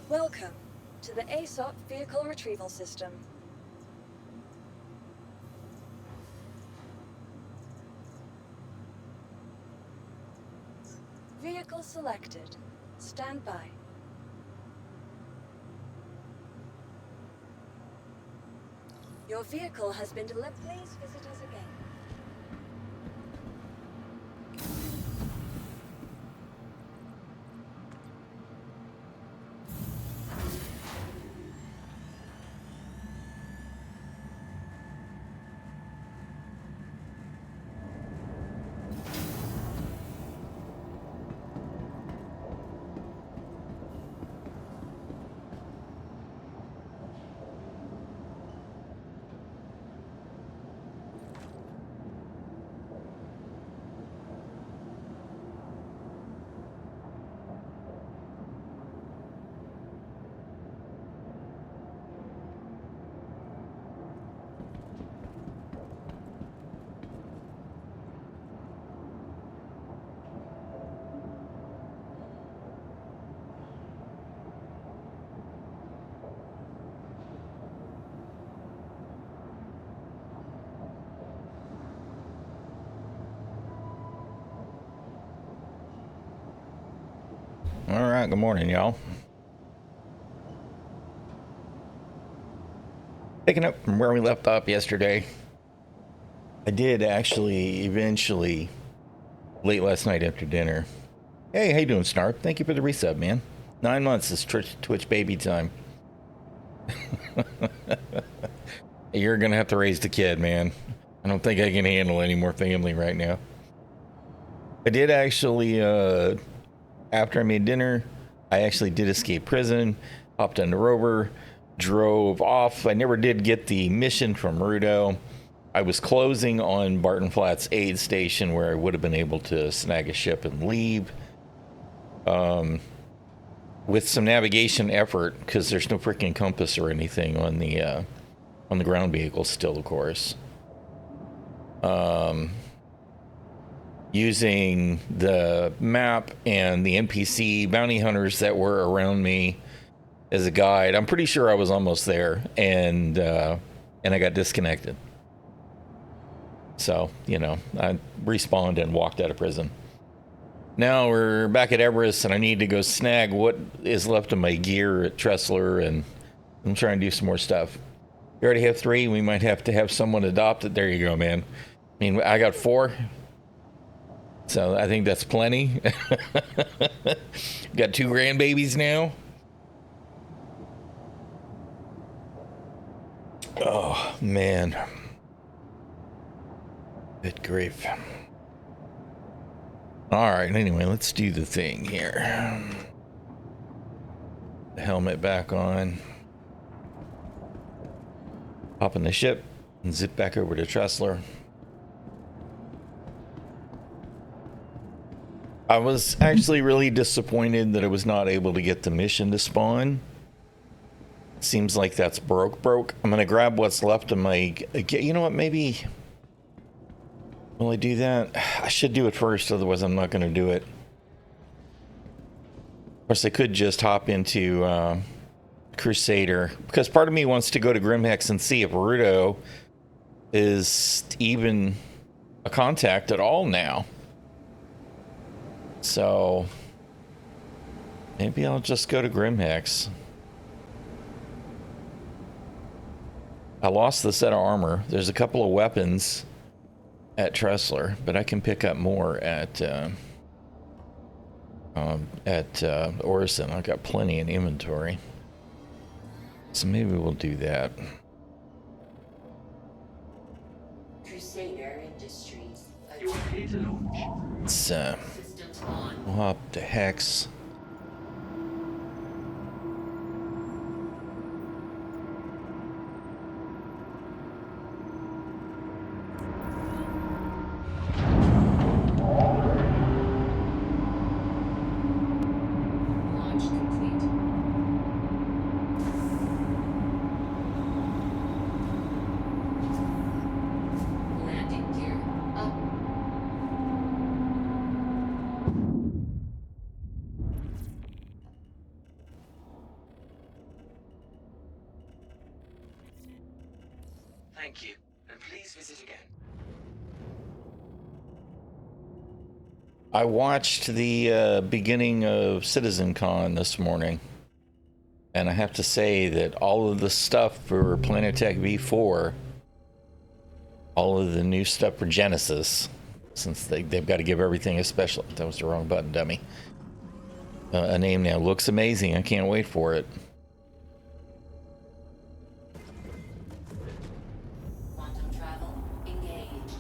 Welcome to the ASOP Vehicle Retrieval System. Vehicle selected. Stand by. Your vehicle has been delivered. Please visit us again. All right, good morning, y'all. Picking up from where we left off yesterday. I did actually eventually, late last night after dinner. Hey, how you doing, Snarp? Thank you for the resub, man. 9 months is Twitch baby time. You're gonna have to raise the kid, man. I don't think I can handle any more family right now. I did actually, after I made dinner, I actually did escape prison, hopped on the rover, drove off. I never did get the mission from Rudo. I was closing on Barton Flats aid station where I would have been able to snag a ship and leave. With some navigation effort, because there's no freaking compass or anything on the ground vehicle still, of course. Using the map and the NPC bounty hunters that were around me as a guide, I'm pretty sure I was almost there, and I got disconnected. So, you know, I respawned and walked out of prison. Now we're back at Everest, and I need to go snag what is left of my gear at Tressler, and I'm trying to do some more stuff. You already have 3. We might have to have someone adopt it. There you go, man. I mean, I got 4. So I think that's plenty. Got 2 grandbabies now. Oh, man. Good grief. All right, anyway, let's do the thing here. The helmet back on. Hop in the ship and zip back over to Tressler. I was actually really disappointed that I was not able to get the mission to spawn. Seems like that's broke. I'm gonna grab what's left of my... You know what, maybe... Will I do that? I should do it first, otherwise I'm not gonna do it. Of course, I could just hop into Crusader, because part of me wants to go to Grimhex and see if Rudo is even a contact at all now. So maybe I'll just go to Grimhex. I lost the set of armor. There's a couple of weapons at Tressler, but I can pick up more at Orison. I've got plenty in inventory. So maybe we'll do that. Crusader Industries. You are ready to launch. Let's Systems on. we'll hop to Hex. Launch complete. Landing gear up. Thank you, and please visit again. I watched the beginning of CitizenCon this morning, and I have to say that all of the stuff for Planetech V4, all of the new stuff for Genesis, since they've got to give everything a special. That was the wrong button, dummy. A name now. Looks amazing. I can't wait for it. Quantum travel engaged.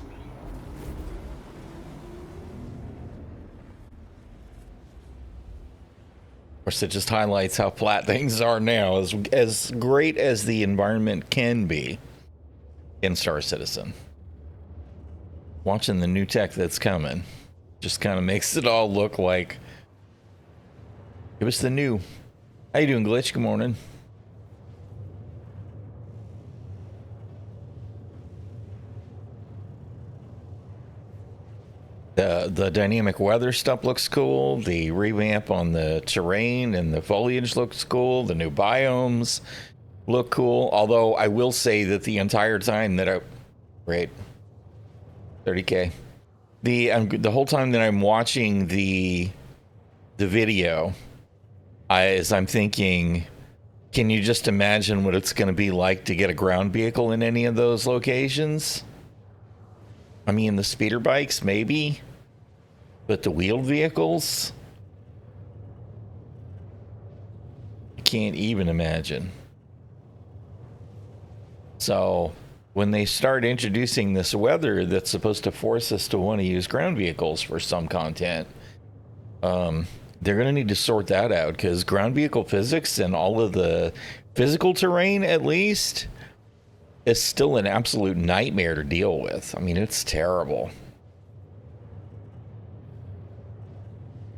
Of course, it just highlights how flat things are now. As great as the environment can be in Star Citizen, watching the new tech that's coming just kind of makes it all look like it was the new. How you doing, Glitch? Good morning. The dynamic weather stuff looks cool. The revamp on the terrain and the foliage looks cool. The new biomes look cool. Although I will say that the entire time that I... Great. 30K. The whole time that I'm watching the video, as I'm thinking, can you just imagine what it's going to be like to get a ground vehicle in any of those locations? I mean, the speeder bikes, maybe, but the wheeled vehicles, I can't even imagine. So when they start introducing this weather that's supposed to force us to want to use ground vehicles for some content, they're going to need to sort that out, because ground vehicle physics and all of the physical terrain, at least, is still an absolute nightmare to deal with. I mean, it's terrible.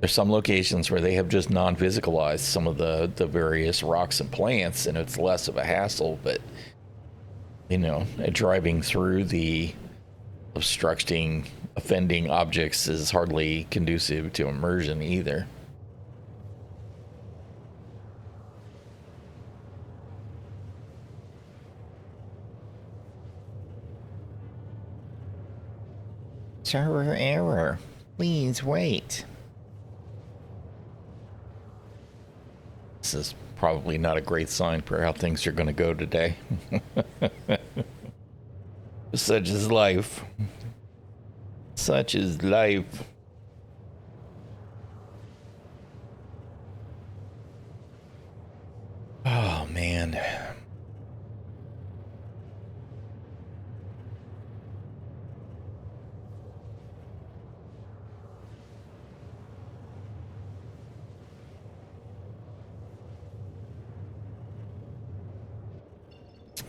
There's some locations where they have just non-physicalized some of the various rocks and plants, and it's less of a hassle, but, you know, driving through the obstructing, offending objects is hardly conducive to immersion either. Server error. Please wait. This is probably not a great sign for how things are going to go today. Such is life. Such is life. Oh, man.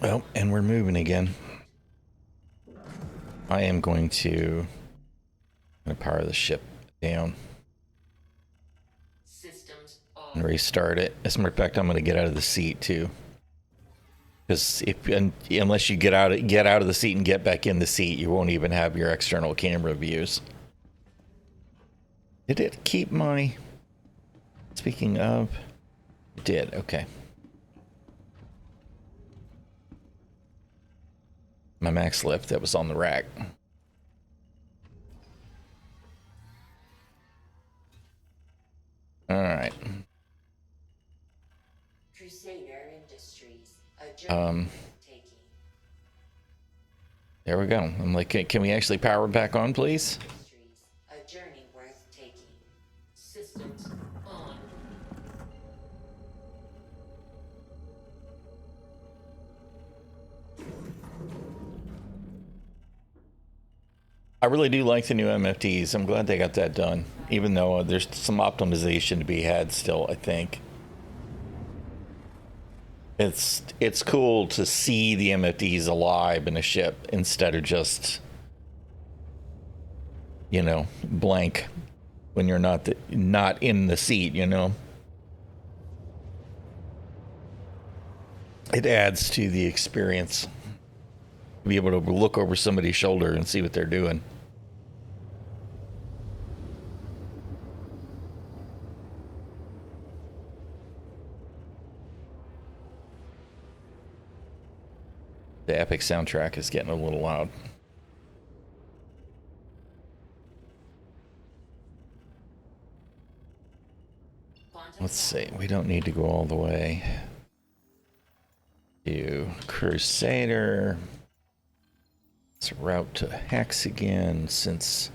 Well, and we're moving again. I am going to power the ship down Systems off. and restart it. As a matter of fact, I'm going to get out of the seat too, because unless you get out of the seat and get back in the seat, you won't even have your external camera views. Did it keep my? Speaking of, it did. Okay. My max lift that was on the rack. All right. Crusader Industries. Taking. There we go. I'm like, can we actually power it back on, please? Industries. A journey worth taking. Systems on. I really do like the new MFTs. I'm glad they got that done, even though there's some optimization to be had still, I think. It's cool to see the MFTs alive in a ship instead of just, you know, blank when you're not in the seat, you know. It adds to the experience. Be able to look over somebody's shoulder and see what they're doing. The epic soundtrack is getting a little loud. Let's see. We don't need to go all the way to Crusader. Let's route to Hex again, since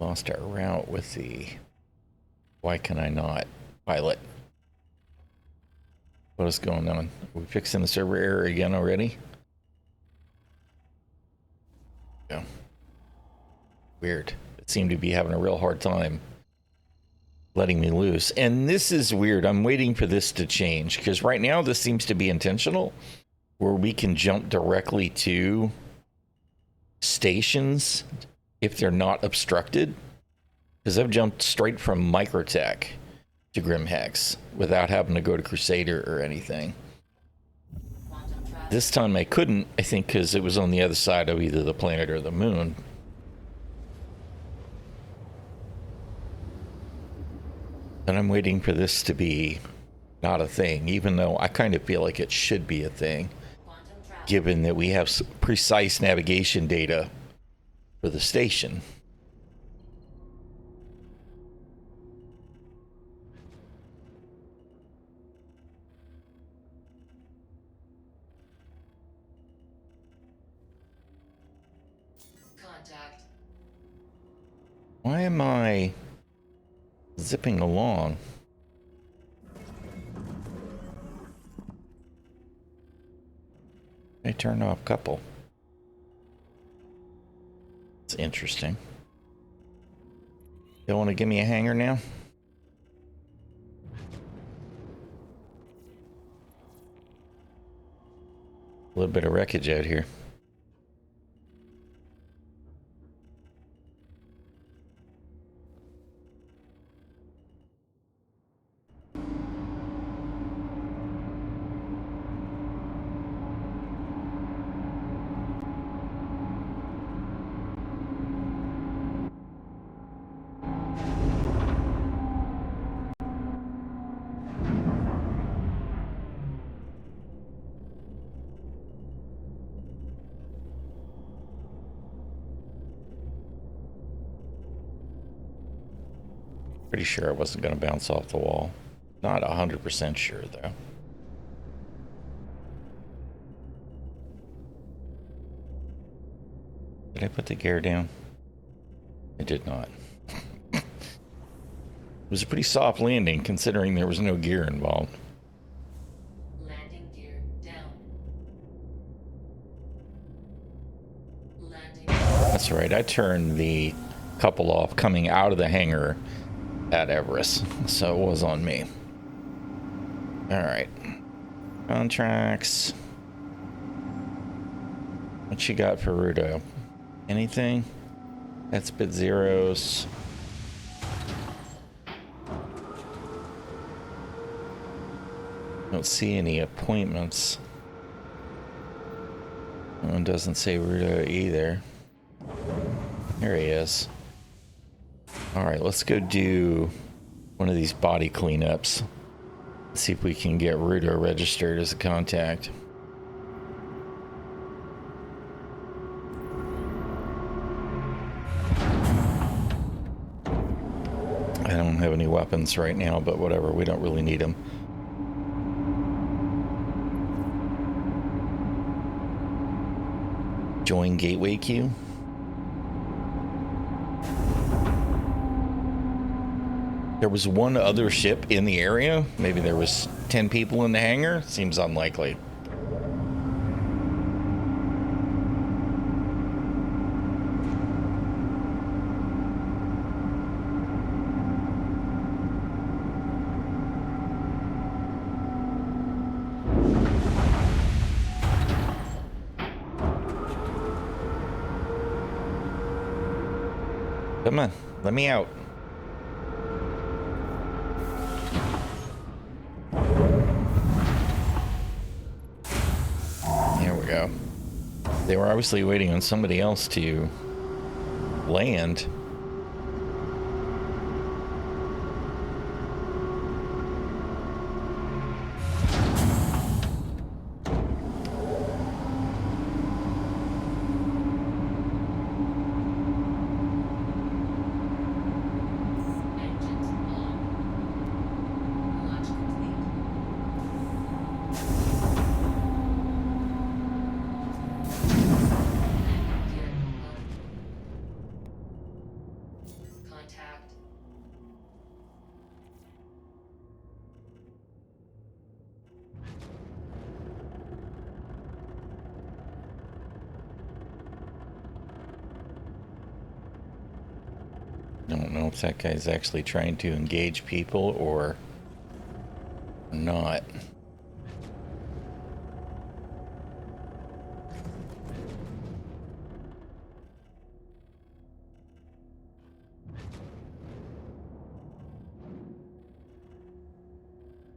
we lost our route with the why can I not pilot. What is going on? Are we fixing the server error again already? Yeah. Weird. It seemed to be having a real hard time letting me loose. And this is weird. I'm waiting for this to change, because right now this seems to be intentional, where we can jump directly to stations if they're not obstructed. Because I've jumped straight from Microtech to Grimhex without having to go to Crusader or anything. This time I couldn't, I think, because it was on the other side of either the planet or the moon. And I'm waiting for this to be not a thing, even though I kind of feel like it should be a thing, given that we have precise navigation data for the station. Contact. Why am I zipping along? I turned off couple. It's interesting. You want to give me a hanger now? A little bit of wreckage out here. Pretty sure I wasn't going to bounce off the wall. Not 100% sure, though. Did I put the gear down? I did not. It was a pretty soft landing, considering there was no gear involved. Landing gear down. Landing. That's right, I turned the couple off coming out of the hangar at Everest, so it was on me. Alright. Contracts. What you got for Rudo? Anything? That's bit zeros. Don't see any appointments. One doesn't say Rudo either. Here he is. Alright, let's go do one of these body cleanups. See if we can get Rudo registered as a contact. I don't have any weapons right now, but whatever, we don't really need them. Join gateway queue. There was one other ship in the area. Maybe there was 10 people in the hangar. Seems unlikely. Come on, let me out. There we go. They were obviously waiting on somebody else to land. know if that guy's actually trying to engage people or not.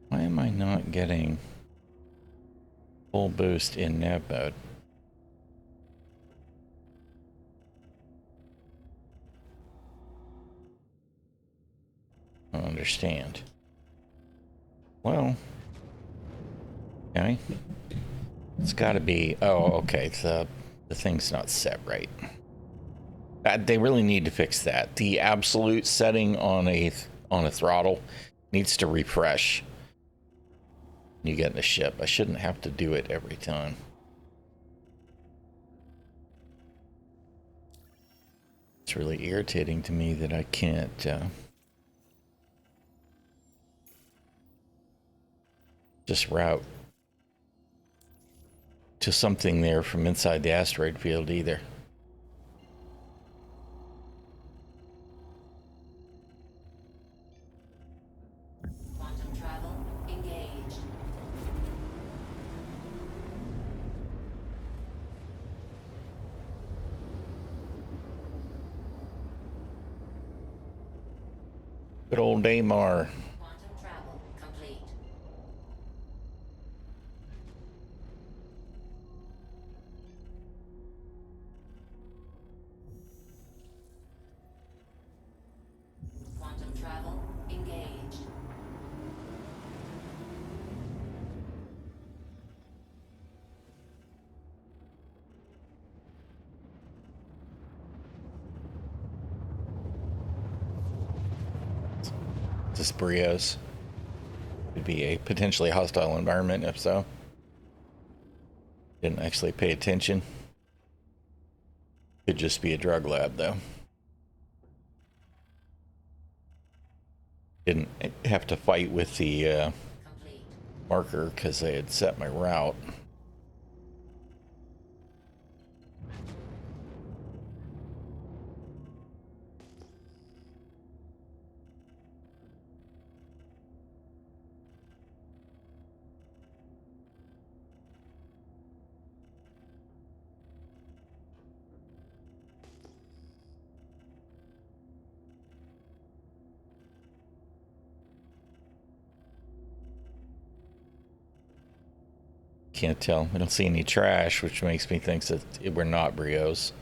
Why am I not getting full boost in nav mode? I don't understand. Well, okay. It's got to be. Oh, okay. The thing's not set right. They really need to fix that. The absolute setting on a throttle needs to refresh. You get in the ship. I shouldn't have to do it every time. It's really irritating to me that I can't just route to something there from inside the asteroid field either. Quantum travel engaged. Good old Daymar. Quantum travel complete. Quantum travel engaged. This Brios could be a potentially hostile environment if so. Didn't actually pay attention. Could just be a drug lab though. Didn't have to fight with the Complete. marker because they had set my route. Can't tell. I don't see any trash, which makes me think that we're not Brios.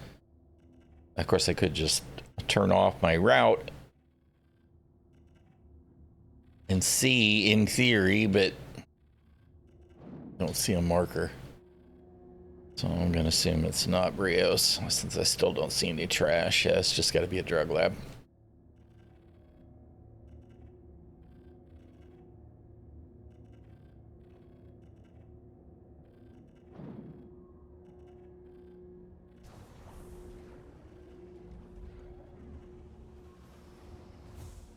Of course, I could just turn off my route and see in theory, but I don't see a marker. So I'm going to assume it's not Brios, since I still don't see any trash. Yeah, it's just got to be a drug lab.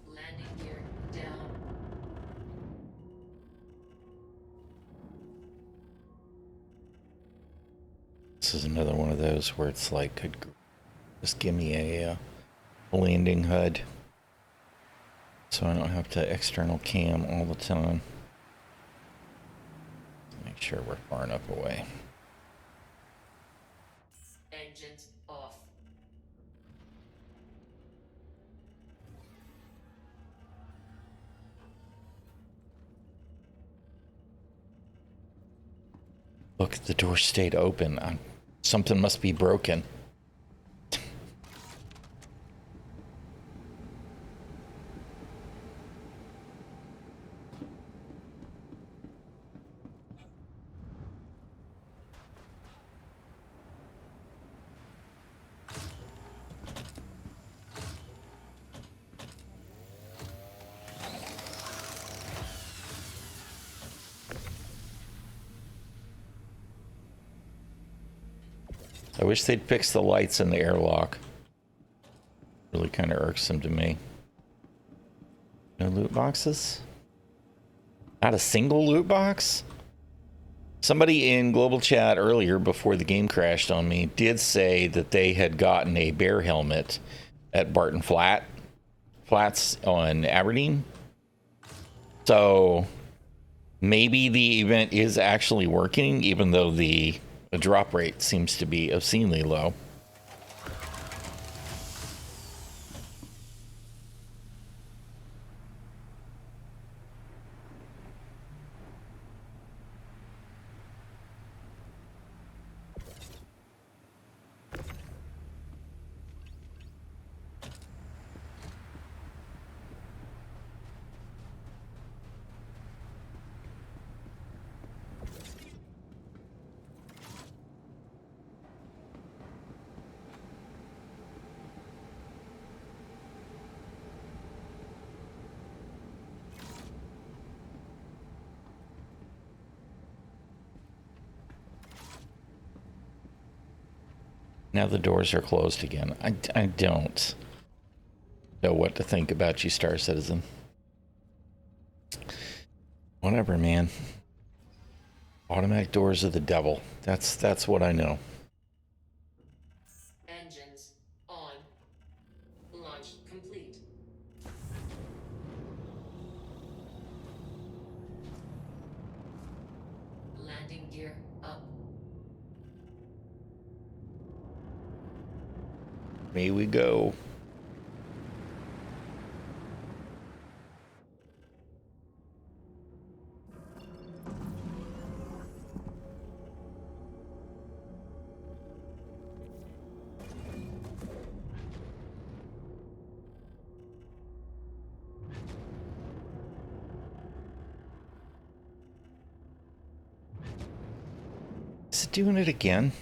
Landing gear down. This is another one of those where it's like, could just give me a landing HUD so I don't have to external cam all the time. Make sure we're far enough away. Engines off. Look, the door stayed open. Something must be broken. I wish they'd fix the lights in the airlock. Really kind of irksome to me. No loot boxes? Not a single loot box? Somebody in global chat earlier, before the game crashed on me, did say that they had gotten a bear helmet at Barton Flat flats on Aberdeen. So maybe the event is actually working, even though the drop rate seems to be obscenely low. Now the doors are closed again. I don't know what to think about you, Star Citizen. Whatever, man. Automatic doors are the devil. That's what I know. Engines on. Launch complete. Landing gear up. May we go. Is it doing it again?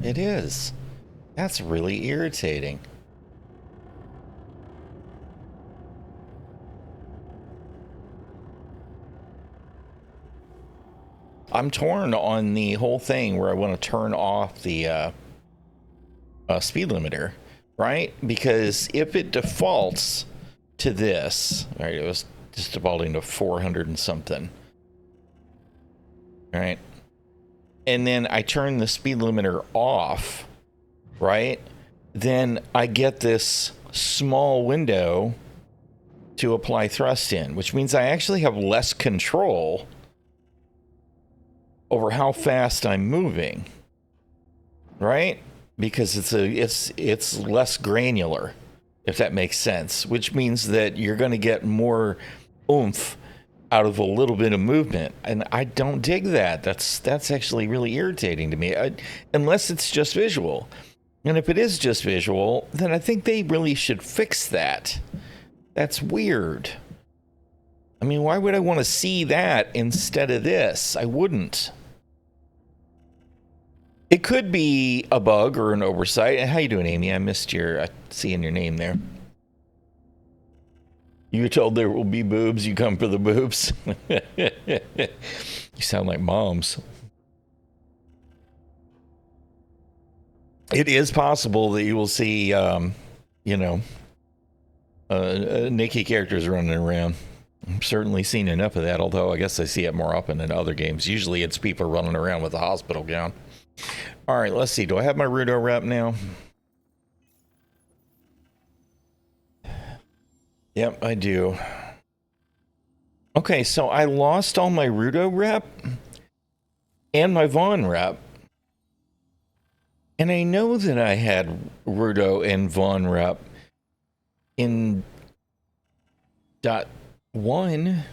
It is. That's really irritating. I'm torn on the whole thing where I want to turn off the speed limiter, right? Because if it defaults to this, right, it was just defaulting to 400 and something, right? And then I turn the speed limiter off, right? Then I get this small window to apply thrust in, which means I actually have less control over how fast I'm moving, right? Because it's less granular, if that makes sense, which means that you're going to get more oomph out of a little bit of movement, and I don't dig that. That's actually really irritating to me, unless it's just visual. And if it is just visual, then I think they really should fix that. That's weird. I mean, why would I want to see that instead of this? I wouldn't. It could be a bug or an oversight. How you doing, Amy? I missed seeing your name there. You were told there will be boobs. You come for the boobs. You sound like moms. It is possible that you will see, naked characters running around. I've certainly seen enough of that, although I guess I see it more often in other games. Usually it's people running around with a hospital gown. All right, let's see. Do I have my Rudo rep now? Yep, I do. Okay, so I lost all my Rudo rep and my Vaughn rep. And I know that I had Rudo and Vaughn rep in .1.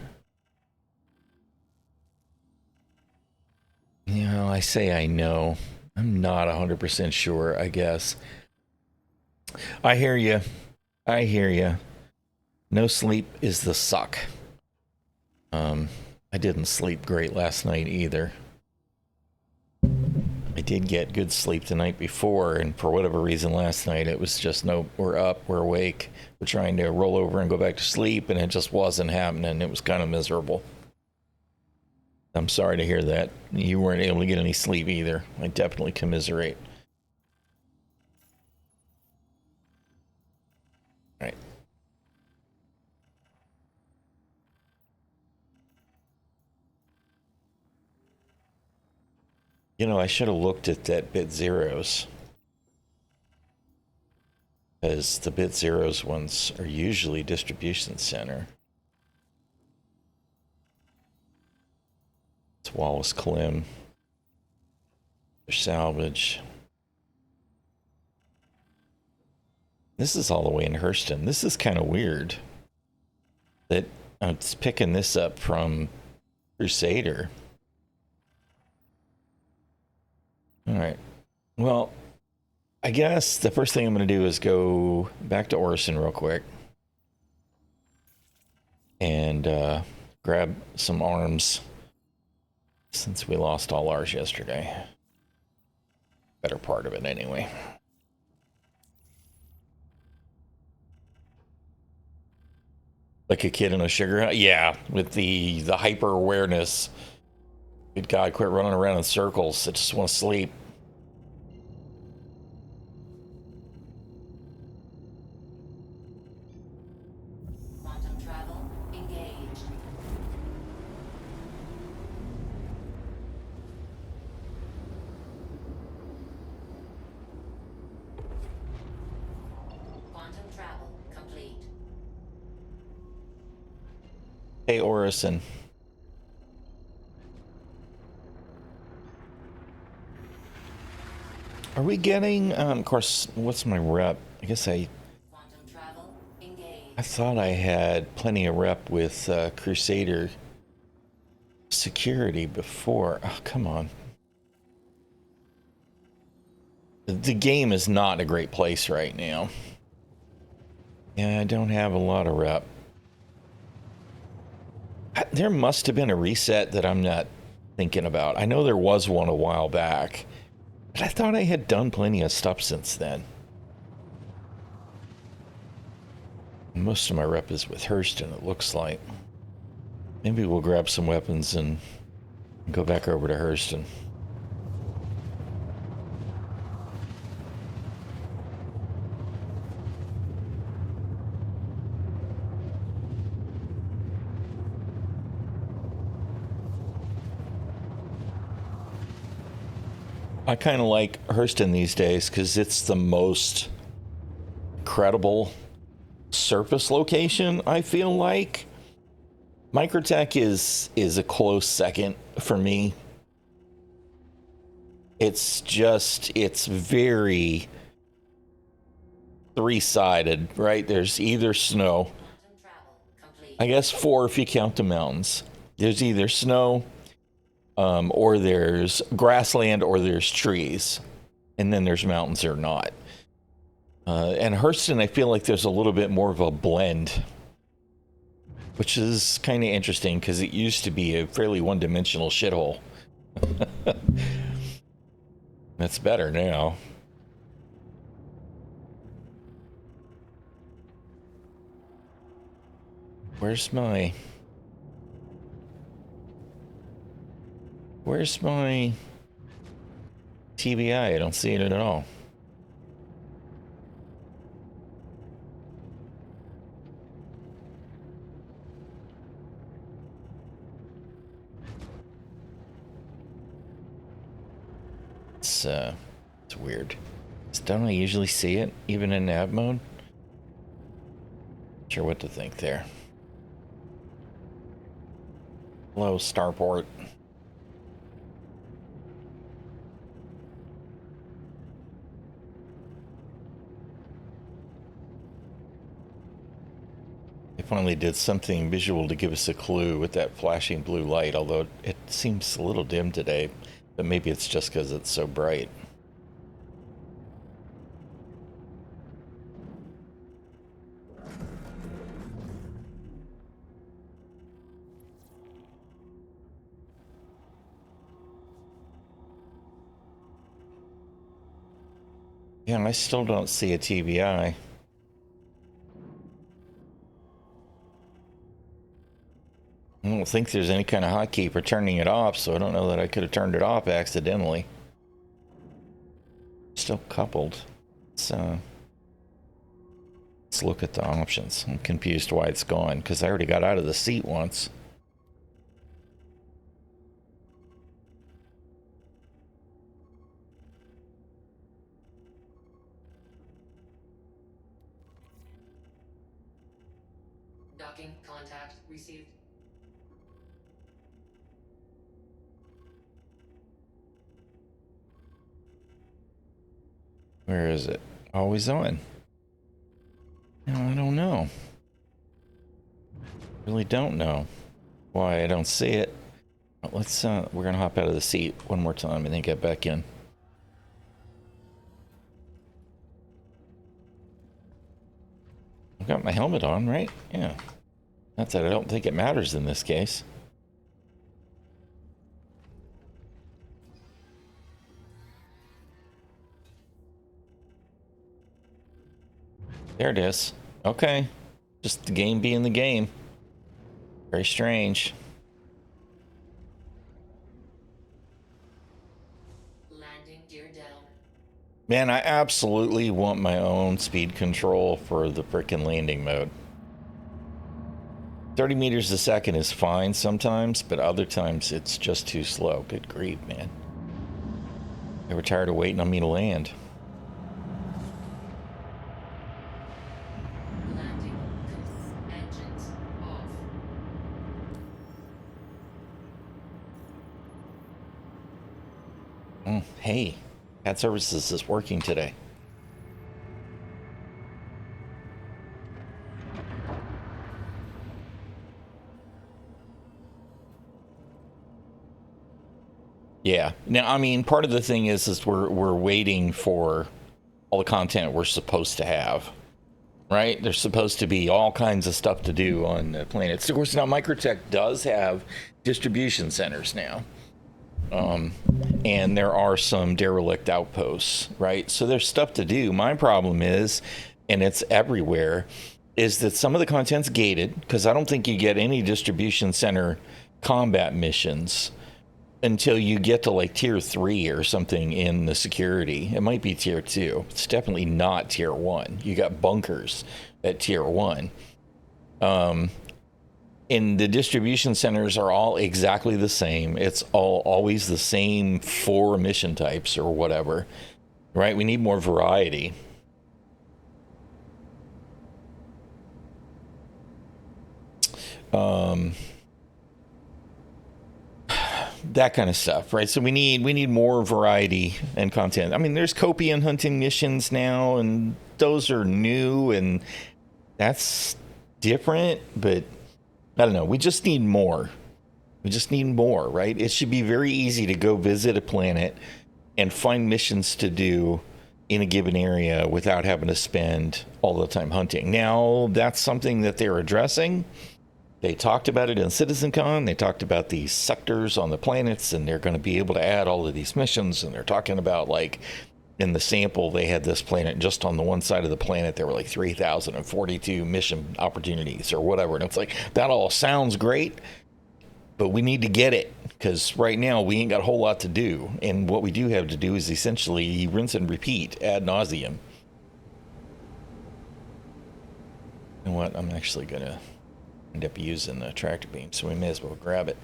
You know, I say I know. I'm not 100% sure, I guess. I hear you. I hear you. No sleep is the suck. I didn't sleep great last night either. I did get good sleep the night before, and for whatever reason last night it was just we're up, we're awake, we're trying to roll over and go back to sleep, and it just wasn't happening. It was kind of miserable. I'm sorry to hear that. You weren't able to get any sleep either. I definitely commiserate. All right. You know, I should have looked at that bit zeros. Because the bit zeros ones are usually distribution center. It's Wallace Klim. There's salvage. This is all the way in Hurston. This is kind of weird that it's picking this up from Crusader. All right. Well, I guess the first thing I'm going to do is go back to Orison real quick and grab some arms since we lost all ours yesterday. Better part of it anyway. Like a kid in a sugar hut? Yeah, with the hyper awareness. Good God, quit running around in circles. I just want to sleep. Quantum travel engaged. Quantum travel complete. Hey, Orison. Are we getting, of course, what's my rep? I guess Quantum travel engaged. I thought I had plenty of rep with Crusader security before. Oh, come on. The game is not a great place right now. Yeah, I don't have a lot of rep. There must have been a reset that I'm not thinking about. I know there was one a while back, but I thought I had done plenty of stuff since then. Most of my rep is with Hurston, it looks like. Maybe we'll grab some weapons and go back over to Hurston. I kind of like Hurston these days because it's the most credible surface location, I feel like. Microtech is a close second for me. It's very three-sided, right? There's either snow, Quantum travel complete. I guess 4 if you count the mountains. There's either snow, or there's grassland, or there's trees, and then there's mountains or not. And Hurston, I feel like there's a little bit more of a blend, which is kind of interesting because it used to be a fairly one-dimensional shithole. That's better now. Where's my TBI? I don't see it at all. It's weird. Don't I usually see it even in nav mode? Not sure what to think there. Hello, Starport. They finally did something visual to give us a clue with that flashing blue light, although it seems a little dim today, but maybe it's just because it's so bright. Yeah, and I still don't see a TBI. I don't think there's any kind of hotkey for turning it off, so I don't know that I could have turned it off accidentally. Still coupled. So let's look at the options. I'm confused why it's gone, because I already got out of the seat once. Docking contact received. Where is it? Always on. No, I don't know. Really don't know why I don't see it. Let's we're gonna hop out of the seat one more time and then get back in. I've got my helmet on, right? Yeah. That's it. I don't think it matters in this case. There it is. Okay. Just the game being the game. Very strange. Landing gear down. Man, I absolutely want my own speed control for the frickin' landing mode. 30 meters a second is fine sometimes, but other times it's just too slow. Good grief, man. They were tired of waiting on me to land. Landing. Engines off. Hey, CAD Services is working today. Yeah. Now, I mean, part of the thing is we're waiting for all the content we're supposed to have, right? There's supposed to be all kinds of stuff to do on the planets. Of course, now Microtech does have distribution centers now. And there are some derelict outposts, right? So there's stuff to do. My problem is, and it's everywhere, is that some of the content's gated, because I don't think you get any distribution center combat missions until you get to like tier 3 or something in the security. It might be tier 2. It's definitely not tier 1. You got bunkers at tier 1. And the distribution centers are all exactly the same. It's all always the same 4 mission types or whatever, right? We need more variety. That kind of stuff, right? So we need more variety and content. I mean, there's Copian hunting missions now, and those are new, and that's different, but I don't know. We just need more. We just need more, right? It should be very easy to go visit a planet and find missions to do in a given area without having to spend all the time hunting. Now, that's something that they're addressing. They talked about it in CitizenCon. They talked about these sectors on the planets, and they're going to be able to add all of these missions. And they're talking about, like, in the sample, they had this planet just on the one side of the planet. There were like 3,042 mission opportunities or whatever. And it's like, that all sounds great, but we need to get it, because right now we ain't got a whole lot to do. And what we do have to do is essentially rinse and repeat ad nauseum. You know what? I'm actually going to end up using the tractor beam, so we may as well grab it.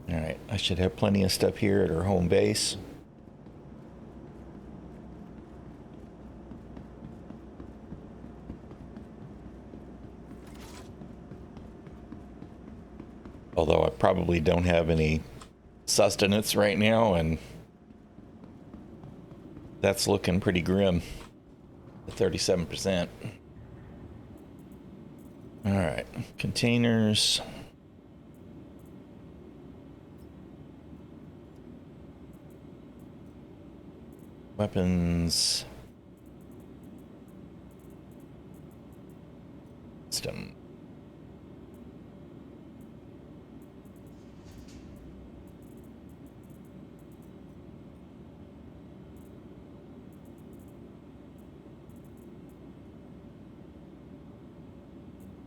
All right, I should have plenty of stuff here at our home base. Although I probably don't have any sustenance right now, and that's looking pretty grim at 37%. All right, containers. Weapons. System.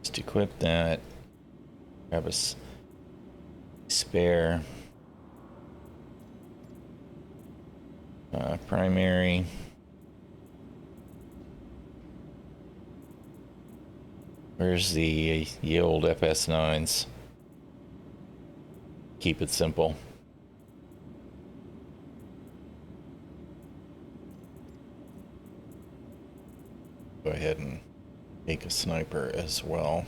Just equip that. Grab a spare. Primary. Where's the old FS9s? Keep it simple. Go ahead and make a sniper as well.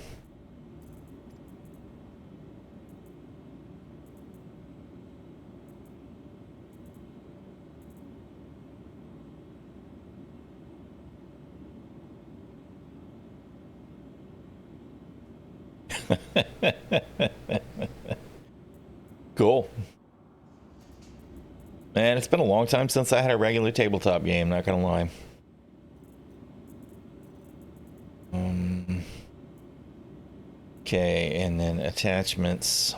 Cool. Man, it's been a long time since I had a regular tabletop game, not gonna lie. Okay, and then attachments.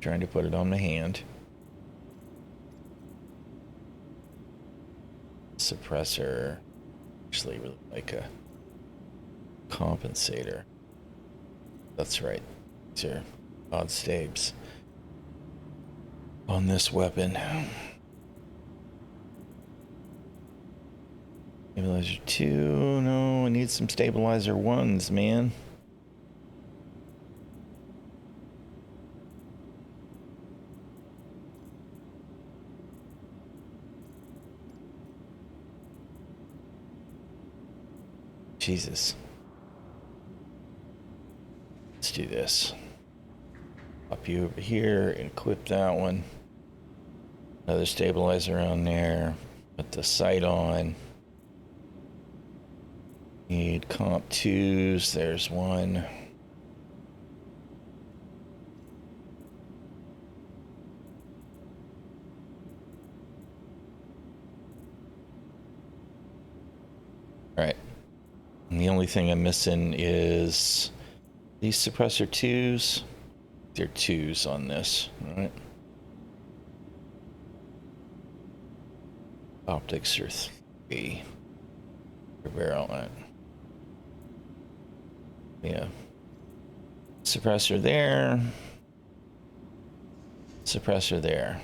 Trying to put it on my hand. Suppressor. Actually, really like a compensator. That's right. These are odd stabs on this weapon. Stabilizer 2. No, I need some stabilizer 1s, man. Jesus. Let's do this. Pop you over here, equip that one. Another stabilizer on there. Put the sight on. Need comp 2s. There's one. Alright. And the only thing I'm missing is these suppressor 2s. They're 2s on this. Alright. Optics are 3. Barrel. Right. Yeah. Suppressor there. Suppressor there.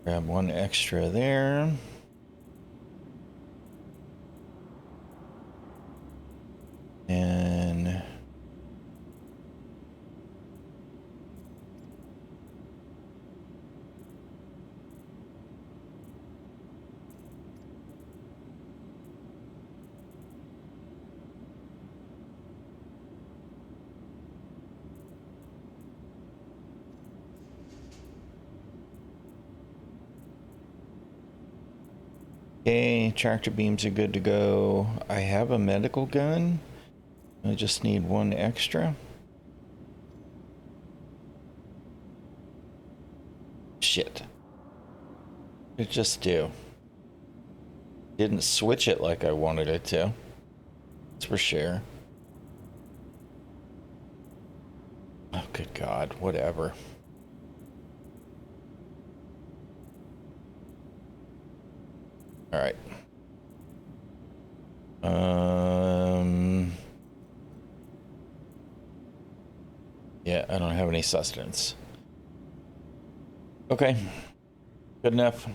Grab one extra there. And okay, tractor beams are good to go. I have a medical gun. I just need one extra. Shit. It just do. Didn't switch it like I wanted it to. That's for sure. Oh, good God. Whatever. All right. Yeah, I don't have any sustenance. Okay. Good enough.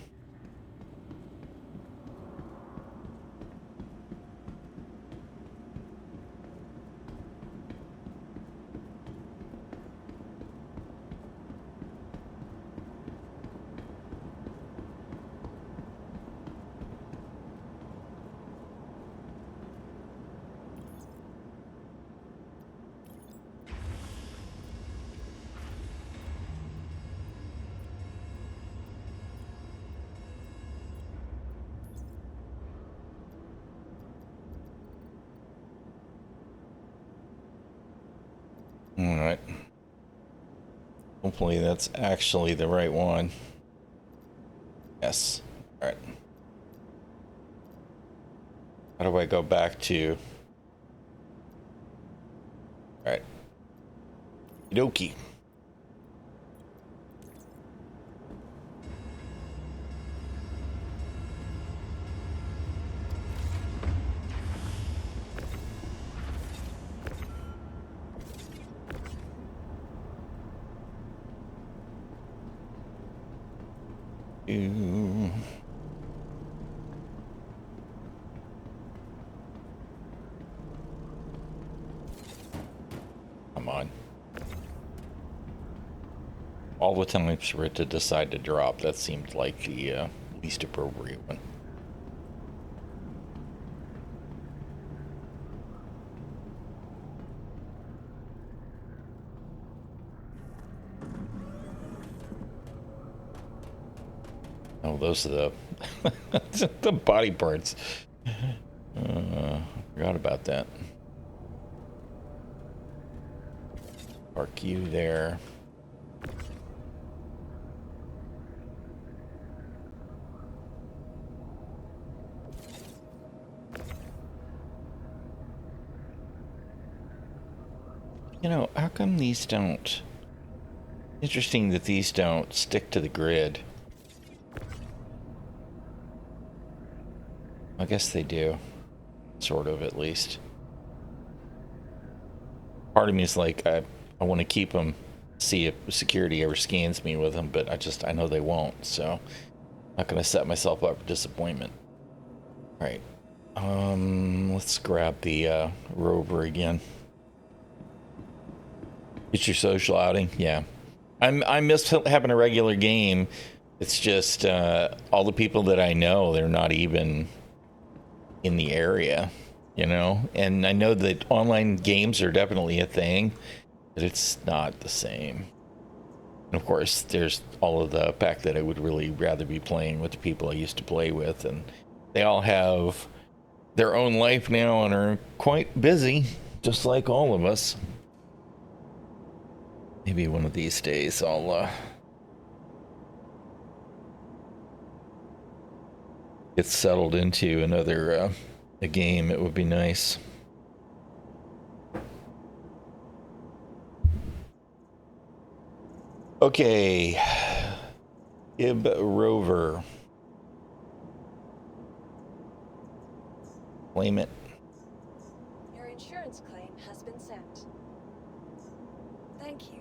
All right. Hopefully that's actually the right one. Yes. All right. How do I go back to? All right. Okie. Ooh. Come on. All the times for it to decide to drop, that seemed like the least appropriate one. Oh, those are the the body parts. Forgot about that. Park you there. You know, how come these don't? Interesting that these don't stick to the grid. I guess they do. Sort of, at least. Part of me is like, I want to keep them, see if security ever scans me with them, but I know they won't, so I'm not going to set myself up for disappointment. All right. Let's grab the rover again. Get your social outing. Yeah. I miss having a regular game. It's just all the people that I know, they're not even in the area, you know? And I know that online games are definitely a thing, but it's not the same. And of course, there's all of the fact that I would really rather be playing with the people I used to play with, and they all have their own life now and are quite busy, just like all of us. Maybe one of these days I'll get settled into another a game. It would be nice. Okay, Ib Rover. Claim it. Your insurance claim has been sent. Thank you.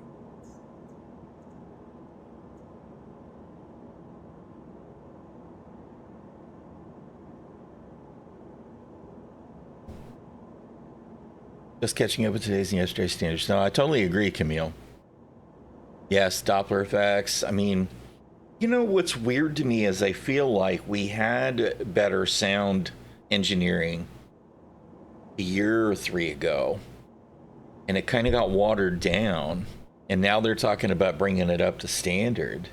Just catching up with today's and yesterday's standards. No, I totally agree, Camille. Yes, Doppler effects. I mean, you know what's weird to me is I feel like we had better sound engineering a year or 3 ago, and it kind of got watered down, and now they're talking about bringing it up to standard.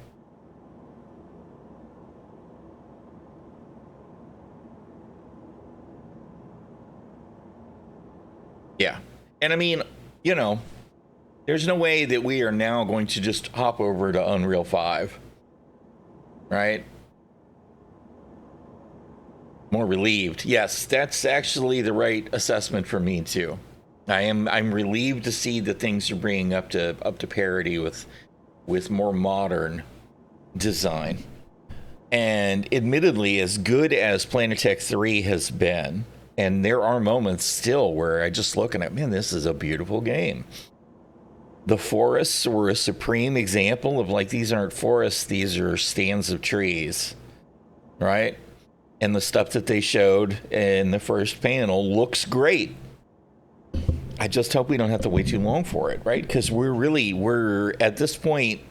Yeah. And I mean, you know, there's no way that we are now going to just hop over to Unreal 5. Right? More relieved. Yes, that's actually the right assessment for me too. I'm relieved to see that things are bringing up to parity with more modern design. And admittedly, as good as Planetech 3 has been, and there are moments still where I just looking at, man, this is a beautiful game. The forests were a supreme example of like, these aren't forests, these are stands of trees, right? And the stuff that they showed in the first panel looks great. I just hope we don't have to wait too long for it, right? Because we're at this point,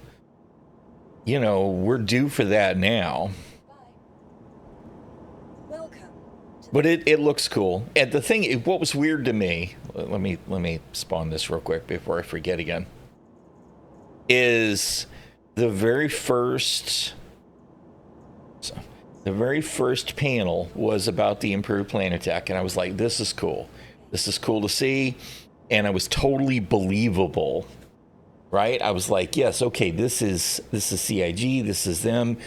you know, we're due for that now. But it looks cool. And the thing, what was weird to me, let me spawn this real quick before I forget again, is the very first panel was about the improved Planetech, and I was like, this is cool. This is cool to see, and I was totally believable, right? I was like, yes, okay, this is CIG, this is them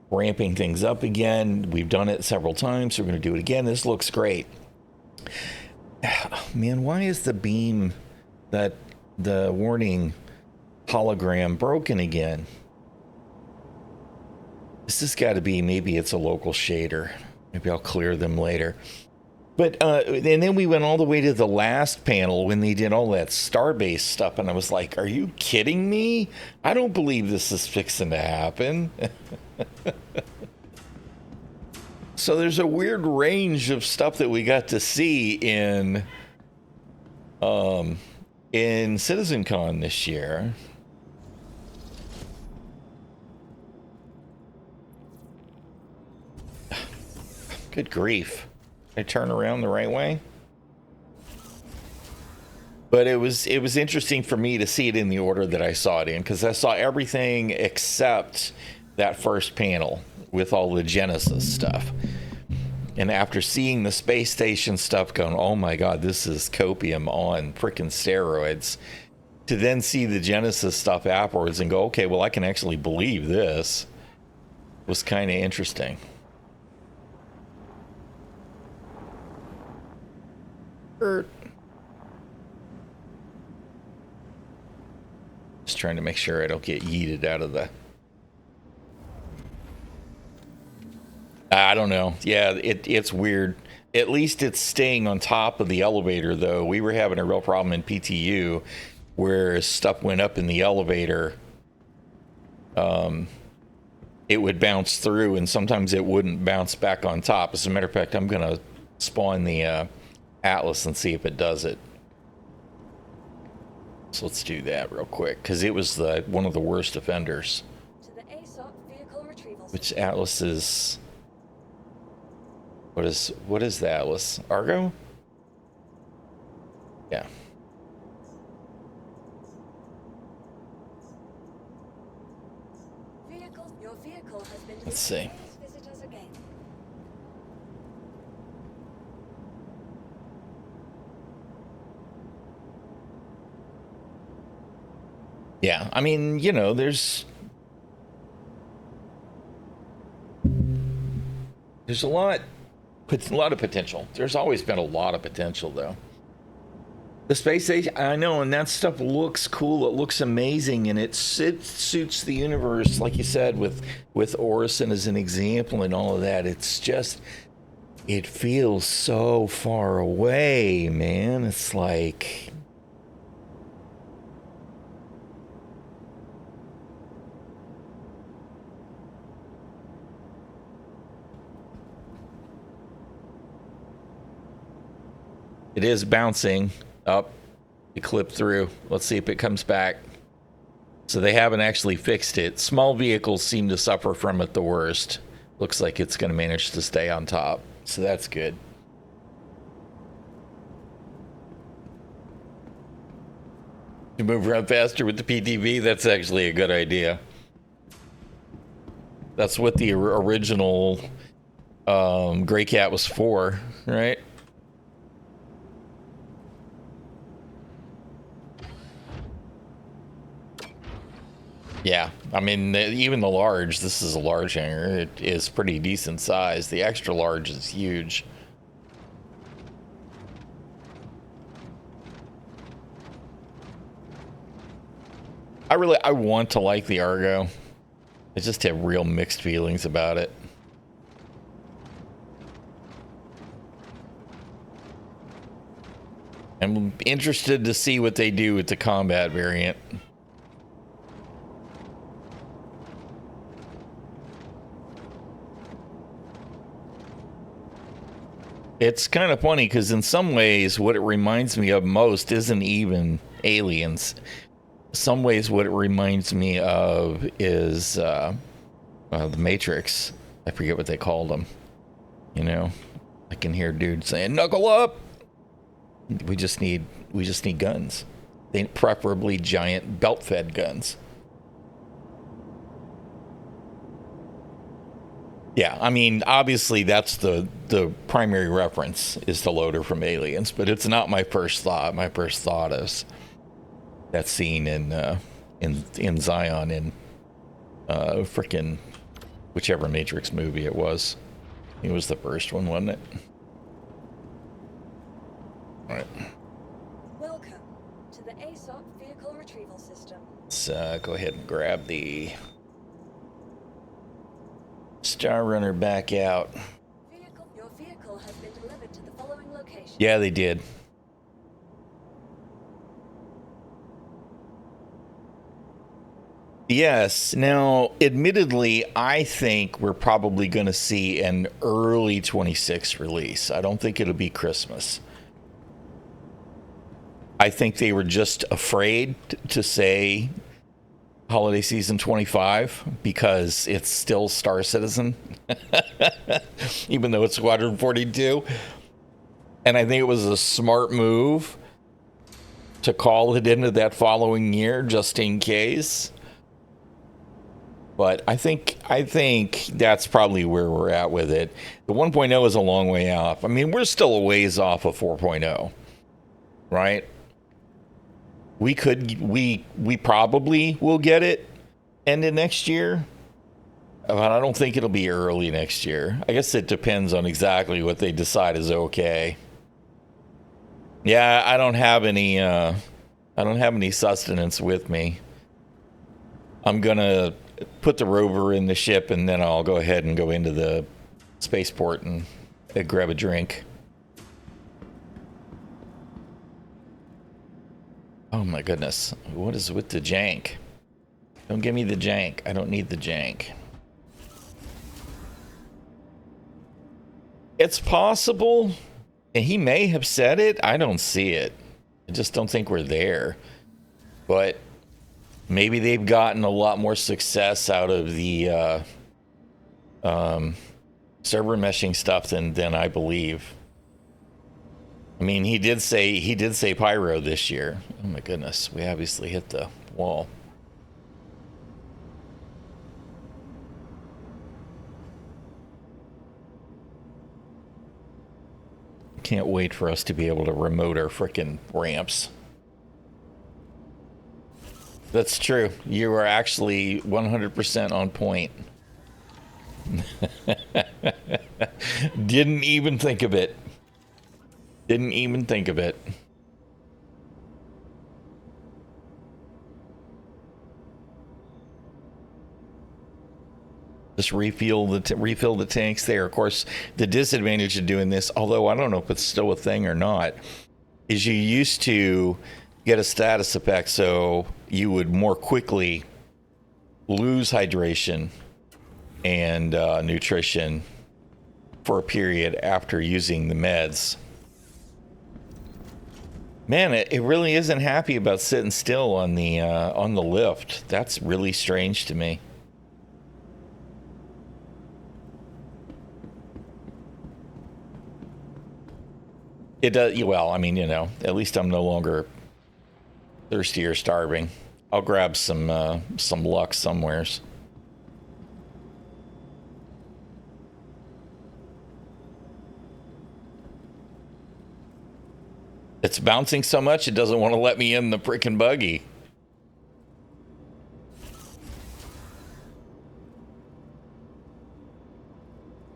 ramping things up again. We've done it several times. So we're going to do it again. This looks great. Man, why is the beam, that the warning hologram, broken again? This has got to be, maybe it's a local shader. Maybe I'll clear them later. But and then we went all the way to the last panel when they did all that Starbase stuff, and I was like, are you kidding me? I don't believe this is fixing to happen. So there's a weird range of stuff that we got to see in CitizenCon this year. Good grief. I turn around the right way. But it was interesting for me to see it in the order that I saw it in, because I saw everything except that first panel with all the Genesis stuff. And after seeing the space station stuff, going, oh my god, this is copium on freaking steroids, to then see the Genesis stuff afterwards and go, okay, well, I can actually believe this, was kind of interesting. Just trying to make sure I don't get yeeted out of the... I don't know. Yeah, it's weird. At least it's staying on top of the elevator, though. We were having a real problem in PTU where stuff went up in the elevator. It would bounce through, and sometimes it wouldn't bounce back on top. As a matter of fact, I'm going to spawn the Atlas and see if it does it. So let's do that real quick, because it was one of the worst offenders. To the ASOP vehicle retrieval. Which Atlas is... What is the Atlas? Argo? Yeah. Your vehicle has been Let's see. Please visit us again. Yeah, I mean, you know, there's a lot of potential. There's always been a lot of potential, though. The space station, I know, and that stuff looks cool. It looks amazing, and it suits the universe, like you said, with Orison as an example and all of that. It's just, it feels so far away, man. It's like... It is bouncing up. It clipped through. Let's see if it comes back. So they haven't actually fixed it. Small vehicles seem to suffer from it the worst. Looks like it's going to manage to stay on top. So that's good. To move around faster with the PTV, that's actually a good idea. That's what the original Gray Cat was for, right? Yeah, I mean, even the large, this is a large hangar, it is pretty decent size. The extra large is huge. I want to like the Argo. I just have real mixed feelings about it. I'm interested to see what they do with the combat variant. It's kind of funny because in some ways what it reminds me of most isn't even aliens. Some ways what it reminds me of is the Matrix. I forget what they called them. You know, I can hear dudes saying "knuckle up." We just need guns. They preferably giant belt-fed guns. Yeah, I mean, obviously that's the primary reference is the loader from Aliens, but it's not my first thought. My first thought is that scene in Zion in frickin' whichever Matrix movie it was. It was the first one, wasn't it? Let's go ahead and grab the Star Runner back out. Your vehicle has been delivered to the following location. Yeah, they did. Yes. Now, admittedly, I think we're probably going to see an early 26 release. I don't think it'll be Christmas. I think they were just afraid to say holiday season 25 because it's still Star Citizen, even though it's Squadron 42. And I think it was a smart move to call it into that following year just in case. But I think that's probably where we're at with it. The 1.0 is a long way off. I mean, we're still a ways off of 4.0, right? We probably will get it end of next year, but I don't think it'll be early next year. I guess it depends on exactly what they decide is okay. Yeah, I don't have any sustenance with me. I'm gonna put the rover in the ship, and then I'll go ahead and go into the spaceport and grab a drink. Oh my goodness. What is with the jank? Don't give me the jank. I don't need the jank. It's possible. And he may have said it. I don't see it. I just don't think we're there. But maybe they've gotten a lot more success out of the server meshing stuff than I believe. I mean, he did say pyro this year. Oh my goodness, we obviously hit the wall. Can't wait for us to be able to remote our frickin' ramps. That's true. You are actually 100% on point. Didn't even think of it. Didn't even think of it. Just refill the tanks there. Of course, the disadvantage of doing this, although I don't know if it's still a thing or not, is you used to get a status effect, so you would more quickly lose hydration and nutrition for a period after using the meds. Man, it really isn't happy about sitting still on the lift. That's really strange to me. It does well. I mean, you know, at least I'm no longer thirsty or starving. I'll grab some luck somewheres. It's bouncing so much it doesn't want to let me in the freaking buggy.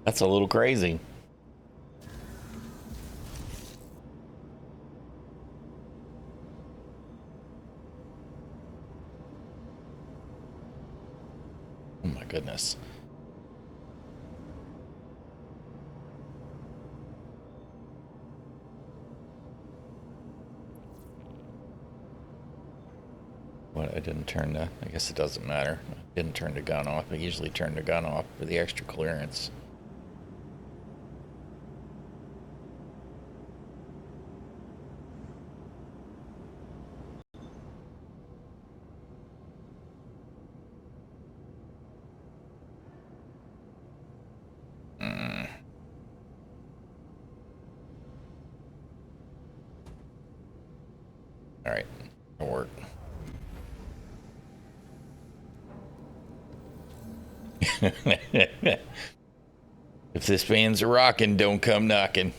That's a little crazy. Oh my goodness. What, I didn't turn the, I guess it doesn't matter. I didn't turn the gun off. I usually turn the gun off for the extra clearance. All right, it'll work. If this fan's rocking, don't come knocking.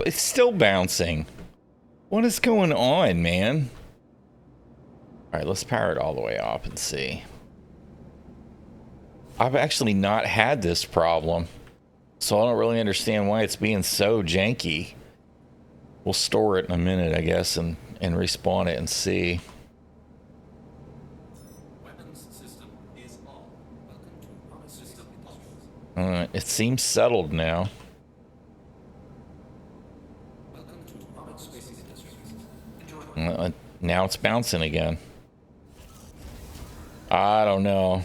It's still bouncing. What is going on, man? All All right, let's power it all the way up and see. I've actually not had this problem, so I don't really understand why it's being so janky. We'll store it in a minute, I guess, and respawn it and see. Weapons system is on. Welcome to Promise System Industries. It seems settled now. Welcome to Promise Space Industries. Enjoy. Now it's bouncing again. I don't know.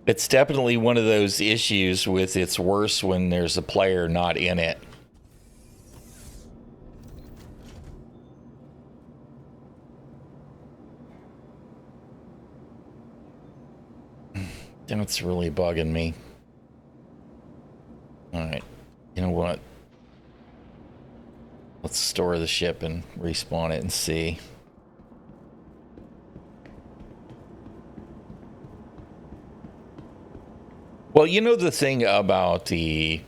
It's definitely one of those issues with it's worse when there's a player not in it. That's really bugging me. Alright. You know what? Let's store the ship and respawn it and see. Well, you know the thing about the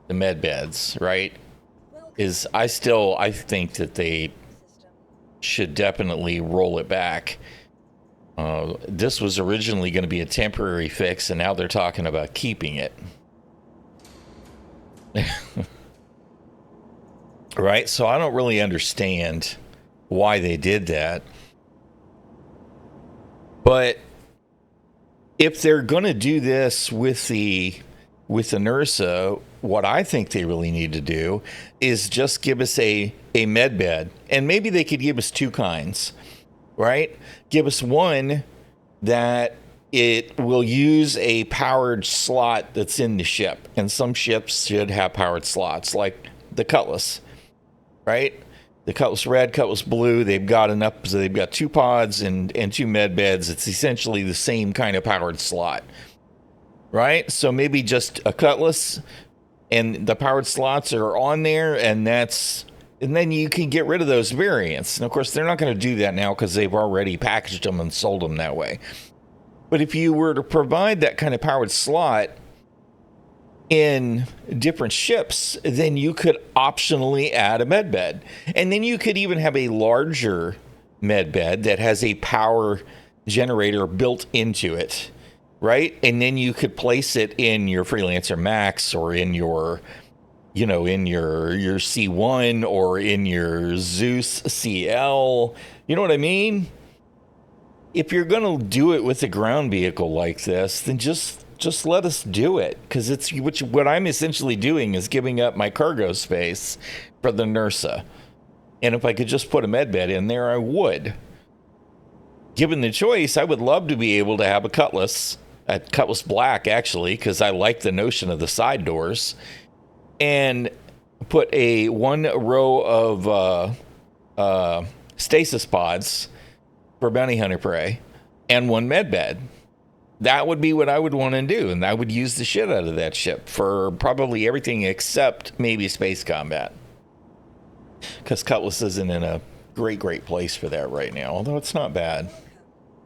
med beds, right? Is I think that they should definitely roll it back. This was originally going to be a temporary fix, and now they're talking about keeping it. Right? So I don't really understand why they did that. But if they're going to do this with the NERSA, what I think they really need to do is just give us a med bed. And maybe they could give us two kinds, right? Give us one that it will use a powered slot that's in the ship. And some ships should have powered slots, like the Cutlass, right? The Cutlass Red, Cutlass Blue, they've got enough, so they've got two pods and two med beds. It's essentially the same kind of powered slot, right? So maybe just a Cutlass and the powered slots are on there, and then you can get rid of those variants. And of course, they're not going to do that now because they've already packaged them and sold them that way. But if you were to provide that kind of powered slot in different ships, then you could optionally add a med bed. And then you could even have a larger med bed that has a power generator built into it, right? And then you could place it in your Freelancer Max or in your, you know, in your C1 or in your Zeus CL. You know what I mean? If you're going to do it with a ground vehicle like this, then just let us do it, because what I'm essentially doing is giving up my cargo space for the NERSA. And if I could just put a med bed in there, I would. Given the choice, I would love to be able to have a Cutlass Black, actually, because I like the notion of the side doors, and put a one row of stasis pods for bounty hunter prey and one med bed. That would be what I would want to do, and I would use the shit out of that ship for probably everything except maybe space combat. Because Cutlass isn't in a great place for that right now, although it's not bad.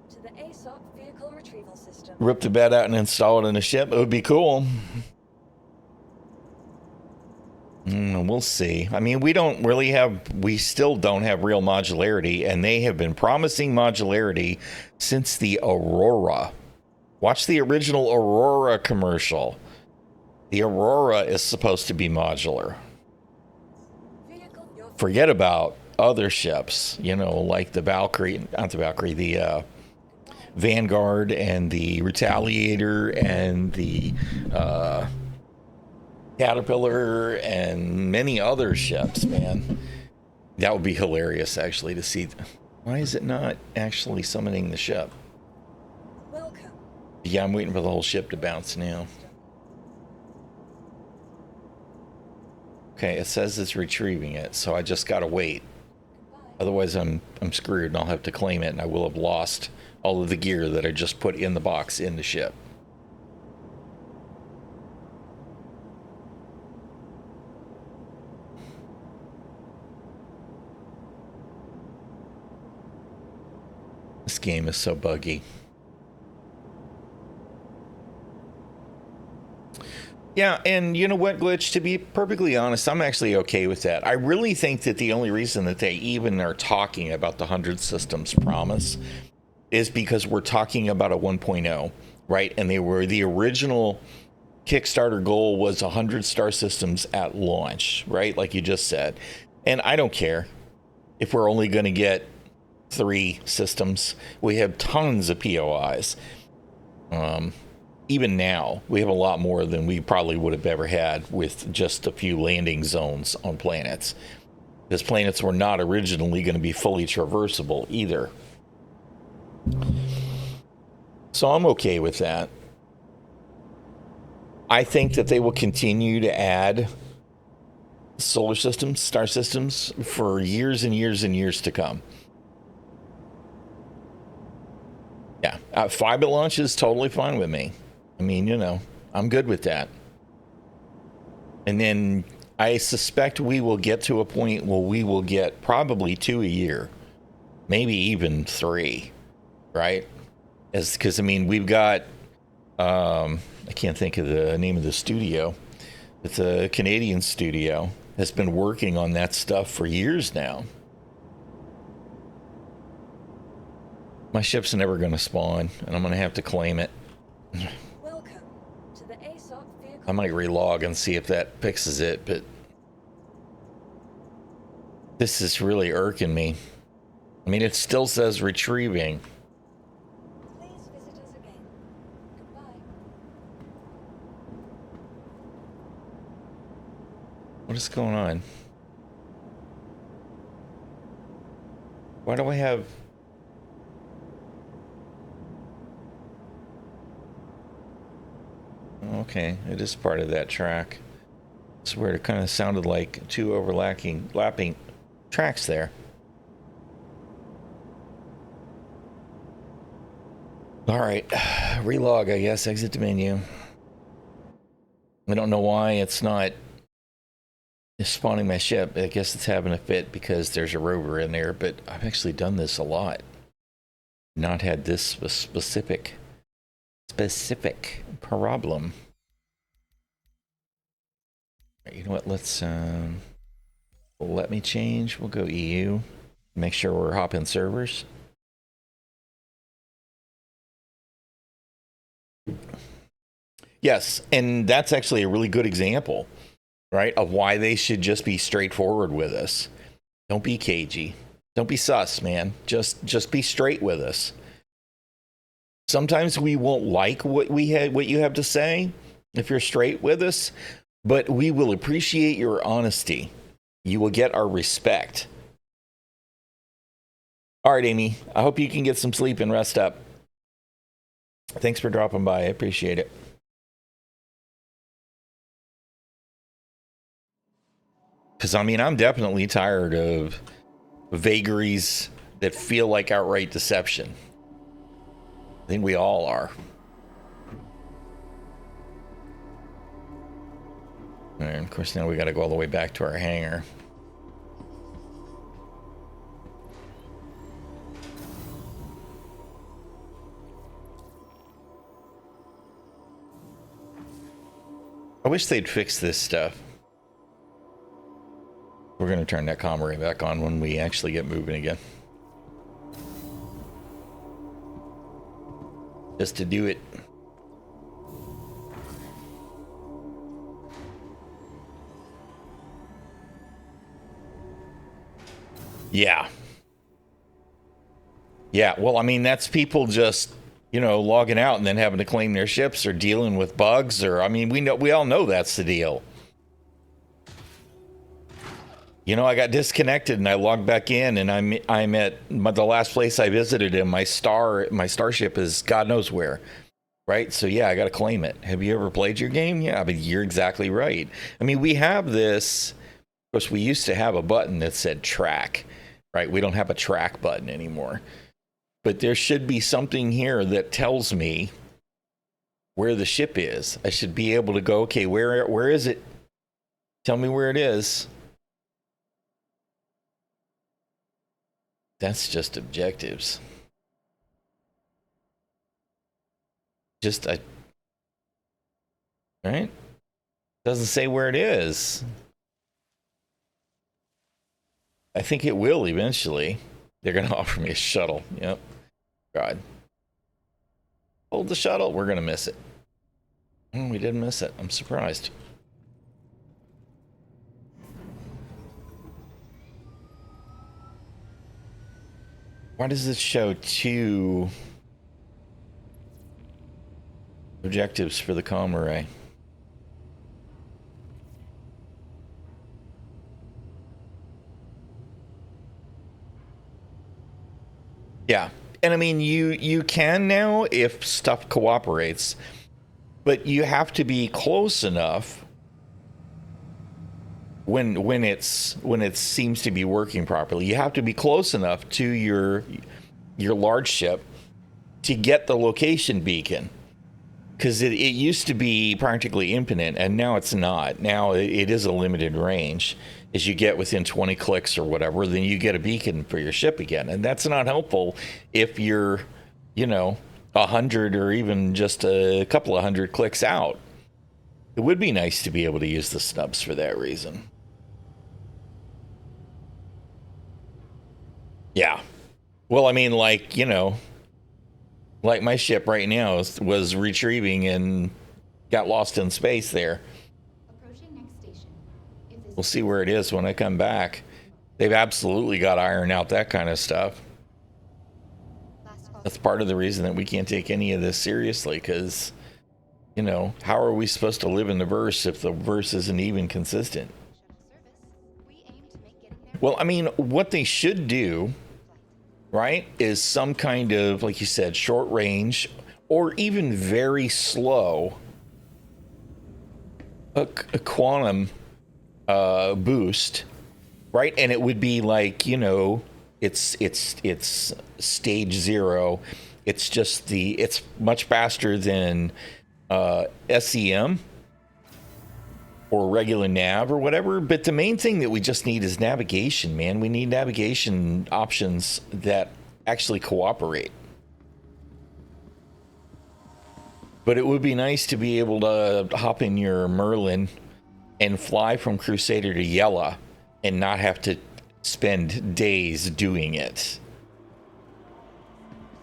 To the ASOC vehicle retrieval system. Rip the bed out and install it in a ship, it would be cool. We'll see. I mean, we still don't have real modularity, and they have been promising modularity since the Aurora. Watch the original Aurora commercial. The Aurora is supposed to be modular. Forget about other ships, you know, like the the Vanguard and the Retaliator and the Caterpillar and many other ships, man. That would be hilarious, actually, to see. Why is it not actually summoning the ship? Yeah, I'm waiting for the whole ship to bounce now. Okay, it says it's retrieving it, so I just gotta wait. Otherwise, I'm screwed, and I'll have to claim it, and I will have lost all of the gear that I just put in the box in the ship. This game is so buggy. Yeah, and you know what, Glitch? To be perfectly honest, I'm actually okay with that. I really think that the only reason that they even are talking about the 100 systems promise is because we're talking about a 1.0, right? And they were the original Kickstarter goal was 100 star systems at launch, right? Like you just said. And I don't care if we're only going to get 3 systems. We have tons of POIs. Even now, we have a lot more than we probably would have ever had with just a few landing zones on planets. Because planets were not originally going to be fully traversable either. So I'm okay with that. I think that they will continue to add solar systems, star systems for years and years and years to come. Yeah, 5 at launch is totally fine with me. I mean, you know, I'm good with that. And then I suspect we will get to a point where we will get probably 2 a year, maybe even 3, right? Because I mean, we've got I can't think of the name of the studio. It's a Canadian studio that's been working on that stuff for years now. My ship's never going to spawn, and I'm going to have to claim it. Welcome to the ASOP vehicle. I might relog and see if that fixes it, but this is really irking me. I mean, it still says retrieving. Please visit us again. Goodbye. What is going on? Why do I have... Okay, it is part of that track. I swear it kind of sounded like 2 lapping tracks there. All right, relog, I guess, exit the menu. I don't know why it's not spawning my ship. I guess it's having a fit because there's a rover in there, but I've actually done this a lot. Not had this specific problem. You know what, let's let me change. We'll go EU. Make sure we're hopping servers. Yes, and that's actually a really good example, right, of why they should just be straightforward with us. Don't be cagey. Don't be sus, man. Just be straight with us. Sometimes we won't like what you have to say if you're straight with us, but we will appreciate your honesty. You will get our respect. All right, Amy. I hope you can get some sleep and rest up. Thanks for dropping by. I appreciate it. Because, I mean, I'm definitely tired of vagaries that feel like outright deception. I think we all are. And of course, now we got to go all the way back to our hangar. I wish they'd fix this stuff. We're going to turn that comm array back on when we actually get moving again. Just to do it. Yeah. Yeah, well, I mean, that's people just, you know, logging out and then having to claim their ships or dealing with bugs, or, I mean, we all know that's the deal. You know, I got disconnected and I logged back in, and I'm at the last place I visited, and my starship is God knows where, right? So yeah, I got to claim it. Have you ever played your game? Yeah, but you're exactly right. I mean, we have this. Of course, we used to have a button that said track, right? We don't have a track button anymore, but there should be something here that tells me where the ship is. I should be able to go, okay, where is it? Tell me where it is. That's just objectives. Right? Doesn't say where it is. I think it will eventually. They're going to offer me a shuttle. Yep. God. Hold the shuttle. We're going to miss it. We didn't miss it. I'm surprised. Why does it show 2 objectives for the comm array? Yeah. And I mean, you can now if stuff cooperates, but you have to be close enough when it seems to be working properly. You have to be close enough to your large ship to get the location beacon, because it used to be practically infinite, and now it's not. Now it is a limited range. As you get within 20 clicks or whatever, then you get a beacon for your ship again, and that's not helpful if you're 100 or even just a couple of 100 clicks out. It would be nice to be able to use the snubs for that reason. Yeah. Well, I mean, like my ship right now was retrieving and got lost in space there. Approaching next station. We'll see where it is when I come back. They've absolutely got to iron out that kind of stuff. That's part of the reason that we can't take any of this seriously, because, how are we supposed to live in the verse if the verse isn't even consistent? Well, I mean, what they should do, right, is some kind of, like you said, short range or even very slow a quantum boost, right? And it would be like, it's stage 0. It's much faster than SEM or regular nav or whatever. But the main thing that we just need is navigation, man. We need navigation options that actually cooperate. But it would be nice to be able to hop in your Merlin and fly from Crusader to Yella and not have to spend days doing it.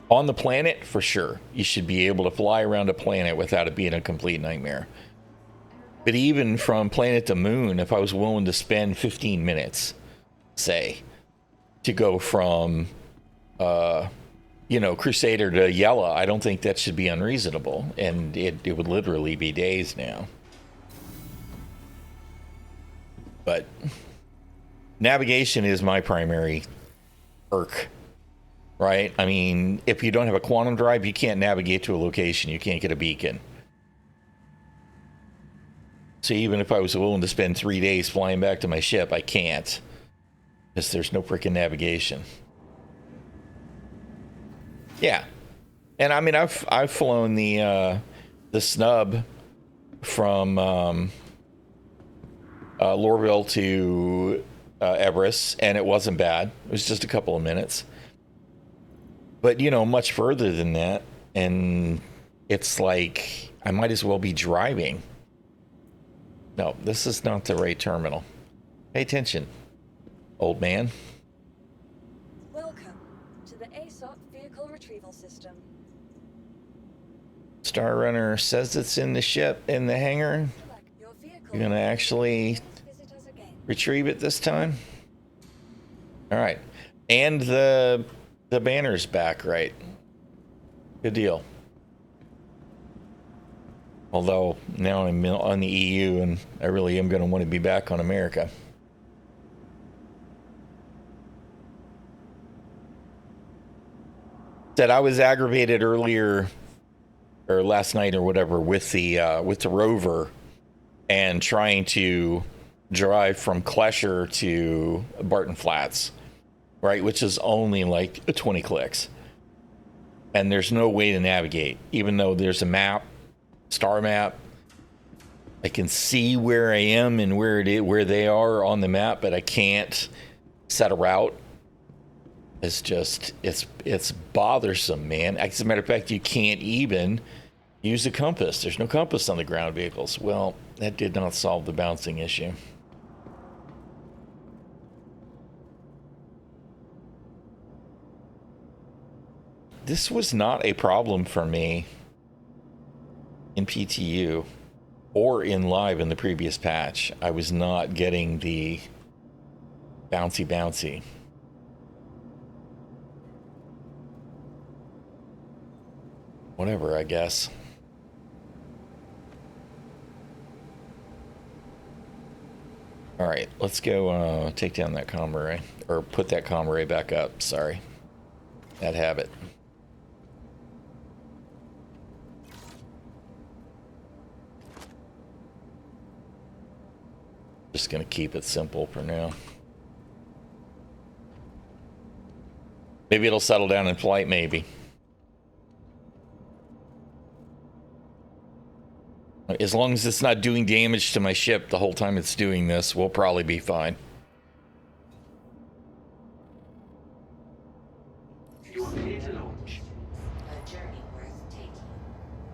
On the planet, for sure, you should be able to fly around a planet without it being a complete nightmare. But even from planet to moon, if I was willing to spend 15 minutes, say, to go from, Crusader to Yella, I don't think that should be unreasonable. And it would literally be days now. But navigation is my primary irk, right? I mean, if you don't have a quantum drive, you can't navigate to a location. You can't get a beacon. So even if I was willing to spend 3 days flying back to my ship, I can't, because there's no freaking navigation. Yeah. And I mean, I've flown the snub from Lorville to Everest, and it wasn't bad. It was just a couple of minutes. But, much further than that, and it's like I might as well be driving. No, this is not the right terminal. Pay attention, old man. Welcome to the ASOP Vehicle Retrieval System. Star Runner says it's in the ship, in the hangar. Your vehicle You're going to actually visit us again. retrieve it this time? All right. And the banner's back, right? Good deal. Although now I'm on the EU and I really am going to want to be back on America. Said I was aggravated earlier or last night or whatever with the rover and trying to drive from Klesher to Barton Flats, right? Which is only like 20 clicks. And there's no way to navigate, even though there's a map. Star map. I can see where I am and where they are on the map, but I can't set a route. It's just it's bothersome, man. As a matter of fact, you can't even use a compass. There's no compass on the ground vehicles. Well, that did not solve the bouncing issue. This was not a problem for me in PTU or in live in the previous patch. I was not getting the bouncy. Whatever, I guess. All right, let's go take down that comm array, or put that comm array back up. Sorry, bad habit. Just gonna keep it simple for now. Maybe it'll settle down in flight, maybe. As long as it's not doing damage to my ship the whole time it's doing this, we'll probably be fine. You are clear to launch. A journey worth taking.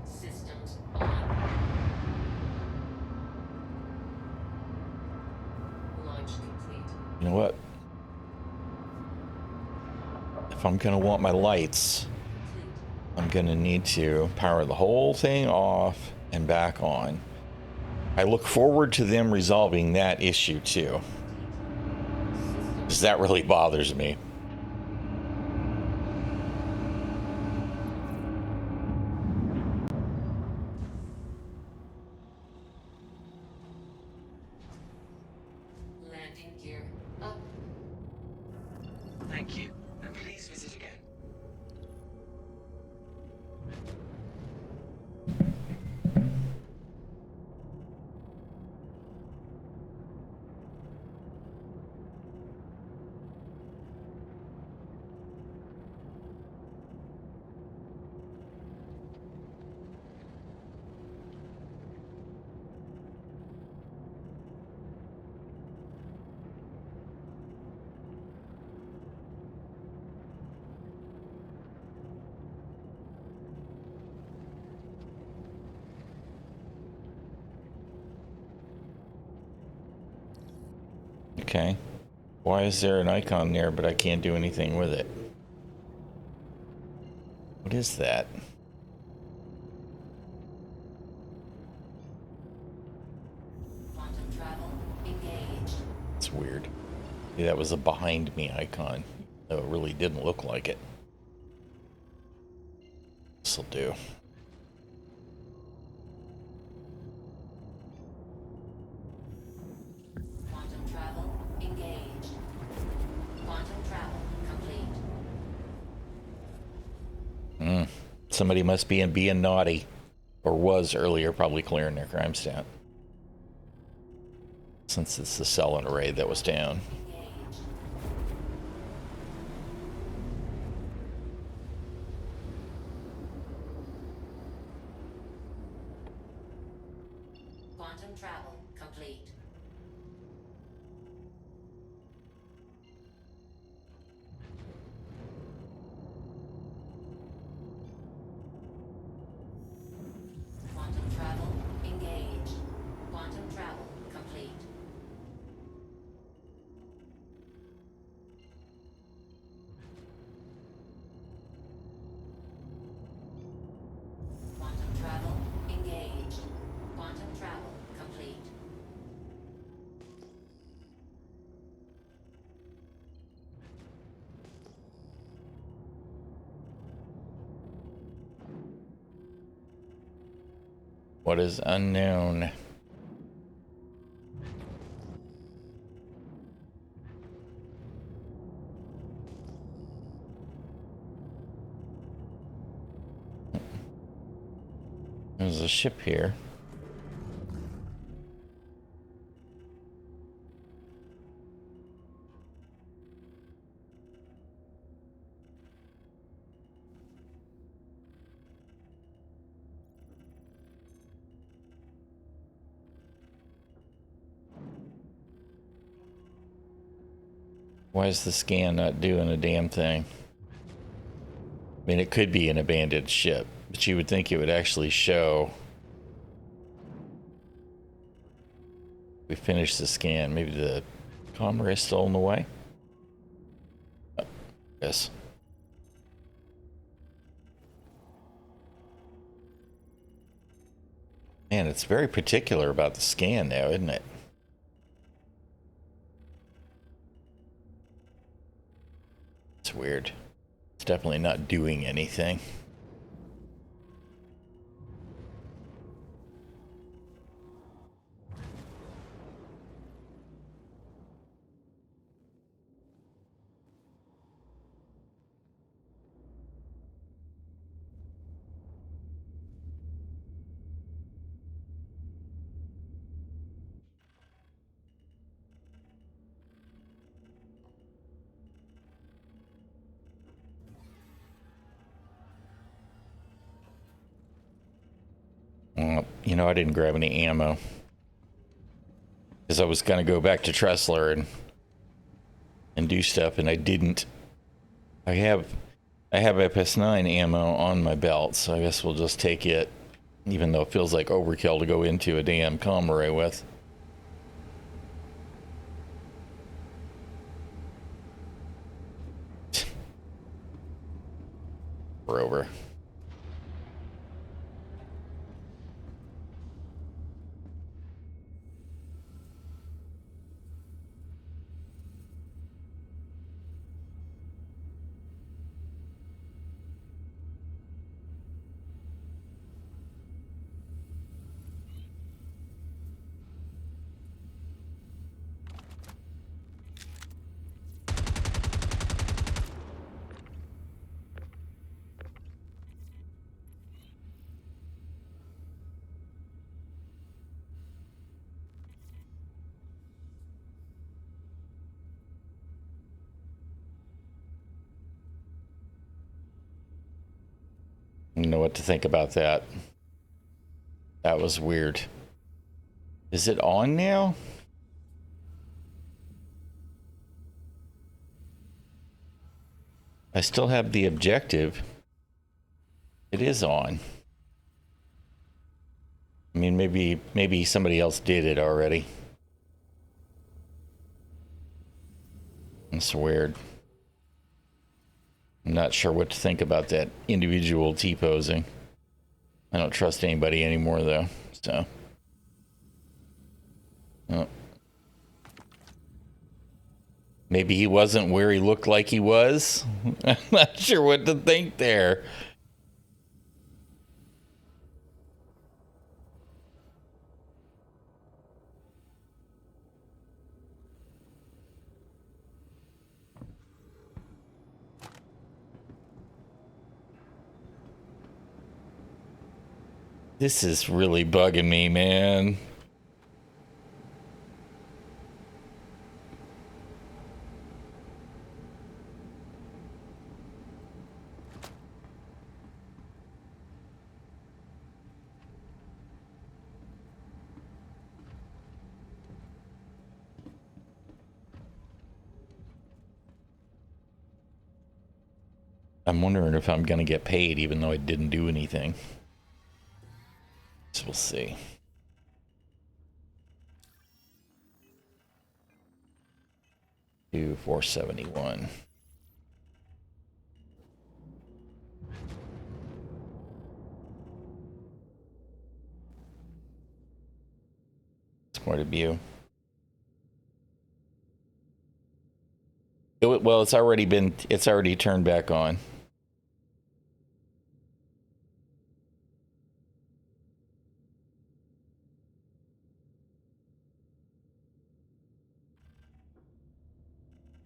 Systems on. Launch complete. You know what? If I'm gonna want my lights, I'm gonna need to power the whole thing off and back on. I look forward to them resolving that issue too, because that really bothers me. Landing gear up. Thank you, and please visit again. Okay. Why is there an icon there, but I can't do anything with it? What is that? Quantum travel engaged. It's weird. Yeah, that was a behind me icon, though it really didn't look like it. This'll do. Quantum travel engaged. Quantum travel complete. Somebody must be being naughty, or was earlier, probably clearing their crime stat. Since it's the cell and array that was down. Engaged. Quantum travel complete. Quantum travel engaged. Quantum travel complete. Quantum travel engaged. Quantum travel complete. What is unknown? There's a ship here. Why is the scan not doing a damn thing? I mean, it could be an abandoned ship, but you would think it would actually show We finished the scan. Maybe the comrade is still in the way? Oh, yes. Man, it's very particular about the scan now, isn't it? It's weird. It's definitely not doing anything. You know, I didn't grab any ammo because I was gonna go back to Tressler and do stuff, and I didn't. I have FS9 ammo on my belt, so I guess we'll just take it, even though it feels like overkill to go into a damn comm array with. We're over. I don't know what to think about that. That was weird. Is it on now? I still have the objective. It is on. I mean, maybe somebody else did it already. That's weird. I'm not sure what to think about that individual T-posing. I don't trust anybody anymore, though, so. Oh. Maybe he wasn't where he looked like he was. I'm not sure what to think there. This is really bugging me, man. I'm wondering if I'm gonna get paid even though I didn't do anything. So we'll see. To 471. Point of view. Well, it's already turned back on.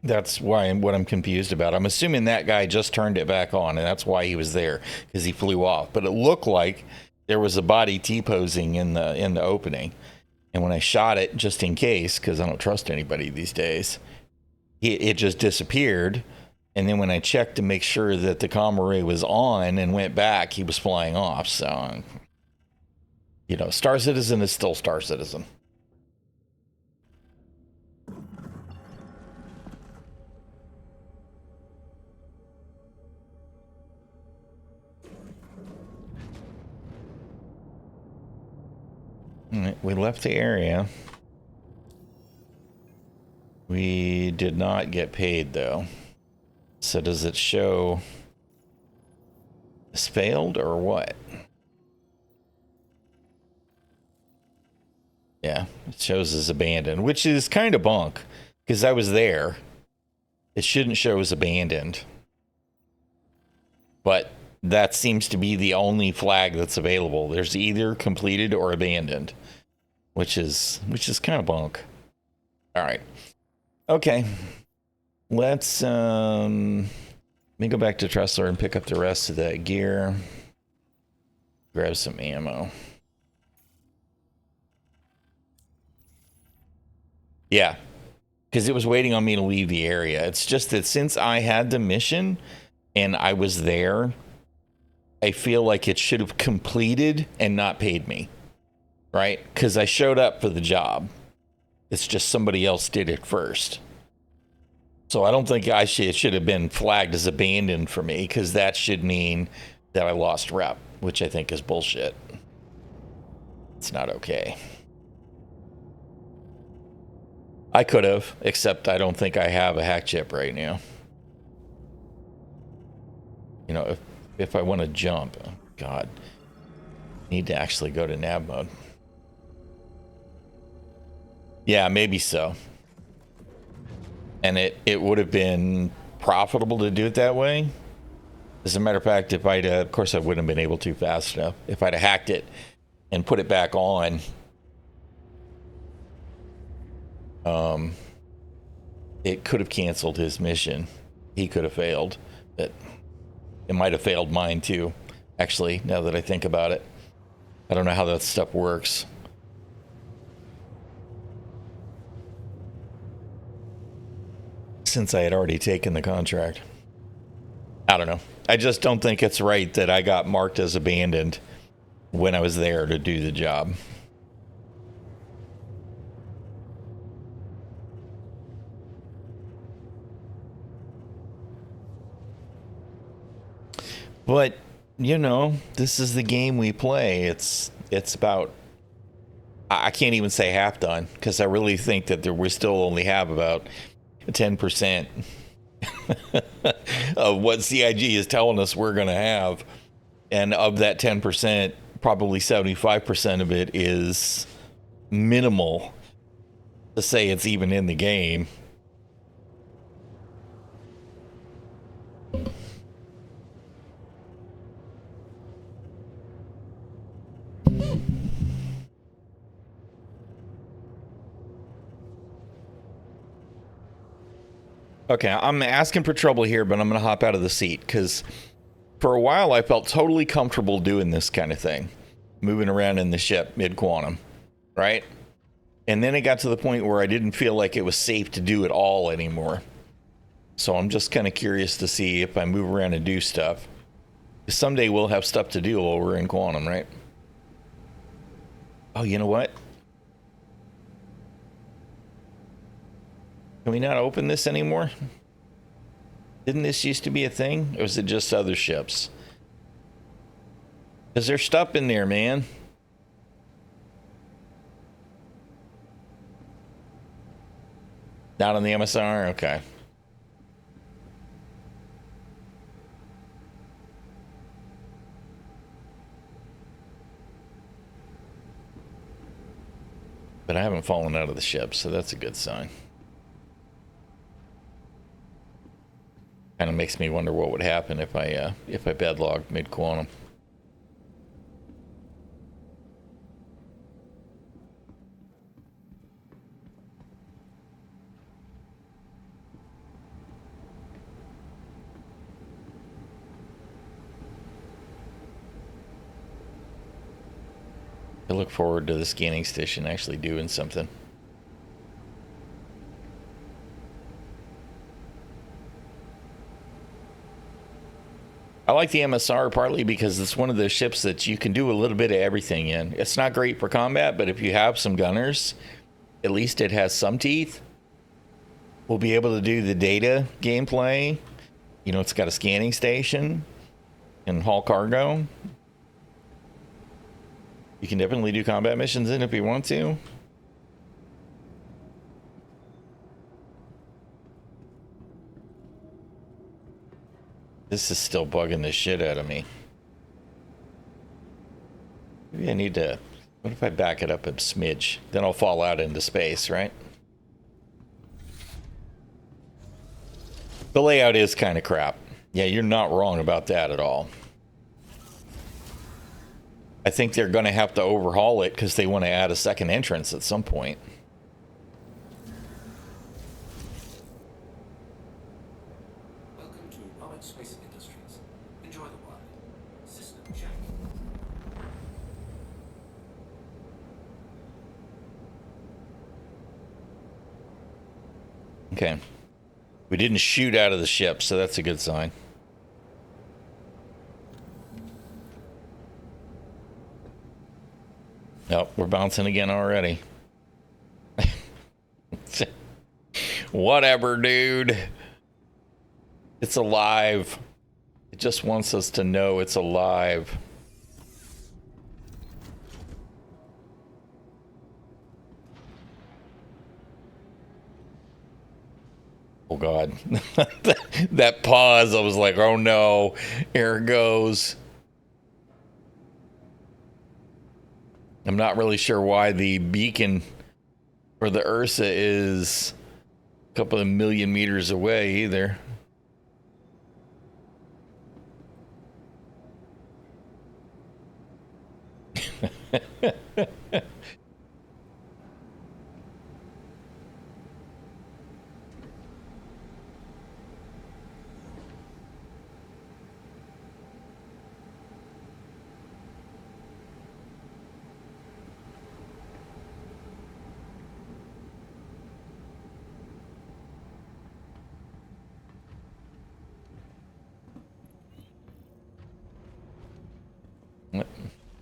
That's what I'm confused about. I'm assuming that guy just turned it back on, and that's why he was there, because he flew off. But it looked like there was a body T-posing in the opening, and when I shot it, just in case, because I don't trust anybody these days, it just disappeared. And then when I checked to make sure that the comm array was on and went back, he was flying off. So, you know, Star Citizen is still Star Citizen. All right, we left the area. We did not get paid though. So does it show this failed or what? Yeah, it shows as abandoned, which is kind of bunk because I was there. It shouldn't show as abandoned. But that seems to be the only flag that's available. There's either completed or abandoned, which is kind of bunk. All right. Okay. Let me go back to Tressler and pick up the rest of that gear. Grab some ammo. Yeah, because it was waiting on me to leave the area. It's just that since I had the mission and I was there, I feel like it should have completed and not paid me, right? Because I showed up for the job. It's just somebody else did it first. So I don't think it should have been flagged as abandoned for me, because that should mean that I lost rep, which I think is bullshit. It's not okay. I could have, except I don't think I have a hack chip right now. You know, if I want to jump, oh God, I need to actually go to nav mode. Yeah, maybe so. And it would have been profitable to do it that way. As a matter of fact, if I'd, of course I wouldn't have been able to fast enough. If I'd have hacked it and put it back on, it could have canceled his mission. He could have failed, but it might have failed mine too. Actually, now that I think about it, I don't know how that stuff works. Since I had already taken the contract. I don't know. I just don't think it's right that I got marked as abandoned when I was there to do the job. But, you know, this is the game we play. It's about, I can't even say half done, because I really think that we still only have about 10% of what CIG is telling us we're going to have. And of that 10%, probably 75% of it is minimal to say it's even in the game. Okay, I'm asking for trouble here, but I'm going to hop out of the seat because for a while I felt totally comfortable doing this kind of thing, moving around in the ship mid-quantum, right? And then it got to the point where I didn't feel like it was safe to do it all anymore. So I'm just kind of curious to see if I move around and do stuff. Someday we'll have stuff to do while we're in quantum, right? Oh, you know what? Can we not open this anymore? Didn't this used to be a thing? Or was it just other ships? Because there's stuff in there, man. Not on the MSR? Okay. But I haven't fallen out of the ship, so that's a good sign. Kind of makes me wonder what would happen if I bedlogged mid-quantum. I look forward to the scanning station actually doing something. I like the MSR partly because it's one of those ships that you can do a little bit of everything in. It's not great for combat, but if you have some gunners, at least it has some teeth. We'll be able to do the data gameplay. You know, it's got a scanning station and haul cargo. You can definitely do combat missions in if you want to. This is still bugging the shit out of me. Maybe I need to... What if I back it up a smidge? Then I'll fall out into space, right? The layout is kind of crap. Yeah, you're not wrong about that at all. I think they're going to have to overhaul it because they want to add a second entrance at some point. Welcome to Roberts Space Industries. Enjoy the ride. System check. Okay. We didn't shoot out of the ship, so that's a good sign. Nope, we're bouncing again already. Whatever, dude. It's alive. It just wants us to know it's alive. Oh, God. That pause, I was like, oh, no. Here it goes. I'm not really sure why the beacon for the Ursa is a couple of million meters away either.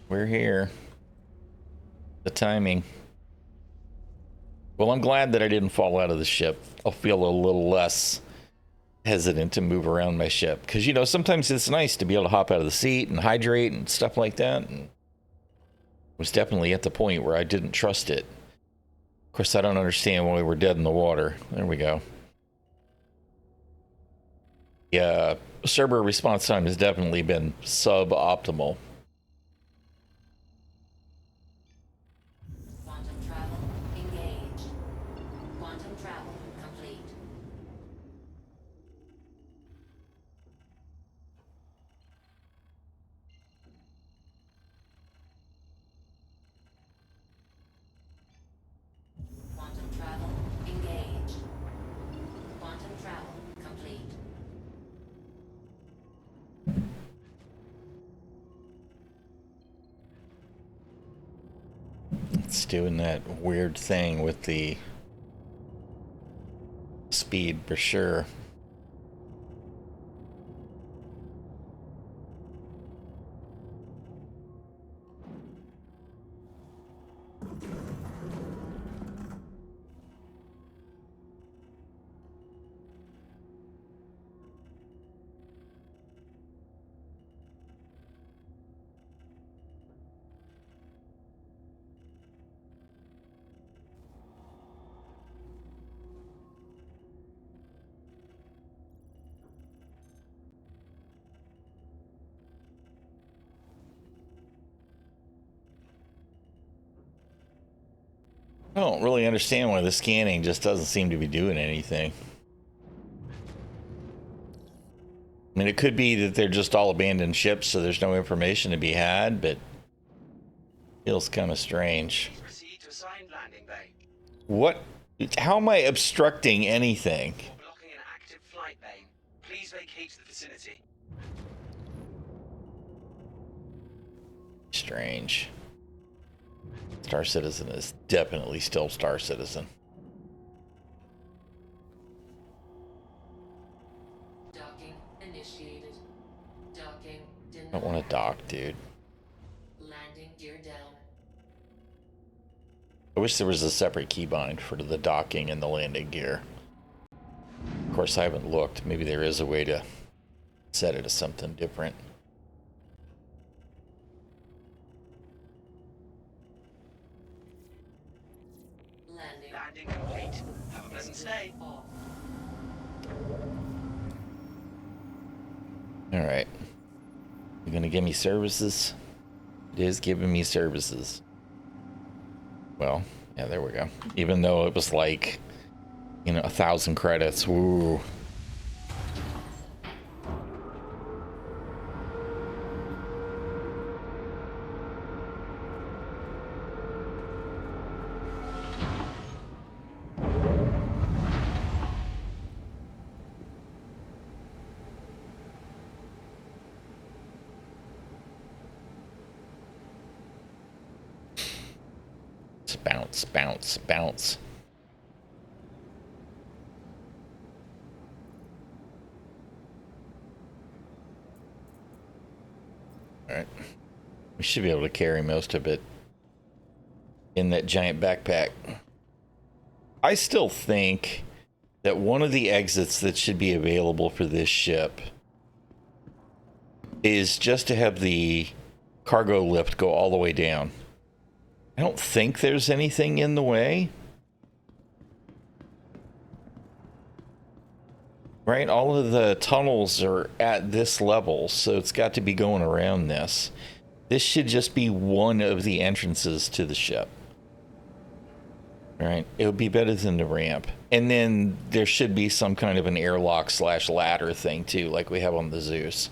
We're here. The timing. Well, I'm glad that I didn't fall out of the ship. I'll feel a little less hesitant to move around my ship. Because, you know, sometimes it's nice to be able to hop out of the seat and hydrate and stuff like that. And I was definitely at the point where I didn't trust it. Of course, I don't understand why we're dead in the water. There we go. Yeah, server response time has definitely been suboptimal. Quantum travel engaged. Quantum travel complete. Quantum travel engaged. Quantum travel complete. It's doing that weird thing with the speed for sure. I don't really understand why the scanning just doesn't seem to be doing anything. I mean, it could be that they're just all abandoned ships, so there's no information to be had, but feels kind of strange. Please proceed to assigned landing bay. What? How am I obstructing anything? You're blocking an active flight lane. Please vacate the vicinity. Strange. Star Citizen is definitely still Star Citizen. Docking initiated. Docking denied. I don't want to dock, dude. Landing gear down. I wish there was a separate keybind for the docking and the landing gear. Of course, I haven't looked. Maybe there is a way to set it as something different. Landing. Landing complete. Have a pleasant stay. Off. All right. You gonna give me services? It is giving me services. Well, yeah, there we go. Even though it was like, 1,000 credits. Woo. Bounce, bounce, bounce. All right. We should be able to carry most of it in that giant backpack. I still think that one of the exits that should be available for this ship is just to have the cargo lift go all the way down. I don't think there's anything in the way. Right? All of the tunnels are at this level, so it's got to be going around this. This should just be one of the entrances to the ship. Right? It would be better than the ramp. And then there should be some kind of an airlock / ladder thing too, like we have on the Zeus.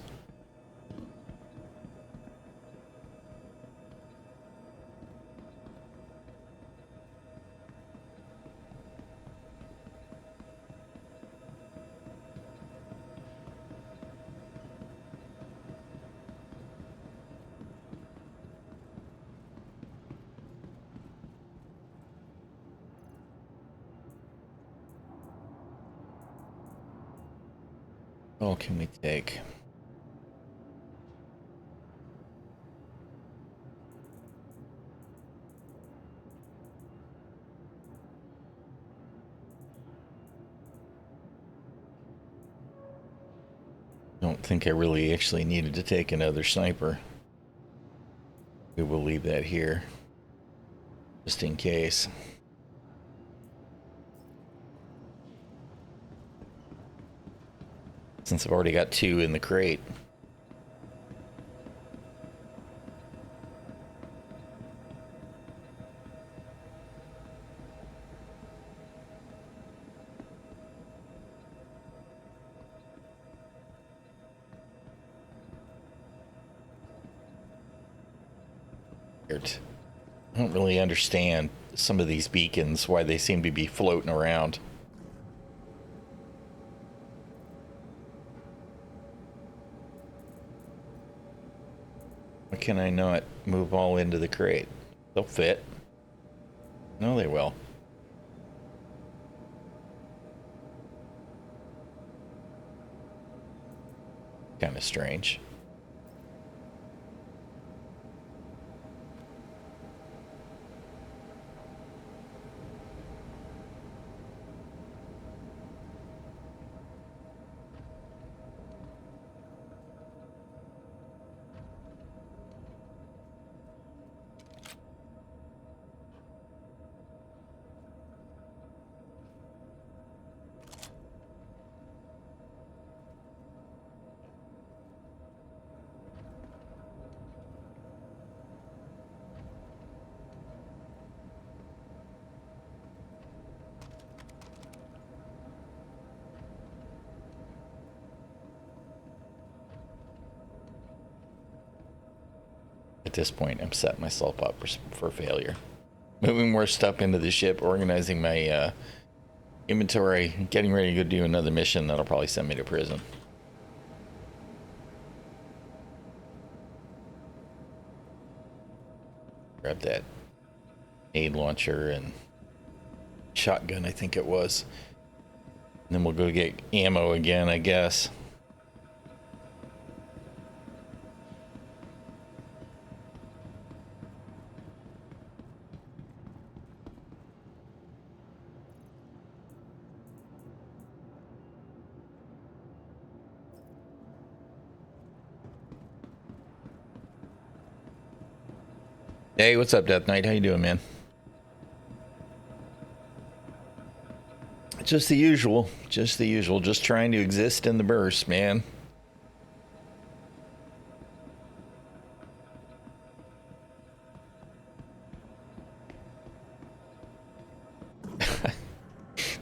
What can we take? Don't think I really actually needed to take another sniper. We will leave that here, just in case. Since I've already got 2 in the crate. I don't really understand some of these beacons, why they seem to be floating around. Why can I not move all into the crate? They'll fit. No, they will. Kind of strange. At this point, I'm setting myself up for failure. Moving more stuff into the ship, organizing my inventory, getting ready to go do another mission that'll probably send me to prison. Grab that aid launcher and shotgun, I think it was. And then we'll go get ammo again, I guess. Hey, what's up, Death Knight? How you doing, man? Just the usual. Just the usual. Just trying to exist in the burst, man.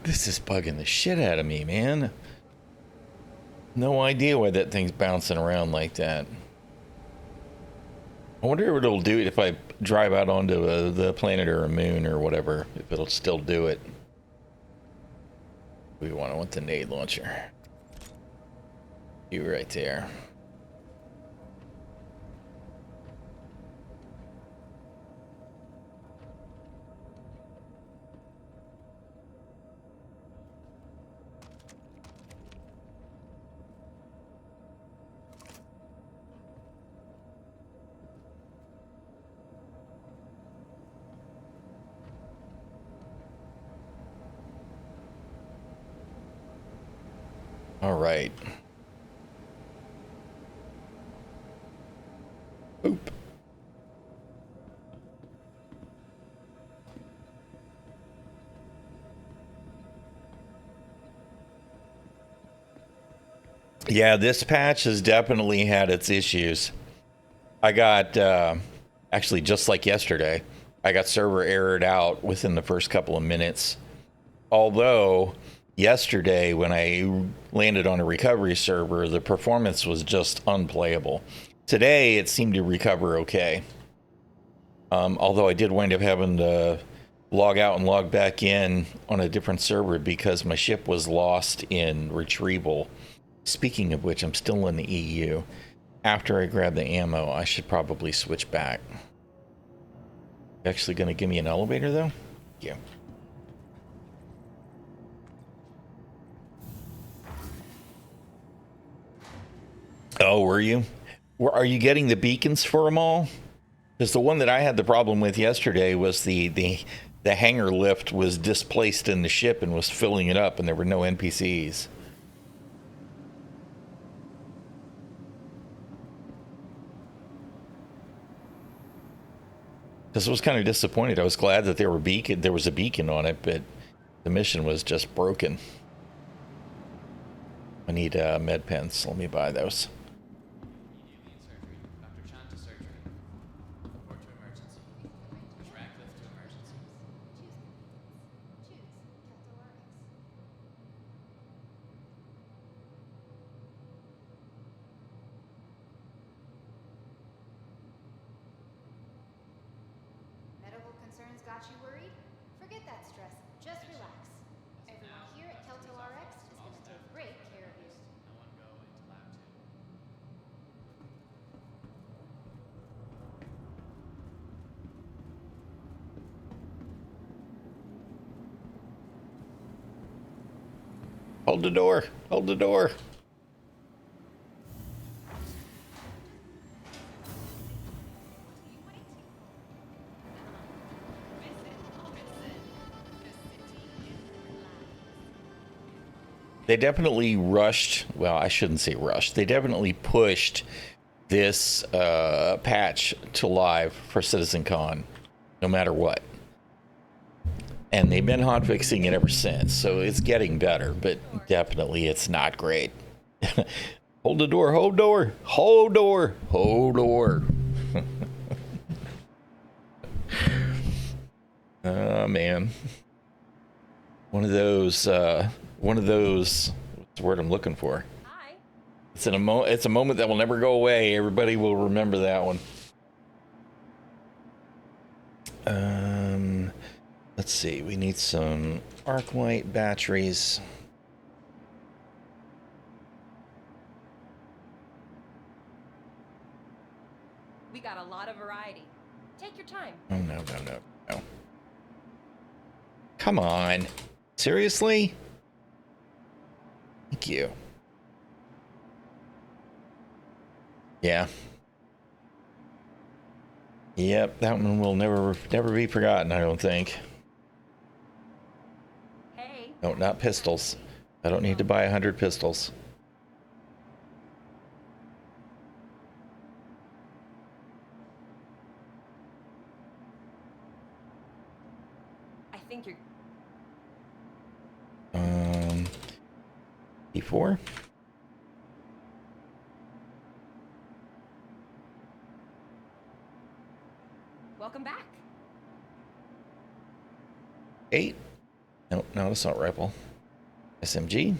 This is bugging the shit out of me, man. No idea why that thing's bouncing around like that. I wonder what it'll do if I drive out onto the planet or a moon or whatever, if it'll still do it. We want the nade launcher. You right there. All right. Oop. Yeah, this patch has definitely had its issues. I got, actually just like yesterday, I got server errored out within the first couple of minutes. Although, yesterday when I landed on a recovery server, the performance was just unplayable. Today, it seemed to recover okay. Although I did wind up having to log out and log back in on a different server because my ship was lost in retrieval. Speaking of which, I'm still in the EU. After I grab the ammo, I should probably switch back. Actually going to give me an elevator, though? Yeah. Oh, were you? Are you getting the beacons for them all? Because the one that I had the problem with yesterday was the hangar lift was displaced in the ship and was filling it up, and there were no NPCs. Because I was kind of disappointed. I was glad that there was a beacon on it, but the mission was just broken. I need med pens. Let me buy those. Medical concerns got you worried? Forget that stress. Just relax. Everyone here at Kelto RX is going to take great care of you. Hold the door. Hold the door. They definitely rushed. Well, I shouldn't say rushed. They definitely pushed this patch to live for CitizenCon, no matter what. And they've been hotfixing it ever since, so it's getting better, but definitely it's not great. Hold the door, hold door, hold door, hold door. Oh, man. One of those, what's the word I'm looking for? Hi. It's a moment that will never go away. Everybody will remember that one. Let's see. We need some arc light batteries. We got a lot of variety. Take your time. Oh, no. Come on. Seriously? Thank you. Yeah. Yep, that one will never be forgotten, I don't think. Hey. No, not pistols. I don't need to buy 100 pistols. I think you're... E4? Welcome back. 8? No, no, that's not rifle. SMG.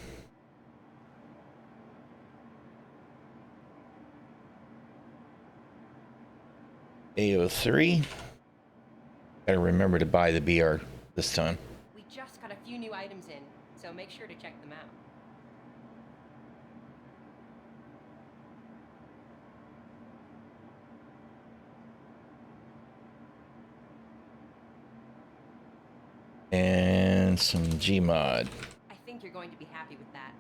AO3. Gotta remember to buy the BR this time. We just got a few new items in, so make sure to check them out. And some Gmod. I think you're going to be happy with that.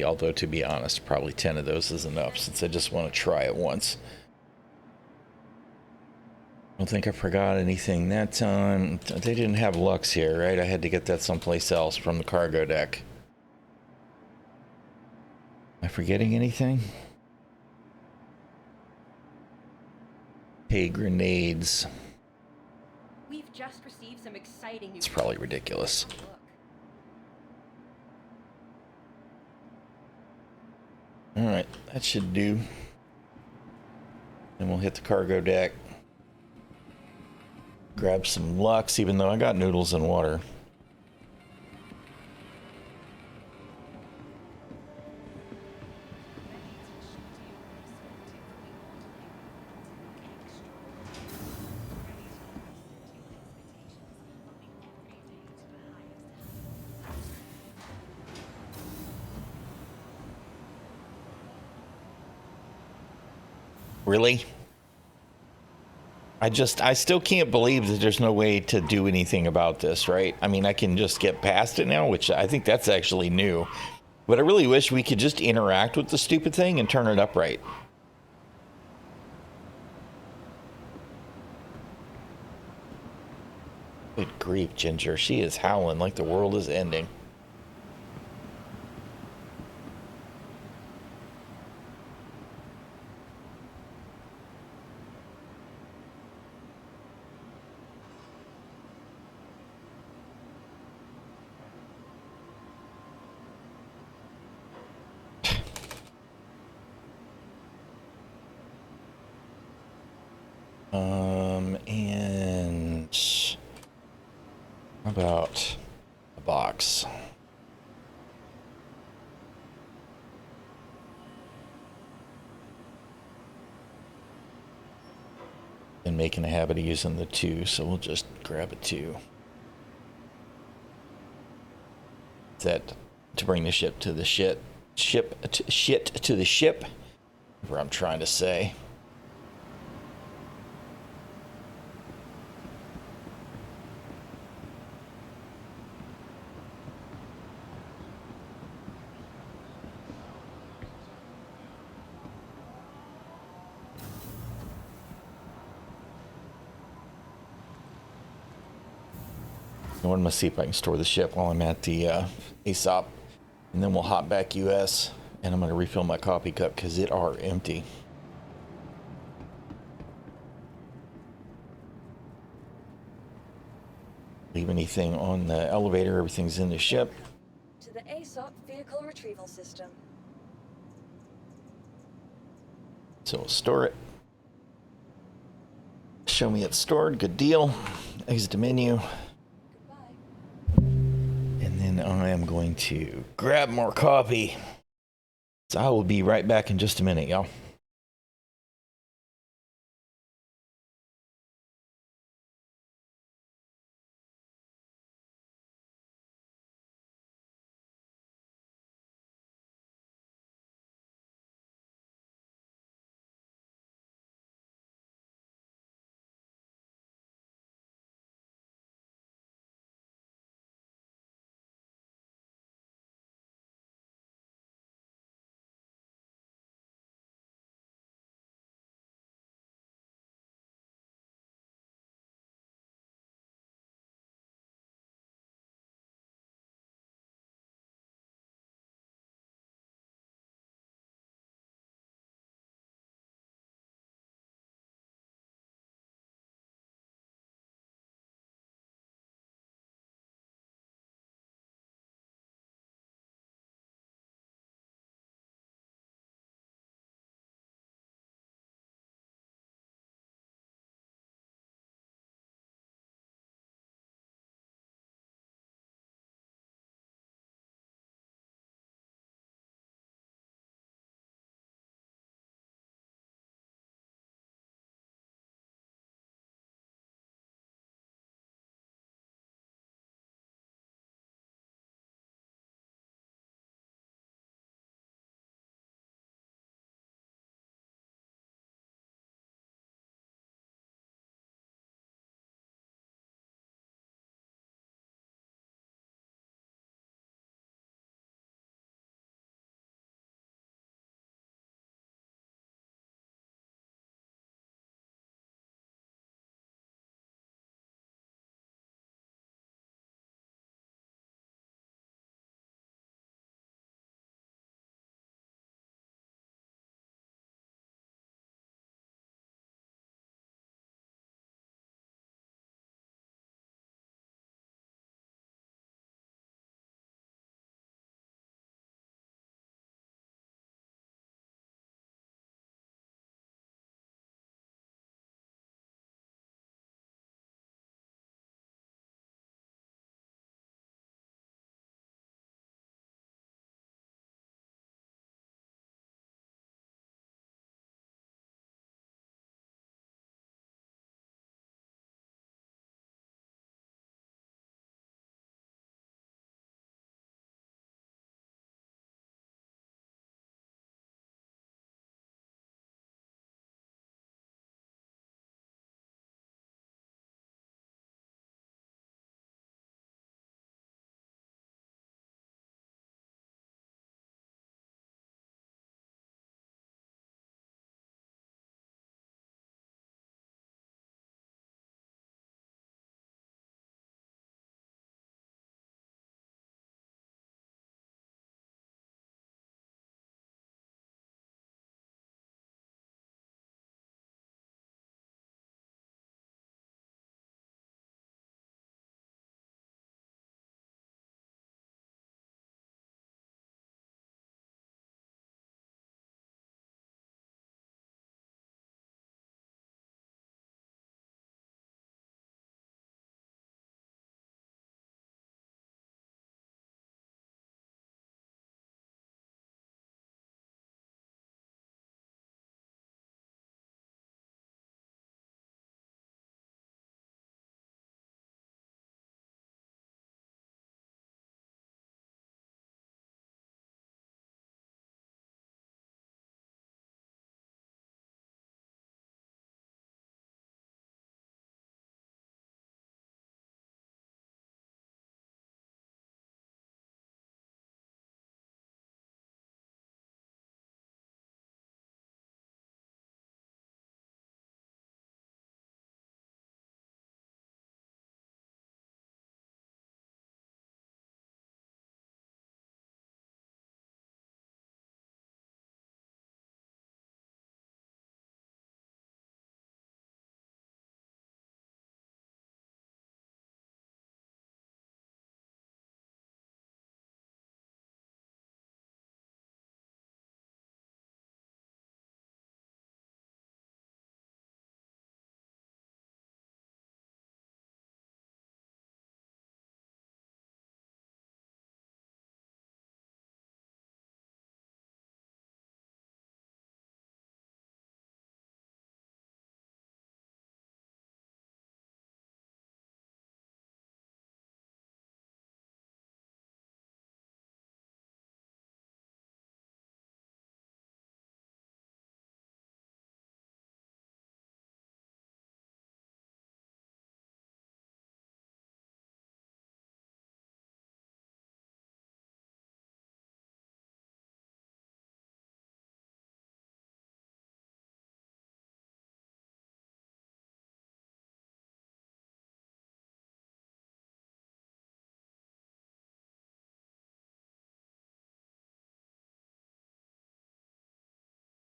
Although to be honest, probably 10 of those is enough since I just want to try it once. I don't think I forgot anything that time. They didn't have Lux here, right? I had to get that someplace else from the cargo deck. Am I forgetting anything? Hey, grenades. We've just received some exciting new. It's probably ridiculous. Look. All right, that should do. Then we'll hit the cargo deck. Grab some Lux, even though I got noodles and water. Really? I still can't believe that there's no way to do anything about this, right? I mean, I can just get past it now, which I think that's actually new. But I really wish we could just interact with the stupid thing and turn it upright. Good grief, Ginger. She is howling like the world is ending. And how about a box? Been making a habit of using the 2, so we'll just grab a 2. That to bring the ship to the shit to the ship. Where I'm trying to say. I want to see if I can store the ship while I'm at the ASOP, and then we'll hop back US, and I'm going to refill my coffee cup because it are empty. Leave anything on the elevator, everything's in the ship. To the ASOP vehicle retrieval system. So we'll store it. Show me it's stored, good deal. Exit the menu. And then I am going to grab more coffee. So I will be right back in just a minute, y'all.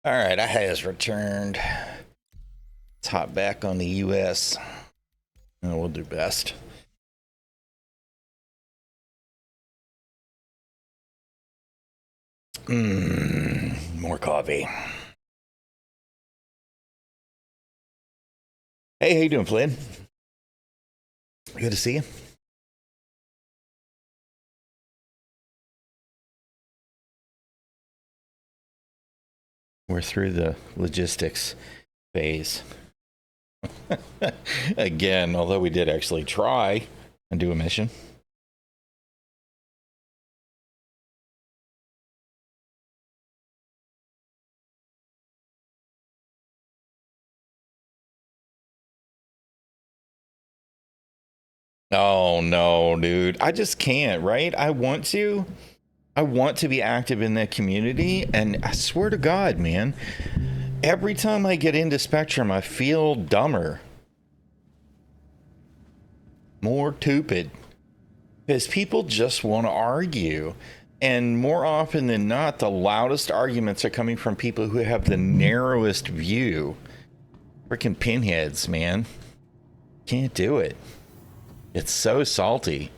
All right, I has returned. Let's hop back on the US. Oh, we'll do best. More coffee. Hey, how you doing, Flynn? Good to see you. We're through the logistics phase. Again, although we did actually try and do a mission. Oh no, dude. I just can't, right? I want to be active in that community, and I swear to God, man, every time I get into Spectrum, I feel dumber. More stupid. Because people just want to argue. And more often than not, the loudest arguments are coming from people who have the narrowest view. Freaking pinheads, man. Can't do it. It's so salty.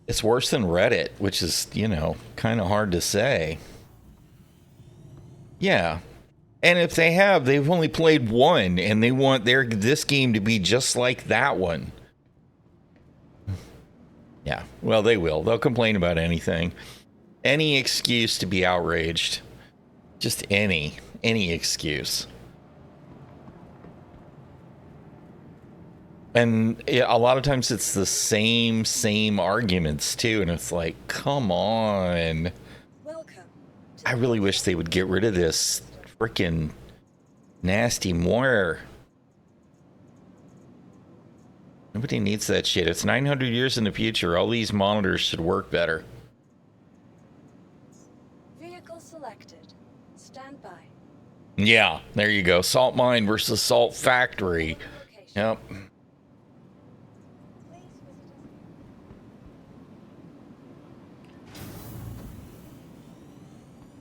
It's worse than Reddit, which is, you know, kind of hard to say. Yeah. And if they have, they've only played one, and they want this game to be just like that one. Yeah, well, they will. They'll complain about anything. Any excuse to be outraged. Just any excuse. And a lot of times it's the same arguments too, and it's like, come on. Welcome. I really wish they would get rid of this freaking nasty moire. Nobody needs that shit. It's 900 years in the future. All these monitors should work better. Vehicle selected. Stand by. Yeah, there you go. Salt mine versus salt factory. Location. Yep. Please visit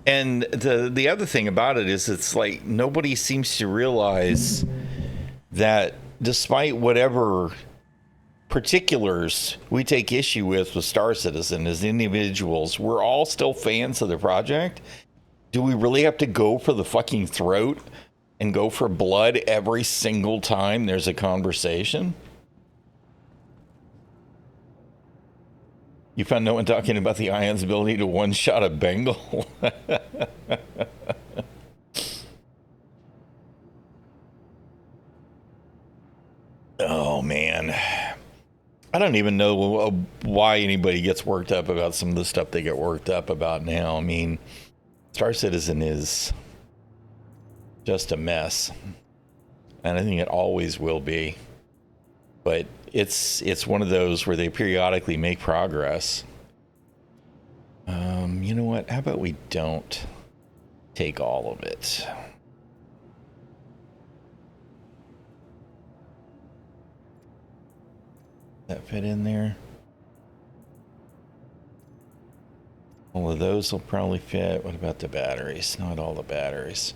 And the other thing about it is it's like nobody seems to realize that despite whatever particulars we take issue with Star Citizen as individuals, we're all still fans of the project. Do we really have to go for the fucking throat and go for blood every single time there's a conversation? You found no one talking about the Ion's ability to one-shot a Bengal? Oh, man. I don't even know why anybody gets worked up about some of the stuff they get worked up about now. I mean, Star Citizen is just a mess. And I think it always will be. But it's one of those where they periodically make progress. You know what? How about we don't take all of it? That fit in there? All of those will probably fit. What about the batteries? Not all the batteries.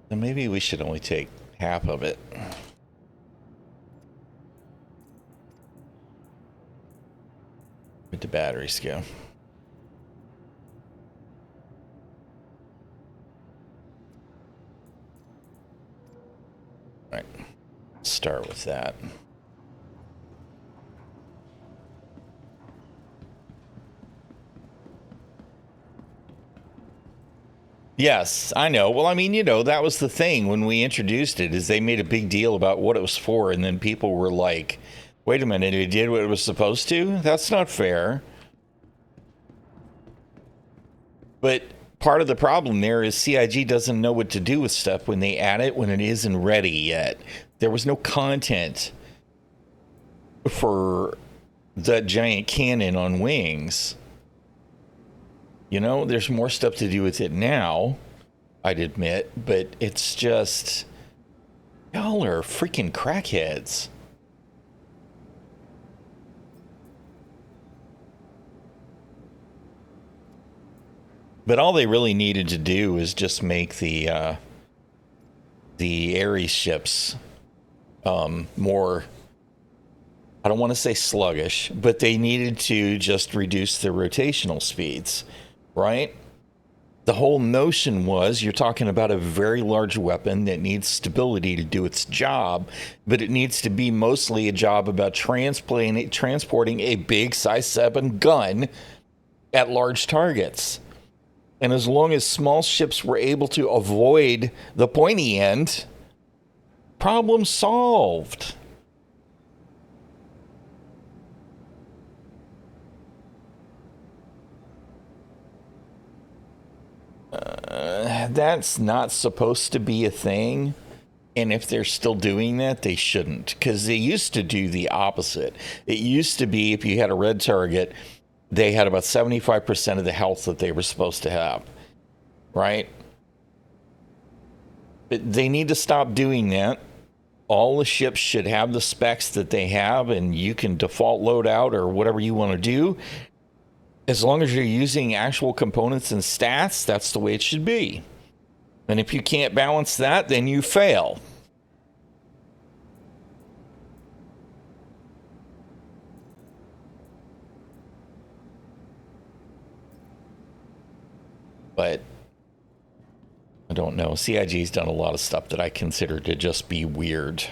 Then maybe we should only take half of it. Where'd the batteries go? All right, start with that. Yes, I know. Well, I mean, you know, that was the thing when we introduced it, is they made a big deal about what it was for, and then people were like, wait a minute, it did what it was supposed to? That's not fair. But part of the problem there is CIG doesn't know what to do with stuff when they add it when it isn't ready yet. There was no content for that giant cannon on wings. You know, there's more stuff to do with it now, I'd admit, but it's just, y'all are freaking crackheads. But all they really needed to do is just make the the Ares ships more, I don't want to say sluggish, but they needed to just reduce their rotational speeds, right? The whole notion was you're talking about a very large weapon that needs stability to do its job, but it needs to be mostly a job about transporting a big size 7 gun at large targets. And as long as small ships were able to avoid the pointy end, problem solved. That's not supposed to be a thing. And if they're still doing that, they shouldn't. Because they used to do the opposite. It used to be if you had a red target, they had about 75% of the health that they were supposed to have. Right? But they need to stop doing that. All the ships should have the specs that they have, and you can default load out or whatever you want to do. As long as you're using actual components and stats, that's the way it should be. And if you can't balance that, then you fail. But I don't know. CIG's done a lot of stuff that I consider to just be weird.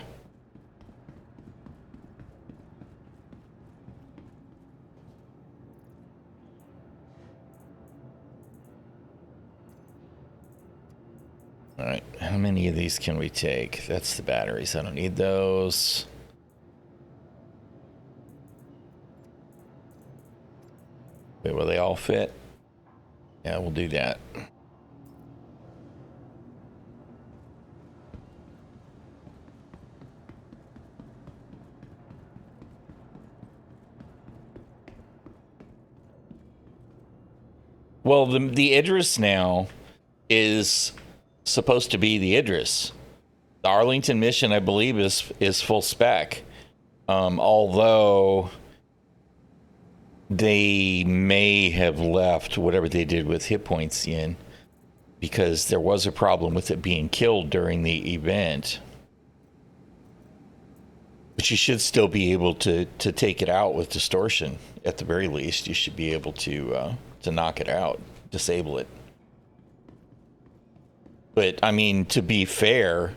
All right, how many of these can we take? That's the batteries. I don't need those. Wait, will they all fit? Yeah, we'll do that. Well, the Idris now is supposed to be the Idris. The Arlington mission, I believe, is full spec. Although they may have left whatever they did with hit points in, because there was a problem with it being killed during the event. But you should still be able to take it out with distortion. At the very least, you should be able to knock it out, disable it. But, I mean, to be fair,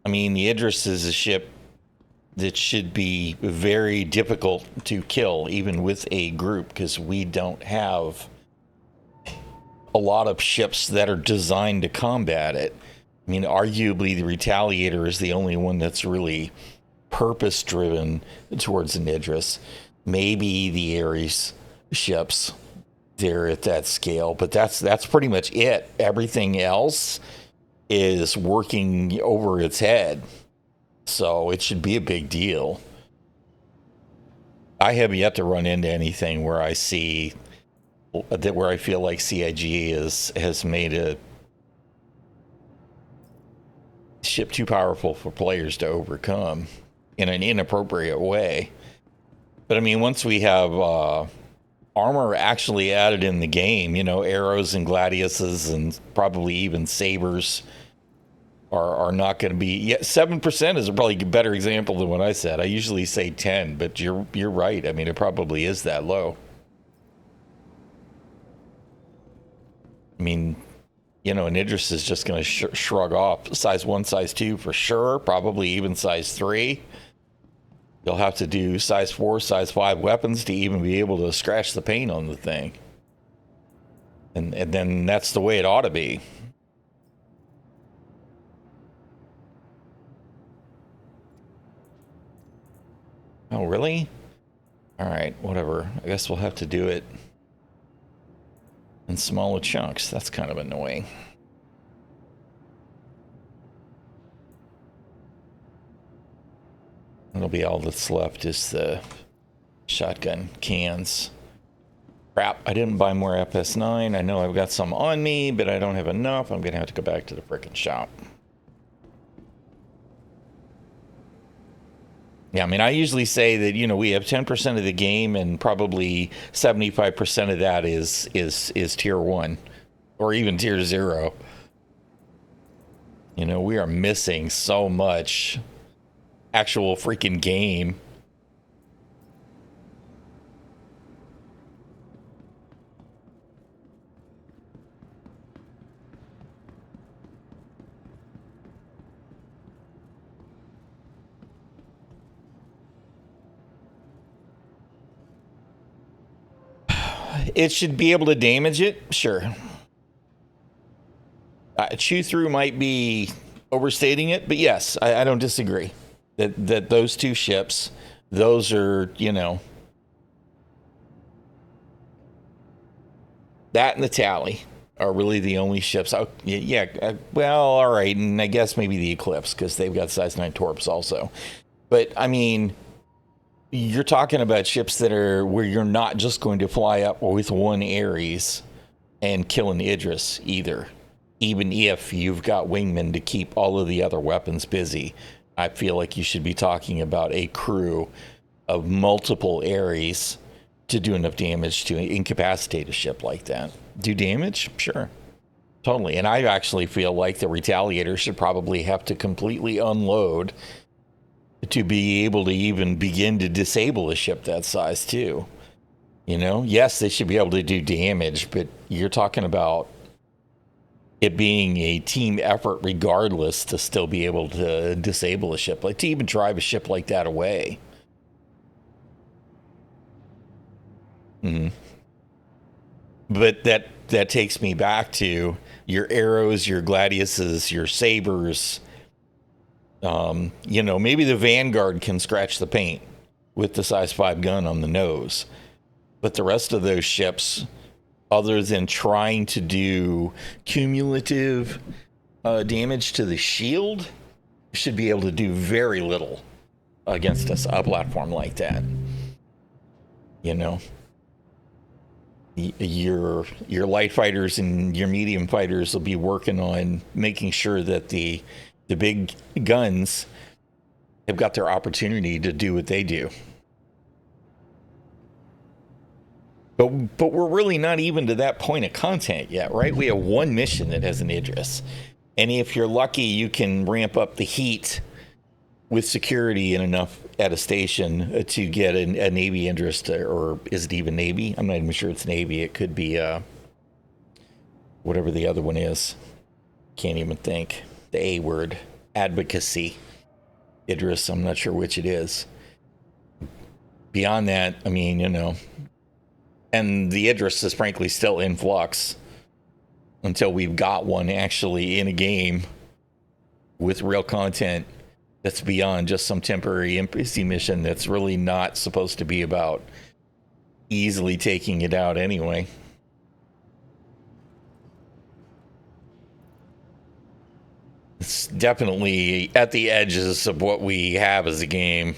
I mean, the Idris is a ship that should be very difficult to kill, even with a group, because we don't have a lot of ships that are designed to combat it. I mean, arguably, the Retaliator is the only one that's really purpose-driven towards an Idris. Maybe the Ares ships, they're at that scale, but that's pretty much it. Everything else is working over its head, so it should be a big deal. I have yet to run into anything where I see that where I feel like CIG has made a ship too powerful for players to overcome in an inappropriate way. But I mean, once we have armor actually added in the game, you know, arrows and gladiuses and probably even sabers are not going to be. Yeah, 7% is probably a better example than what I said. I usually say 10, but you're right. I mean, it probably is that low. I mean, you know, an Idris is just going to shrug off size 1, size 2 for sure, probably even size 3. You'll have to do size 4, size 5 weapons to even be able to scratch the paint on the thing. And then that's the way it ought to be. Oh, really? All right, whatever. I guess we'll have to do it in smaller chunks. That's kind of annoying. That'll be all that's left is the shotgun cans. Crap, I didn't buy more FS9. I know I've got some on me, but I don't have enough. I'm going to have to go back to the frickin' shop. Yeah, I mean, I usually say that, you know, we have 10% of the game and probably 75% of that is tier 1 or even tier 0. You know, we are missing so much actual freaking game. It should be able to damage it, sure. Chew through might be overstating it, but yes, I don't disagree that those two ships, those are, you know, that and the Tally are really the only ships. Oh, yeah, well, all right, and I guess maybe the Eclipse because they've got size 9 torps also. But I mean, you're talking about ships that are where you're not just going to fly up with one Ares and kill an Idris either. Even if you've got wingmen to keep all of the other weapons busy, I feel like you should be talking about a crew of multiple Ares to do enough damage to incapacitate a ship like that. Do damage? Sure. Totally. And I actually feel like the Retaliator should probably have to completely unload to be able to even begin to disable a ship that size too. You know, yes, they should be able to do damage, but you're talking about it being a team effort regardless to still be able to disable a ship, like to even drive a ship like that away. But that takes me back to your arrows, your gladiuses, your sabers. You know, maybe the Vanguard can scratch the paint with the size 5 gun on the nose, but the rest of those ships, other than trying to do cumulative damage to the shield, should be able to do very little against a platform like that. You know, your light fighters and your medium fighters will be working on making sure that the big guns have got their opportunity to do what they do. But we're really not even to that point of content yet, right? We have one mission that has an Idris. And if you're lucky, you can ramp up the heat with security in enough at a station to get a Navy Idris, or is it even Navy? I'm not even sure it's Navy. It could be whatever the other one is. Can't even think. The A word. Advocacy. Idris, I'm not sure which it is. Beyond that, I mean, you know, and the Idris is frankly still in flux until we've got one actually in a game with real content that's beyond just some temporary NPC mission that's really not supposed to be about easily taking it out anyway. It's definitely at the edges of what we have as a game.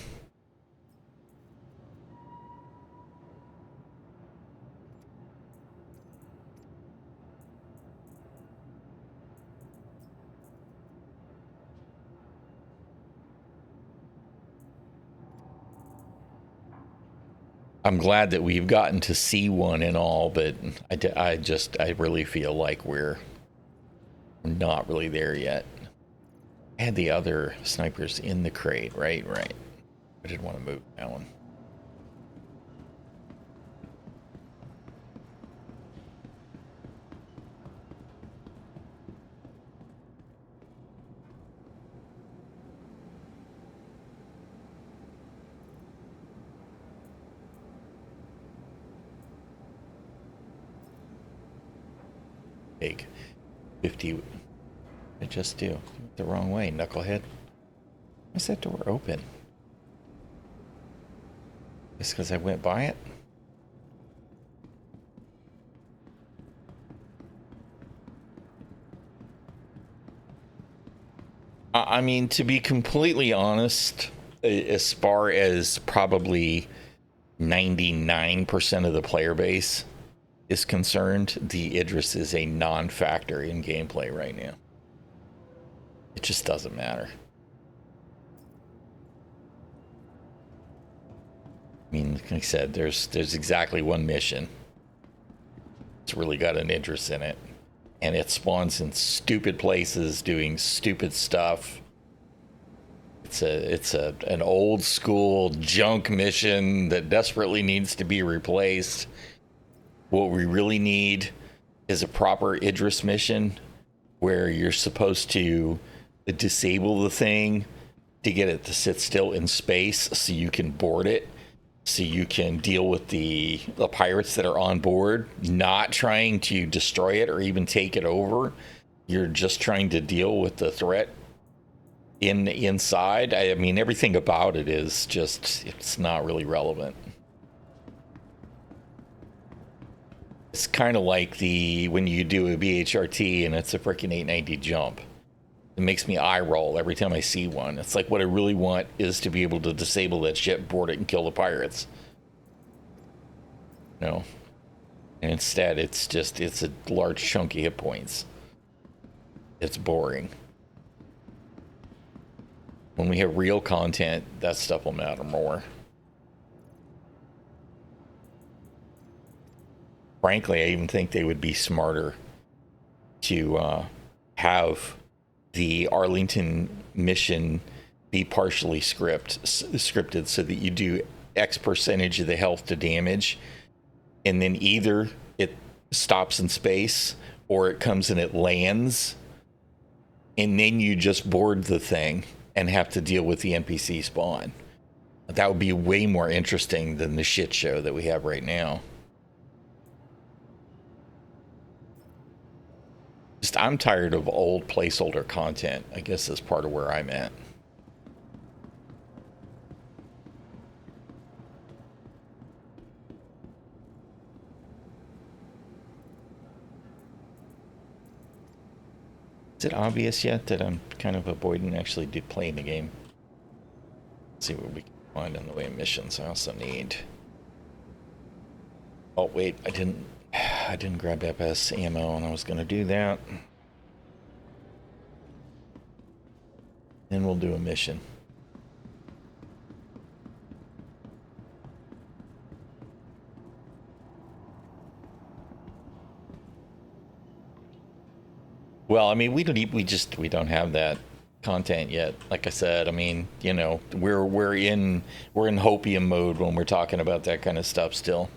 I'm glad that we've gotten to see one and all, but I really feel like we're not really there yet. I had the other snipers in the crate, right? I didn't want to move that one. Take 50. I just do. The wrong way, knucklehead. Why's that door open? Just because I went by it? I mean, to be completely honest, as far as probably 99% of the player base is concerned, the Idris is a non-factor in gameplay right now. It just doesn't matter. I mean, like I said, there's exactly one mission. It's really got an Idris in it. and it spawns in stupid places doing stupid stuff. It's an old school junk mission that desperately needs to be replaced. What we really need is a proper Idris mission where you're supposed to disable the thing to get it to sit still in space so you can board it, so you can deal with the pirates that are on board, not trying to destroy it or even take it over. You're just trying to deal with the threat inside. I mean, everything about it is just, it's not really relevant. It's kind of like when you do a BHRT and it's a freaking 890 jump. It makes me eye roll every time I see one. It's like, what I really want is to be able to disable that shit, board it, and kill the pirates. No. And instead, it's a large chunk of hit points. It's boring. When we have real content, that stuff will matter more. Frankly, I even think they would be smarter to have the Arlington mission be partially scripted so that you do X percentage of the health to damage, and then either it stops in space or it comes and it lands, and then you just board the thing and have to deal with the NPC spawn. That would be way more interesting than the shit show that we have right now. Just, I'm tired of old placeholder content. I guess that's part of where I'm at. Is it obvious yet that I'm kind of avoiding actually playing the game? Let's see what we can find in the way of missions. I also need... Oh wait, I didn't grab FS ammo, and I was going to do that. Then we'll do a mission. Well, I mean, we don't have that content yet. Like I said, I mean, you know, we're in hopium mode when we're talking about that kind of stuff still.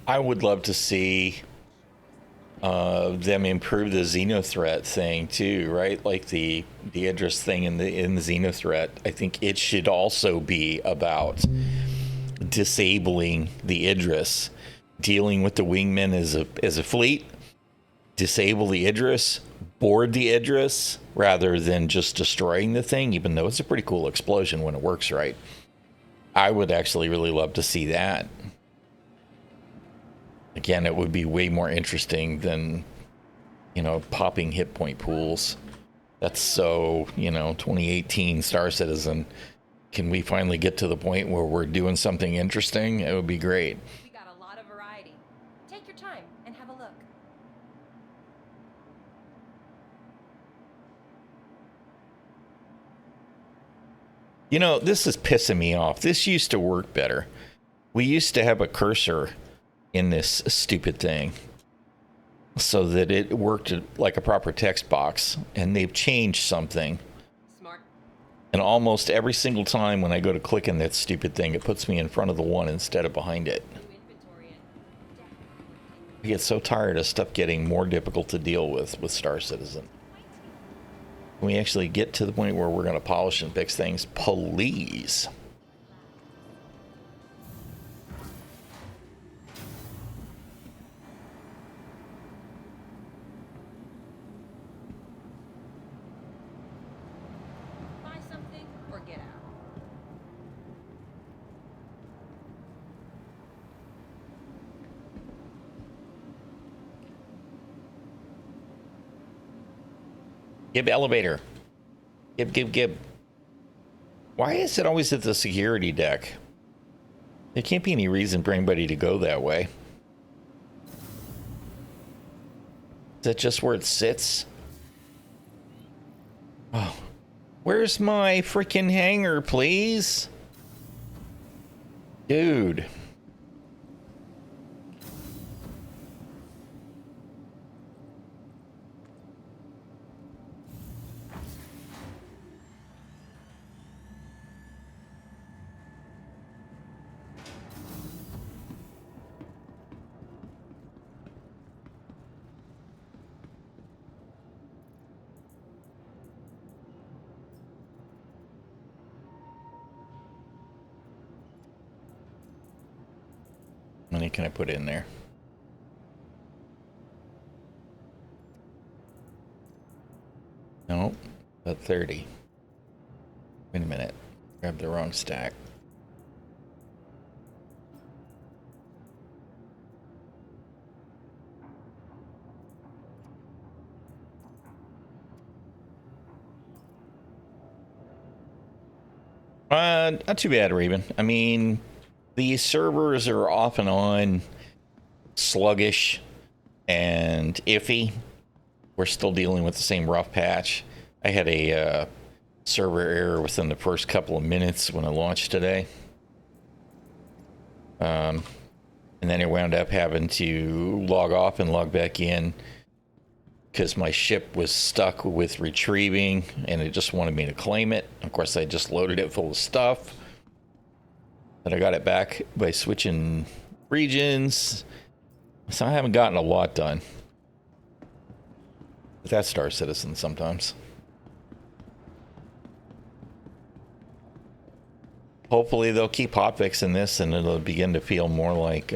I would love to see them improve the Xenothreat thing too, right? Like the Idris thing in the Xenothreat. I think it should also be about disabling the Idris, dealing with the wingmen as a fleet, disable the Idris, board the Idris, rather than just destroying the thing, even though it's a pretty cool explosion when it works right. I would actually really love to see that. Again, it would be way more interesting than, you know, popping hit point pools. That's so, you know, 2018 Star Citizen. Can we finally get to the point where we're doing something interesting? It would be great. We got a lot of variety. Take your time and have a look. You know, this is pissing me off. This used to work better. We used to have a cursor in this stupid thing so that it worked like a proper text box, and they've changed something. Smart. And almost every single time when I go to click in that stupid thing, it puts me in front of the one instead of behind it. New inventory and I get so tired of stuff getting more difficult to deal with Star Citizen. Can we actually get to the point where we're going to polish and fix things? Please. buy something or get out. Gib elevator. Gib. Why is it always at the security deck? There can't be any reason for anybody to go that way. Is that just where it sits? Oh, where's my freaking hangar, please? Dude. How many can I put in there? No, about 30. Wait a minute. Grabbed the wrong stack. Not too bad, Raven. I mean, the servers are off and on sluggish and iffy. We're still dealing with the same rough patch. I had a server error within the first couple of minutes when I launched today. And then I wound up having to log off and log back in because my ship was stuck with retrieving and it just wanted me to claim it. Of course, I just loaded it full of stuff. But I got it back by switching regions. So I haven't gotten a lot done. But that's Star Citizen sometimes. Hopefully they'll keep hotfixing this and it'll begin to feel more like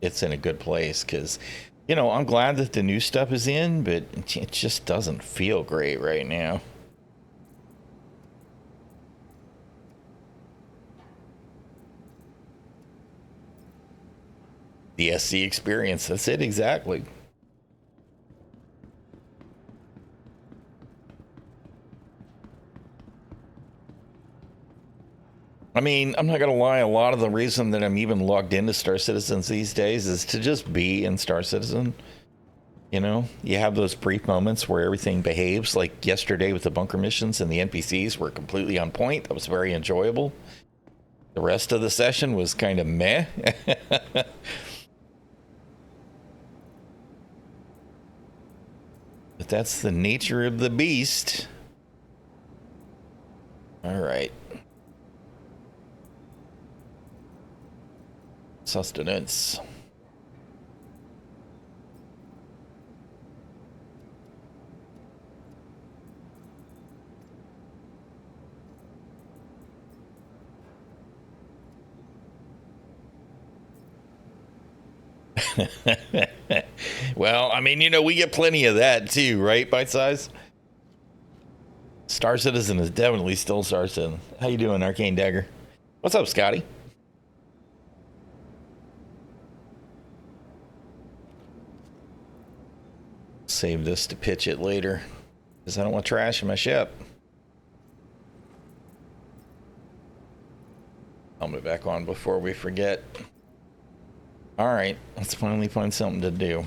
it's in a good place. Because, you know, I'm glad that the new stuff is in, but it just doesn't feel great right now. The SC experience, that's it exactly. I mean, I'm not gonna lie, a lot of the reason that I'm even logged into Star Citizen these days is to just be in Star Citizen. You know, you have those brief moments where everything behaves, like yesterday with the bunker missions and the NPCs were completely on point. That was very enjoyable. The rest of the session was kind of meh. But that's the nature of the beast. All right. Sustenance. Well, I mean, you know, we get plenty of that too, right? Bite size. Star Citizen is definitely still Star Citizen. How you doing, Arcane Dagger? What's up, Scotty? Save this to pitch it later because I don't want trash in my ship. Helmet back on before we forget. All right, let's finally find something to do.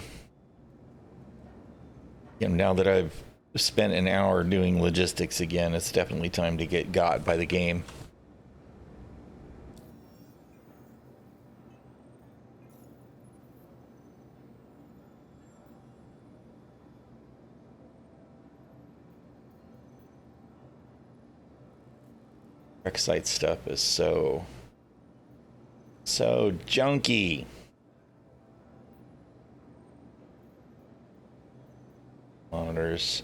You know, now that I've spent an hour doing logistics again, it's definitely time to get got by the game. Wreck site stuff is so junky. Monitors.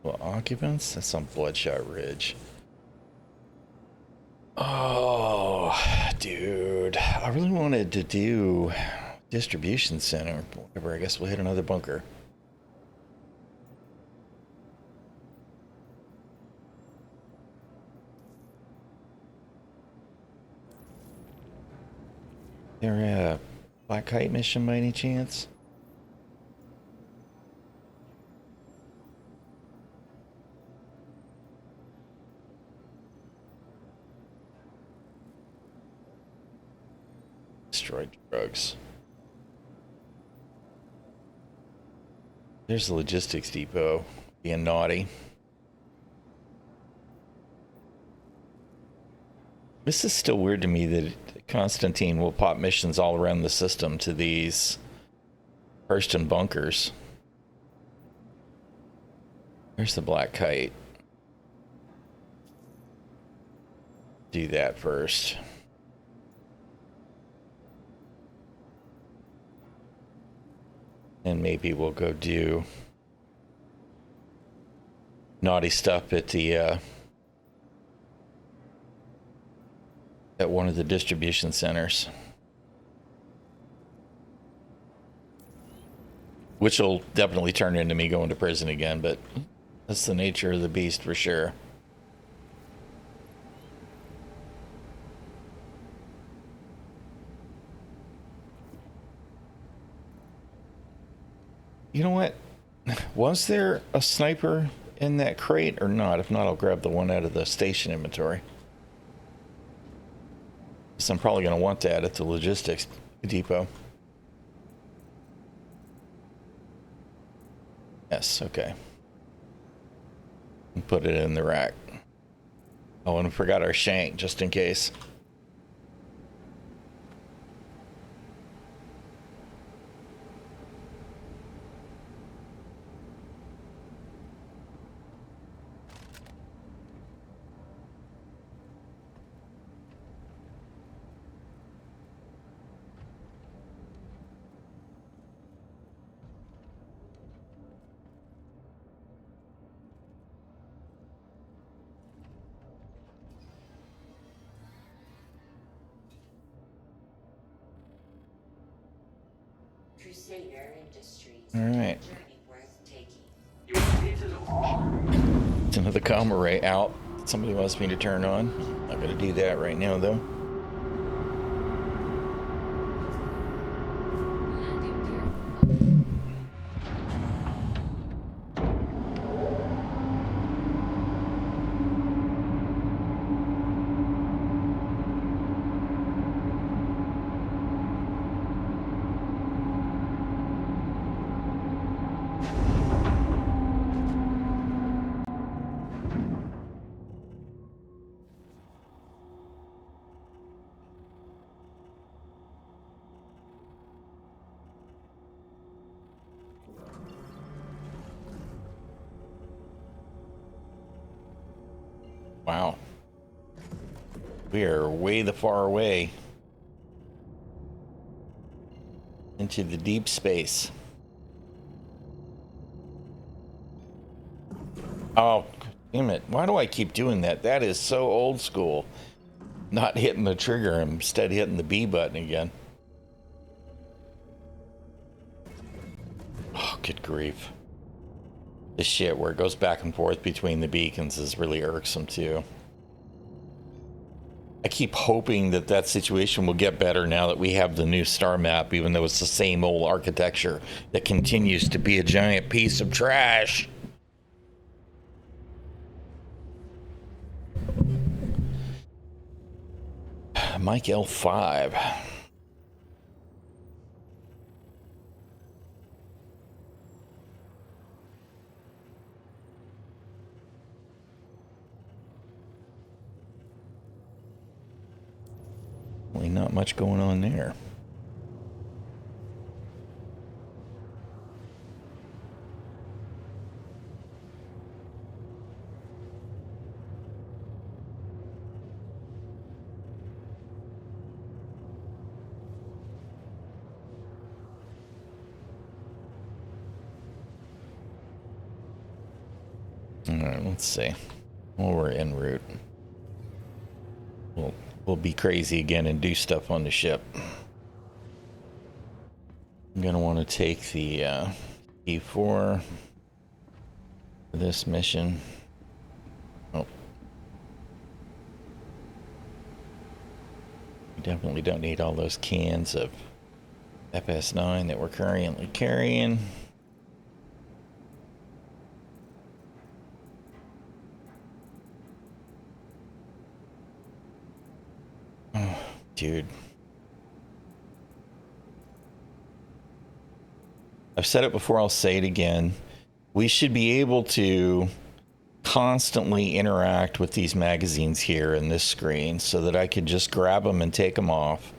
Well, occupants? That's on Bloodshot Ridge. Oh, dude. I really wanted to do distribution center. Whatever, I guess we'll hit another bunker. There a Black Kite mission by any chance? Destroyed drugs. There's the logistics depot being naughty. This is still weird to me that Constantine will pop missions all around the system to these Hurston bunkers. There's the black kite. Do that first. And maybe we'll go do naughty stuff at the at one of the distribution centers, which will definitely turn into me going to prison again, but that's the nature of the beast for sure. You know what? Was there a sniper in that crate or not? If not, I'll grab the one out of the station inventory. So I'm probably going to want that at the logistics depot. Yes, okay. And put it in the rack. Oh, and I forgot our shank, just in case. Crusader Industries. All right. Journey worth taking. You are clear to launch. It's another comm array out. Somebody wants me to turn on. Not going to do that right now, though. Wow. We are way the far away into the deep space. Oh, damn it. Why do I keep doing that? That is so old school. Not hitting the trigger, instead hitting the B button again. Oh, good grief. This shit where it goes back and forth between the beacons is really irksome too. I keep hoping that that situation will get better now that we have the new star map, even though it's the same old architecture that continues to be a giant piece of trash. Mike L5. Really not much going on there. All right, let's see. Well, we're en route. We'll be crazy again and do stuff on the ship. I'm gonna want to take the E4 for this mission. Oh, we definitely don't need all those cans of FS9 that we're currently carrying. Dude, I've said it before, I'll say it again. We should be able to constantly interact with these magazines here in this screen so that I could just grab them and take them off.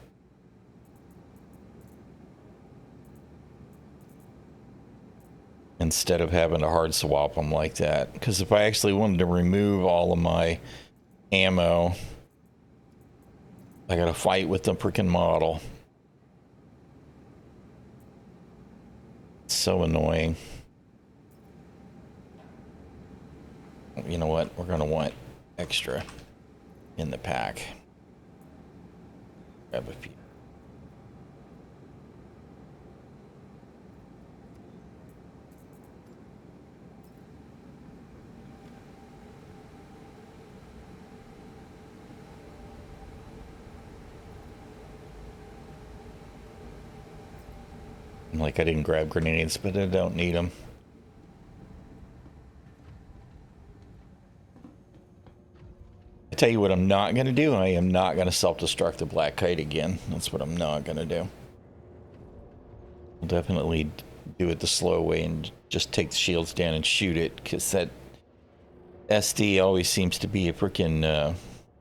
Instead of having to hard swap them like that. Because if I actually wanted to remove all of my ammo, I gotta fight with the freaking model. It's so annoying. You know what? We're gonna want extra in the pack. Grab a few. Like I didn't grab grenades, but I don't need them. I tell you what I'm not going to do. I am not going to self-destruct the black kite again. That's what I'm not going to do. I'll definitely do it the slow way and just take the shields down and shoot it, because that SD always seems to be a freaking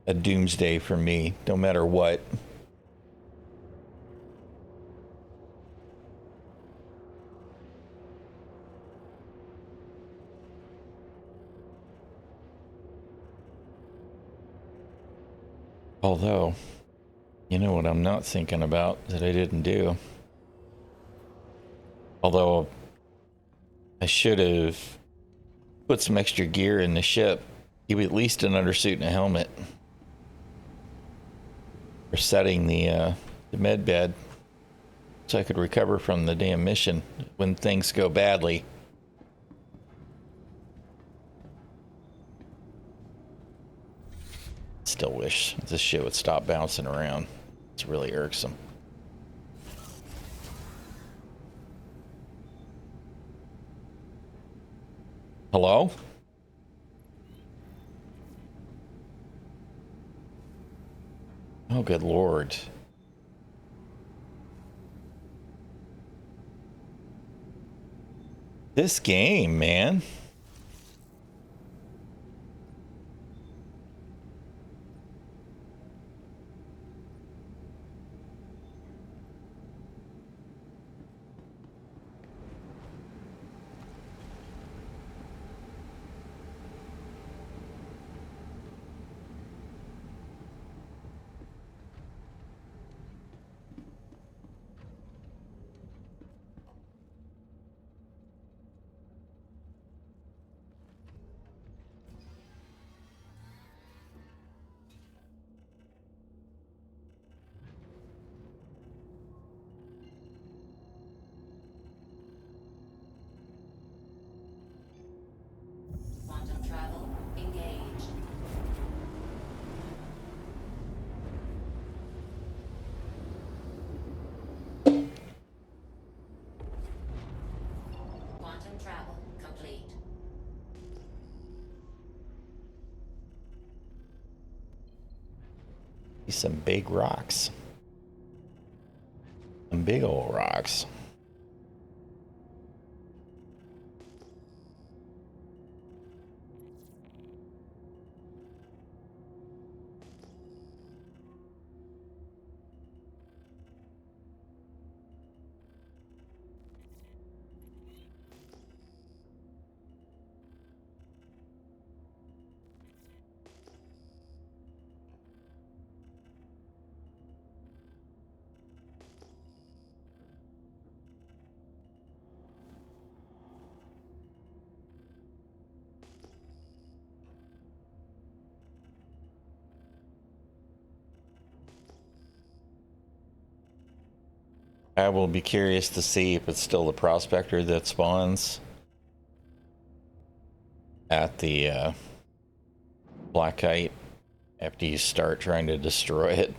a doomsday for me, no matter what. Although, you know what I'm not thinking about that I didn't do? Although, I should have put some extra gear in the ship. Give me at least an undersuit and a helmet. For setting the med bed. So I could recover from the damn mission when things go badly. Still wish this shit would stop bouncing around. It's really irksome. Hello? Oh, good Lord. This game, man. Quantum travel engaged. Quantum travel complete. Some big rocks. Some big old rocks. I will be curious to see if it's still the prospector that spawns at the black kite after you start trying to destroy it.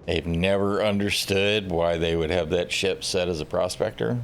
I've never understood why they would have that ship set as a prospector.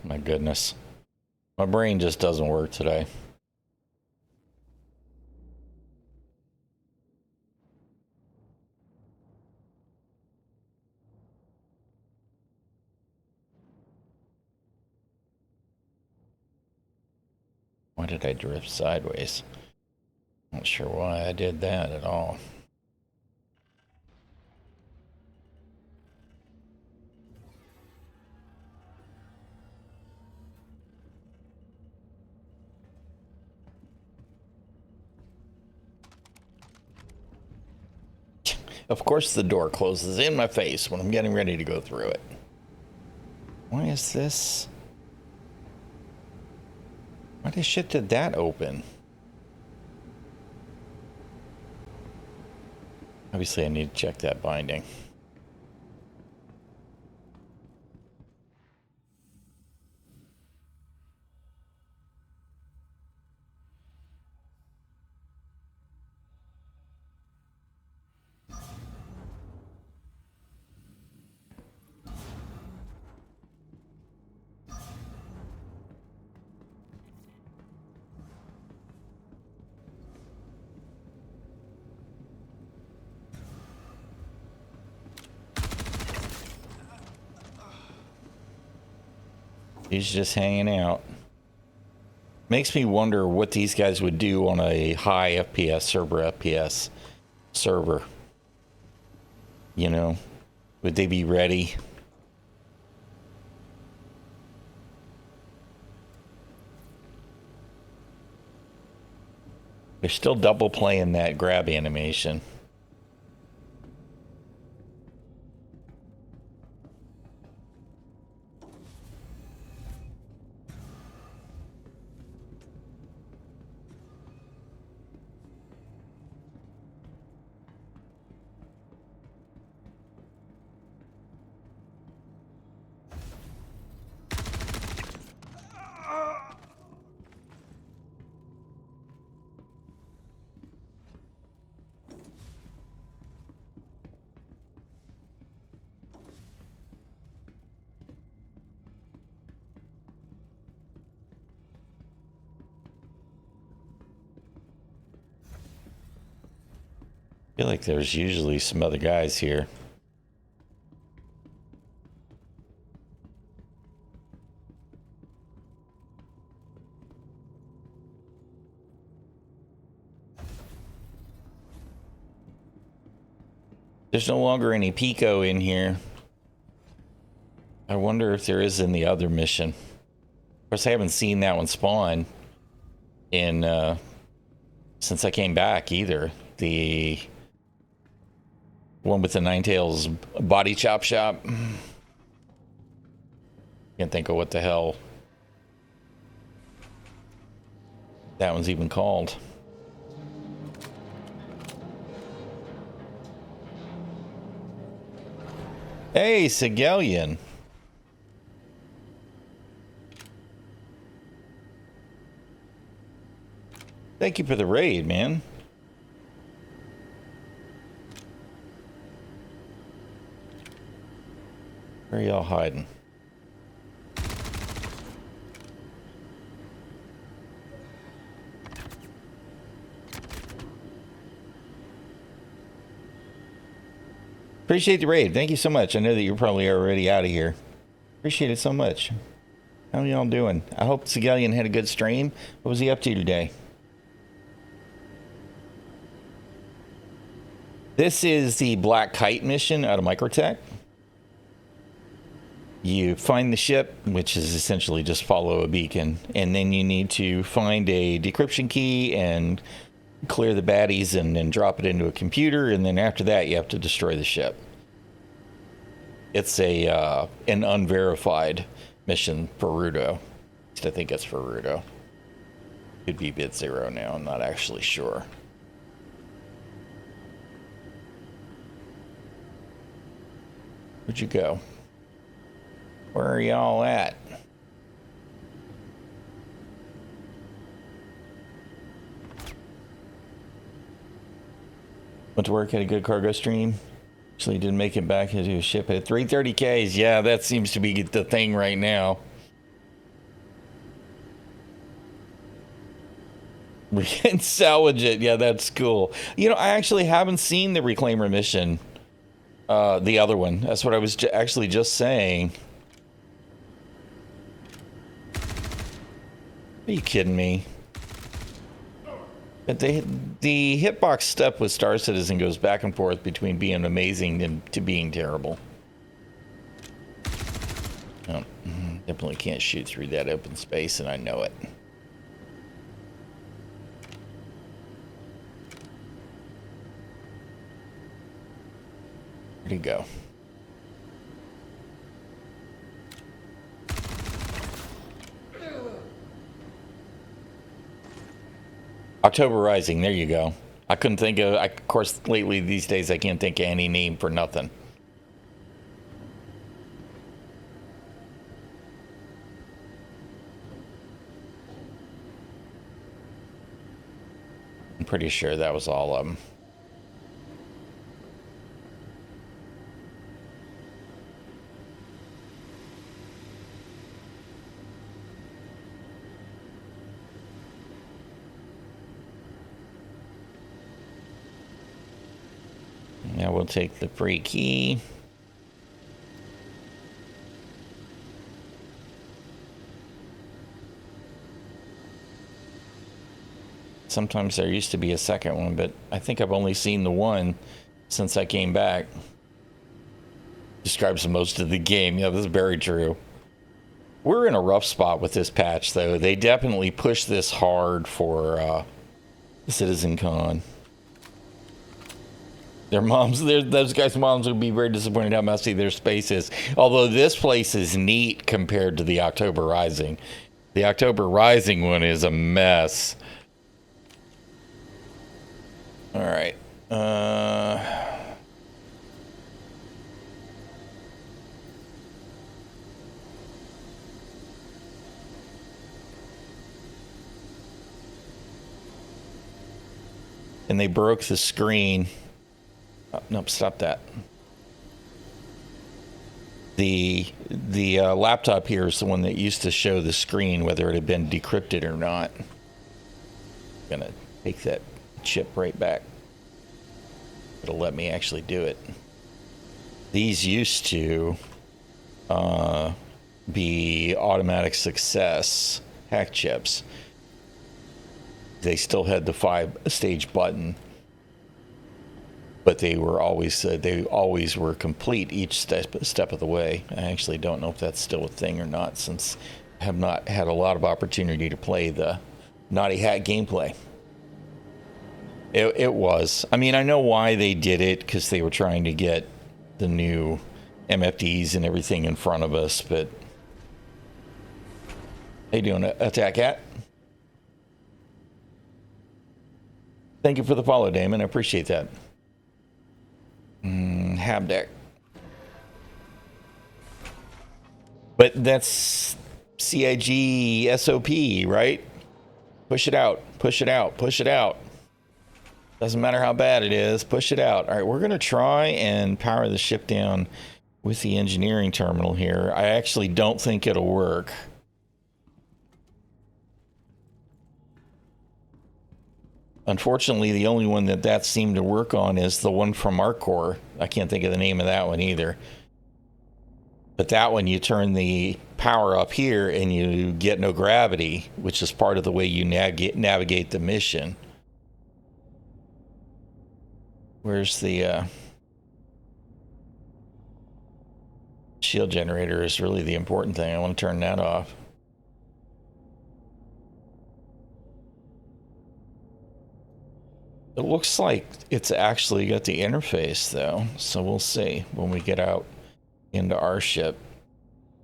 my goodness. My brain just doesn't work today. Why did I drift sideways? Not sure why I did that at all. Of course the door closes in my face when I'm getting ready to go through it. Why is this? Why the shit did that open? Obviously I need to check that binding. He's just hanging out. Makes me wonder what these guys would do on a high FPS server. You know, would they be ready? They're still double playing that grab animation. I feel like there's usually some other guys here. There's no longer any Pico in here. I wonder if there is in the other mission. Of course, I haven't seen that one spawn in since I came back either. The one with the Ninetales body chop shop. Can't think of what the hell that one's even called. Hey, Sigelian. Thank you for the raid, man. Where are y'all hiding? Appreciate the raid. Thank you so much. I know that you're probably already out of here. Appreciate it so much. How y'all doing? I hope Sigelian had a good stream. What was he up to today? This is the Black Kite mission out of Microtech. You find the ship, which is essentially just follow a beacon, and then you need to find a decryption key and clear the baddies and then drop it into a computer, and then after that you have to destroy the ship. It's a an unverified mission for Rudo. At least I think it's for Rudo. Could be bit 0 now, I'm not actually sure. Where'd you go? Where are y'all at? Went to work, had a good cargo stream. Actually didn't make it back into a ship at 330 Ks. Yeah, that seems to be the thing right now. We can salvage it. Yeah, that's cool. You know, I actually haven't seen the Reclaimer mission. The other one. That's what I was actually just saying. Are you kidding me? But the hitbox step with Star Citizen goes back and forth between being amazing and to being terrible. Oh, definitely can't shoot through that open space, and I know it. Where'd he go? October Rising, there you go. I couldn't think of, of course, lately these days I can't think of any name for nothing. I'm pretty sure that was all of them. Now we'll take the free key. Sometimes there used to be a second one, but I think I've only seen the one since I came back. Describes most of the game. Yeah, this is very true. We're in a rough spot with this patch, though. They definitely pushed this hard for CitizenCon. Their moms, those guys' moms would be very disappointed how messy their space is. Although this place is neat compared to the October Rising. The October Rising one is a mess. All right. And they broke the screen. Oh, nope, stop that. The laptop here is the one that used to show the screen, whether it had been decrypted or not. I'm gonna take that chip right back. It'll let me actually do it. These used to be automatic success hack chips. They still had the 5-stage button, but they always were complete each step of the way. I actually don't know if that's still a thing or not, since I have not had a lot of opportunity to play the Naughty Hat gameplay. It was. I mean, I know why they did it, because they were trying to get the new MFDs and everything in front of us, but... How you doing, Attack Cat? Thank you for the follow, Damon. I appreciate that. Habdeck. But that's CIG SOP, right? Push it out, push it out, push it out. Doesn't matter how bad it is, push it out. All right, we're going to try and power the ship down with the engineering terminal here. I actually don't think it'll work. Unfortunately, the only one that seemed to work on is the one from ArcCore. I can't think of the name of that one either. But that one, you turn the power up here and you get no gravity, which is part of the way you navigate the mission. Where's the shield generator is really the important thing. I want to turn that off. It looks like it's actually got the interface, though, so we'll see when we get out into our ship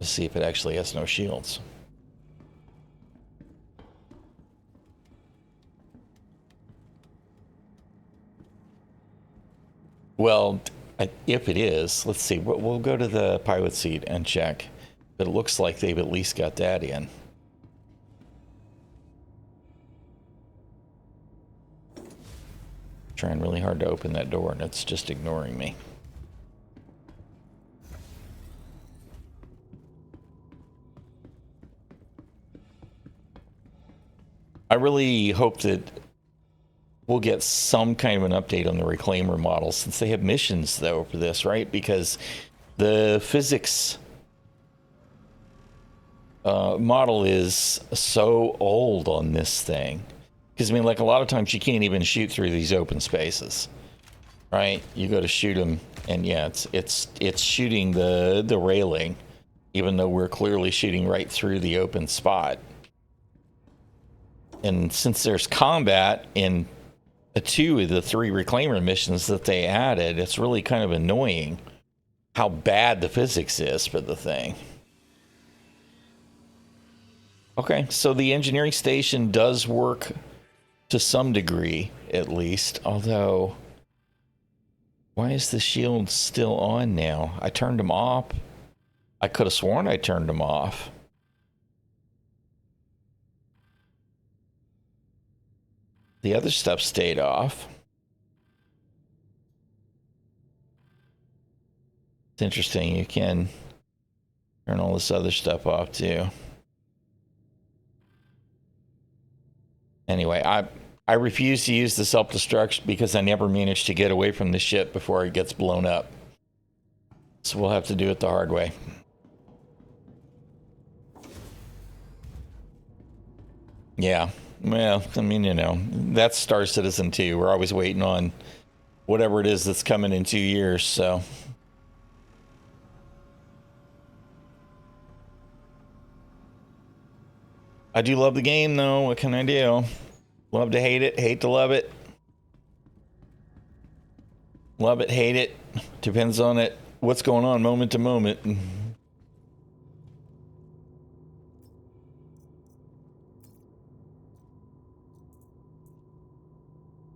to see if it actually has no shields. Well, if it is, let's see. We'll go to the pilot seat and check. But it looks like they've at least got that in. Trying really hard to open that door, and it's just ignoring me. I really hope that we'll get some kind of an update on the reclaimer model, since they have missions though for this, right? Because the physics model is so old on this thing. Because I mean, like, a lot of times you can't even shoot through these open spaces, right? You go to shoot them, and yeah, it's shooting the railing, even though we're clearly shooting right through the open spot. And since there's combat in 2 of the 3 reclaimer missions that they added, it's really kind of annoying how bad the physics is for the thing. Okay, so the engineering station does work to some degree, at least. Although, why is the shield still on now? I turned them off. I could have sworn I turned them off. The other stuff stayed off. It's interesting. You can turn all this other stuff off too. Anyway, I refuse to use the self-destruct because I never managed to get away from the ship before it gets blown up. So we'll have to do it the hard way. Yeah, well, I mean, you know, that's Star Citizen 2. We're always waiting on whatever it is that's coming in 2 years, so. I do love the game, though. What can I do? Love to hate it, hate to love it. Love it, hate it. Depends on it. What's going on moment to moment.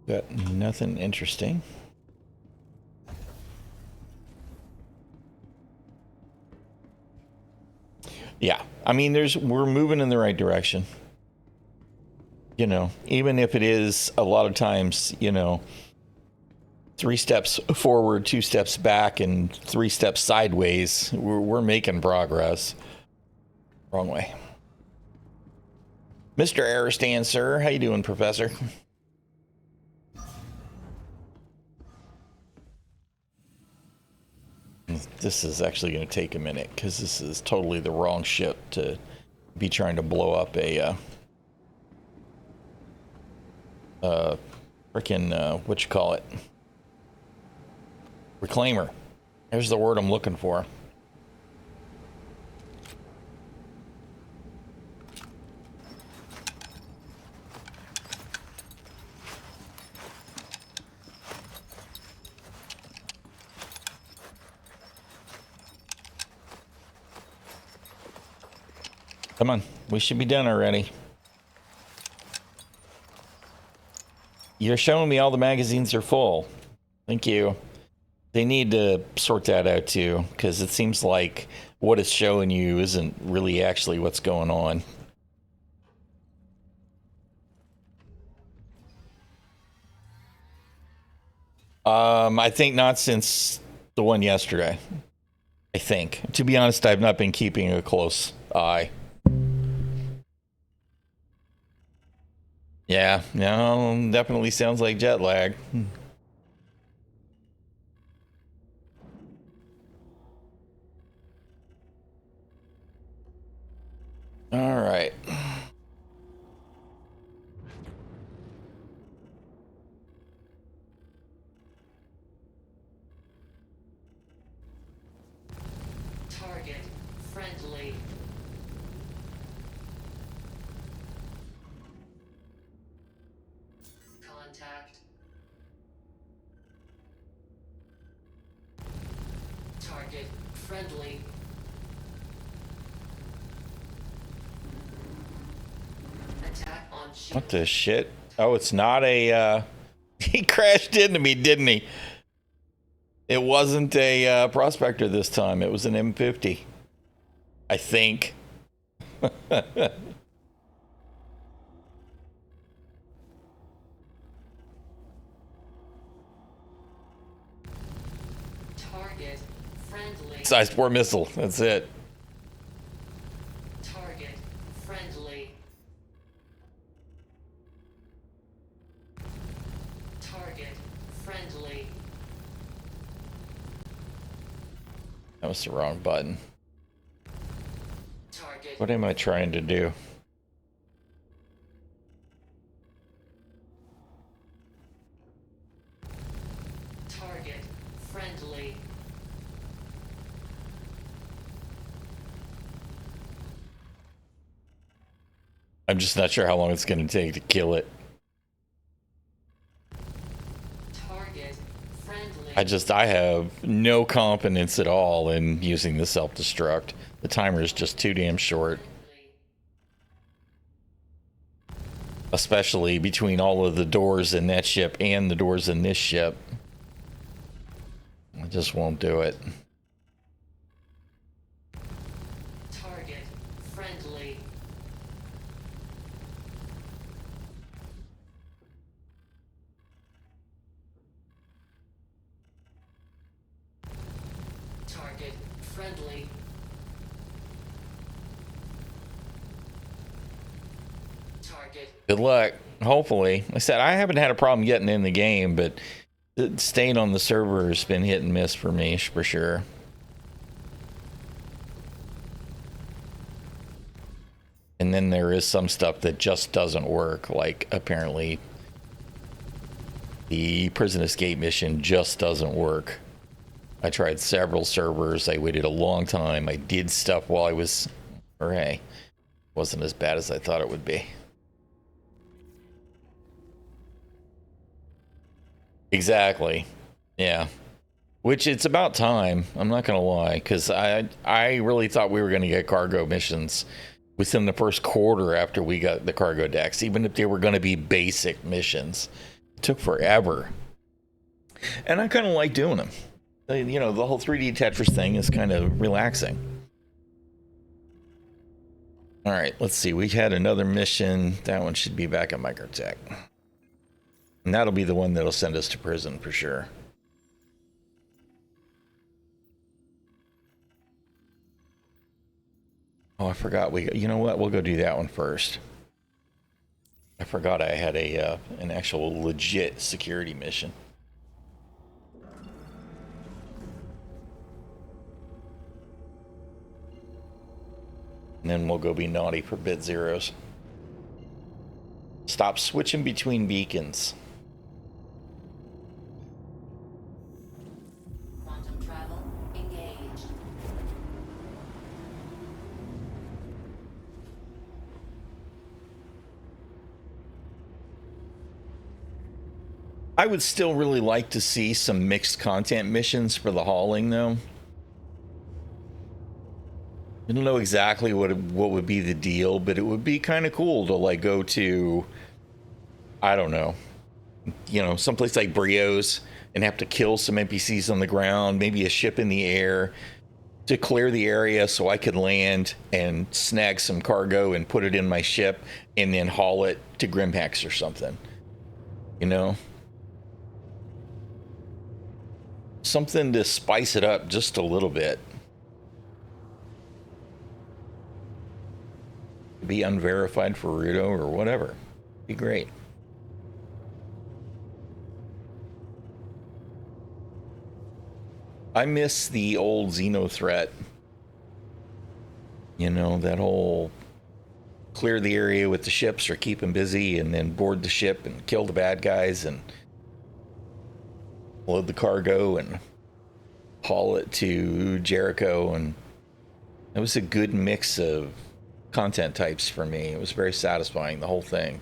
Got nothing interesting. Yeah, I mean, we're moving in the right direction. You know, even if it is a lot of times, you know, 3 steps forward, 2 steps back, and 3 steps sideways, we're making progress. Wrong way. Mr. Aristan, sir, how you doing, Professor? This is actually going to take a minute because this is totally the wrong ship to be trying to blow up a freaking what you call it, reclaimer. There's the word I'm looking for. Come on, we should be done already. You're showing me all the magazines are full. Thank you. They need to sort that out too, because it seems like what it's showing you isn't really actually what's going on. I think not since the one yesterday. I think. To be honest, I've not been keeping a close eye. Yeah, no, definitely sounds like jet lag. All right. Target friendly. Contact. Target friendly. Attack on ship. What the shit? Oh, it's not a, he crashed into me, didn't he? It wasn't a Prospector this time. It was an M50. I think. Target friendly. Size 4 missile. That's it. Target friendly. friendly. That was the wrong button. Target. What am I trying to do? Target. Friendly. I'm just not sure how long it's going to take to kill it. Target. Friendly. I have no confidence at all in using the self-destruct. The timer is just too damn short. Friendly. Especially between all of the doors in that ship and the doors in this ship. I just won't do it. Target. Friendly. Target. Friendly. Target. Good luck. Hopefully. Like I said, I haven't had a problem getting in the game, but staying on the server has been hit and miss for me, for sure. And then there is some stuff that just doesn't work, like apparently the prison escape mission just doesn't work. I tried several servers. I waited a long time. I did stuff while I was, or hey, wasn't as bad as I thought it would be. Exactly. Yeah. Which it's about time. I'm not gonna lie, because I really thought we were gonna get cargo missions within the first quarter after we got the cargo decks, even if they were gonna be basic missions. It took forever. And I kind of like doing them. You know, the whole 3D Tetris thing is kind of relaxing. All right, let's see. We had another mission. That one should be back at Microtech. And that'll be the one that'll send us to prison for sure. Oh, I forgot. You know what? We'll go do that one first. I forgot I had an actual legit security mission. And then we'll go be naughty for bit zeros. Stop switching between beacons. Quantum travel engaged. I would still really like to see some mixed content missions for the hauling, though. I don't know exactly what would be the deal, but it would be kind of cool to like go to, I don't know, you know, someplace like Brios and have to kill some NPCs on the ground, maybe a ship in the air to clear the area so I could land and snag some cargo and put it in my ship and then haul it to Grimhex or something, you know? Something to spice it up just a little bit. Be unverified for Rudo or whatever. Be great. I miss the old Xeno threat. You know, that whole clear the area with the ships or keep them busy and then board the ship and kill the bad guys and load the cargo and haul it to Jericho. And it was a good mix of content types for me. It was very satisfying, the whole thing.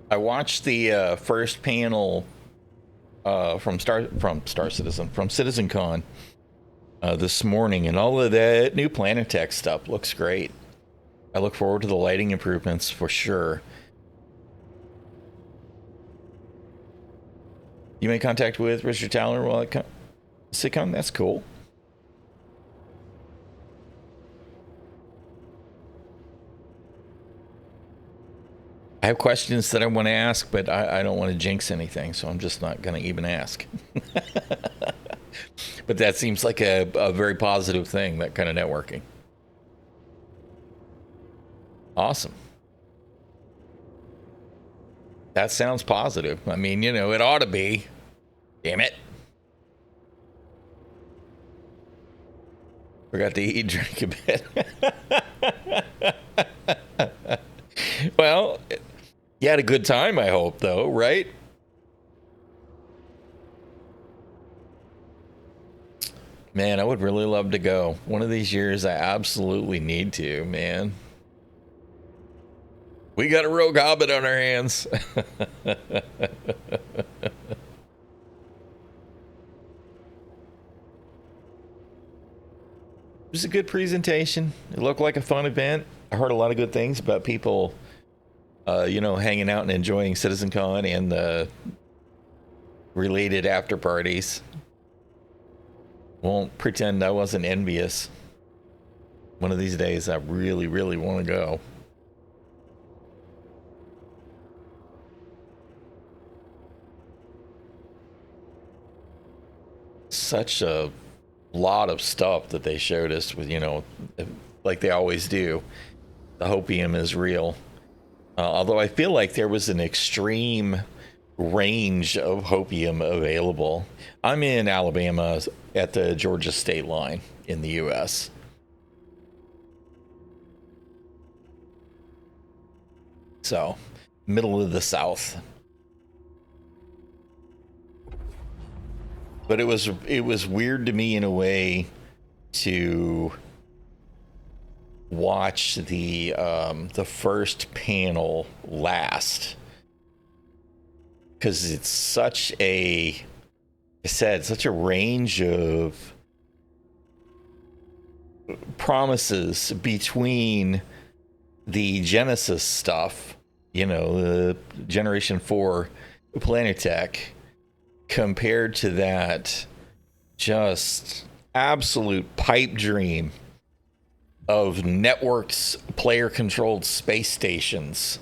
I watched the first panel from CitizenCon this morning, and all of that new Planetech stuff looks great. I look forward to the lighting improvements for sure. You made contact with Richard Towler while at sitcom? That's cool. I have questions that I want to ask, but I don't want to jinx anything, so I'm just not going to even ask. But that seems like a very positive thing, that kind of networking. Awesome. That sounds positive. I mean, you know, it ought to be. Damn it. Forgot to eat, drink a bit. Well, you had a good time, I hope, though, right? Man, I would really love to go. One of these years, I absolutely need to, man. We got a rogue hobbit on our hands. It was a good presentation. It looked like a fun event. I heard a lot of good things about people, you know, hanging out and enjoying CitizenCon and the related after parties. Won't pretend I wasn't envious. One of these days, I really, really want to go. Such a lot of stuff that they showed us with, you know, like they always do. The hopium is real. Although I feel like there was an extreme range of hopium available. I'm in Alabama at the Georgia state line in the U.S. So, middle of the South. But it was weird to me in a way to watch the first panel last, because it's such a, I said, such a range of promises between the Genesis stuff, you know, the Generation 4 Planetech, compared to that just absolute pipe dream of networked player controlled space stations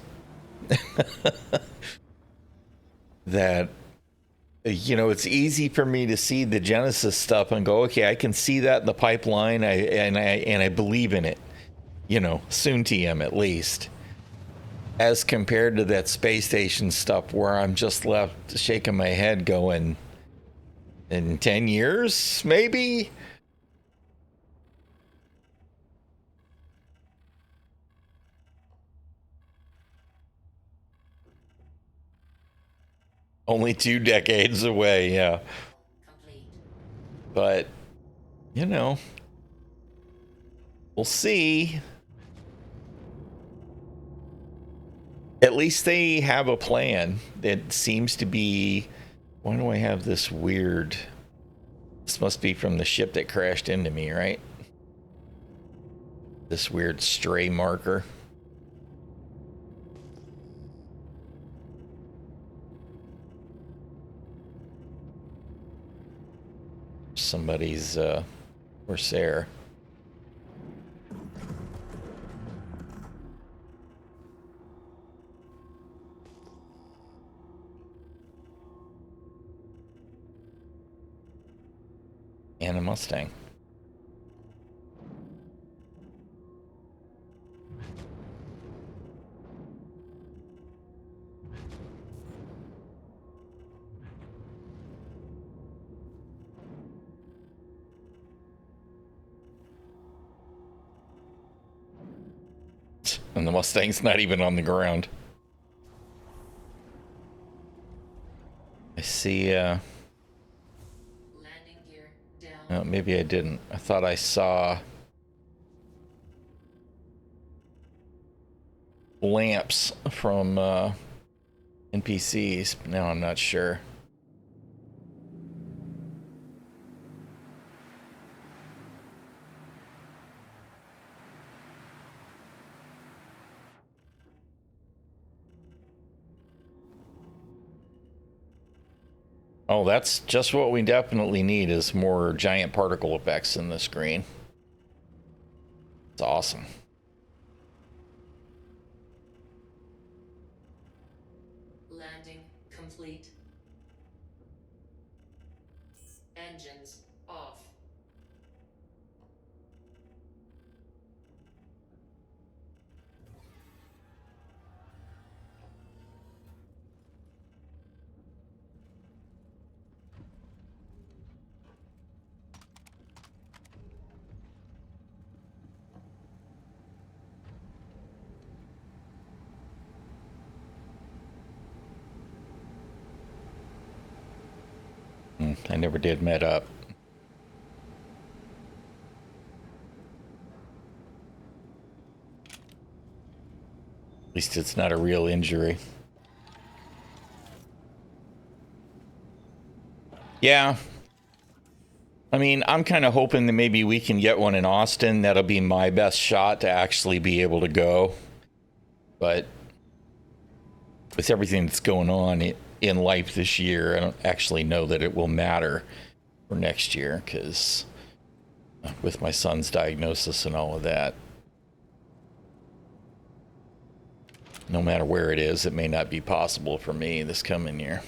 that, you know, it's easy for me to see the Genesis stuff and go, okay, I can see that in the pipeline. I believe in it, you know, soon TM at least, as compared to that space station stuff where I'm just left shaking my head going, in 10 years, maybe? Only 2 decades away, yeah. Complete. But, you know, we'll see. At least they have a plan that seems to be... Why do I have this weird... This must be from the ship that crashed into me, right? This weird stray marker. Somebody's Corsair. And a Mustang. And the Mustang's not even on the ground. I see, Landing gear down. oh, maybe I didn't. I thought I saw lamps from NPCs, but now I'm not sure. Oh, that's just what we definitely need is more giant particle effects in the screen. It's awesome. Landing complete. Engines off. I never did met up. At least it's not a real injury. Yeah. I mean, I'm kind of hoping that maybe we can get one in Austin. That'll be my best shot to actually be able to go. But with everything that's going on in life this year, I don't actually know that it will matter for next year because with my son's diagnosis and all of that, no matter where it is, it may not be possible for me this coming year.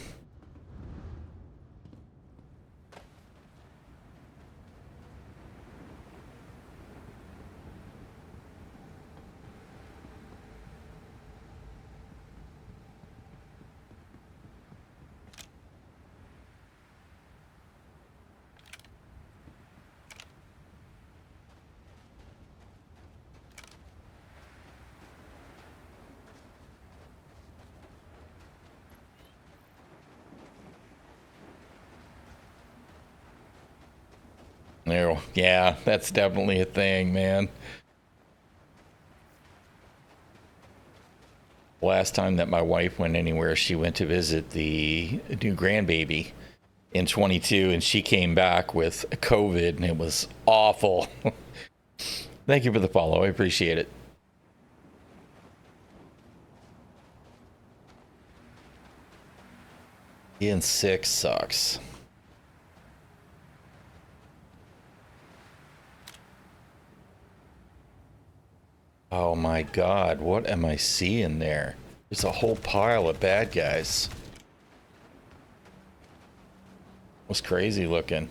Yeah, that's definitely a thing, man. Last time that my wife went anywhere, she went to visit the new grandbaby in 22, and she came back with COVID, and it was awful. Thank you for the follow. I appreciate it. Being sick sucks. Oh my God, what am I seeing there? There's a whole pile of bad guys. Was crazy looking.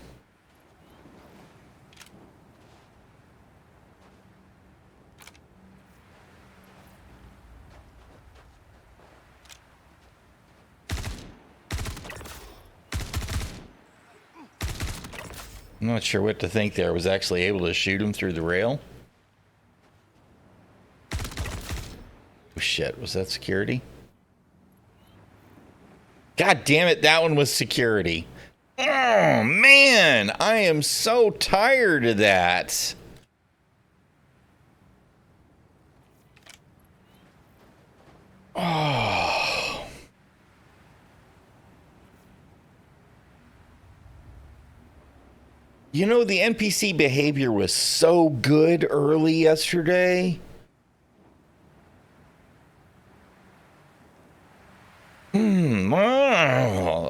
I'm not sure what to think there. I was actually able to shoot him through the rail. Oh shit, was that security? God damn it, that one was security. Oh man, I am so tired of that. Oh. You know, the NPC behavior was so good early yesterday.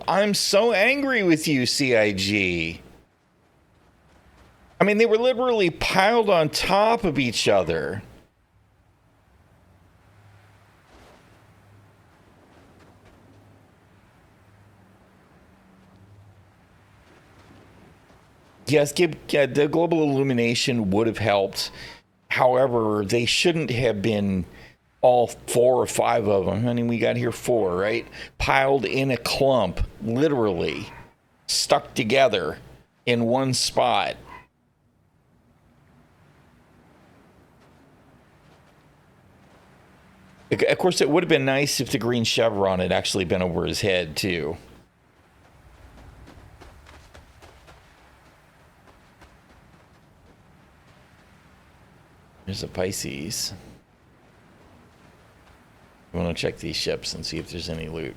I'm so angry with you, CIG. I mean, they were literally piled on top of each other. Yes, the global illumination would have helped. However, they shouldn't have been all 4 or 5 of them. I mean, we got here 4, right? Piled in a clump, literally stuck together in one spot. Of course, it would have been nice if the green chevron had actually been over his head, too. There's a Pisces. I want to check these ships and see if there's any loot.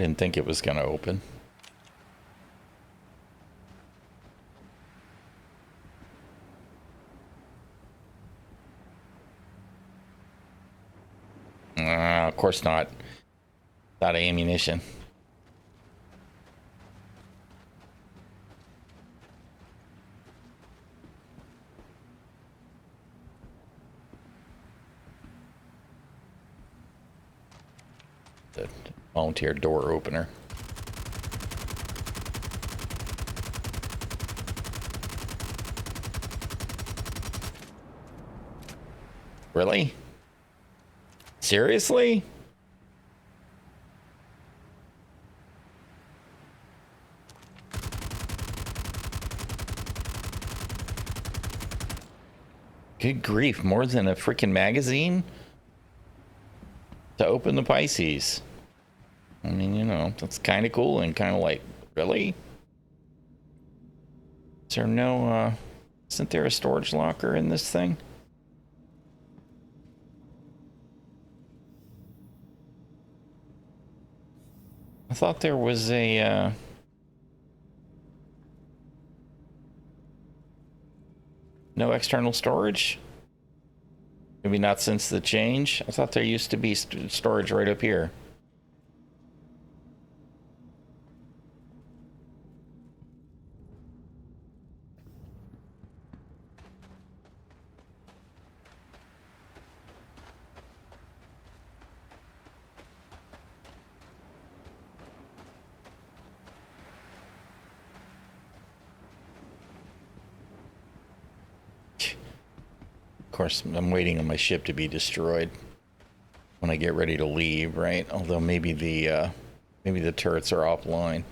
I didn't think it was going to open. Of course not. Not ammunition. The volunteer door opener. Really? Seriously? Good grief, more than a freaking magazine to open the Pisces. I mean, you know, that's kind of cool and kind of like, really? Is there no, isn't there a storage locker in this thing? I thought there was a, no external storage? Maybe not since the change? I thought there used to be storage right up here. Of course, I'm waiting on my ship to be destroyed when I get ready to leave, right? Although maybe the turrets are offline.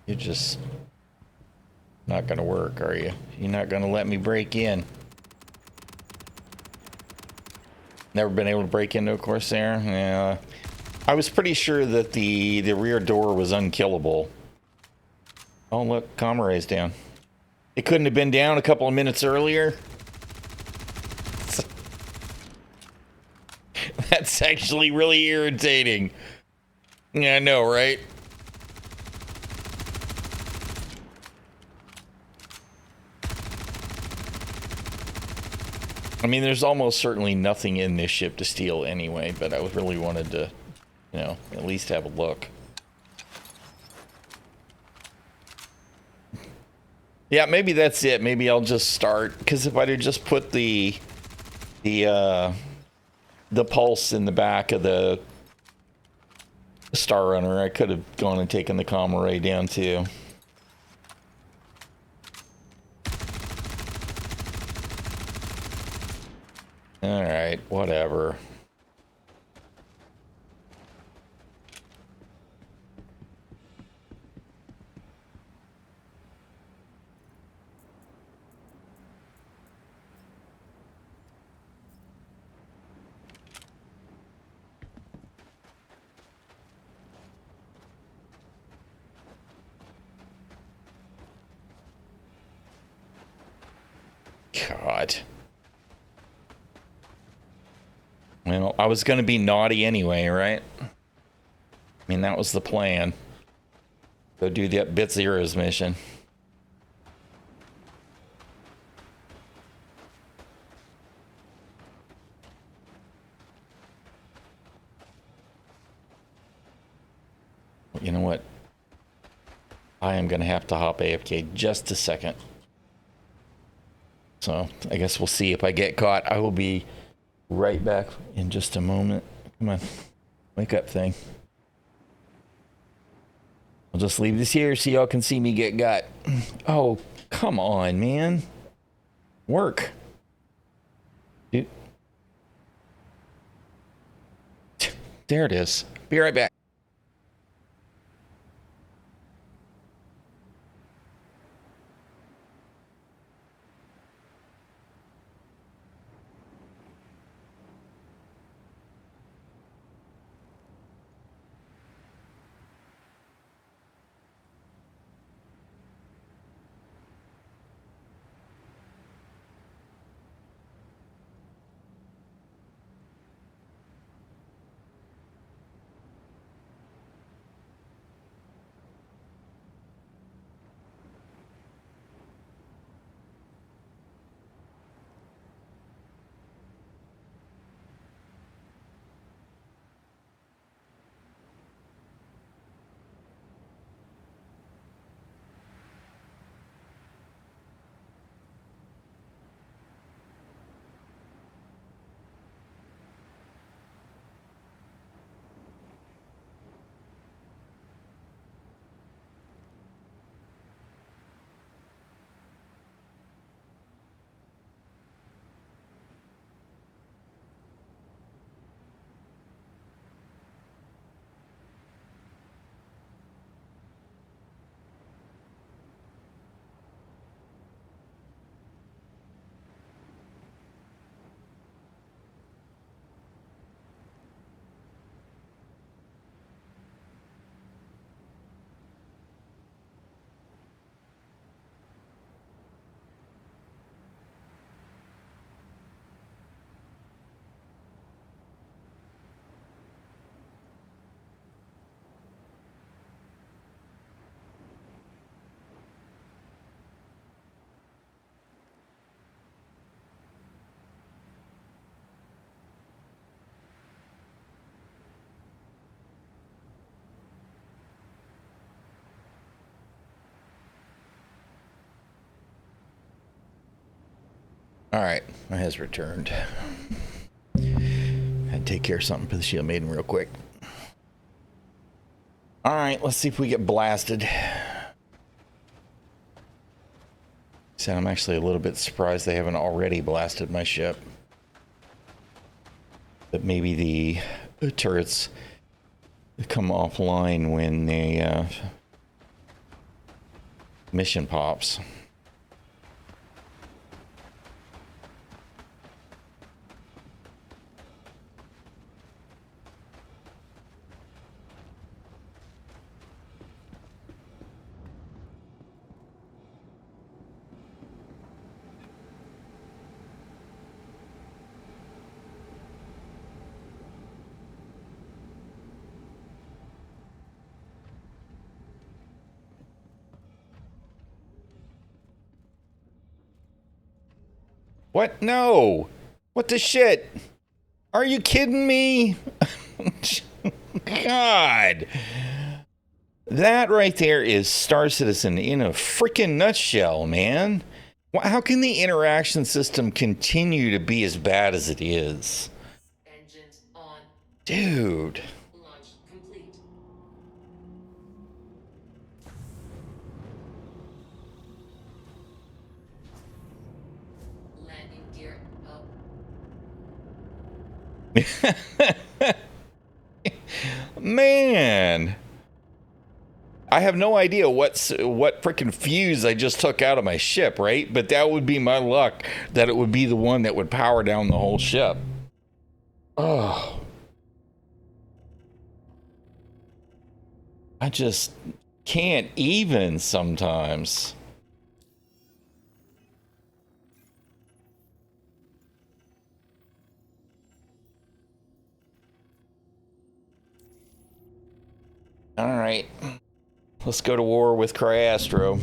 You're just not gonna work, are you? You're not gonna let me break in. Never been able to break into a Corsair? Yeah. I was pretty sure that the rear door was unkillable. Oh, look, Comray's down. It couldn't have been down a couple of minutes earlier. That's actually really irritating. Yeah, I know, right? I mean, there's almost certainly nothing in this ship to steal anyway, but I really wanted to, you know, at least have a look. Yeah, maybe that's it. Maybe I'll just start, because if I'd have just put the pulse in the back of the Star Runner, I could have gone and taken the comm array down too. All right, whatever. God. Well, I was going to be naughty anyway, right? I mean, that was the plan. Go do that Bit Zero's mission. You know what? I am going to have to hop AFK just a second. So I guess we'll see if I get caught. I will be right back in just a moment. Come on. Wake up, thing. I'll just leave this here so y'all can see me get got. Oh, come on, man. Work. Dude. There it is. Be right back. All right, it has returned. I'd take care of something for the Shield Maiden real quick. All right, let's see if we get blasted. So I'm actually a little bit surprised they haven't already blasted my ship. But maybe the turrets come offline when the mission pops. What? No! What the shit? Are you kidding me? God! That right there is Star Citizen in a freaking nutshell, man. How can the interaction system continue to be as bad as it is? Engines on. Dude. Launch complete. Landing gear up. Man. I have no idea what freaking fuse I just took out of my ship, right? But that would be my luck that it would be the one that would power down the whole ship. Oh. I just can't even sometimes. All right. Let's go to war with Cryastro.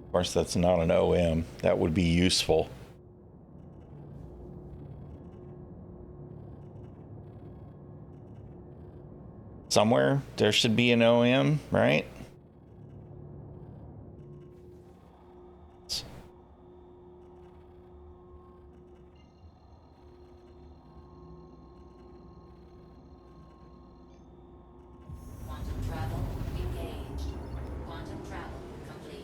Of course, that's not an OM. That would be useful. Somewhere there should be an OM, right? Quantum travel engaged. Quantum travel complete.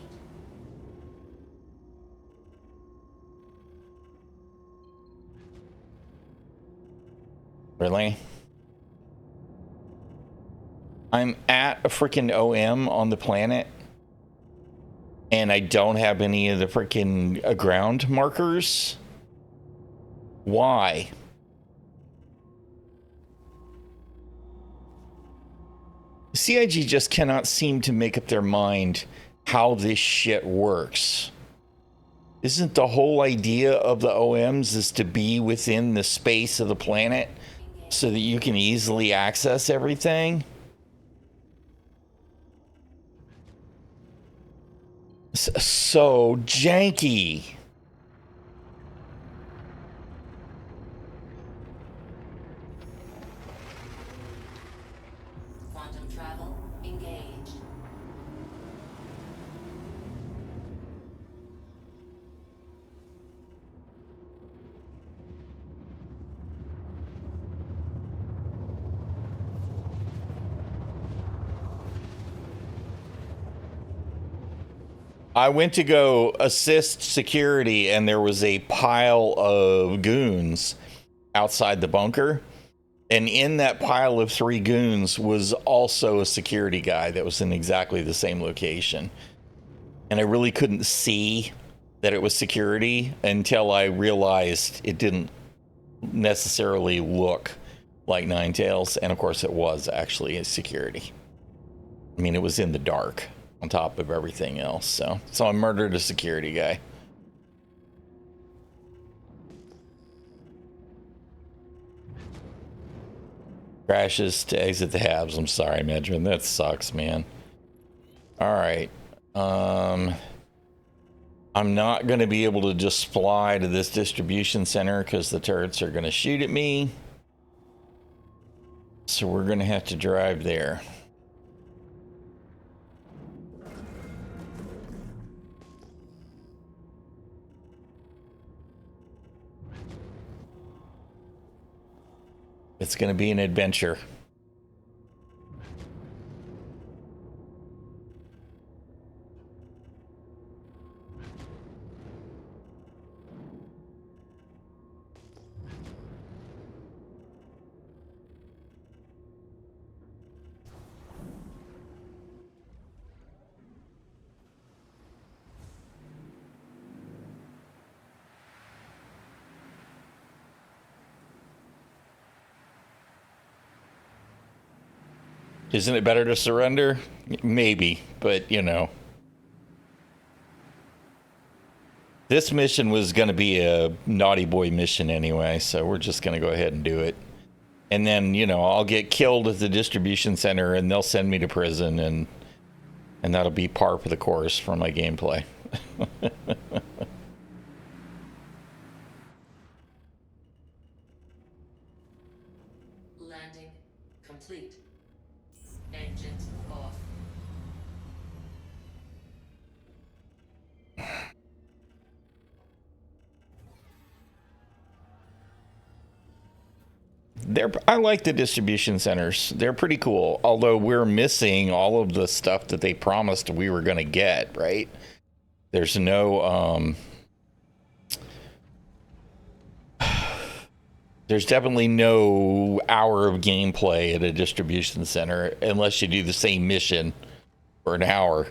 Really? I'm at a freaking OM on the planet, and I don't have any of the freaking ground markers. Why? CIG just cannot seem to make up their mind how this shit works. Isn't the whole idea of the OMs is to be within the space of the planet so that you can easily access everything? So janky. Quantum travel engaged. I went to go assist security, and there was a pile of goons outside the bunker. And in that pile of 3 goons was also a security guy that was in exactly the same location. And I really couldn't see that it was security until I realized it didn't necessarily look like Ninetales. And of course, it was actually a security. I mean, it was in the dark on top of everything else. So I murdered a security guy. Crashes to exit the halves. I'm sorry, Medrin. That sucks, man. All right. I'm I'm not going to be able to just fly to this distribution center because the turrets are going to shoot at me. So we're going to have to drive there. It's going to be an adventure. Isn't it better to surrender? Maybe, but you know. This mission was going to be a naughty boy mission anyway, so we're just going to go ahead and do it. And then, you know, I'll get killed at the distribution center and they'll send me to prison, and that'll be par for the course for my gameplay. Landing complete. Engines off. I like the distribution centers. They're pretty cool. Although we're missing all of the stuff that they promised we were going to get, right? There's no there's definitely no hour of gameplay at a distribution center unless you do the same mission for an hour.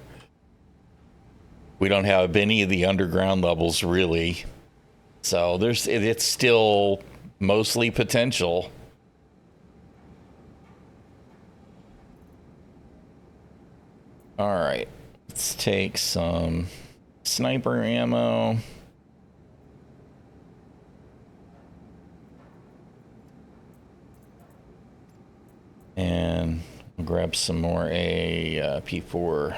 We don't have any of the underground levels really. So it's still mostly potential. All right, let's take some sniper ammo. And grab some more P4.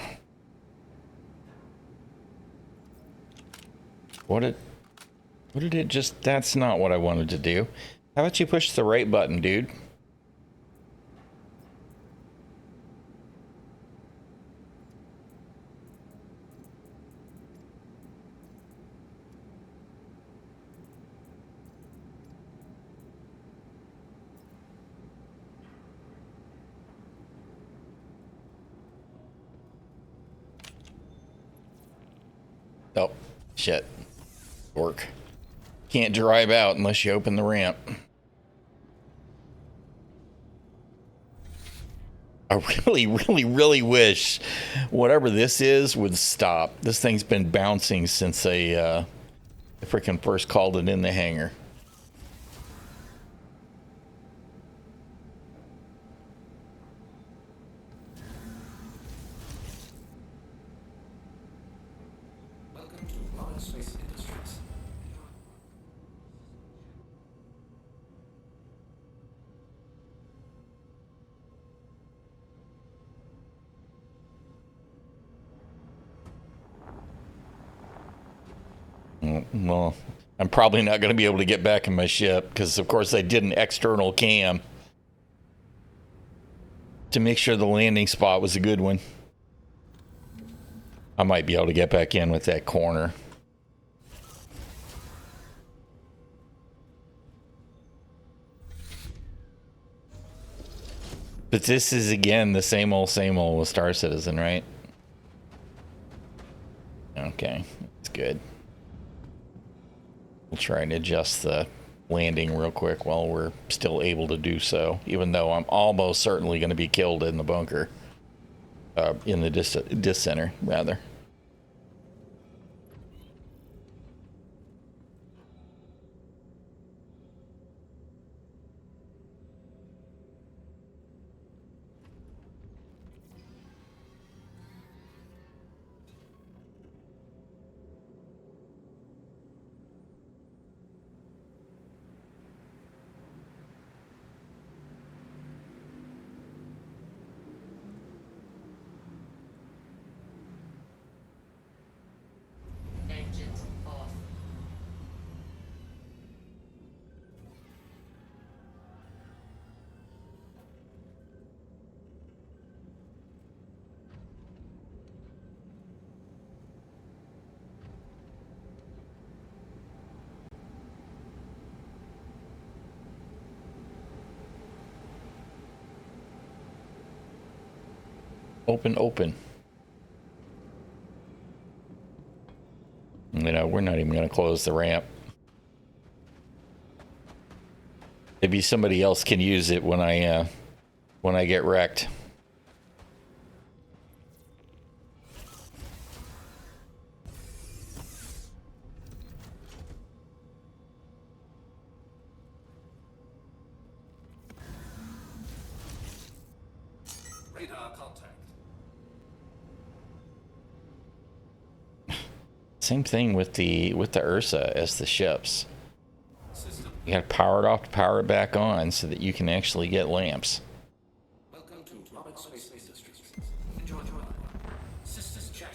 What did it just... That's not what I wanted to do. How about you push the right button, dude? Oh, shit. Work. Can't drive out unless you open the ramp. I really wish whatever this is would stop. This thing's been bouncing since I freaking first called it in the hangar. Welcome to Odin Space Industries. Well, I'm probably not going to be able to get back in my ship because, of course, I did an external cam to make sure the landing spot was a good one. I might be able to get back in with that corner. But this is, again, the same old with Star Citizen, right? Okay, that's good. We'll try and adjust the landing real quick while we're still able to do so, even though I'm almost certainly going to be killed in the bunker. In the dis center, rather. Open, open. You know, we're not even going to close the ramp. Maybe somebody else can use it when I get wrecked. Radar contact. Same thing with the Ursa as the ships. System. You got to power it off to power it back on so that you can actually get lamps. Welcome to Orbit Space Industries. Enjoy the ride. Systems check.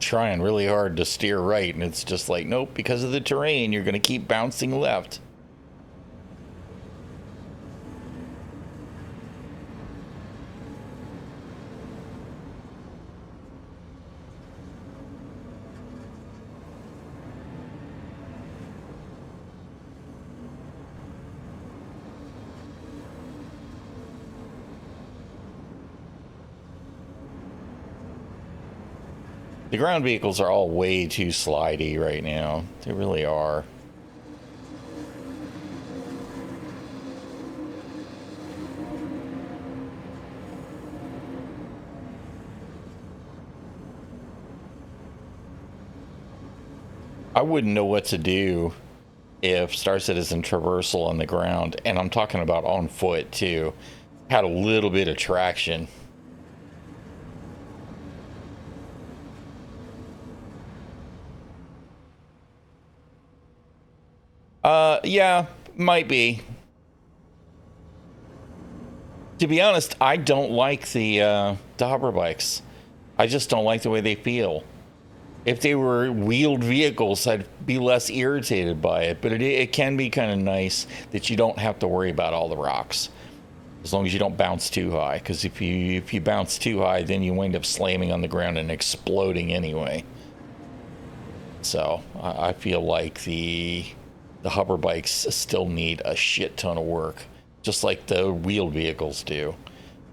Trying really hard to steer right, and it's just like, nope, because of the terrain, you're going to keep bouncing left. The ground vehicles are all way too slidey right now. They really are. I wouldn't know what to do if Star Citizen traversal on the ground, and I'm talking about on foot too, had a little bit of traction. Yeah, might be. To be honest, I don't like the hover bikes. I just don't like the way they feel. If they were wheeled vehicles, I'd be less irritated by it. But it can be kind of nice that you don't have to worry about all the rocks, as long as you don't bounce too high. Because if you bounce too high, then you wind up slamming on the ground and exploding anyway. So I feel like the hover bikes still need a shit ton of work, just like the wheeled vehicles do.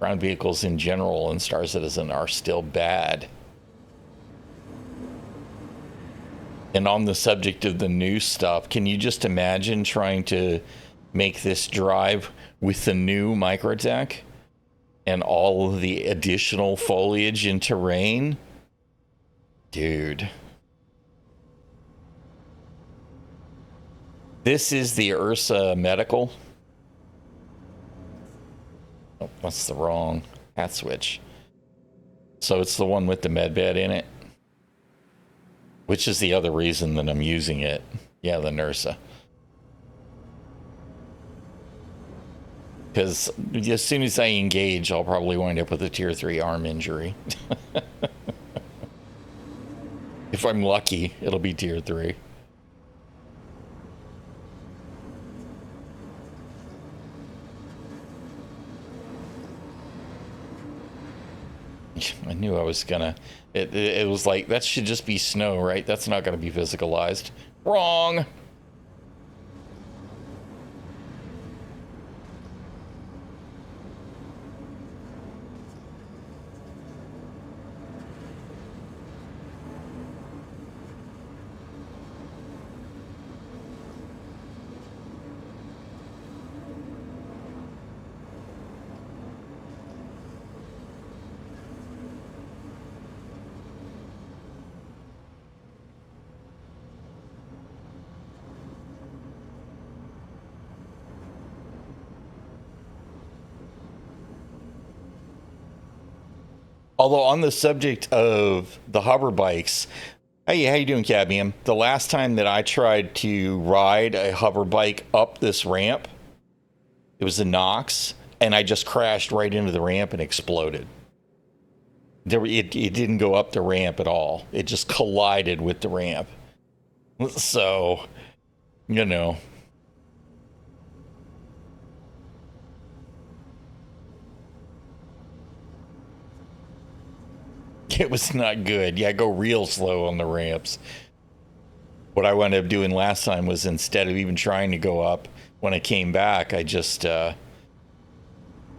Ground vehicles in general in Star Citizen are still bad. And on the subject of the new stuff, can you just imagine trying to make this drive with the new microtech and all of the additional foliage and terrain? Dude. This is the Ursa Medical. Oh, that's the wrong hat switch. So it's the one with the med bed in it, which is the other reason that I'm using it. Yeah, the Nursa. Because as soon as I engage, I'll probably wind up with a tier 3 arm injury. If I'm lucky, it'll be tier 3. I knew I was gonna. It was like, that should just be snow, right? That's not gonna be physicalized. Wrong. Although on the subject of the hover bikes, hey, how you doing, Cadmium? The last time that I tried to ride a hover bike up this ramp, it was in Knox, and I just crashed right into the ramp and exploded. It didn't go up the ramp at all. It just collided with the ramp. So, you know. It was not good. Yeah, go real slow on the ramps. What I wound up doing last time was, instead of even trying to go up, when I came back, I just I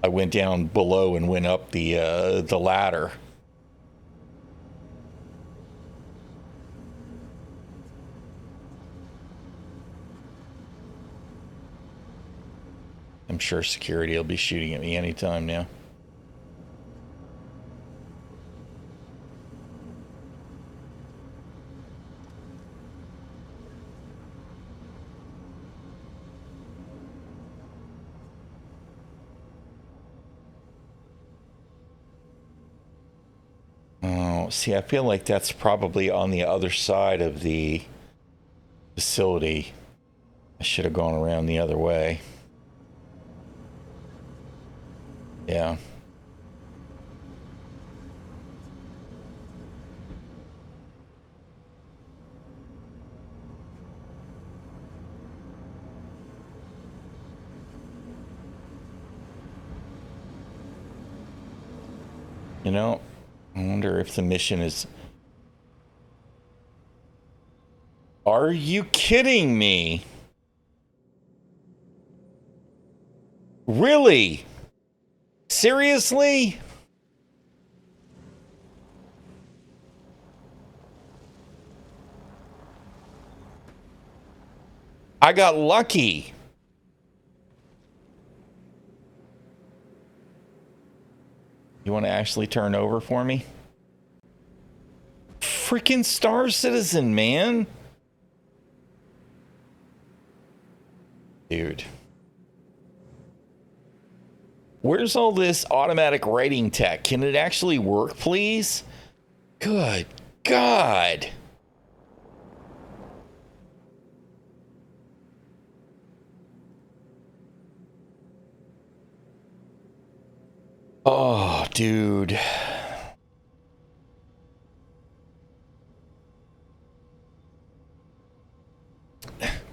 went down below and went up the ladder. I'm sure security will be shooting at me anytime now. Oh, see, I feel like that's probably on the other side of the facility. I should have gone around the other way. Yeah. You know, I wonder if the mission is... Are you kidding me? Really? Seriously? I got lucky. You want to actually turn over for me? Freaking Star Citizen, man. Dude. Where's all this automatic writing tech? Can it actually work, please? Good God. Oh, dude.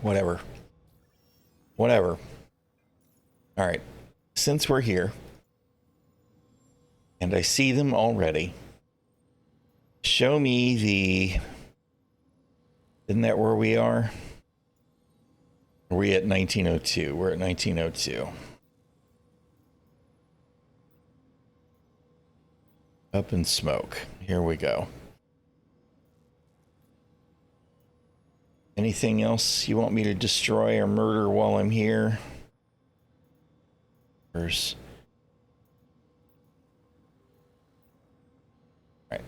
Whatever. Whatever. All right. Since we're here, and I see them already, show me the... Isn't that where we are? Are we at 1902? We're at 1902. Up in smoke. Here we go. Anything else you want me to destroy or murder while I'm here? There's... All right.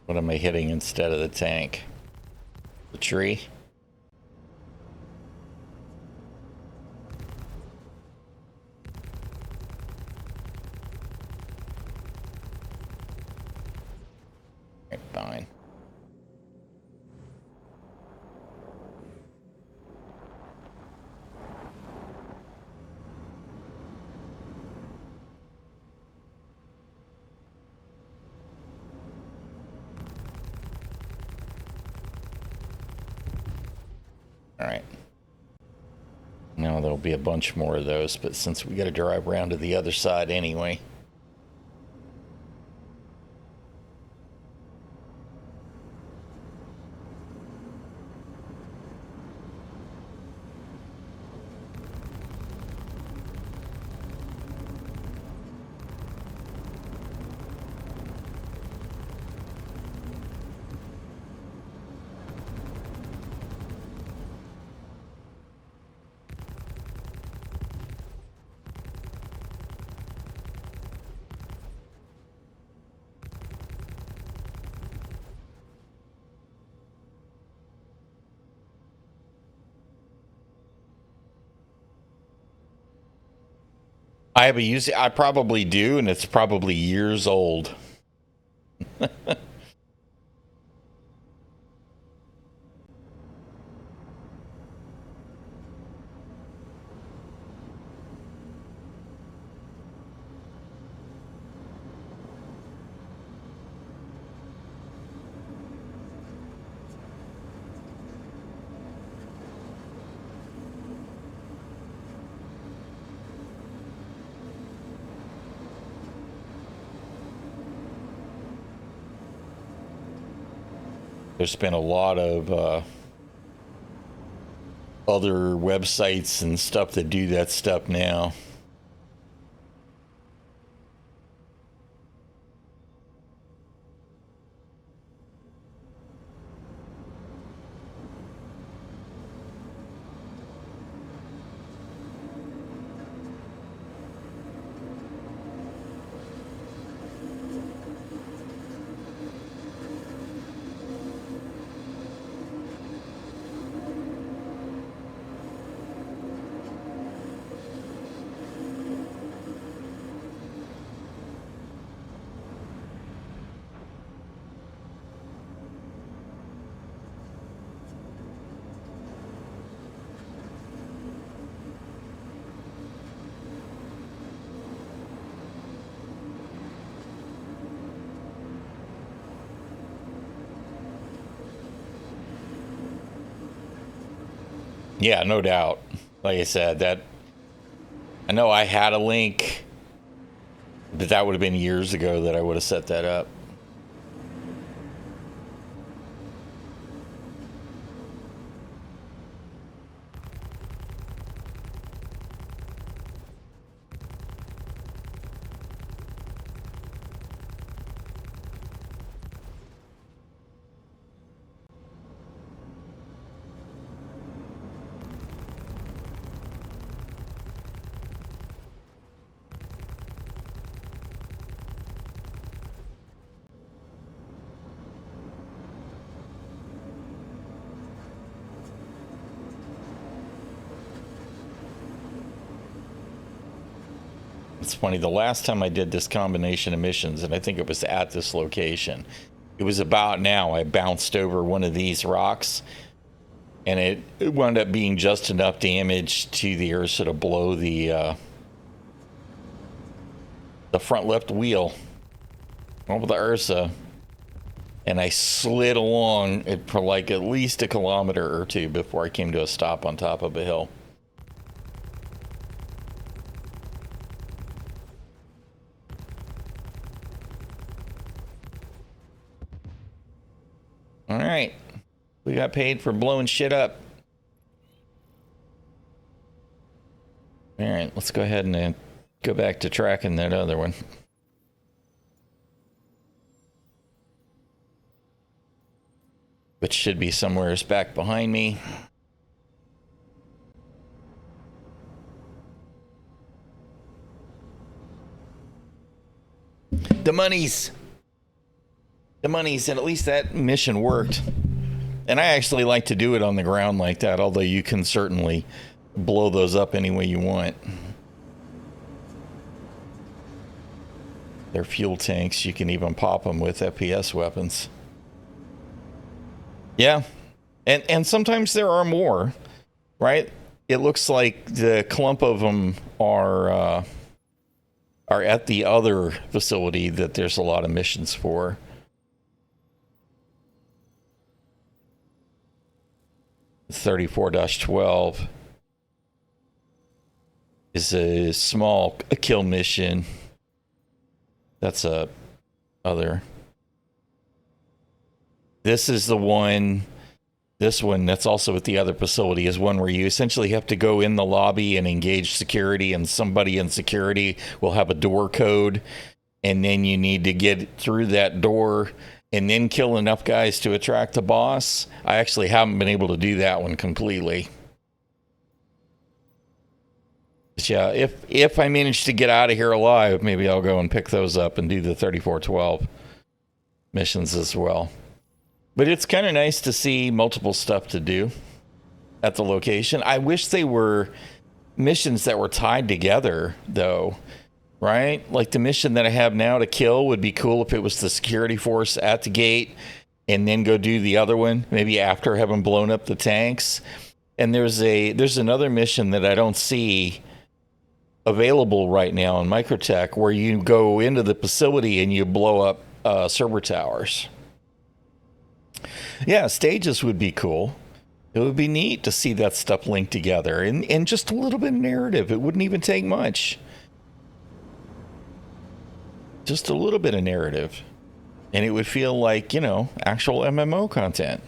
What am I hitting instead of the tank? The tree? Right, fine. All right. Now there'll be a bunch more of those, but since we got to drive around to the other side anyway. I have a use. I probably do, and it's probably years old. There's been a lot of other websites and stuff that do that stuff now. Yeah, no doubt. Like I said, that I know I had a link, but that would have been years ago that I would have set that up. It's funny, the last time I did this combination of missions, and I think it was at this location, it was about now. I bounced over one of these rocks, and it wound up being just enough damage to the Ursa to blow the front left wheel over the Ursa, and I slid along it for like at least a kilometer or two before I came to a stop on top of a hill. All right, we got paid for blowing shit up. All right, let's go ahead and go back to tracking that other one. Which should be somewhere back behind me. The monies, and at least that mission worked. And I actually like to do it on the ground like that, although you can certainly blow those up any way you want. They're fuel tanks. You can even pop them with FPS weapons. Yeah. And sometimes there are more, right? It looks like the clump of them are at the other facility that there's a lot of missions for. (34-12) is a small kill mission. That's a other. This is the one. This one that's also at the other facility is one where you essentially have to go in the lobby and engage security, and somebody in security will have a door code, and then you need to get through that door and then kill enough guys to attract the boss. I actually haven't been able to do that one completely. But yeah, if I manage to get out of here alive, maybe I'll go and pick those up and do the 34-12 missions as well. But it's kind of nice to see multiple stuff to do at the location. I wish they were missions that were tied together, though, right? Like the mission that I have now to kill would be cool if it was the security force at the gate and then go do the other one, maybe after having blown up the tanks. And there's another mission that I don't see available right now in Microtech where you go into the facility and you blow up server towers. Yeah, stages would be cool. It would be neat to see that stuff linked together and just a little bit of narrative. It wouldn't even take much. Just a little bit of narrative. And it would feel like, you know, actual MMO content.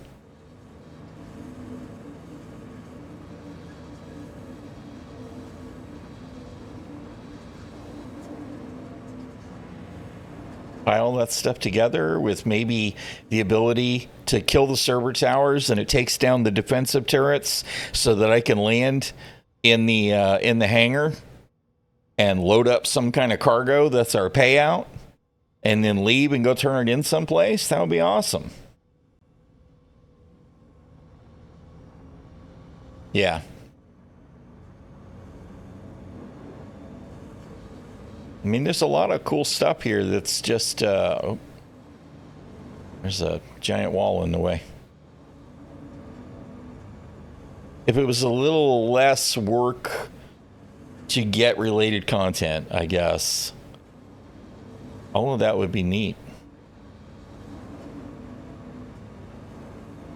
Pile that stuff together with maybe the ability to kill the server towers and it takes down the defensive turrets so that I can land in the hangar and load up some kind of cargo that's our payout and then leave and go turn it in someplace. That would be awesome. Yeah. I mean, there's a lot of cool stuff here that's just, there's a giant wall in the way. If it was a little less work to get related content, I guess, all of that would be neat.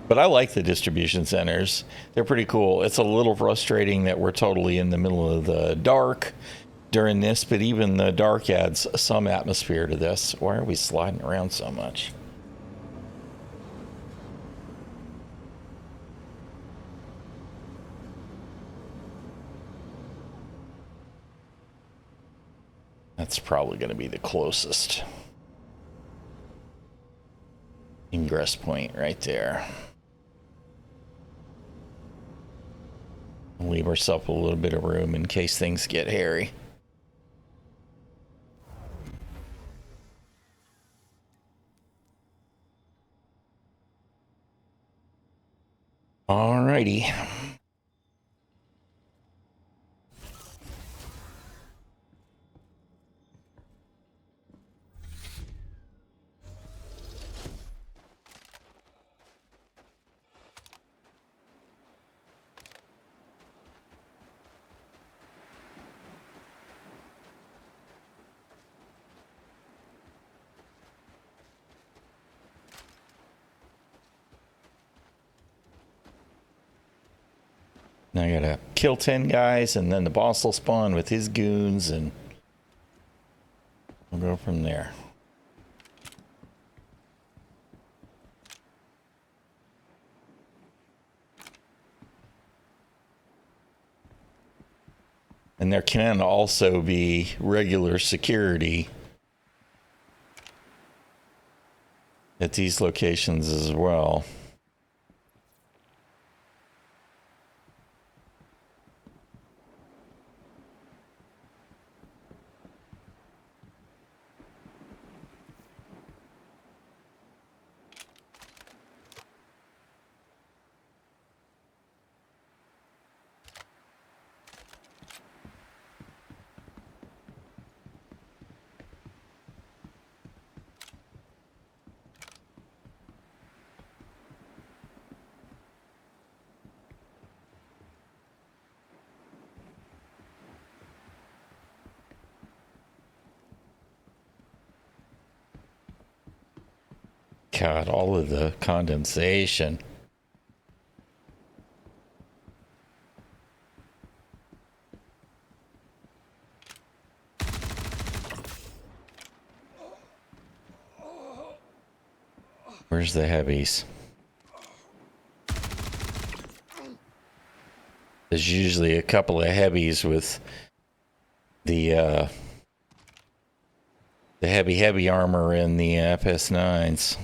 But I like the distribution centers. They're pretty cool. It's a little frustrating that we're totally in the middle of the dark during this, but even the dark adds some atmosphere to this. Why are we sliding around so much? That's probably going to be the closest ingress point right there. Leave ourselves a little bit of room in case things get hairy. Alrighty. Now I gotta kill 10 guys, and then the boss will spawn with his goons, and we'll go from there. And there can also be regular security at these locations as well. God, all of the condensation. Where's the heavies? There's usually a couple of heavies with the heavy armor in the FS9s.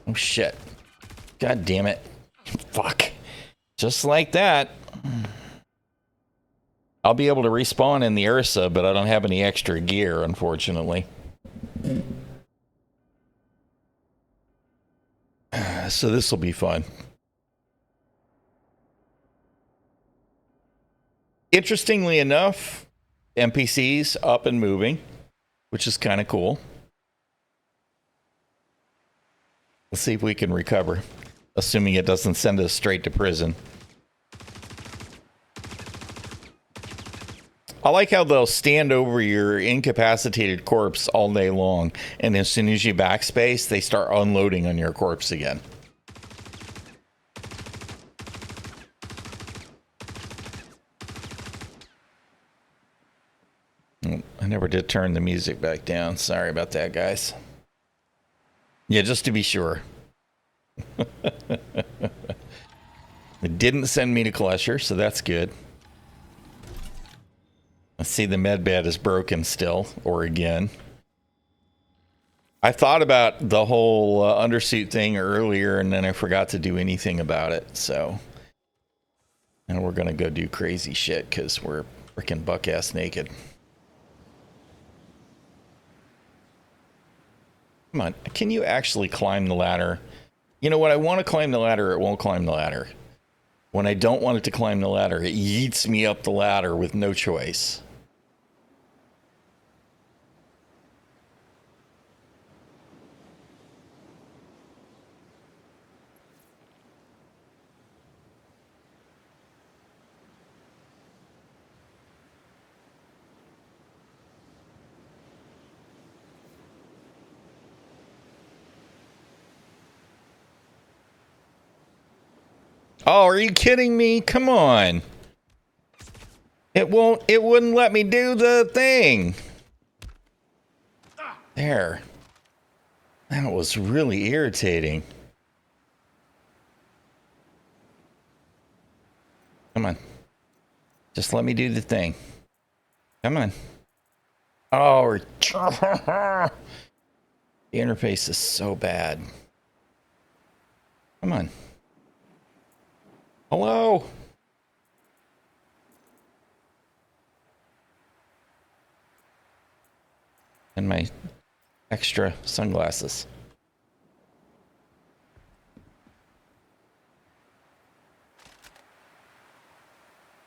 Oh shit. God damn it. Fuck. Just like that. I'll be able to respawn in the Ursa, but I don't have any extra gear, unfortunately. So this will be fun. Interestingly enough, NPCs up and moving, which is kind of cool. Let's see if we can recover, assuming it doesn't send us straight to prison. I like how they'll stand over your incapacitated corpse all day long, and as soon as you backspace, they start unloading on your corpse again. I never did turn the music back down. Sorry about that, guys. Yeah, just to be sure. It didn't send me to Klesher, so that's good. I see the med bed is broken still, or again. I thought about the whole undersuit thing earlier, and then I forgot to do anything about it, so... And we're gonna go do crazy shit, because we're freaking buck-ass naked. Come on, can you actually climb the ladder? You know, when I want to climb the ladder, it won't climb the ladder. When I don't want it to climb the ladder, it yeets me up the ladder with no choice. Oh, are you kidding me? Come on. It wouldn't let me do the thing. There. That was really irritating. Come on. Just let me do the thing. Come on. Oh, the interface is so bad. Come on. Hello? And my extra sunglasses.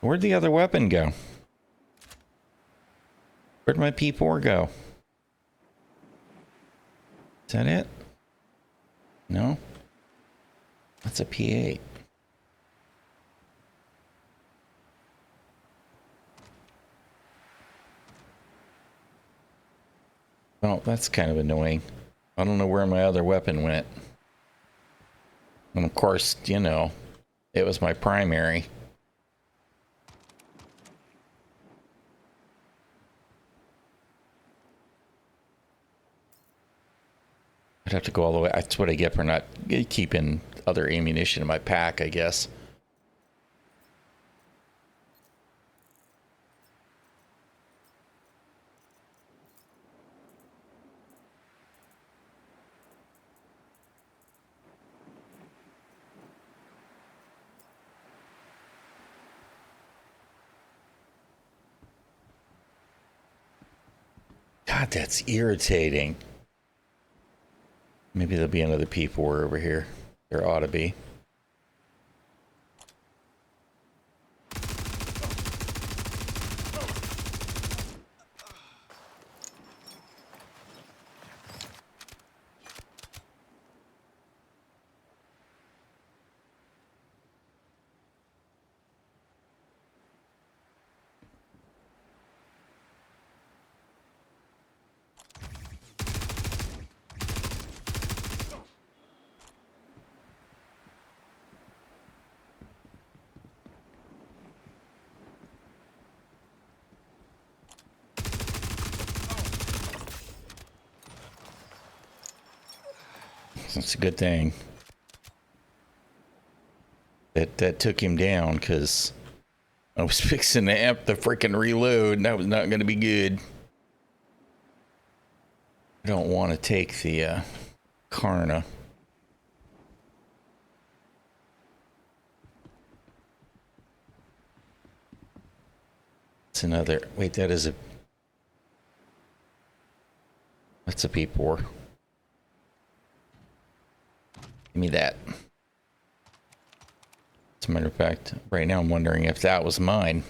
Where'd the other weapon go? Where'd my P4 go? Is that it? No? That's a P8. Well, that's kind of annoying. I don't know where my other weapon went. And of course, you know, it was my primary. I'd have to go all the way. That's what I get for not keeping other ammunition in my pack, I guess. God, that's irritating. Maybe there'll be another P4 over here. There ought to be. That's a good thing. That took him down, because I was fixing to amp the freaking reload, and that was not going to be good. I don't want to take the Karna. It's another... Wait, that is a... That's a P4. Give me that. As a matter of fact, right now I'm wondering if that was mine.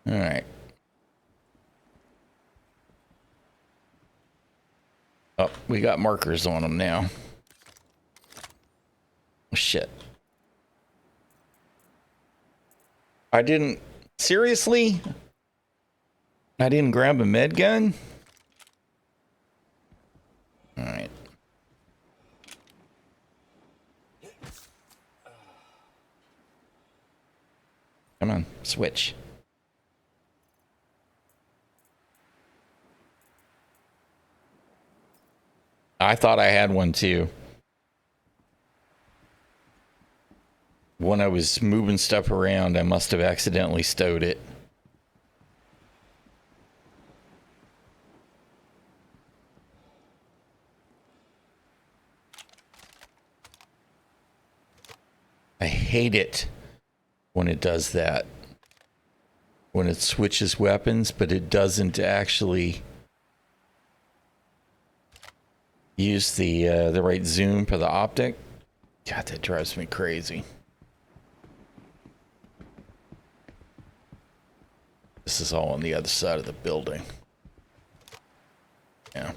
All right. Oh, we got markers on them now. Oh, shit. I didn't... Seriously? I didn't grab a med gun? All right. Come on, switch. I thought I had one too. When I was moving stuff around, I must have accidentally stowed it. I hate it when it does that. When it switches weapons, but it doesn't actually use the right zoom for the optic. God, that drives me crazy. This is all on the other side of the building. Yeah.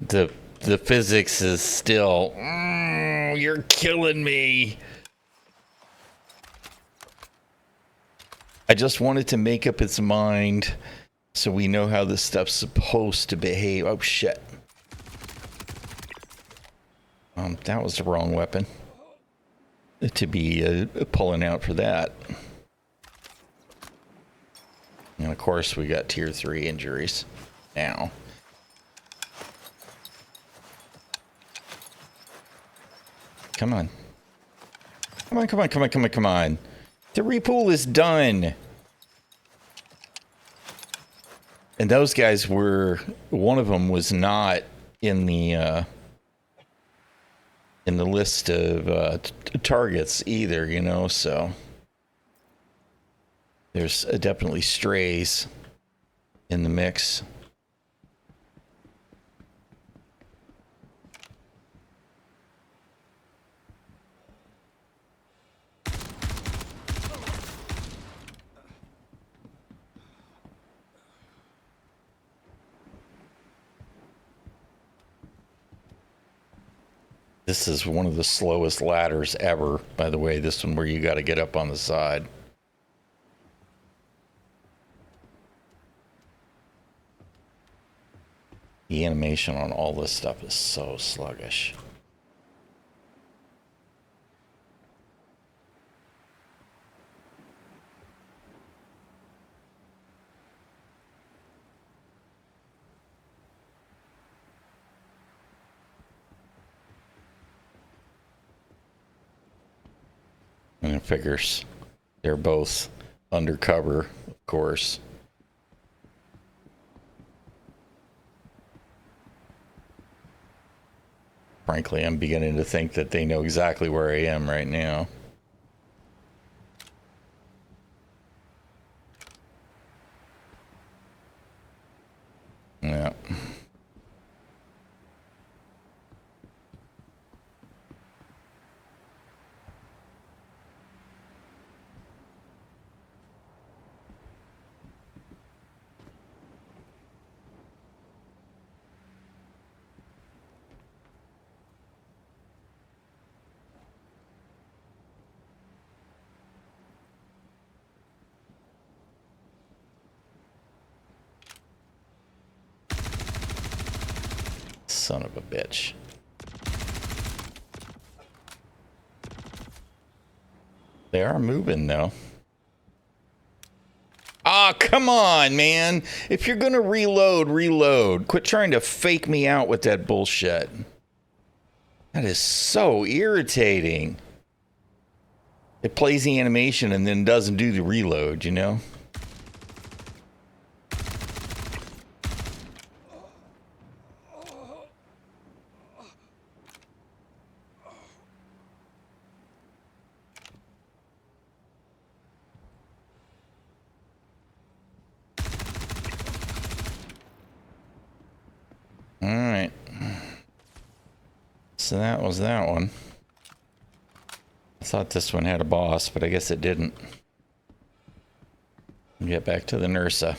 The physics is still, you're killing me. I just wanted to make up its mind so we know how this stuff's supposed to behave. Oh shit. That was the wrong weapon to be pulling out for that. And of course we got tier 3 injuries now. Come on. Come on, come on, come on, come on, come on. The repool is done. And those guys were, one of them was not in the list of targets either, you know, so there's definitely strays in the mix. This is one of the slowest ladders ever, by the way. This one where you got to get up on the side. The animation on all this stuff is so sluggish. And it figures they're both undercover, of course. Frankly, I'm beginning to think that they know exactly where I am right now. Yeah. Son of a bitch. They are moving though. Ah, come on, man. If you're gonna reload, reload. Quit trying to fake me out with that bullshit. That is so irritating. It plays the animation and then doesn't do the reload, you know? All right. So that was that one. I thought this one had a boss, but I guess it didn't. Get back to the Nursa.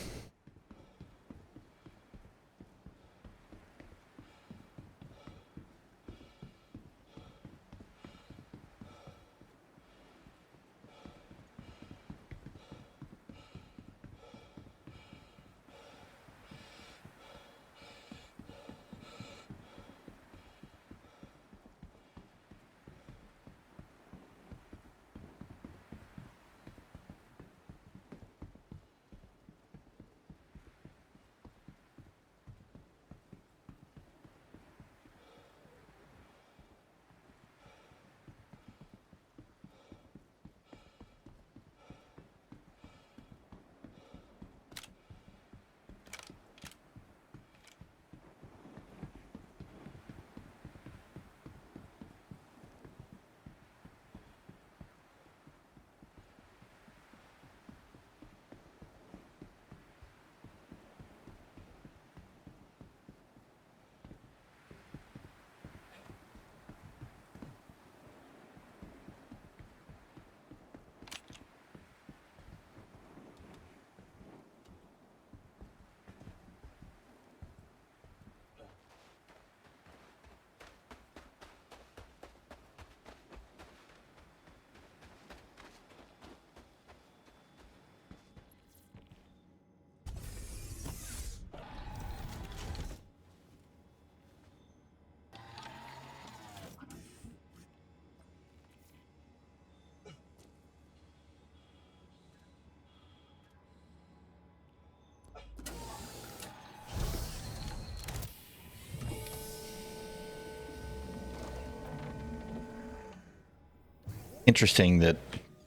Interesting that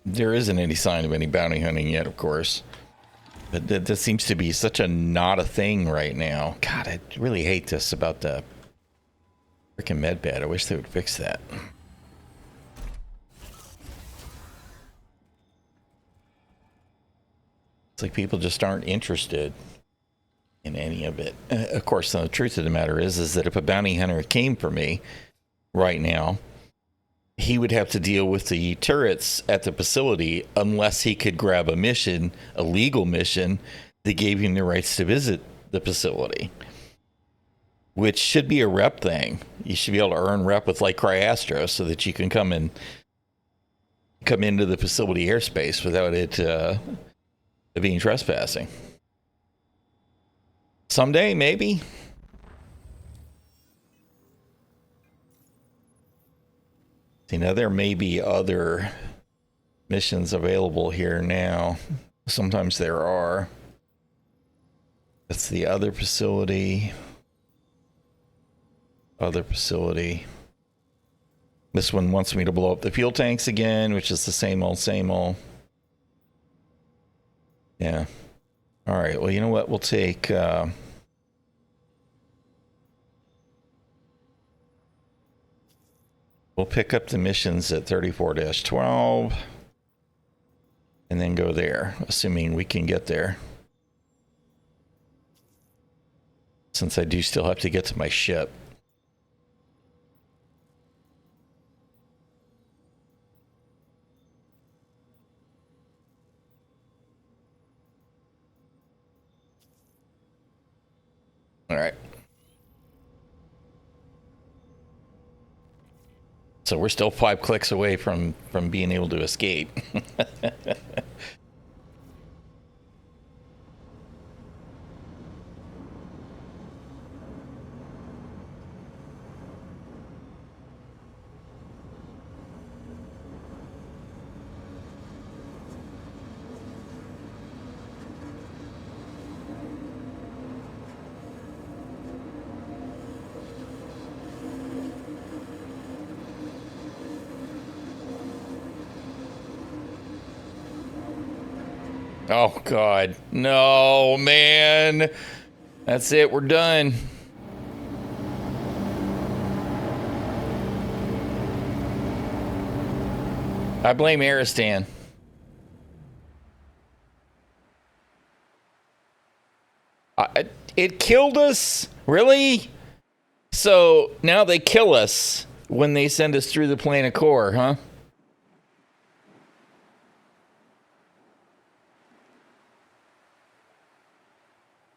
there isn't any sign of any bounty hunting yet, of course. But that seems to be such a not a thing right now. God, I really hate this about the freaking medbed. I wish they would fix that. It's like people just aren't interested in any of it. Of course, the truth of the matter is that if a bounty hunter came for me right now, he would have to deal with the turrets at the facility unless he could grab a mission, a legal mission, that gave him the rights to visit the facility, which should be a rep thing. You should be able to earn rep with like Cryastro so that you can come into the facility airspace without it being trespassing. Someday, maybe. You know, there may be other missions available here now. Sometimes there are. That's the other facility. Other facility. This one wants me to blow up the fuel tanks again, which is the same old, same old. Yeah. All right. Well, you know what? We'll take... we'll pick up the missions at 34-12 and then go there, assuming we can get there. Since I do still have to get to my ship. All right. So we're still 5 clicks away from being able to escape. Oh, God. No, man. That's it. We're done. I blame Aristan. It killed us? Really? So now they kill us when they send us through the planet core, huh?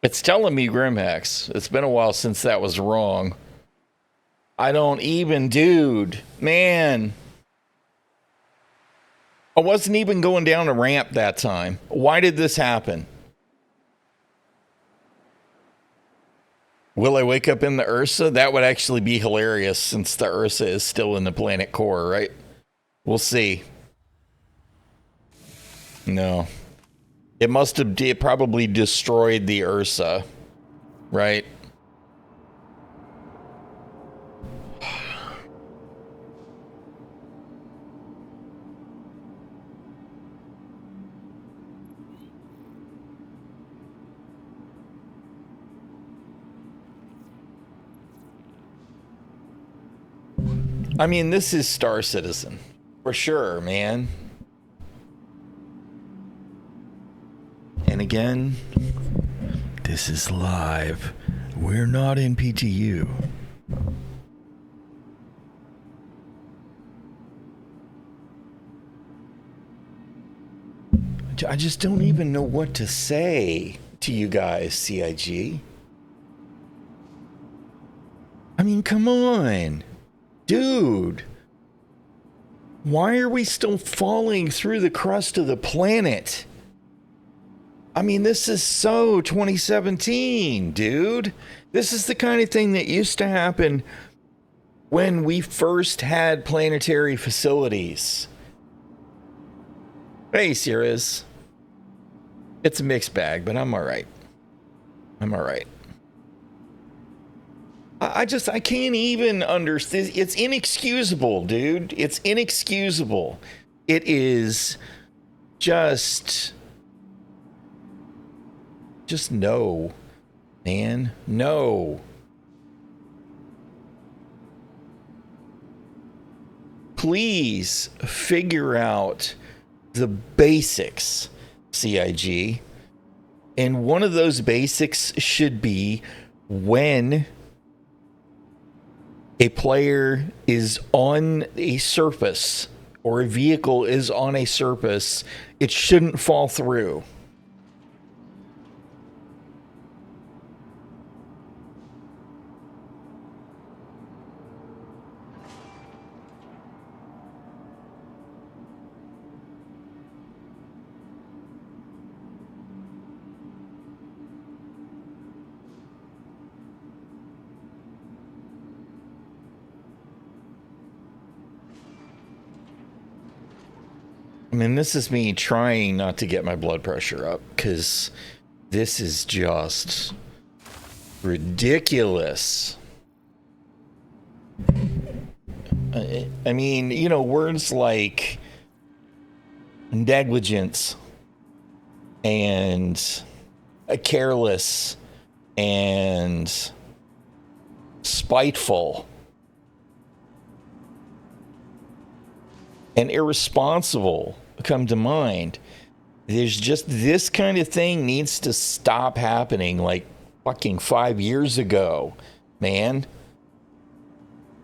It's telling me Grimhex. It's been a while since that was wrong. I don't even, dude. Man. I wasn't even going down a ramp that time. Why did this happen? Will I wake up in the Ursa? That would actually be hilarious since the Ursa is still in the planet core, right? We'll see. No. It probably destroyed the Ursa, right? I mean, this is Star Citizen. For sure, man. And again, this is live. We're not in PTU. I just don't even know what to say to you guys, CIG. I mean, come on. Dude. Why are we still falling through the crust of the planet? I mean, this is so 2017, dude. This is the kind of thing that used to happen when we first had planetary facilities. Hey, Sirius. It's a mixed bag, but I'm all right. I'm all right. I can't even understand. It's inexcusable, dude. It's inexcusable. It is just no, man. No. Please figure out the basics, CIG. And one of those basics should be when a player is on a surface or a vehicle is on a surface, it shouldn't fall through. I mean, this is me trying not to get my blood pressure up because this is just ridiculous. I mean, you know, words like negligence and careless and spiteful and irresponsible come to mind. There's just this kind of thing needs to stop happening like fucking 5 years ago, man.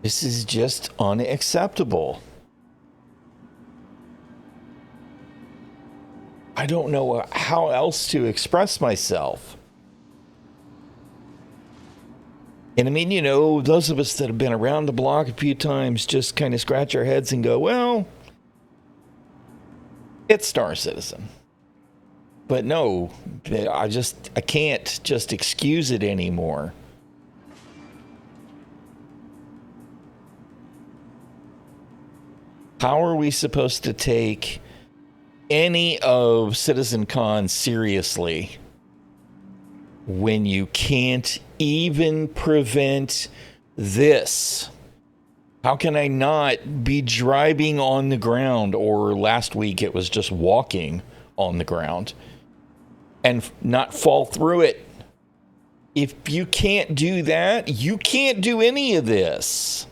This is just unacceptable. I don't know how else to express myself. And I mean, you know, those of us that have been around the block a few times just kind of scratch our heads and go, well, it's Star Citizen. But no, I can't just excuse it anymore. How are we supposed to take any of CitizenCon seriously when you can't even prevent this? How can I not be driving on the ground, or last week it was just walking on the ground, and not fall through it. If you can't do that, you can't do any of this.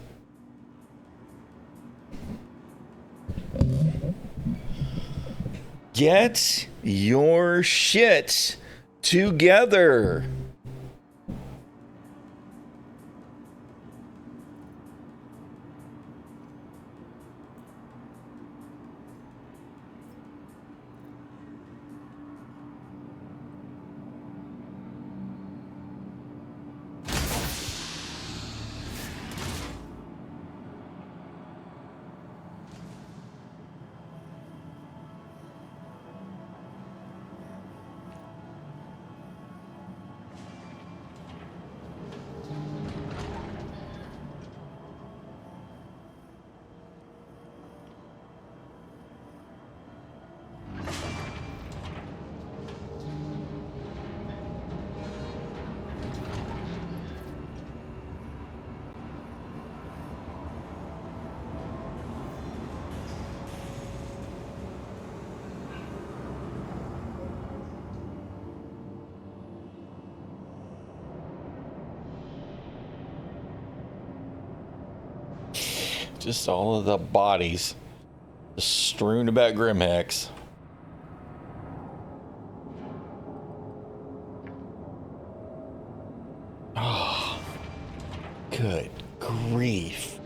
Get your shit together. Just all of the bodies just strewn about Grimhex. Oh, good grief.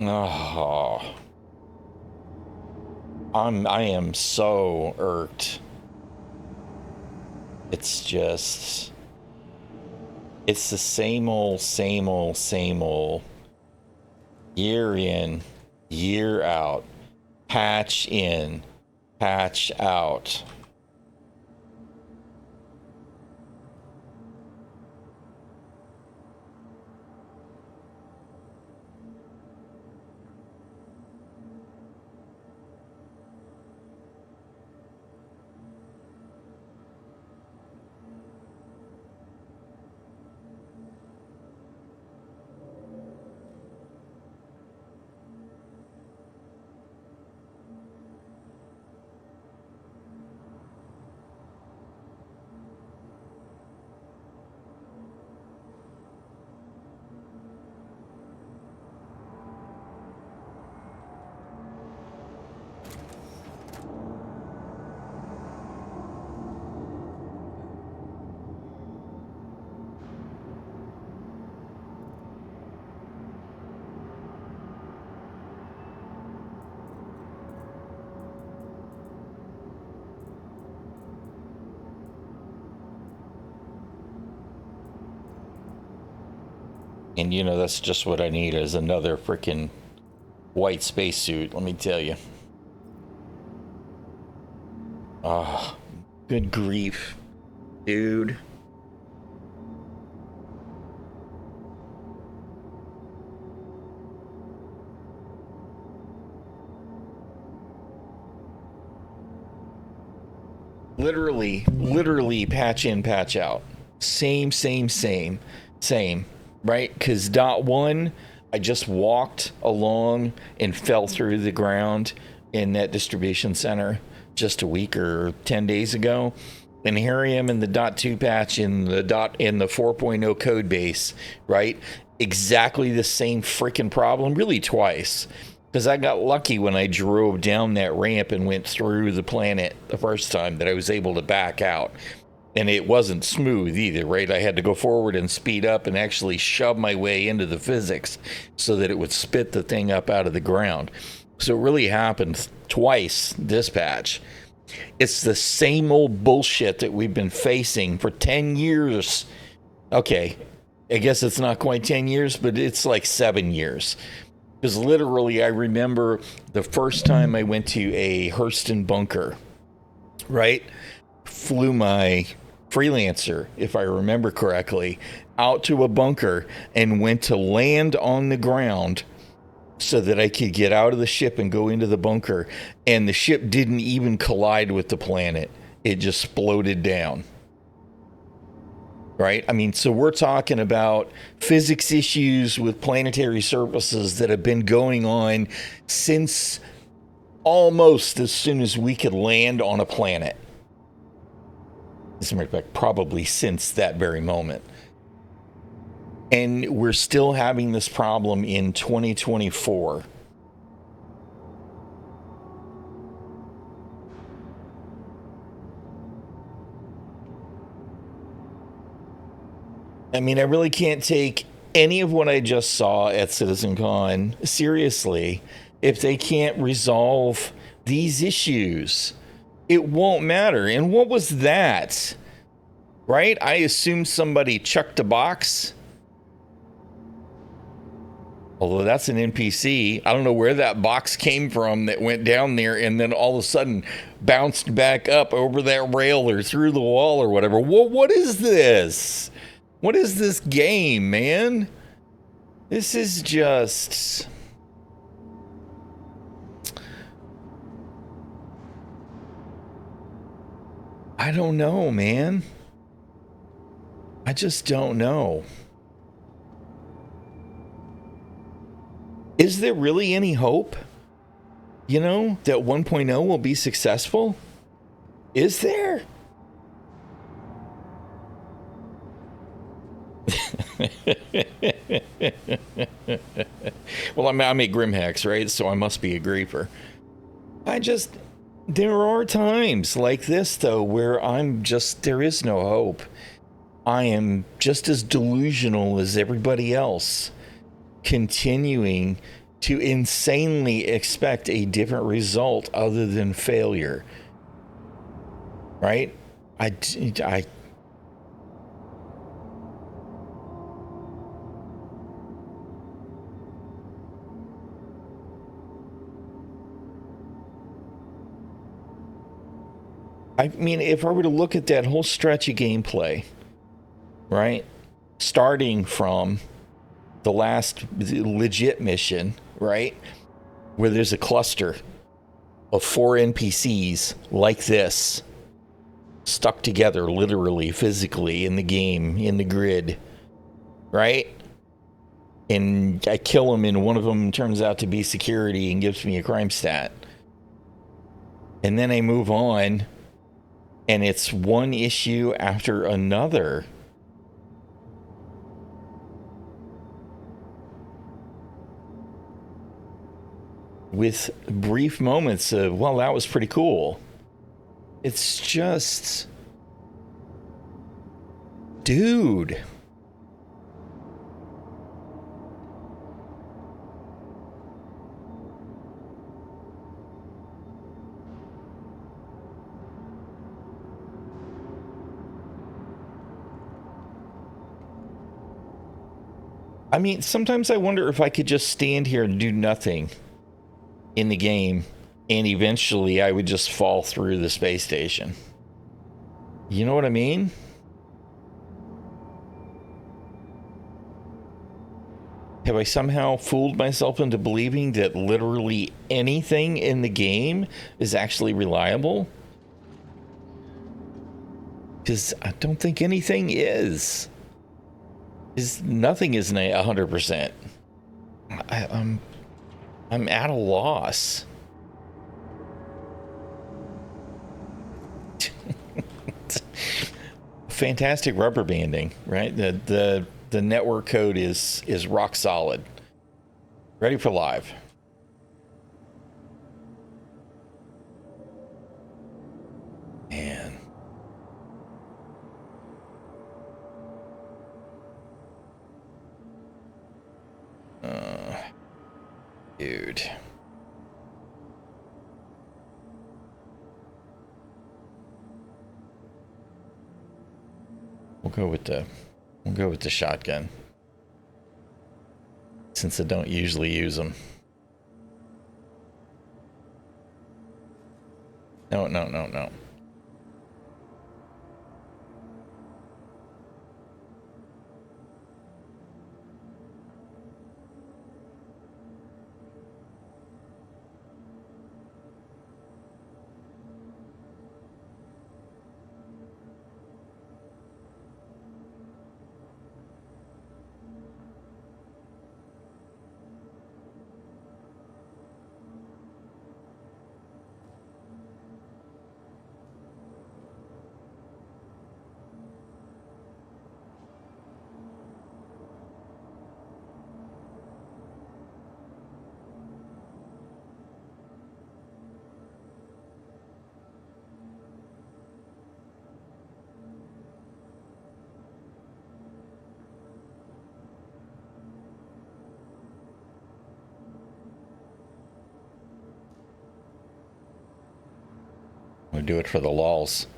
Oh, I am so irked. It's just, it's the same old, same old, same old. Year in, year out. Patch in, patch out. And you know, that's just what I need is another freaking white spacesuit, let me tell you. Ah, good grief, dude. Literally patch in, patch out. Same, right? Because dot one, I just walked along and fell through the ground in that distribution center just a week or 10 days ago. And here I am in the dot two patch in the 4.0 code base, right? Exactly the same freaking problem, really twice. Because I got lucky when I drove down that ramp and went through the planet the first time that I was able to back out. And it wasn't smooth either, right? I had to go forward and speed up and actually shove my way into the physics so that it would spit the thing up out of the ground. So it really happened twice this patch. It's the same old bullshit that we've been facing for 10 years. Okay, I guess it's not quite 10 years, but it's like 7 years. Because literally, I remember the first time I went to a Hurston bunker, right? Flew my freelancer, if I remember correctly, out to a bunker and went to land on the ground so that I could get out of the ship and go into the bunker. And the ship didn't even collide with the planet. It just exploded down. Right? I mean, so we're talking about physics issues with planetary surfaces that have been going on since almost as soon as we could land on a planet. As a matter of fact, probably since that very moment. And we're still having this problem in 2024. I mean, I really can't take any of what I just saw at CitizenCon seriously if they can't resolve these issues. It won't matter. And what was that? Right? I assume somebody chucked a box. Although that's an NPC. I don't know where that box came from that went down there and then all of a sudden bounced back up over that rail or through the wall or whatever. What is this? What is this game, man? This is just... I don't know, man. I just don't know. Is there really any hope? You know, that 1.0 will be successful? Is there? Well, I'm a Grimhex, right? So I must be a griefer. There are times like this, though, where there is no hope. I am just as delusional as everybody else, continuing to insanely expect a different result other than failure. Right? I mean, if I were to look at that whole stretch of gameplay, right, starting from the last legit mission, right, where there's a cluster of 4 NPCs like this, stuck together literally, physically in the game, in the grid, right? And I kill them, and one of them turns out to be security and gives me a crime stat. And then I move on, and it's one issue after another. With brief moments of, well, that was pretty cool. It's just... Dude. I mean, sometimes I wonder if I could just stand here and do nothing in the game, and eventually I would just fall through the space station. You know what I mean? Have I somehow fooled myself into believing that literally anything in the game is actually reliable? Because I don't think anything is. Nothing is 100%. I'm at a loss. Fantastic rubber banding, right? The network code is rock solid. Ready for live. Man. Dude. We'll go with the shotgun, since I don't usually use them. No. We'll do it for the lols.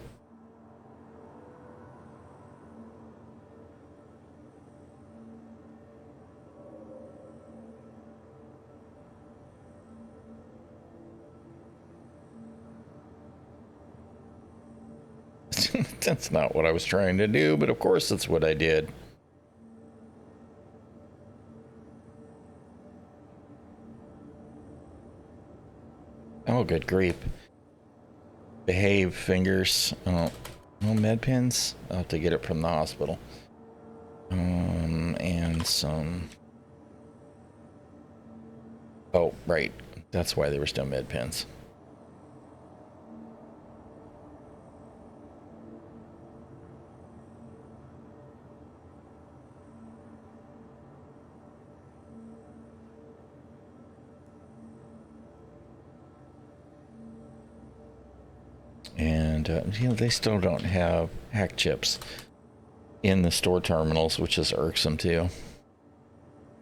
That's not what I was trying to do, but of course that's what I did. Oh, good grief. Behave, fingers. Oh, no med pins? I'll have to get it from the hospital. And some... Oh, right. That's why there were still med pins. And, you know, they still don't have hack chips in the store terminals, which is irksome too.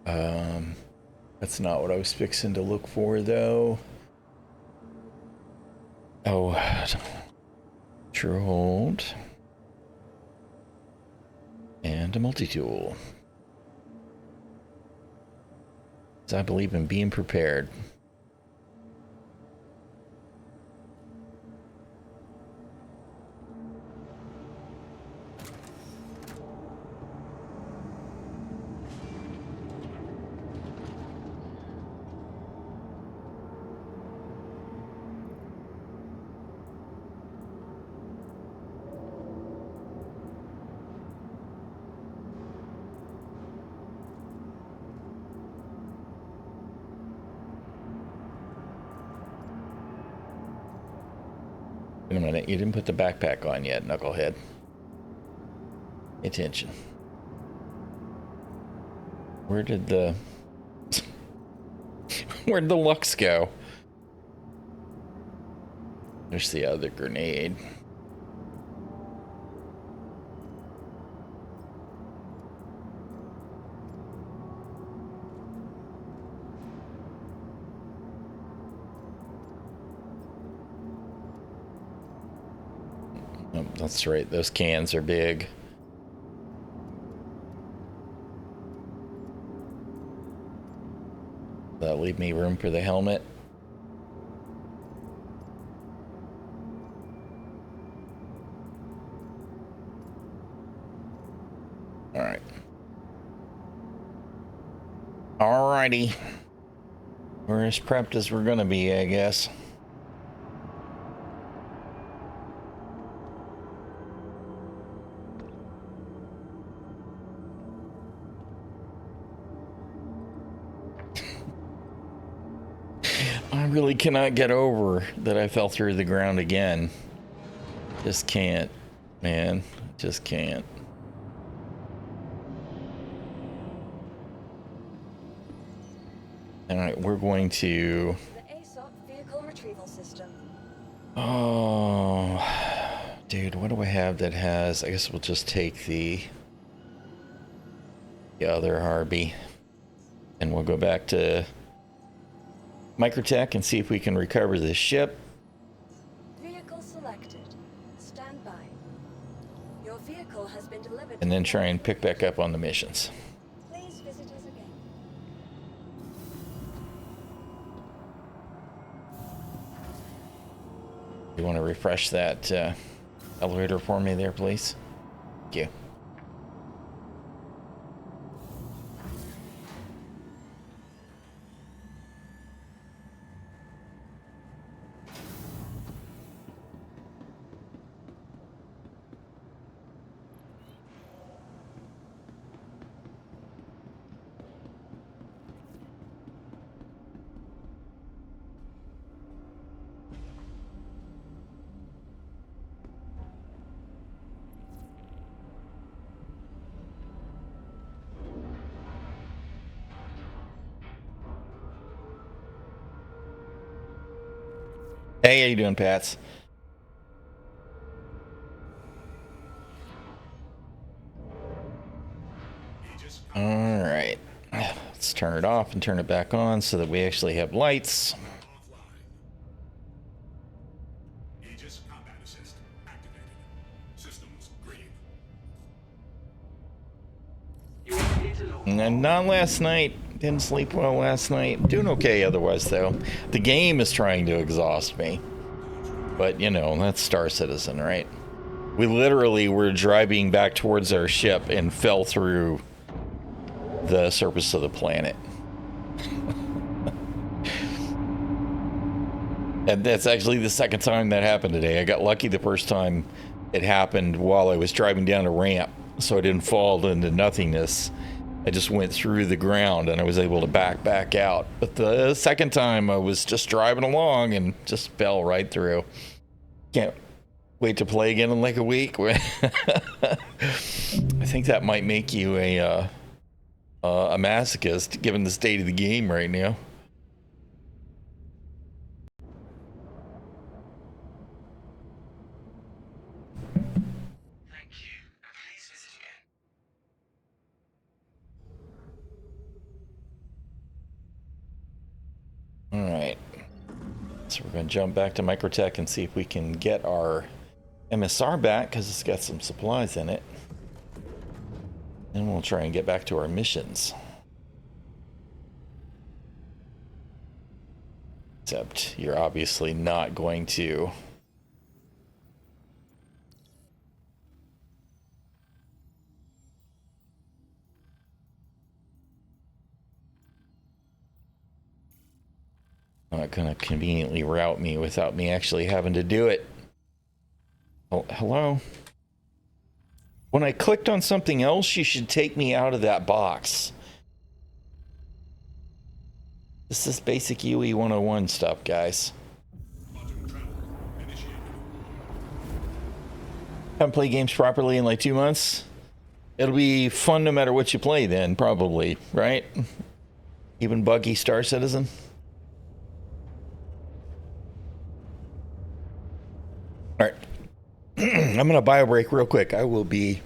That's not what I was fixing to look for, though. Oh, true hold. And a multi-tool. I believe in being prepared. Wait a minute, you didn't put the backpack on yet, knucklehead. Pay attention. Where did the... Where'd the Lux go? There's the other grenade. Oh, that's right, those cans are big. That'll leave me room for the helmet. Alright. Alrighty. We're as prepped as we're gonna be, I guess. I really cannot get over that I fell through the ground again. Just can't, man. Just can't. Alright, we're going to... The ASOP vehicle retrieval system. Oh, dude, what do I have that has... I guess we'll just take the other Harvey. And we'll go back to Microtech and see if we can recover this ship. Vehicle selected. Stand by. Your vehicle has been delivered. And then try and pick back up on the missions. Please visit us again. You want to refresh that elevator for me there, please? Thank you. Hey, how you doing, Pats? All right, let's turn it off and turn it back on so that we actually have lights. Combat assist activated. Systems green. You are clear to launch. And not last night. Didn't sleep well last night. Doing okay otherwise, though. The game is trying to exhaust me. But, you know, that's Star Citizen, right? We literally were driving back towards our ship and fell through the surface of the planet. And that's actually the second time that happened today. I got lucky the first time it happened while I was driving down a ramp, so I didn't fall into nothingness. I just went through the ground and I was able to back out. But the second time I was just driving along and just fell right through. Can't wait to play again in like a week. I think that might make you a masochist given the state of the game right now. Thank you. And please visit again. All right. So we're going to jump back to Microtech and see if we can get our MSR back because it's got some supplies in it. And we'll try and get back to our missions. Except you're obviously not going to. Not going to conveniently route me without me actually having to do it. Oh, hello? When I clicked on something else, you should take me out of that box. This is basic UE 101 stuff, guys. Quantum travel initiated. Haven't played games properly in like 2 months. It'll be fun no matter what you play then, probably, right? Even buggy Star Citizen. All right. I'm going to buy a break real quick. I will be...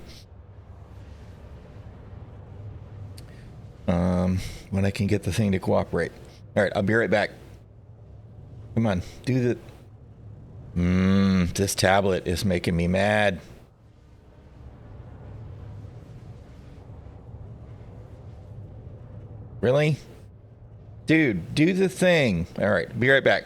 when I can get the thing to cooperate. All right, I'll be right back. Come on, do the... this tablet is making me mad. Really? Dude, do the thing. All right, be right back.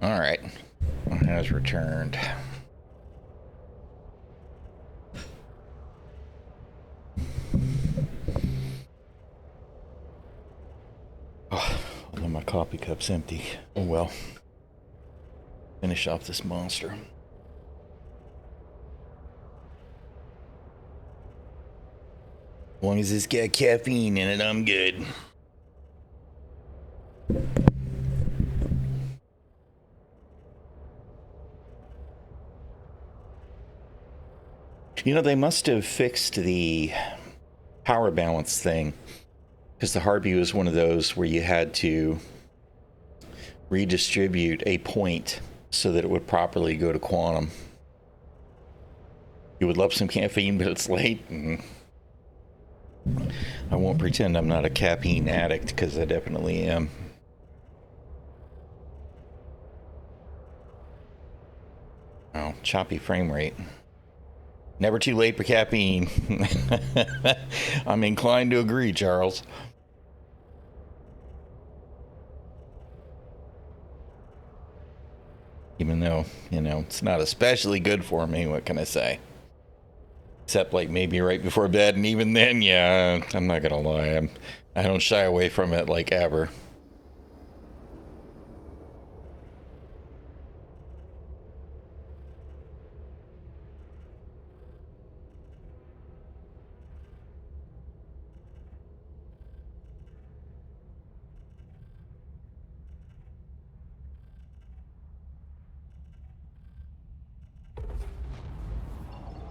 All right. Has returned. Oh, although my coffee cup's empty. Oh well. Finish off this monster. As long as it's got caffeine in it, I'm good. You know, they must have fixed the power balance thing, because the Harpy was one of those where you had to redistribute a point so that it would properly go to quantum. You would love some caffeine, but it's late. And I won't pretend I'm not a caffeine addict, because I definitely am. Oh, choppy frame rate. Never too late for caffeine. I'm inclined to agree, Charles. Even though, you know, it's not especially good for me, what can I say? Except like maybe right before bed, and even then, yeah, I'm not gonna lie, I don't shy away from it like ever.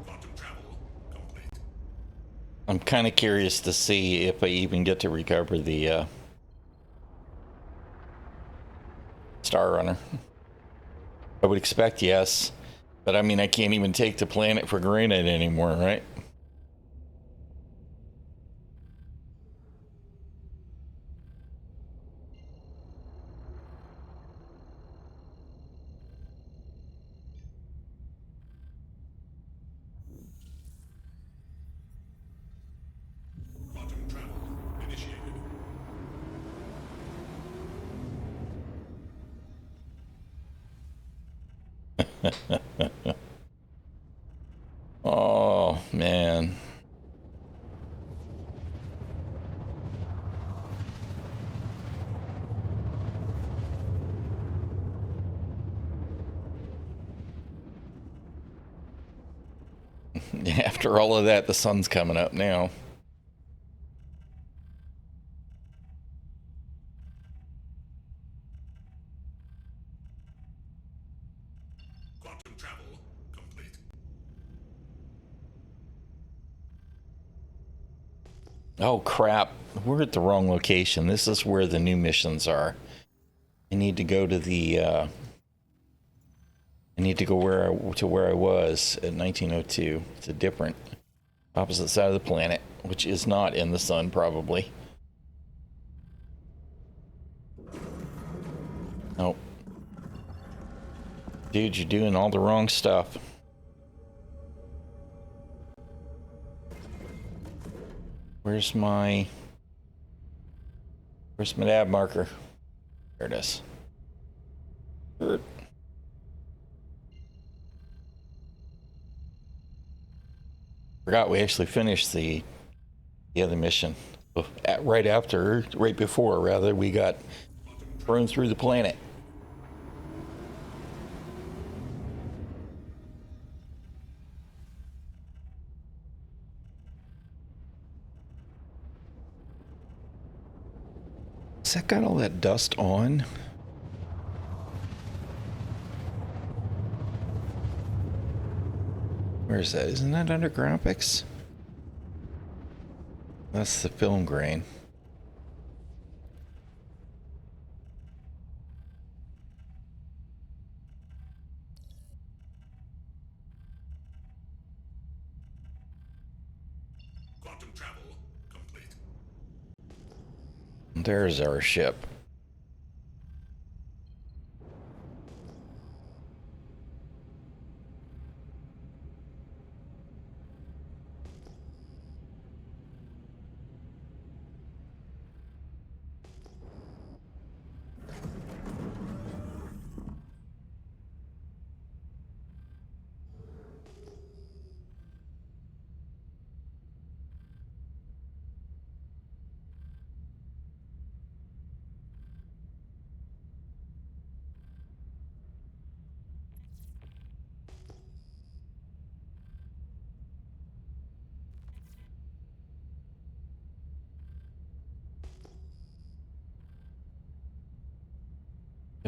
Quantum travel complete. I'm kind of curious to see if I even get to recover the Star Runner. I would expect yes, but I mean, I can't even take the planet for granted anymore, right? Quantum travel initiated. Oh, man. After all of that, the sun's coming up now. Quantum travel complete. Oh, crap. We're at the wrong location. This is where the new missions are. I need to go to the, I need to go where I was at 1902. It's a different, opposite side of the planet, which is not in the sun, probably. Nope. Dude, you're doing all the wrong stuff. Where's my nav marker? There it is. Good. Forgot we actually finished the other mission. Right before, rather, we got thrown through the planet. Has that got all that dust on? Where is that? Isn't that under graphics? That's the film grain. Quantum travel complete. There's our ship.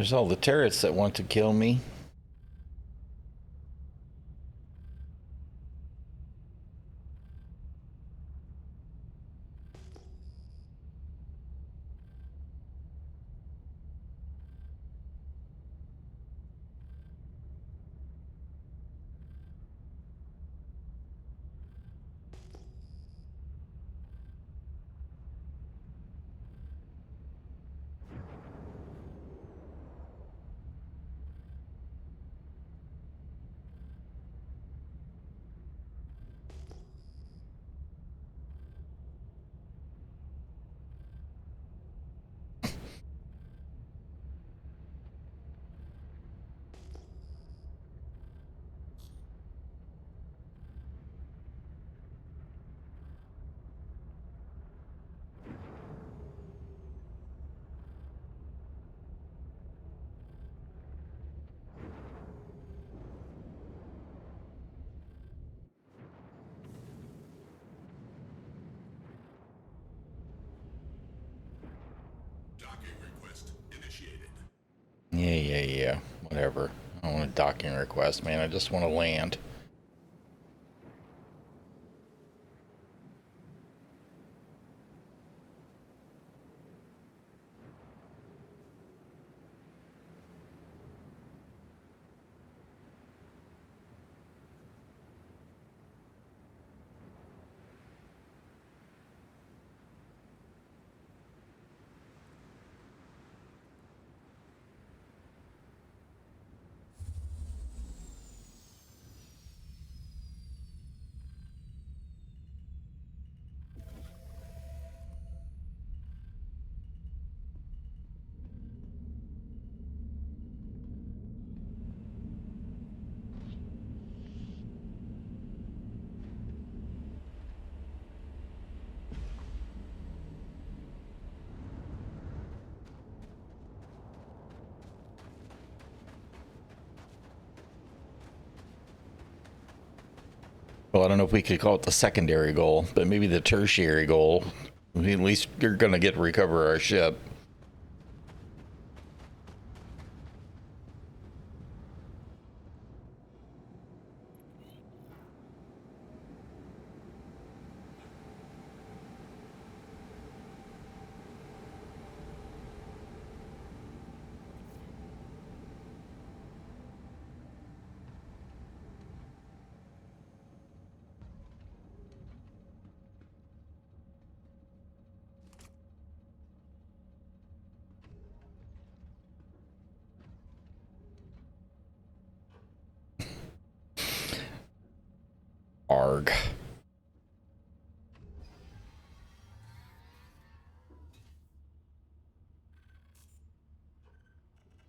There's all the turrets that want to kill me. Docking request initiated. Yeah. Whatever. I don't want a docking request, man. I just want to land. Well, I don't know if we could call it the secondary goal, but maybe the tertiary goal. At least you're going to get to recover our ship. Arg.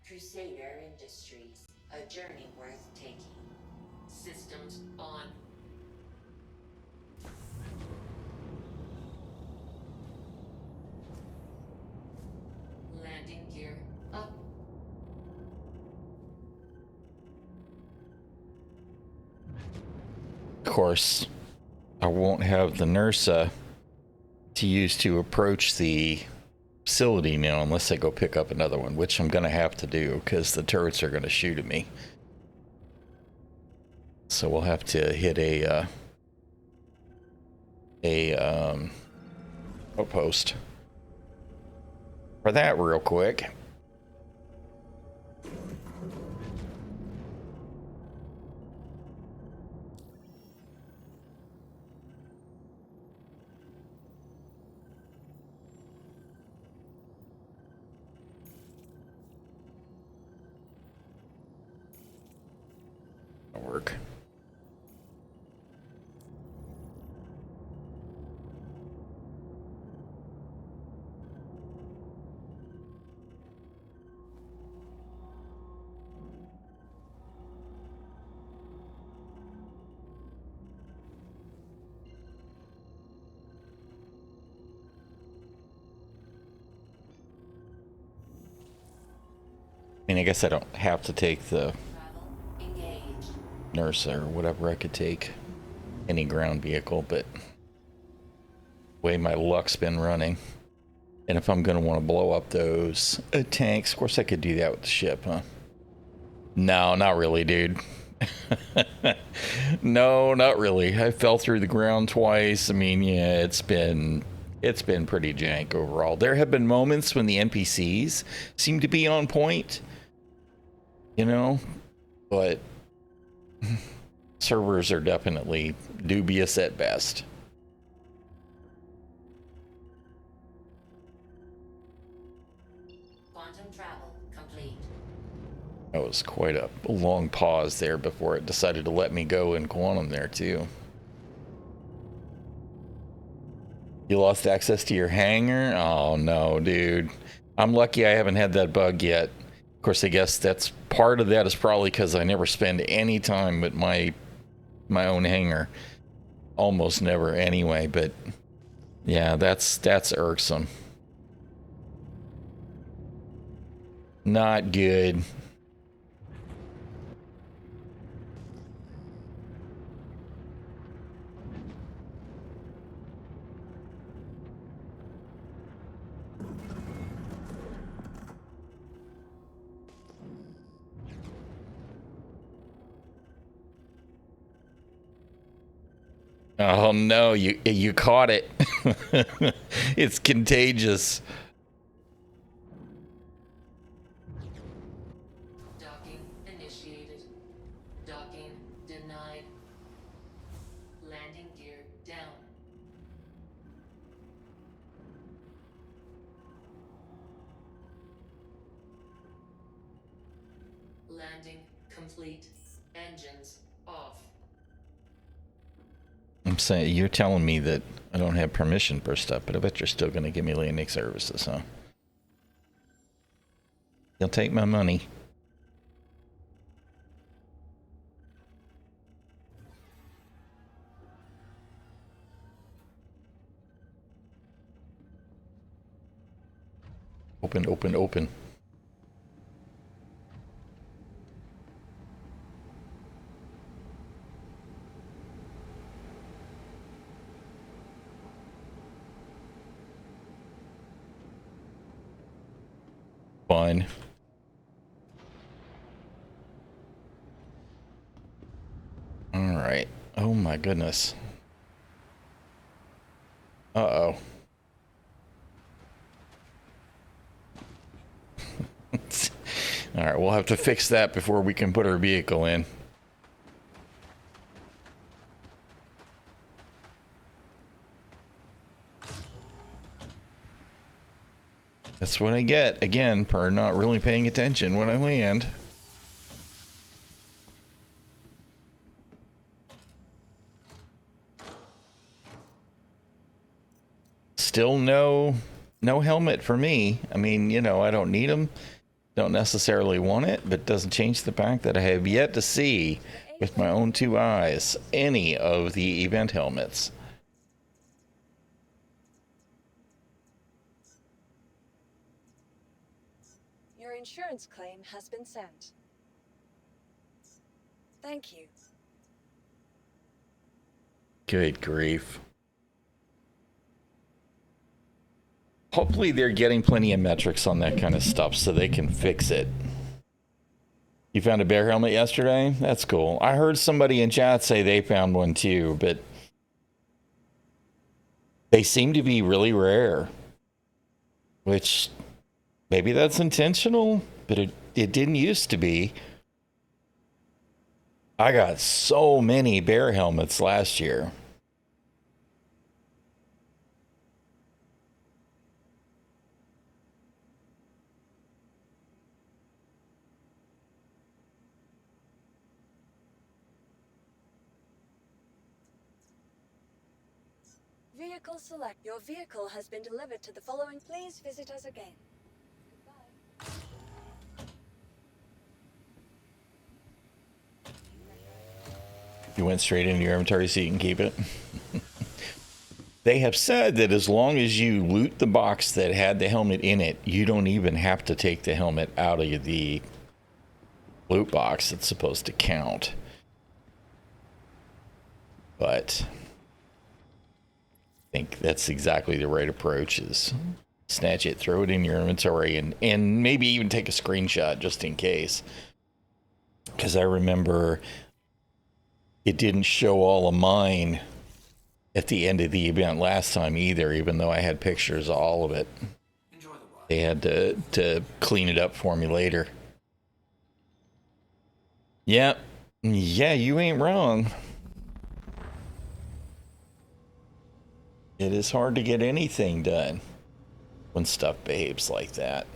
Crusader Industries, a journey worth taking. Systems on. Landing gear up. Of course, I won't have the Nursa to use to approach the facility now unless I go pick up another one, which I'm going to have to do because the turrets are going to shoot at me. So we'll have to hit a outpost for that real quick. Work. I mean, I guess I don't have to take the Travel engaged. Nurse or whatever. I could take any ground vehicle, but the way my luck's been running, And if I'm going to want to blow up those tanks, of course I could do that with the ship, huh? No, not really, dude. No, not really. I fell through the ground twice. I mean, yeah, it's been pretty jank overall. There have been moments when the NPCs seem to be on point, you know, but servers are definitely dubious at best. Quantum travel complete. That was quite a long pause there before it decided to let me go in quantum there too. You lost access to your hangar? Oh no, dude. I'm lucky I haven't had that bug yet. Of course, I guess that's part of that is probably because I never spend any time with my own hangar. Almost never anyway, but yeah, that's irksome. Not good. Oh no, you caught it. It's contagious. Docking initiated. Docking denied. Landing gear down. Landing complete. Engines off. I'm saying, you're telling me that I don't have permission for stuff, but I bet you're still going to give me landing services, huh? You'll take my money. Open, open, open. Fine. All right. Oh my goodness. Uh-oh. All right, we'll have to fix that before we can put our vehicle in. That's what I get, again, for not really paying attention when I land. Still no helmet for me. I mean, you know, I don't need them. Don't necessarily want it, but doesn't change the fact that I have yet to see with my own two eyes any of the event helmets. Your insurance claim has been sent. Thank you. Good grief. Hopefully they're getting plenty of metrics on that kind of stuff so they can fix it. You found a bear helmet yesterday? That's cool. I heard somebody in chat say they found one too, but they seem to be really rare. Which, maybe that's intentional, but it didn't used to be. I got so many bear helmets last year. Vehicle select. Your vehicle has been delivered to the following. Please visit us again. Goodbye. You went straight into your inventory so you can keep it. They have said that as long as you loot the box that had the helmet in it, you don't even have to take the helmet out of the loot box. It's supposed to count. But I think that's exactly the right approach, is snatch it, throw it in your inventory, and maybe even take a screenshot just in case. Because I remember it didn't show all of mine at the end of the event last time either, even though I had pictures of all of it. Enjoy the ride. They had to clean it up for me later. Yeah, you ain't wrong. It is hard to get anything done when stuff behaves like that.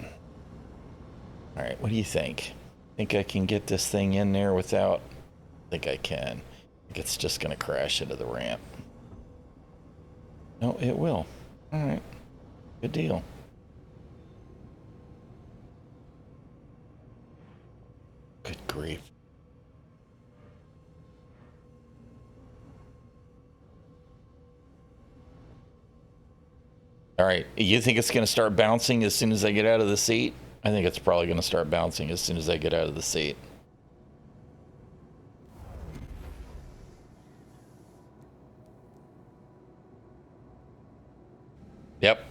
All right, what do you think? Think I can get this thing in there without... I think I can. I think it's just going to crash into the ramp. No, it will. All right. Good deal. Good grief. All right. You think it's going to start bouncing as soon as I get out of the seat? I think it's probably going to start bouncing as soon as I get out of the seat. Yep.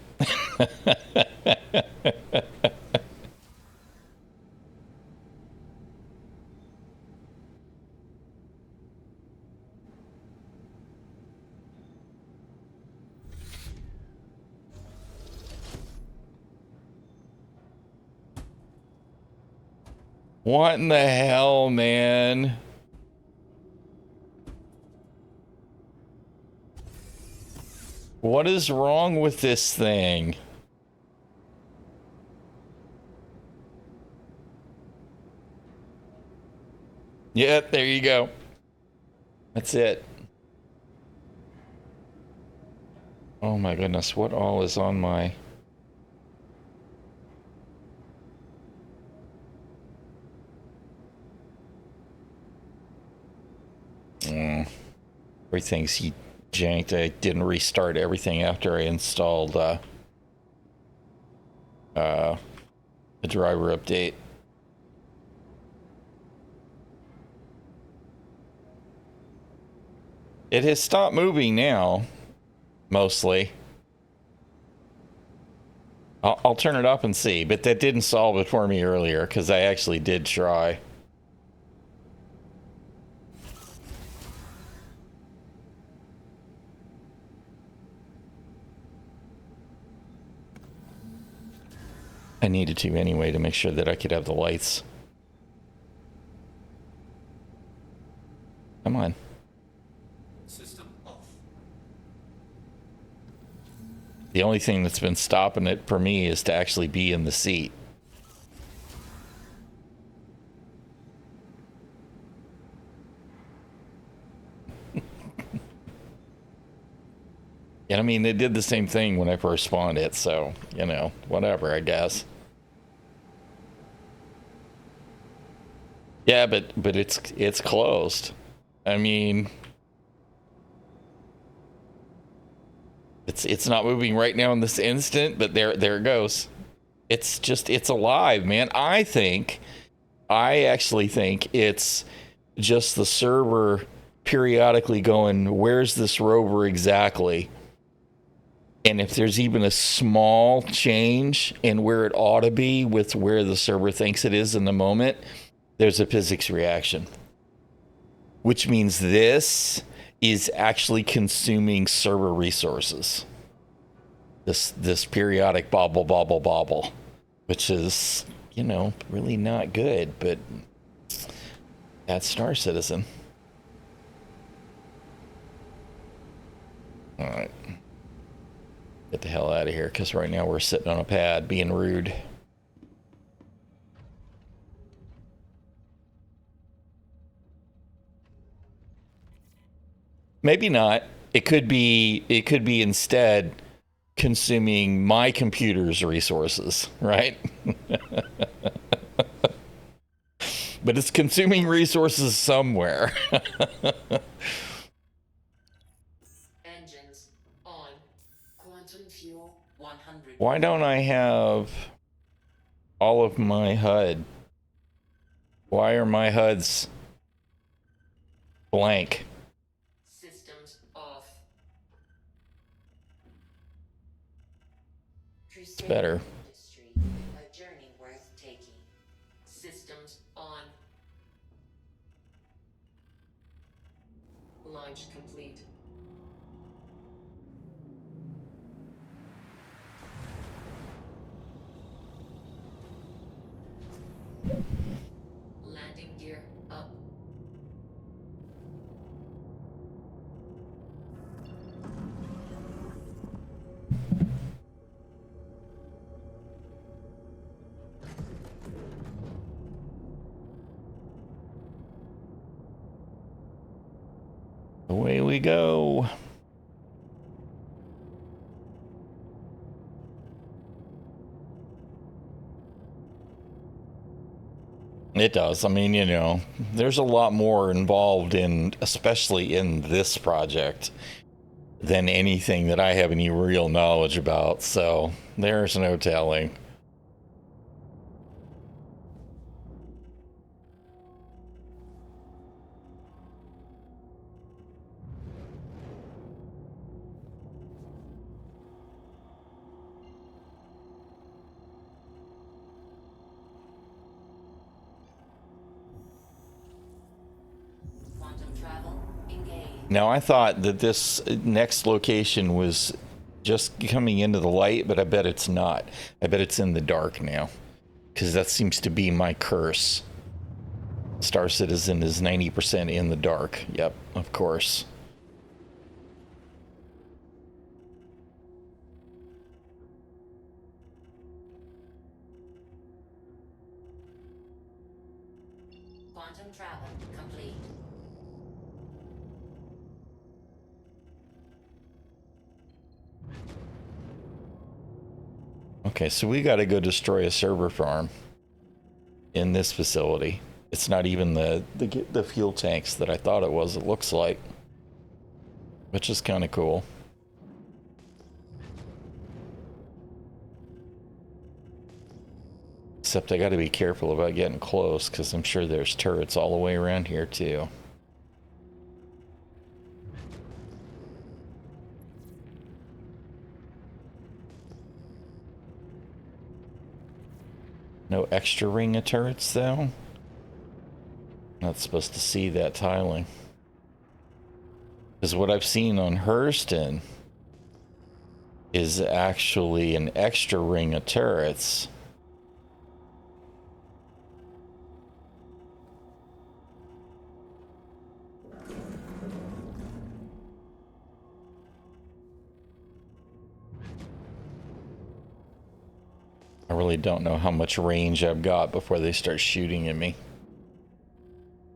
What in the hell, man? What is wrong with this thing? Yeah, there you go. That's it. Oh my goodness, what all is on my... Everything's janked. I didn't restart everything after I installed the driver update. It has stopped moving now, mostly. I'll turn it up and see, but that didn't solve it for me earlier because I actually did try. I needed to anyway to make sure that I could have the lights. Come on. System off. The only thing that's been stopping it for me is to actually be in the seat. And I mean, they did the same thing when I first spawned it, so, you know, whatever, I guess. Yeah, but it's closed. I mean, it's not moving right now in this instant, but there it goes. It's alive, man. I actually think it's just the server periodically going, where's this rover exactly? And if there's even a small change in where it ought to be with where the server thinks it is in the moment, there's a physics reaction. Which means this is actually consuming server resources. This periodic bobble, which is, you know, really not good, but that's Star Citizen. All right. Get the hell out of here, because right now we're sitting on a pad being rude. Maybe not. It could be instead consuming my computer's resources, right? But it's consuming resources somewhere. Engines on. Quantum fuel 100. Why don't I have all of my HUD? Why are my HUDs blank? Systems off. save better. industry, a journey worth taking. Systems on. Launch complete. Landing gear up. Away we go. It does. I mean, you know, there's a lot more involved in, especially in this project, than anything that I have any real knowledge about. So there's no telling. Quantum travel engaged. Now, I thought that this next location was just coming into the light, but I bet it's not. I bet it's in the dark now, because that seems to be my curse. Star Citizen is 90% in the dark. Yep, of course. Quantum travel complete. Okay, so we got to go destroy a server farm in this facility. It's not even the fuel tanks that I thought it was, it looks like. Which is kind of cool. Except I got to be careful about getting close, because I'm sure there's turrets all the way around here too. No extra ring of turrets though. Not supposed to see that tiling. Because what I've seen on Hurston is actually an extra ring of turrets. I really don't know how much range I've got before they start shooting at me.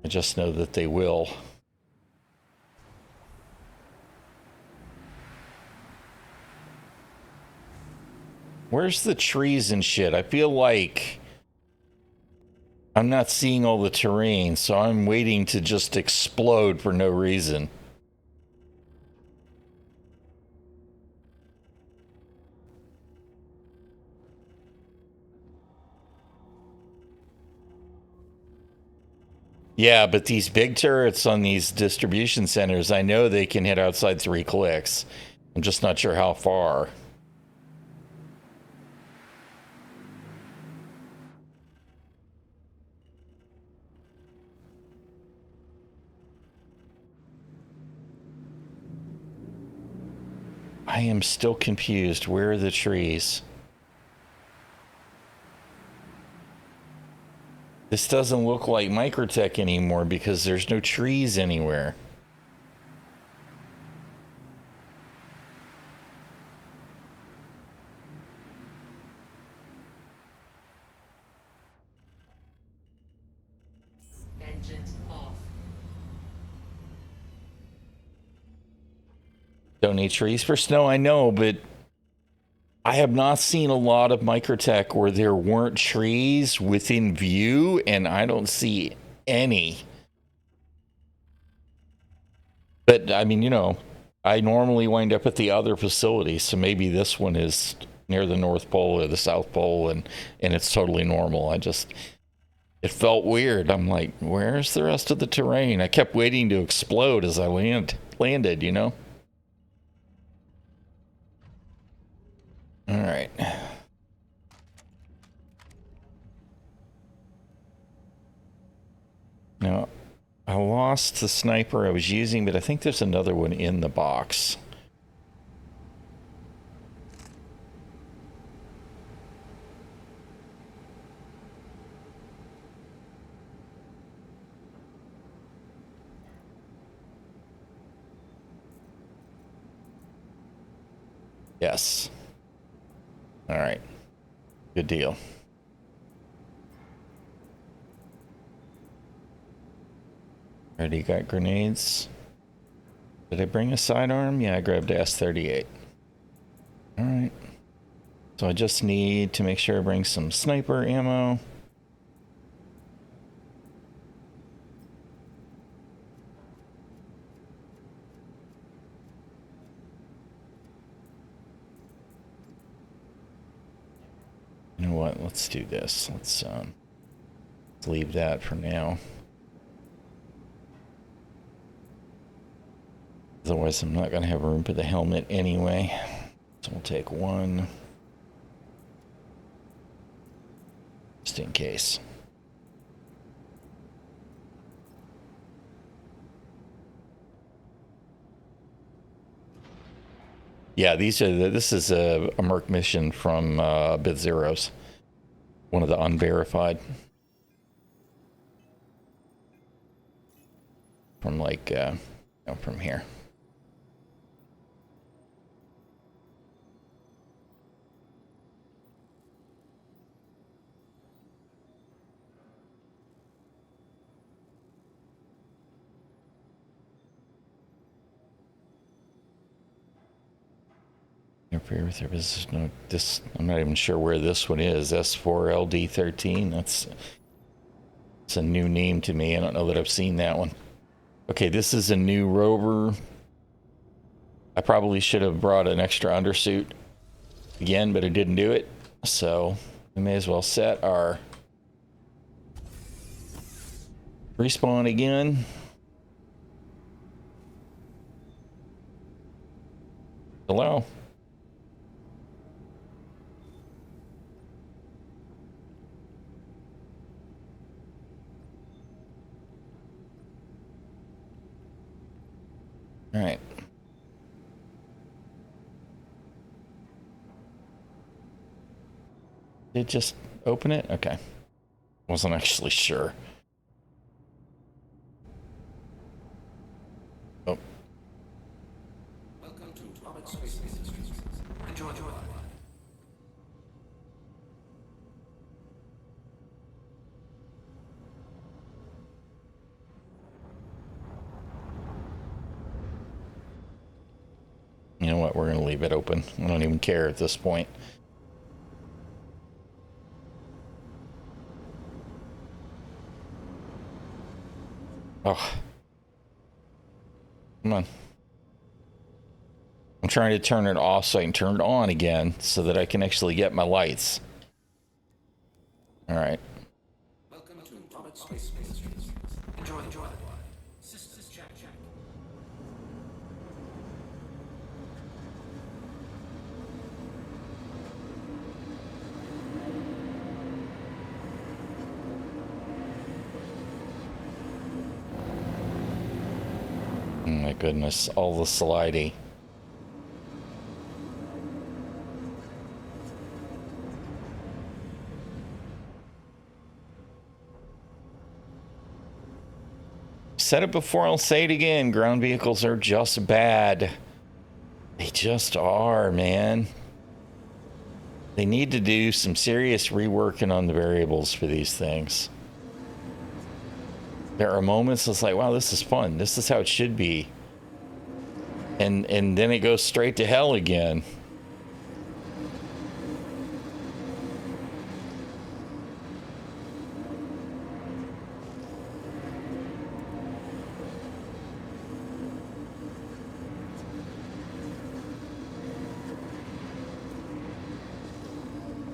I just know that they will. Where's the trees and shit? I feel like I'm not seeing all the terrain, so I'm waiting to just explode for no reason. Yeah, but these big turrets on these distribution centers, I know they can hit outside 3 clicks. I'm just not sure how far. I am still confused. Where are the trees? This doesn't look like Microtech anymore because there's no trees anywhere. Engines off. Don't need trees for snow, I know, but I have not seen a lot of Microtech where there weren't trees within view, and I don't see any. But, I mean, you know, I normally wind up at the other facility, so maybe this one is near the North Pole or the South Pole, and it's totally normal. It felt weird. I'm like, where's the rest of the terrain? I kept waiting to explode as I landed, you know? All right. Now, I lost the sniper I was using, but I think there's another one in the box. Yes. All right. Good deal. Already got grenades. Did I bring a sidearm? Yeah, I grabbed a S38. All right. So I just need to make sure I bring some sniper ammo. You know what? Let's do this. Let's leave that for now. Otherwise, I'm not going to have room for the helmet anyway. So we'll take one. Just in case. Yeah, this is a Merc mission from Bit Zeros. One of the unverified. From like, from here. No, this, I'm not even sure where this one is. S4LD13. It's a new name to me. I don't know that I've seen that one. Okay, this is a new rover. I probably should have brought an extra undersuit again, but I didn't do it. So we may as well set our respawn again. Hello. All right. Did it just open it? Okay. Wasn't actually sure. Oh. Welcome to Atomic Space Industries. Enjoy the ride. You know what? We're going to leave it open. I don't even care at this point. Oh. Come on. I'm trying to turn it off so I can turn it on again so that I can actually get my lights. All right. Welcome to Atomic Space Industries. Enjoy the ride. Systems check. Oh my goodness, all the slidey. Said it before, I'll say it again. Ground vehicles are just bad. They just are, man. They need to do some serious reworking on the variables for these things. There are moments it's like, wow, this is fun. This is how it should be. And then it goes straight to hell again.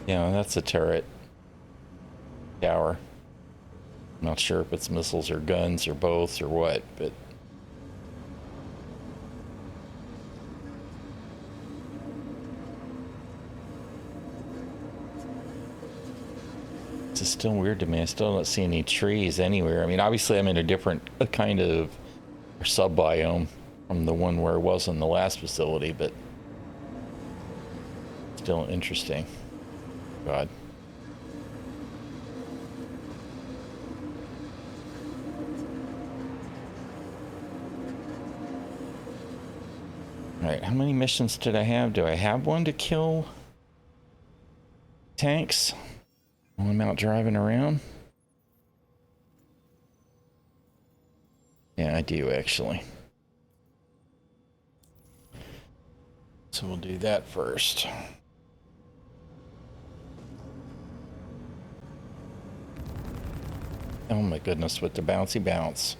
Yeah, that's a turret tower. I'm not sure if it's missiles or guns or both or what, but it's a is still weird to me. I still don't see any trees anywhere. I mean, obviously I'm in a different kind of sub-biome from the one where I was in the last facility, but still interesting. God. All right, how many missions did I have? Do I have one to kill tanks while I'm out driving around? Yeah, I do actually. So we'll do that first. Oh my goodness, with the bouncy bounce.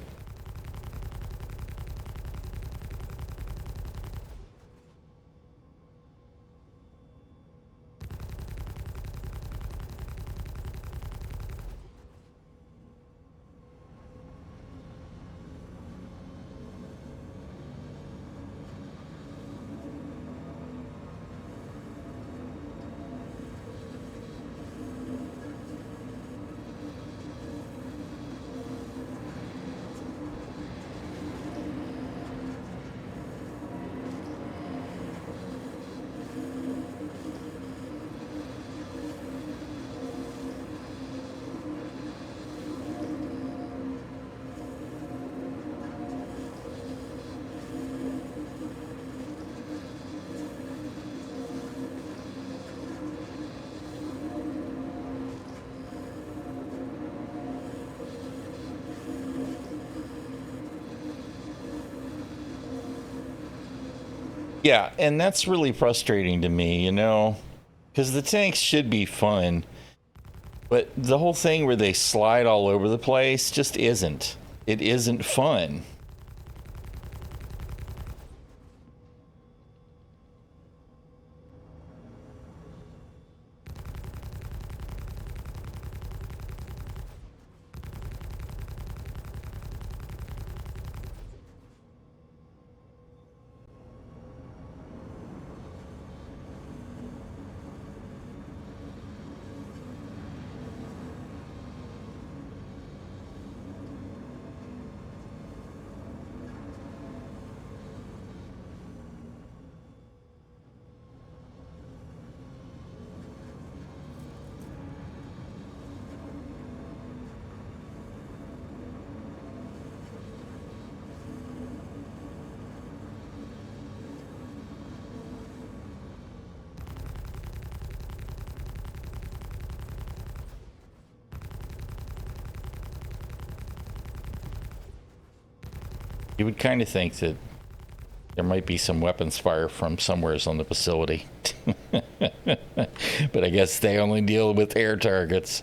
Yeah, and that's really frustrating to me, you know, because the tanks should be fun, but the whole thing where they slide all over the place just isn't. It isn't fun. You would kind of think that there might be some weapons fire from somewheres on the facility. But I guess they only deal with air targets.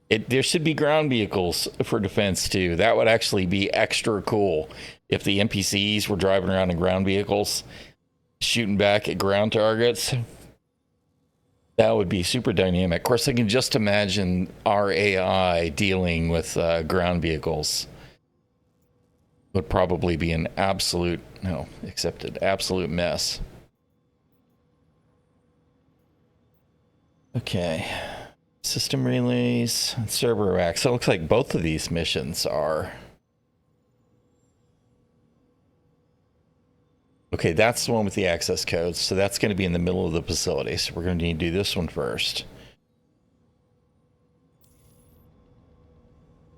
There should be ground vehicles for defense too. That would actually be extra cool if the NPCs were driving around in ground vehicles, shooting back at ground targets. That would be super dynamic. Of course, I can just imagine our AI dealing with ground vehicles. Would probably be an absolute, no, accepted, absolute mess. Okay. System relays, server rack. So it looks like both of these missions are. Okay, that's the one with the access codes. So that's going to be in the middle of the facility. So we're going to need to do this one first.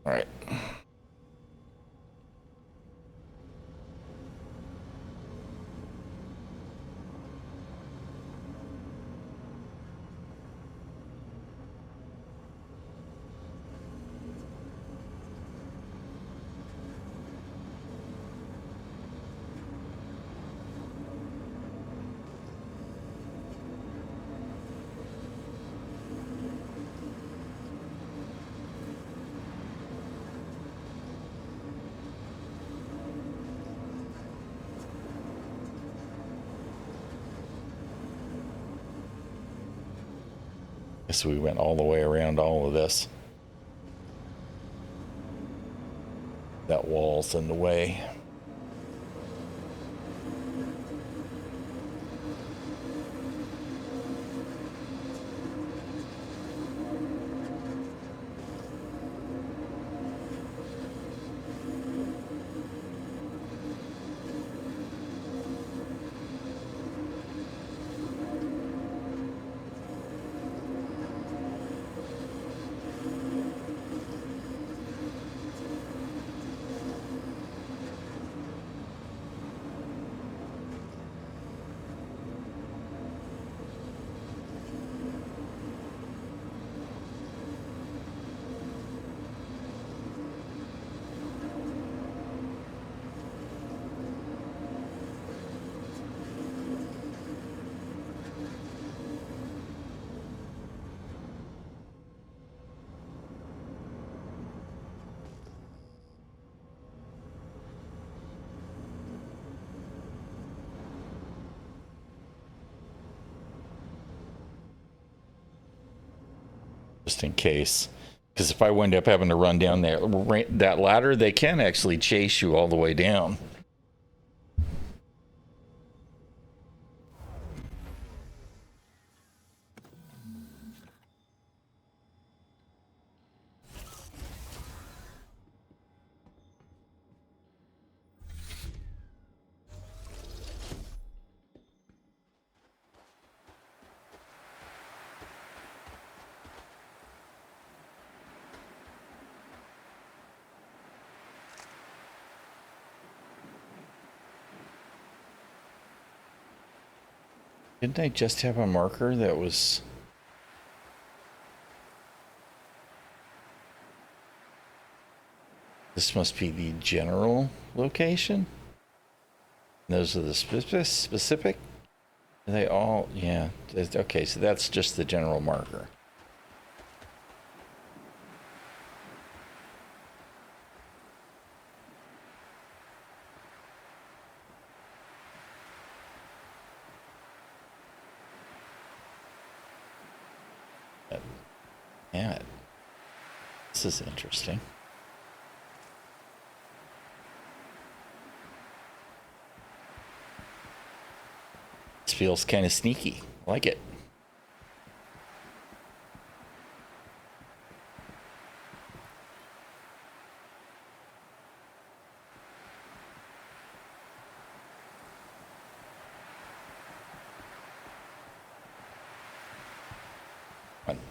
All right. So we went all the way around all of this. That wall's in the way. just in case. Because if I wind up having to run down that ladder, they can actually chase you all the way down. Didn't I just have a marker that was... This must be the general location? Those are the specific? Are they all... Yeah. Okay, so that's just the general marker. Yeah, this is interesting. This feels kind of sneaky. I like it.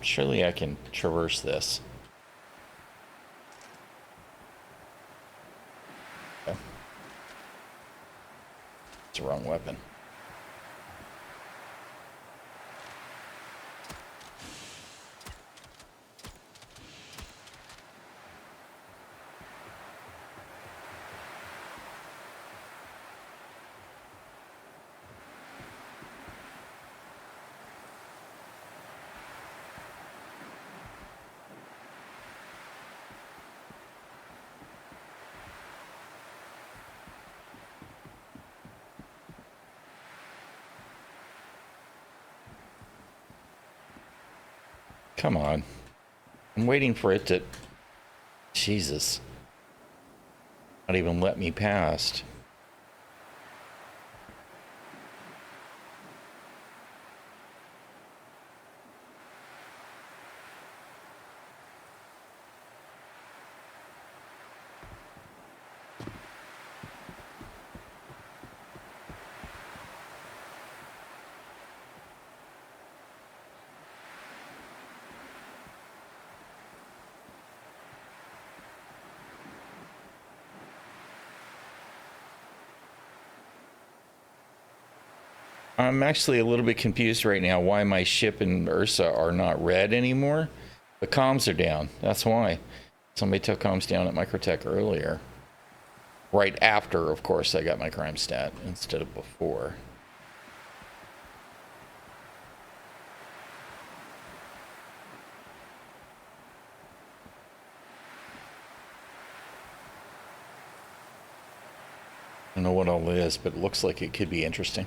Surely I can traverse this. Okay. It's the wrong weapon. Come on. I'm waiting for it to... Jesus. Not even let me past. I'm actually a little bit confused right now why my ship and Ursa are not red anymore. The comms are down. That's why. Somebody took comms down at Microtech earlier. Right after, of course, I got my crime stat instead of before. I don't know what all it is, but it looks like it could be interesting.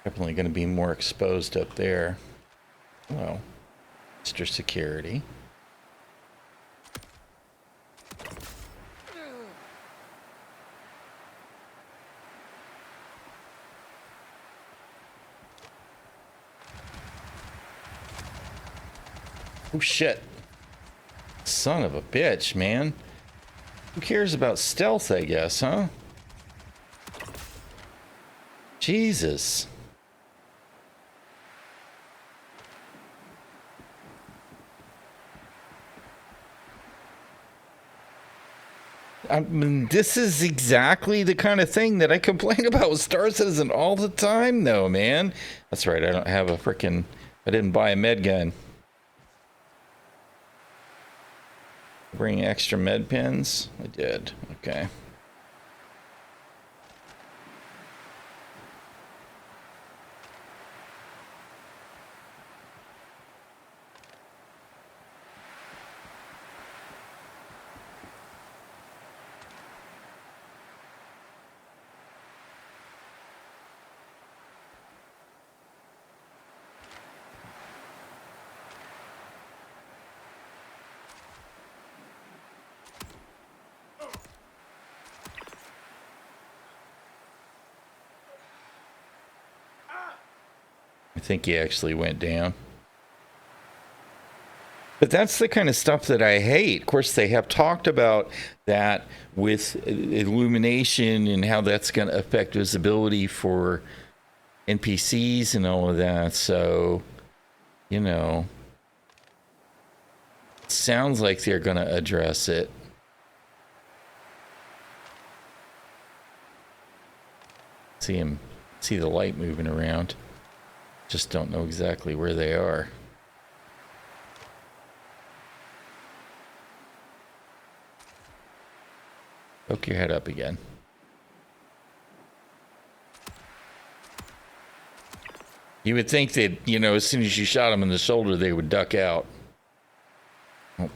Definitely going to be more exposed up there. Hello, Mr. Security. Oh shit. Son of a bitch, man. Who cares about stealth, I guess, huh? Jesus. I mean, this is exactly the kind of thing that I complain about with Star Citizen all the time, though, man. That's right, I don't have a frickin'... I didn't buy a med gun. Bring extra med pens? I did. Okay. I think he actually went down. But that's the kind of stuff that I hate. Of course, they have talked about that with illumination and how that's going to affect visibility for NPCs and all of that. So, you know, sounds like they're going to address it. See the light moving around. Just don't know exactly where they are. Poke your head up again. You would think that, you know, as soon as you shot them in the shoulder, they would duck out. Oh.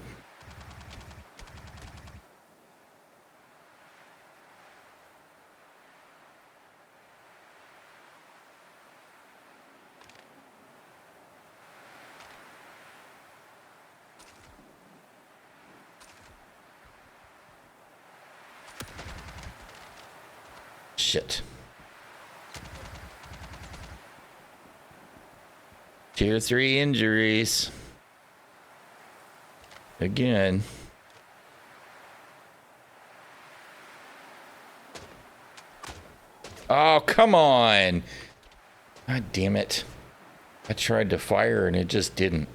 Shit. Tier 3 injuries. Again. Oh, come on. God damn it. I tried to fire and it just didn't.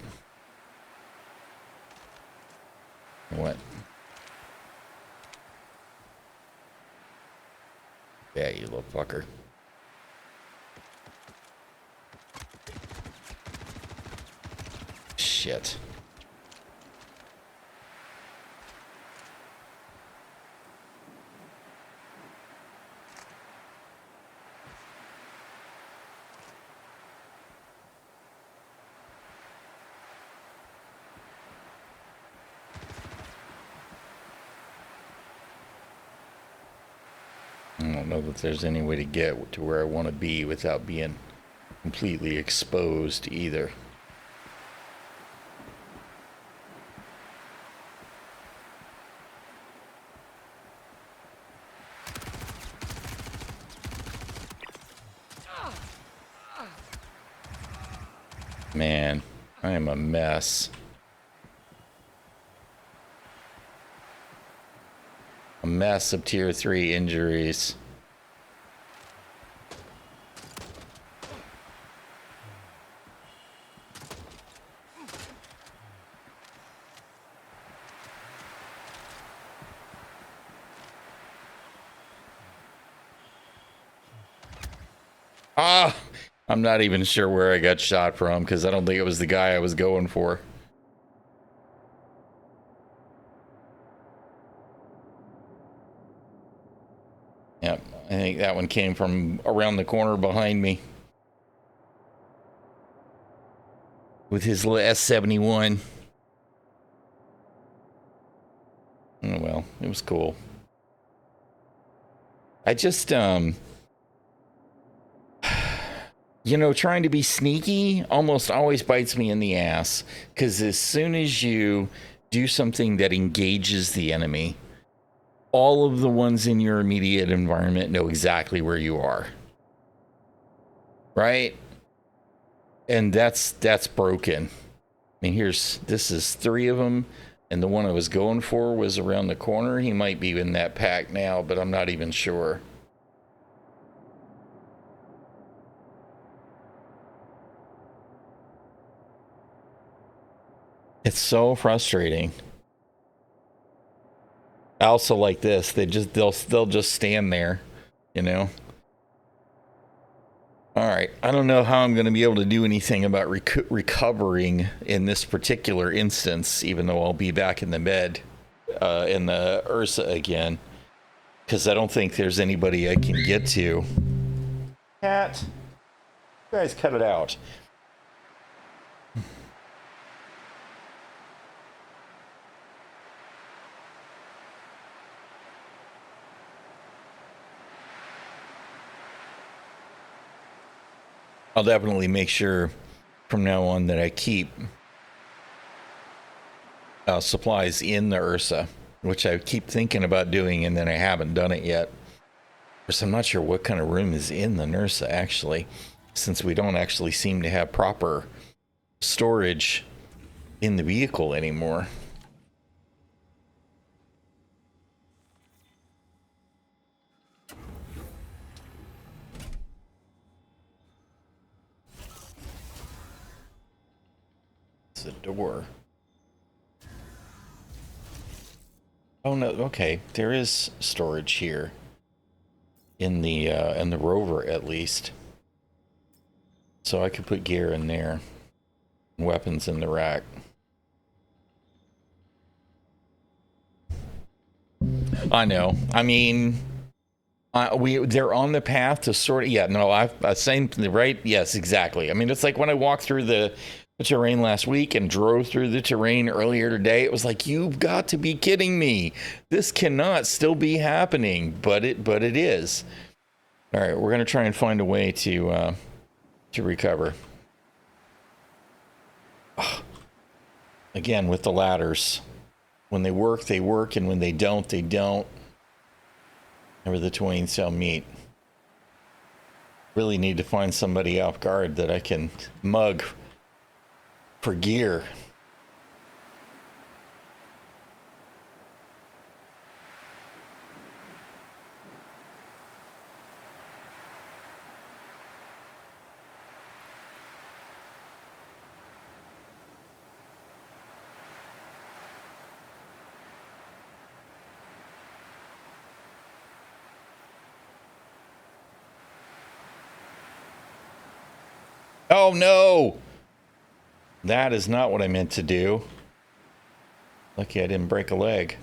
What? Yeah, you little fucker. Shit. I don't know that there's any way to get to where I want to be without being completely exposed either. Man, I am a mess. A mess of tier 3 injuries. Ah, I'm not even sure where I got shot from because I don't think it was the guy I was going for. Yep, I think that one came from around the corner behind me. With his little S71. Oh well, it was cool. I just, you know, trying to be sneaky almost always bites me in the ass. Because as soon as you do something that engages the enemy, all of the ones in your immediate environment know exactly where you are. Right? And that's broken. I mean, this is 3 of them. And the one I was going for was around the corner. He might be in that pack now, but I'm not even sure. It's so frustrating. I also like this. They'll just stand there, you know. All right. I don't know how I'm going to be able to do anything about recovering in this particular instance, even though I'll be back in the bed. in the Ursa again, because I don't think there's anybody I can get to. Cat, you guys cut it out. I'll definitely make sure from now on that I keep supplies in the Ursa, which I keep thinking about doing, and then I haven't done it yet. So I'm not sure what kind of room is in the Nursa, actually, since we don't actually seem to have proper storage in the vehicle anymore. It's a door. Oh no, okay. There is storage here. In the rover at least. So I could put gear in there. Weapons in the rack. I know. I mean, they're on the path to sort of, yeah, no, I same, right? Yes, exactly. I mean, it's like when I walked through the terrain last week and drove through the terrain earlier today. It was like, you've got to be kidding me. This cannot still be happening, but it is. All right, we're gonna try and find a way to recover. Oh, again with the ladders, when they work, and when they don't, they don't. Never the twain shall meet. Really need to find somebody off guard that I can mug for gear. Oh no! That is not what I meant to do. Lucky I didn't break a leg.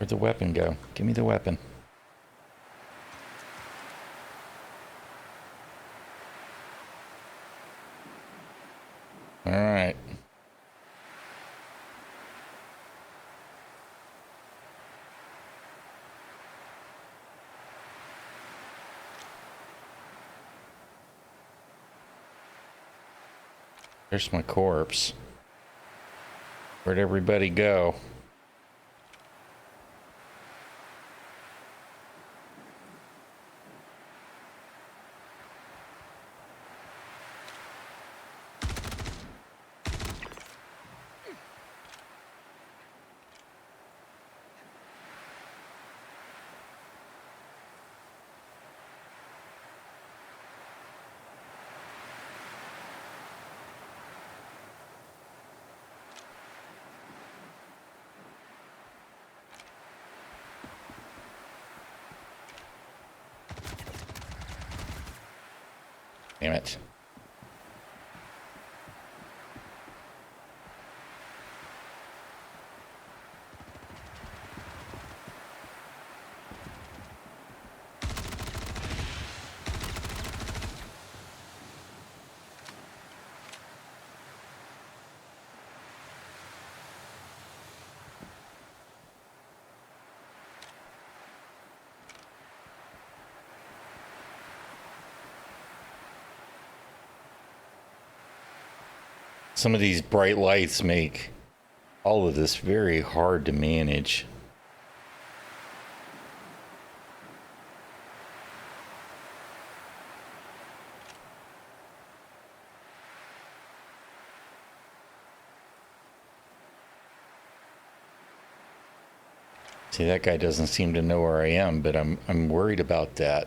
Where'd the weapon go? Give me the weapon. All right. There's my corpse. Where'd everybody go? Damn it. Some of these bright lights make all of this very hard to manage. See, that guy doesn't seem to know where I am, but I'm worried about that.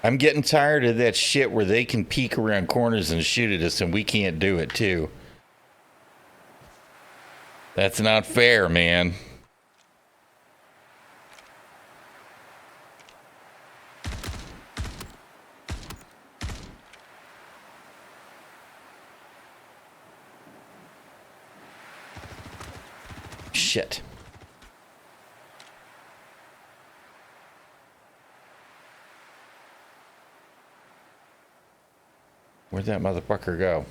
I'm getting tired of that shit where they can peek around corners and shoot at us and we can't do it too. That's not fair, man. Shit. Where'd that motherfucker go?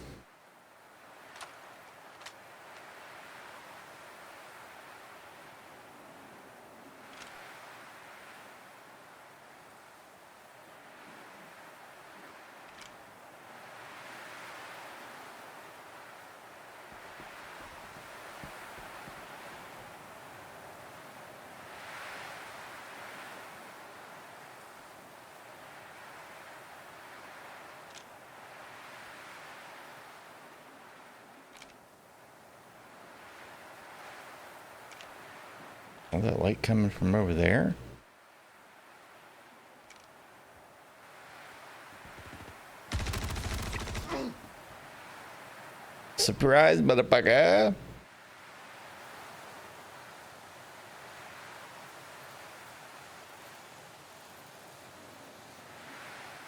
All that light coming from over there? Surprise, motherfucker!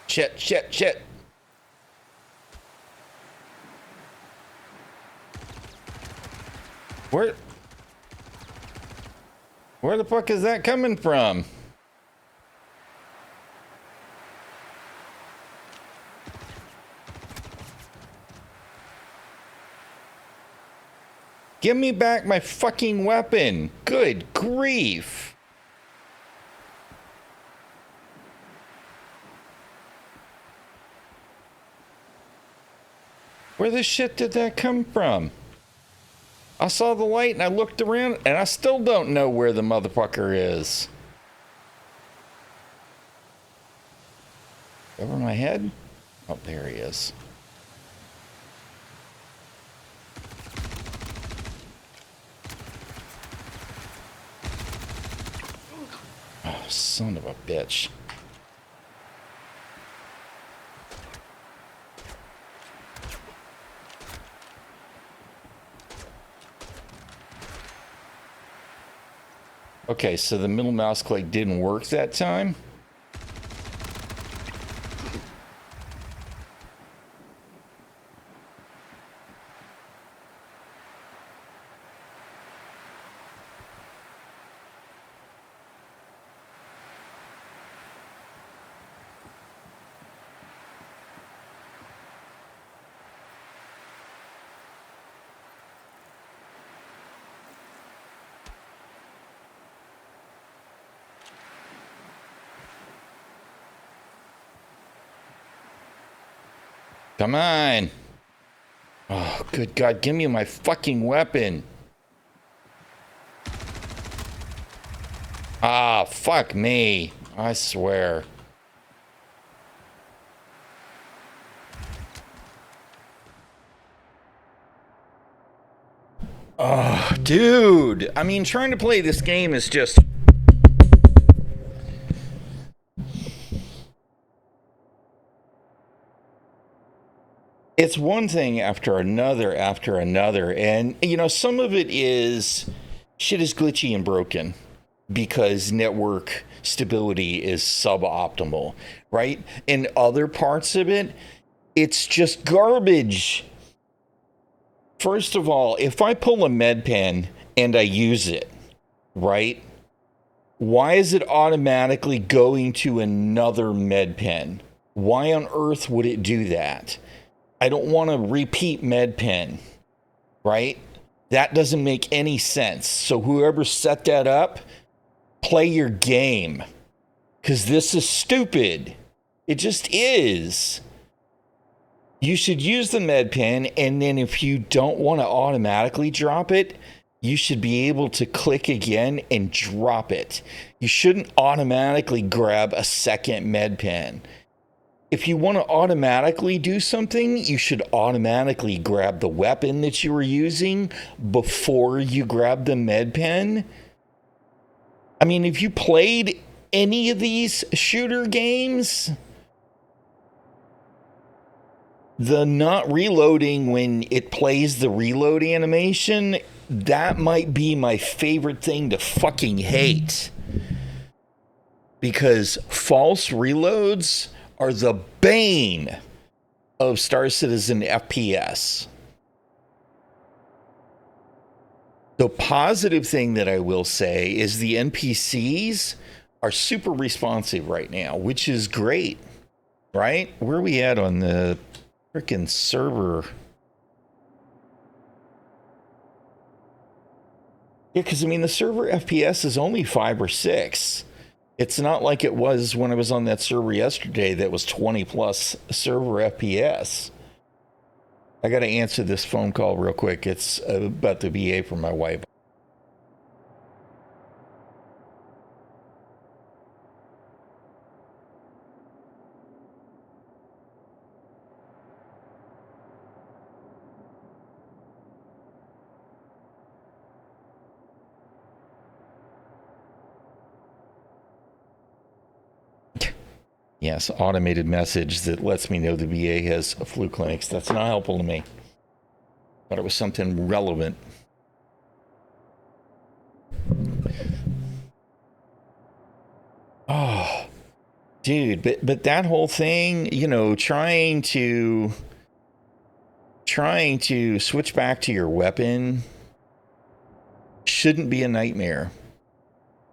Shit. Where the fuck is that coming from? Give me back my fucking weapon. Good grief. Where the shit did that come from? I saw the light and I looked around and I still don't know where the motherfucker is. Over my head? Oh, there he is. Oh, son of a bitch. Okay, so the middle mouse click didn't work that time. Come on. Oh, good God. Give me my fucking weapon. Ah, fuck me. I swear. Oh, dude. I mean, trying to play this game is just... It's one thing after another, and, you know, some of it is shit is glitchy and broken. because network stability is suboptimal, right? In other parts of it, it's just garbage. First of all, if I pull a med pen and I use it, right? Why is it automatically going to another med pen? Why on earth would it do that? I don't want to repeat med pen, right? That doesn't make any sense. So whoever set that up, play your game. Because this is stupid. It just is. You should use the med pen, and then if you don't want to automatically drop it, you should be able to click again and drop it. You shouldn't automatically grab a second med pen. If you want to automatically do something, you should automatically grab the weapon that you were using before you grab the med pen. I mean, if you played any of these shooter games, the not reloading when it plays the reload animation, that might be my favorite thing to fucking hate. Because false reloads are the bane of Star Citizen FPS. The positive thing that I will say is the NPCs are super responsive right now, which is great, right? Where are we at on the freaking server? Yeah, because I mean, the server FPS is only 5 or 6. It's not like it was when I was on that server yesterday that was 20 plus server FPS. I got to answer this phone call real quick. It's about the VA for my wife. Yes, automated message that lets me know the VA has flu clinics. That's not helpful to me. Thought it was something relevant. Oh, dude, but that whole thing, you know, trying to switch back to your weapon shouldn't be a nightmare,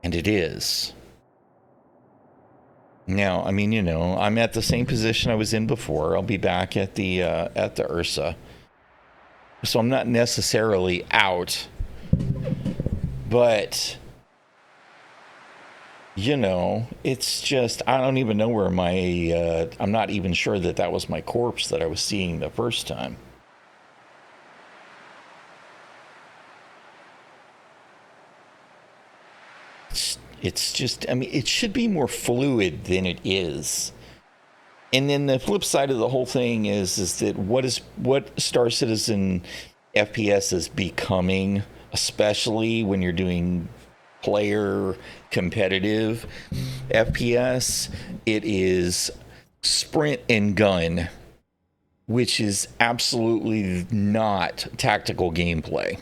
and it is. Now, I mean, you know, I'm at the same position I was in before. I'll be back at the Ursa. So I'm not necessarily out. But, you know, it's just, I don't even know where my, I'm not even sure that that was my corpse that I was seeing the first time. It's just, I mean, it should be more fluid than it is. And then the flip side of the whole thing is that what Star Citizen FPS is becoming, especially when you're doing player competitive FPS, it is sprint and gun, which is absolutely not tactical gameplay.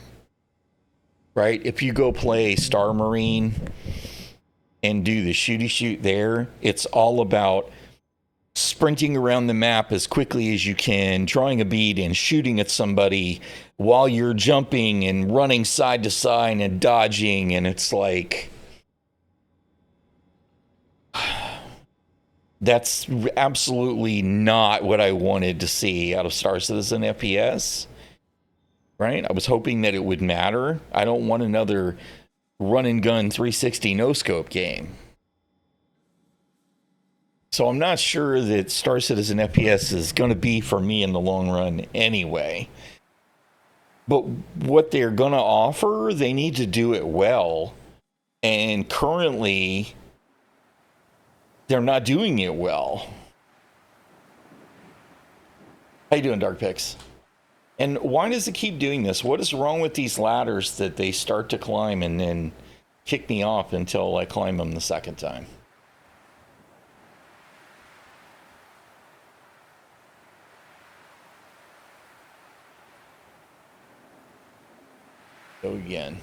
Right? If you go play Star Marine and do the shooty shoot there, it's all about sprinting around the map as quickly as you can, drawing a bead and shooting at somebody while you're jumping and running side to side and dodging. And it's like, that's absolutely not what I wanted to see out of Star Citizen FPS. Right? I was hoping that it would matter. I don't want another run and gun 360 no scope game. So I'm not sure that Star Citizen FPS is going to be for me in the long run anyway. But what they're going to offer, they need to do it well. And currently, they're not doing it well. How you doing, Dark Pix? And why does it keep doing this? What is wrong with these ladders that they start to climb and then kick me off until I climb them the second time? Go again.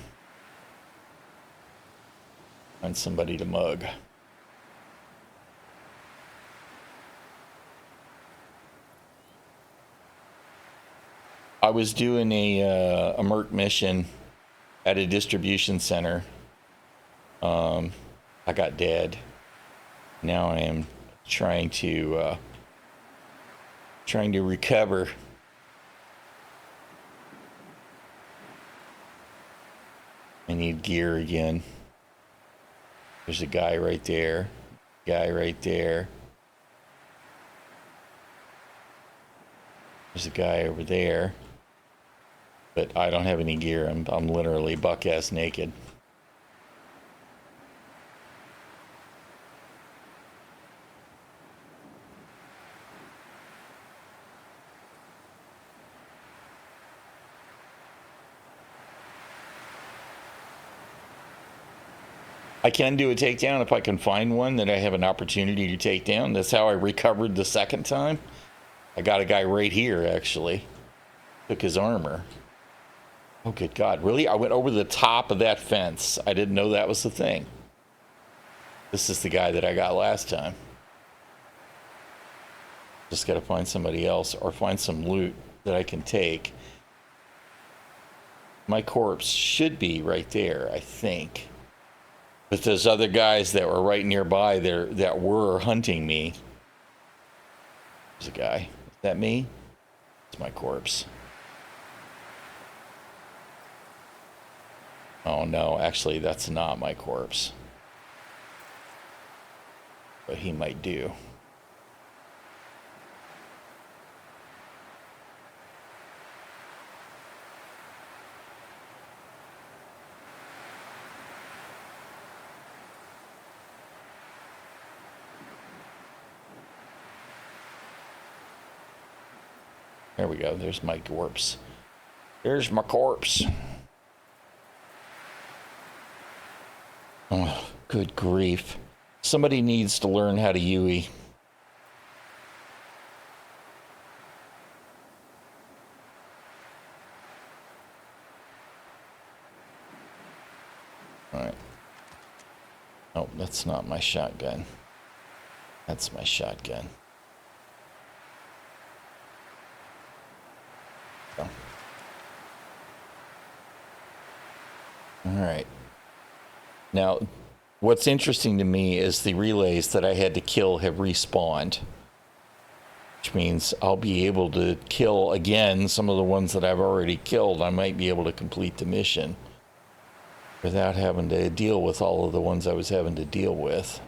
Find somebody to mug. I was doing a merc mission at a distribution center. I got dead. Now I am trying to recover. I need gear again. There's a guy right there. Guy right there. There's a guy over there. But I don't have any gear. I'm literally buck-ass naked. I can do a takedown if I can find one that I have an opportunity to take down. That's how I recovered the second time. I got a guy right here, actually. Took his armor. Oh, good God. Really? I went over the top of that fence. I didn't know that was the thing. This is the guy that I got last time. Just got to find somebody else or find some loot that I can take. My corpse should be right there, I think. But there's other guys that were right nearby there that were hunting me. There's a guy. Is that me? It's my corpse. Oh no, actually that's not my corpse. But he might do. There we go. There's my corpse. There's my corpse. Oh, good grief. Somebody needs to learn how to Yui. Alright. Oh, that's not my shotgun. That's my shotgun. Oh. Alright. Now, what's interesting to me is the relays that I had to kill have respawned. Which means I'll be able to kill again some of the ones that I've already killed. I might be able to complete the mission without having to deal with all of the ones I was having to deal with.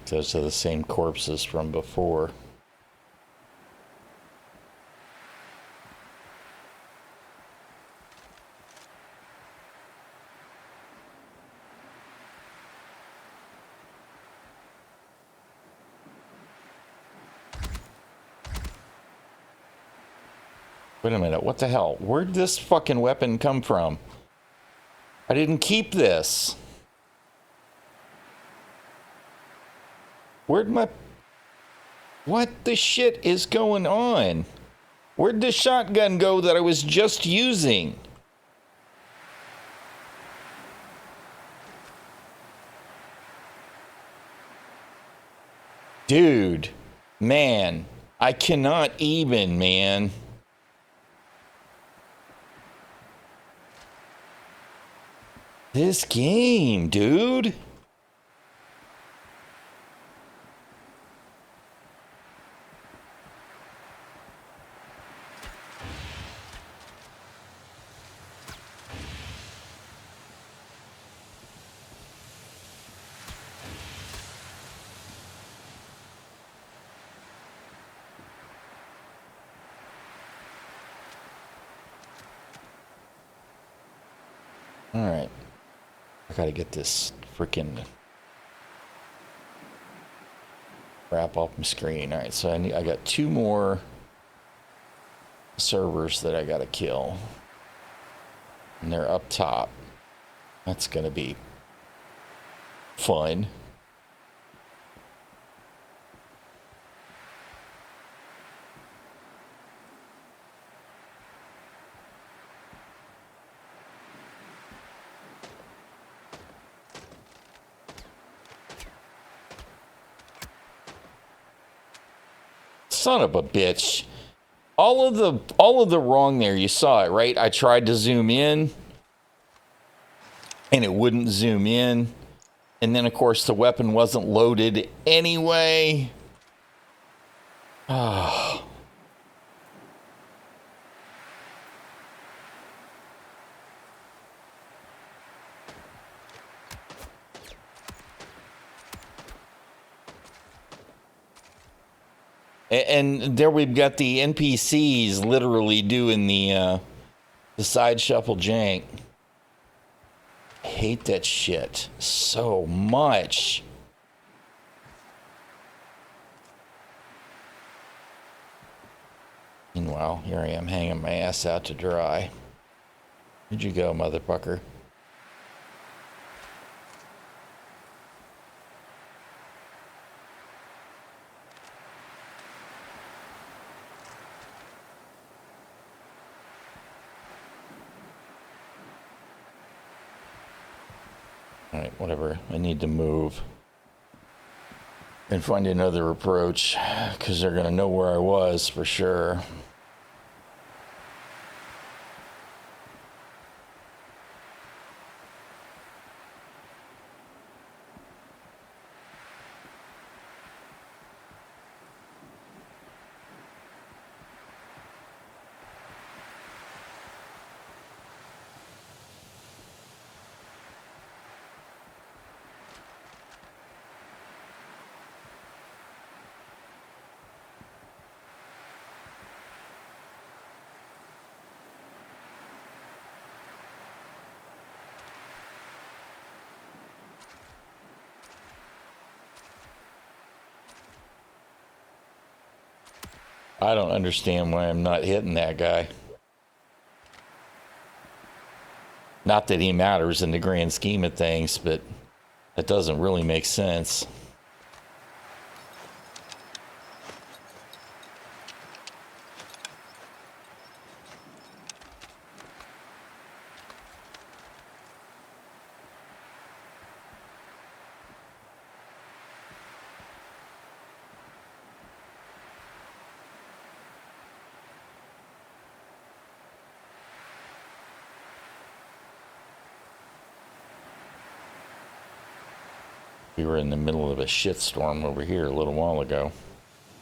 Those are the same corpses from before. Wait a minute, what the hell? Where'd this fucking weapon come from? I didn't keep this. Where'd my... What the shit is going on? Where'd the shotgun go that I was just using? Dude, man, I cannot even, man. This game, dude. All right. I gotta get this freaking wrap off my screen. All right, so I got 2 more servers that I gotta kill, and they're up top. That's gonna be fun. Son of a bitch. All of the wrong there. You saw it, right? I tried to zoom in and it wouldn't zoom in. And then of course the weapon wasn't loaded anyway. Ah. And there we've got the NPCs literally doing the side shuffle jank. I hate that shit so much. Meanwhile, here I am hanging my ass out to dry. Where'd you go, motherfucker? Alright, whatever. I need to move and find another approach because they're going to know where I was for sure. I don't understand why I'm not hitting that guy. Not that he matters in the grand scheme of things, but that doesn't really make sense. We were in the middle of a shitstorm over here a little while ago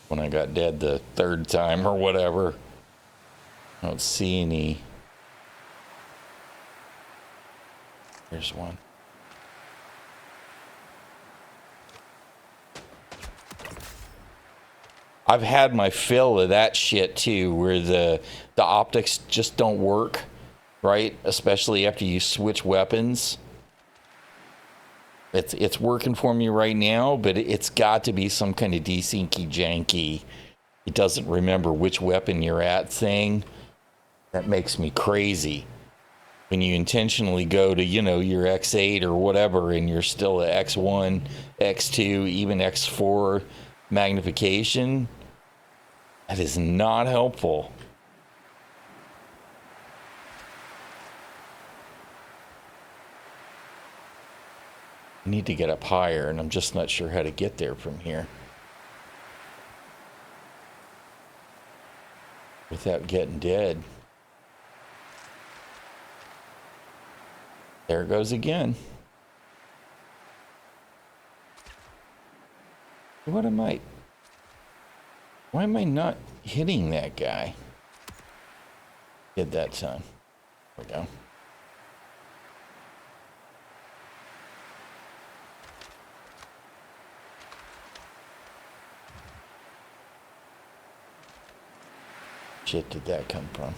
when I got dead the 3rd time or whatever. I don't see any. Here's one. I've had my fill of that shit too, where the optics just don't work, right? Especially after you switch weapons. It's working for me right now, but it's got to be some kind of desynchy janky. It doesn't remember which weapon you're at thing. That makes me crazy. When you intentionally go to, you know, your X8 or whatever, and you're still at X1, X2, even X4 magnification, that is not helpful. I need to get up higher, and I'm just not sure how to get there from here without getting dead. There it goes again. Why am I not hitting that guy? Did that time. There we go. Shit, did that come from?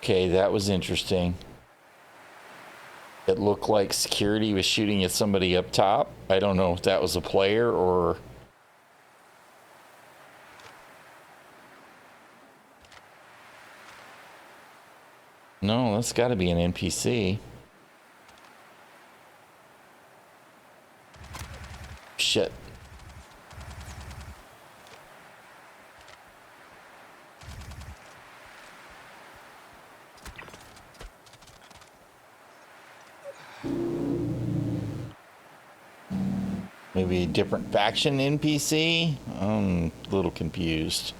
Okay, that was interesting. It looked like security was shooting at somebody up top. I don't know if that was a player or... No, that's got to be an NPC. Shit. Maybe a different faction NPC? I'm a little confused.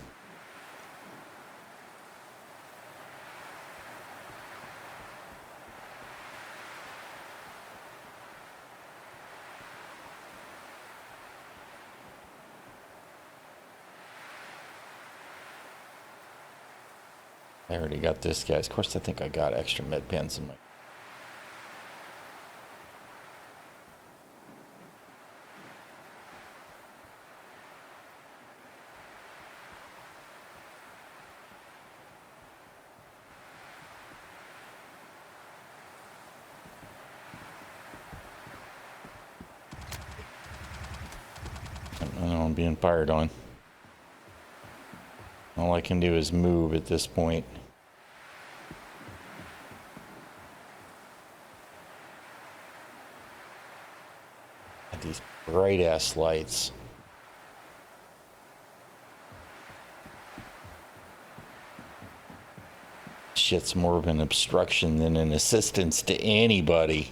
I already got this, guys. Of course, I think I got extra med pens in my... I know I'm being fired on. All I can do is move at this point. These bright ass lights. Shit's more of an obstruction than an assistance to anybody.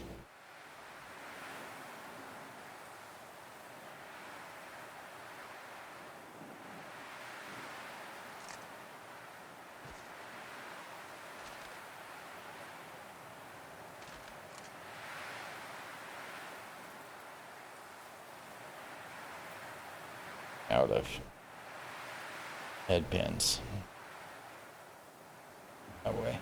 Out of head pins. That way.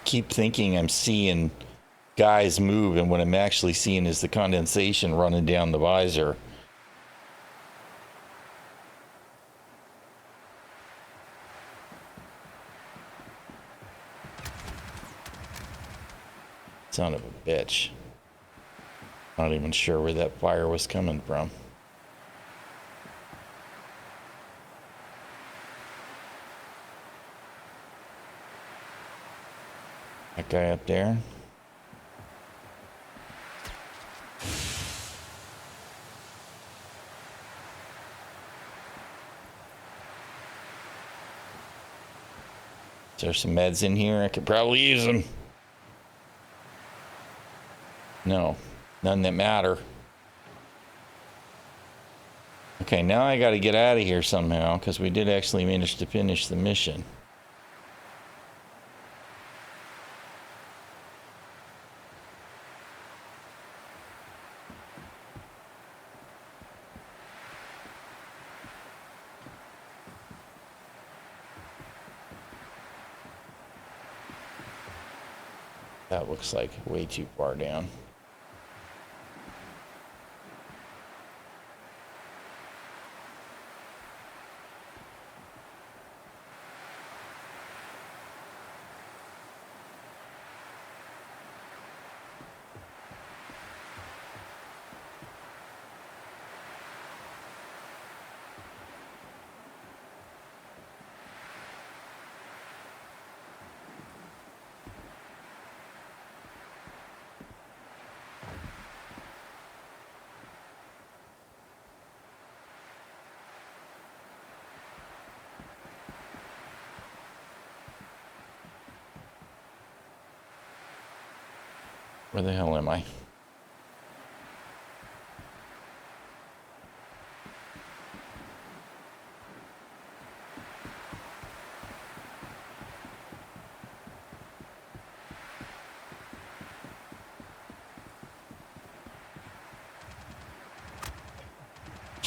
Keep thinking I'm seeing guys move, and what I'm actually seeing is the condensation running down the visor. Son of a bitch. Not even sure where that fire was coming from. That guy up there. Is there some meds in here? I could probably use them. No, none that matter. Okay, now I got to get out of here somehow, because we did actually manage to finish the mission. That looks like way too far down. Where the hell am I?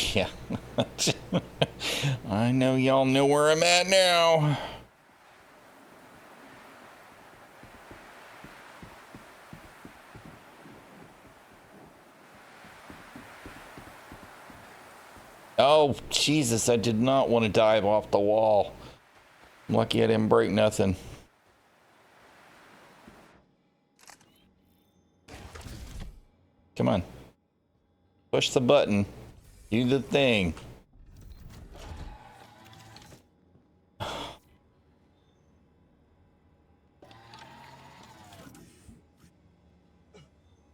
Yeah. I know y'all know where I'm at now. Oh, Jesus, I did not want to dive off the wall. I'm lucky I didn't break nothing. Come on. Push the button. Do the thing.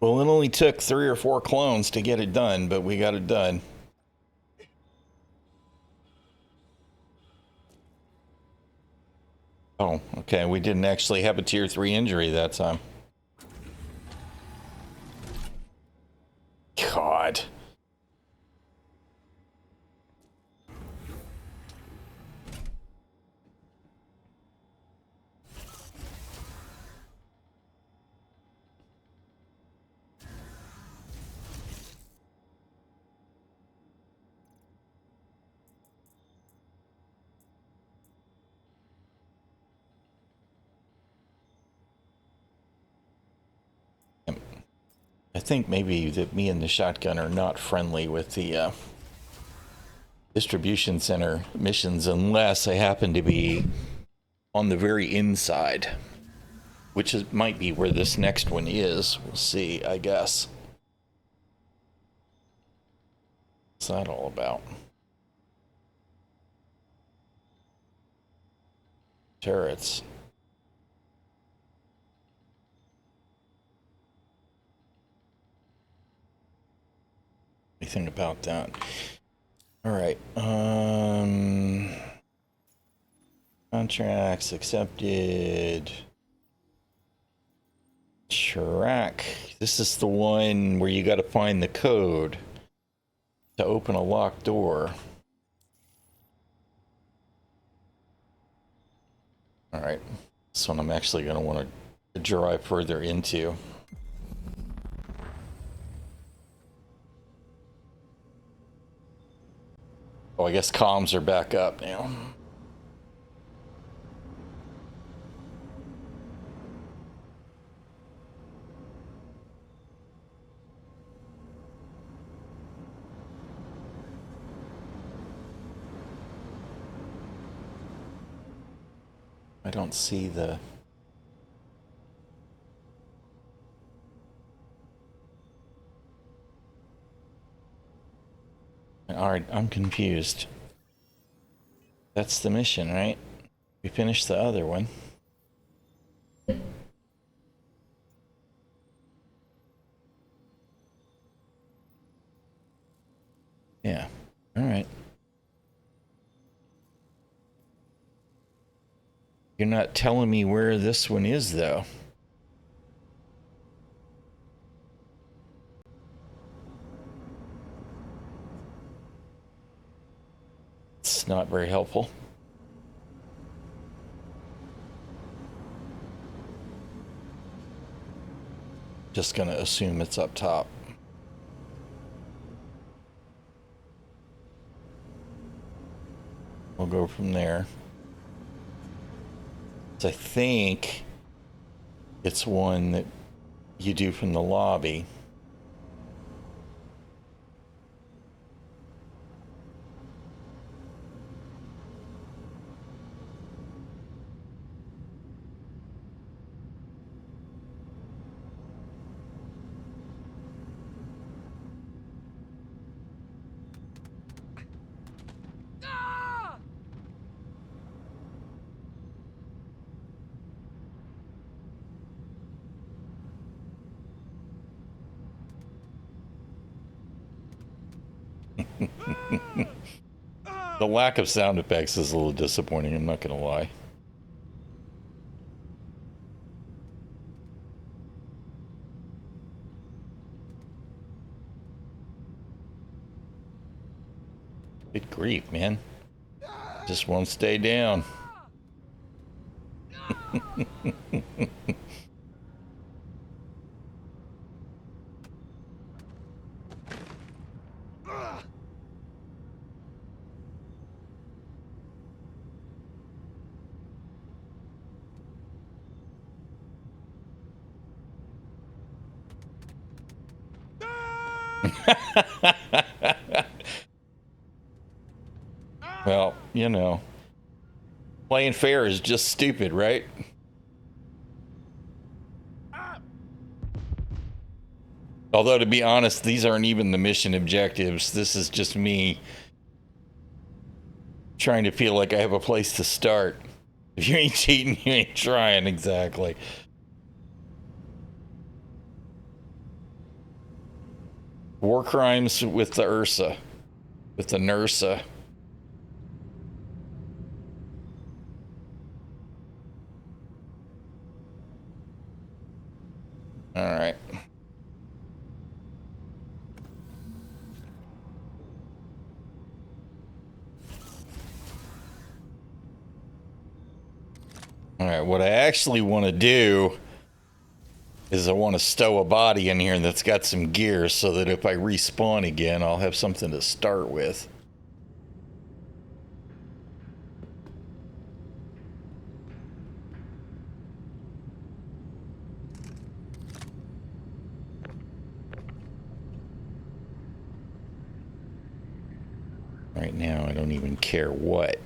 Well, it only took 3 or 4 clones to get it done, but we got it done. Oh, okay. We didn't actually have a tier 3 injury that time. God. I think maybe that me and the shotgun are not friendly with the distribution center missions unless I happen to be on the very inside, which might be where this next one is. We'll see, I guess. What's that all about? Turrets. Anything about that? All right. Contracts accepted. Track. This is the one where you got to find the code to open a locked door. All right. This one I'm actually going to want to drive further into. Oh, I guess comms are back up now. I don't see the... Alright, I'm confused. That's the mission, right? We finished the other one. Yeah, alright. You're not telling me where this one is, though. It's not very helpful. Just gonna assume it's up top. We'll go from there. So I think it's one that you do from the lobby. The lack of sound effects is a little disappointing, I'm not gonna lie. Good grief, man. Just won't stay down. Well, you know, playing fair is just stupid, right? Although, to be honest, these aren't even the mission objectives. This is just me trying to feel like I have a place to start. If you ain't cheating, you ain't trying. Exactly. War crimes with the Ursa. With the NURSA. All right. All right, what I actually want to do is I want to stow a body in here that's got some gear so that if I respawn again, I'll have something to start with. Right now, I don't even care what.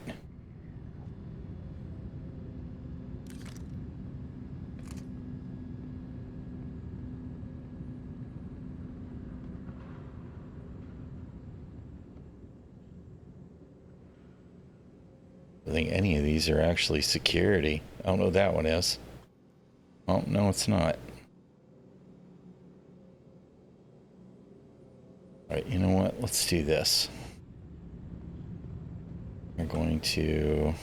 I think any of these are actually security. I don't know what that one is. Oh, no, it's not. All right, you know what? Let's do this. We're going to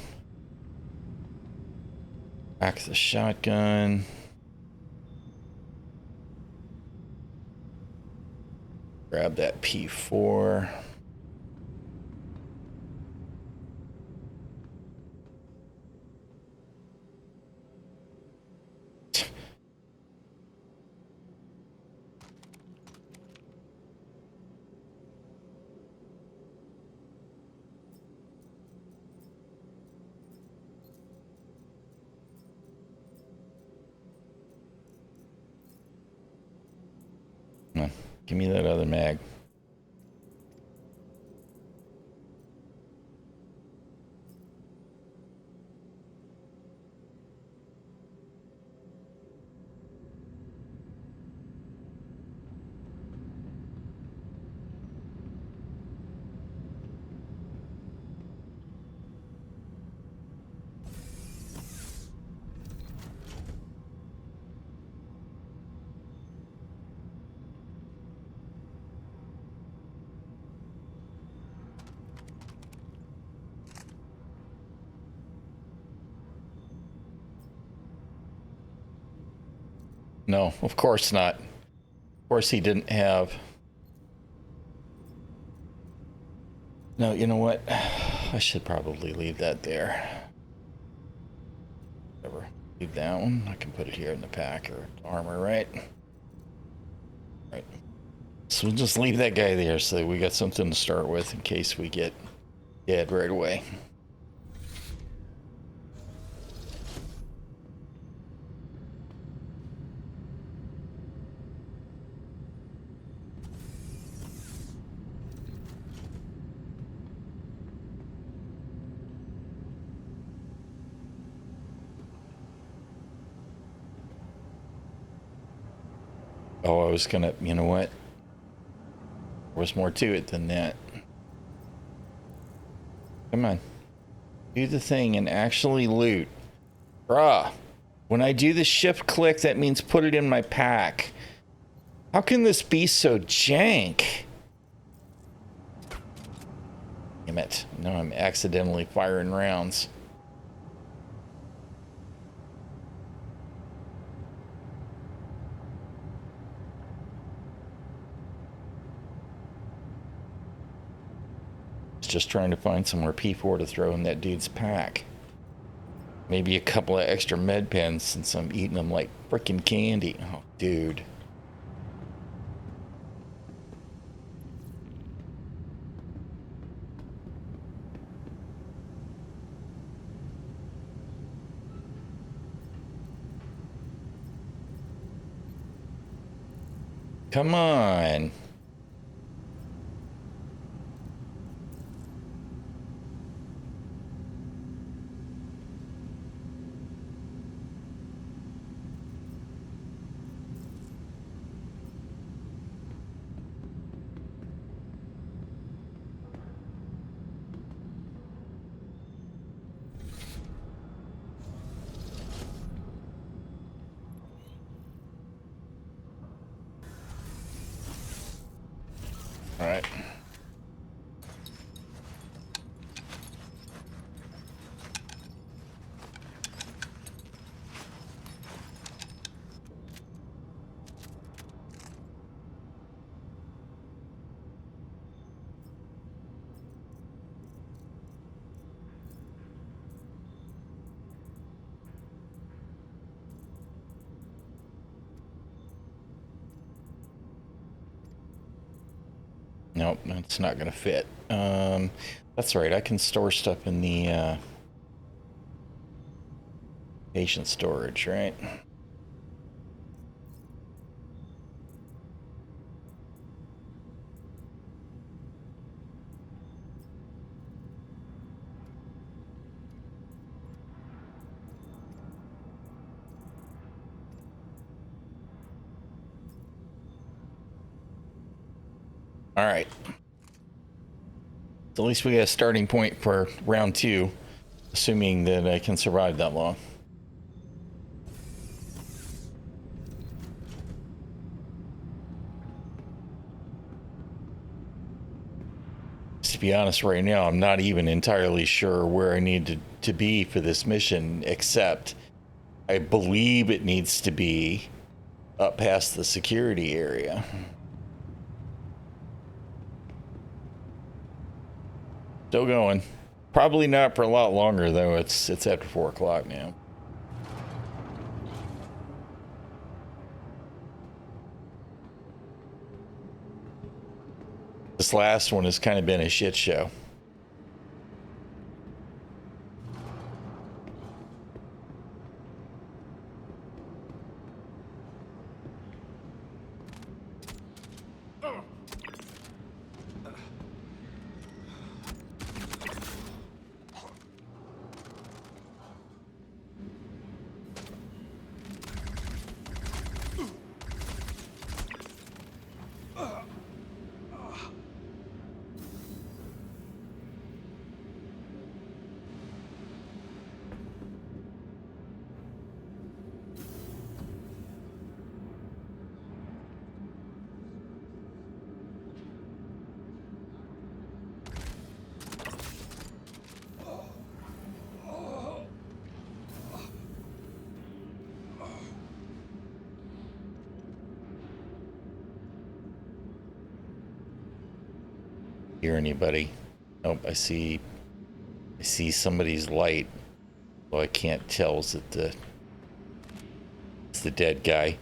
back the shotgun. Grab that P4. Come on, give me that other mag. No, of course not. Of course he didn't have. No, you know what? I should probably leave that there. Whatever. Leave that one. I can put it here in the pack or armor, right? Right. So we'll just leave that guy there so that we got something to start with in case we get dead right away. Oh, I was gonna, you know what? There was more to it than that. Come on. Do the thing and actually loot. Bruh. When I do the shift click, that means put it in my pack. How can this be so jank? Damn it. Now I'm accidentally firing rounds. Just trying to find some more P4 to throw in that dude's pack. Maybe a couple of extra med pens since I'm eating them like freaking candy. Oh, dude. Come on. Nope, that's not gonna fit. That's right. I can store stuff in the patient storage, right? All right. So at least we got a starting point for round 2, assuming that I can survive that long. To be honest, right now, I'm not even entirely sure where I need to be for this mission, except I believe it needs to be up past the security area. Still going. Probably not for a lot longer, though. It's after 4 o'clock now. This last one has kind of been a shit show. Hear anybody? Nope. I see somebody's light. Well, I can't tell. Is it it's the dead guy?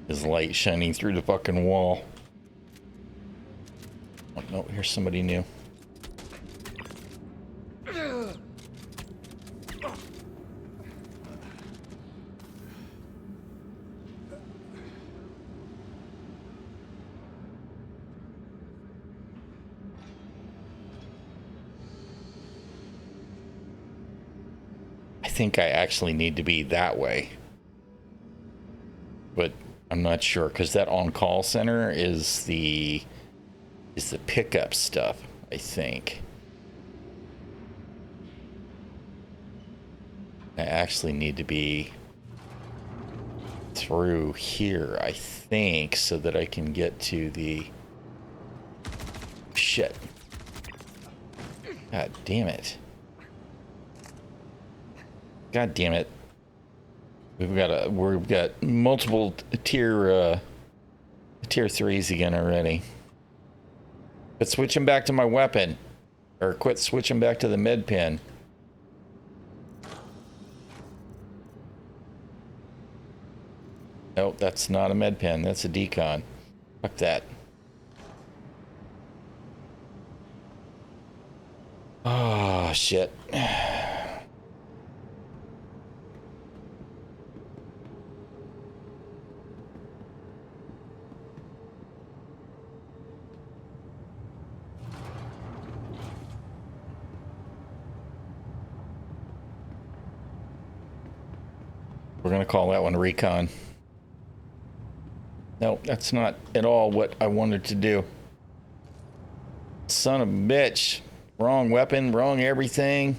His light shining through the fucking wall. Oh no! Here's somebody new. I think I actually need to be that way, but I'm not sure because that on-call center is the pickup stuff, I think. I actually need to be through here, I think, so that I can get to the shit. God damn it. God damn it. We've got multiple tier 3s again already. But switching back to my weapon. Or quit switching back to the med pen. Nope, that's not a med pen, that's a decon. Fuck that. Oh shit. We're gonna call that one recon. No, that's not at all what I wanted to do. Son of a bitch. Wrong weapon, wrong everything.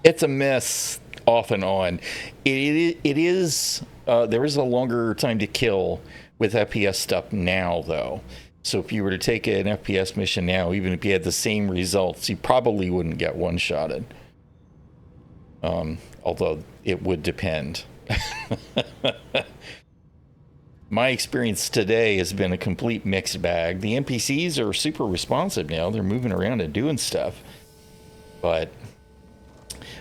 It's a mess off and on. It is there is a longer time to kill with FPS stuff now, though. So if you were to take an FPS mission now, even if you had the same results, you probably wouldn't get one-shotted. Although it would depend. my experience today has been a complete mixed bag. The NPCs are super responsive now. They're moving around and doing stuff. But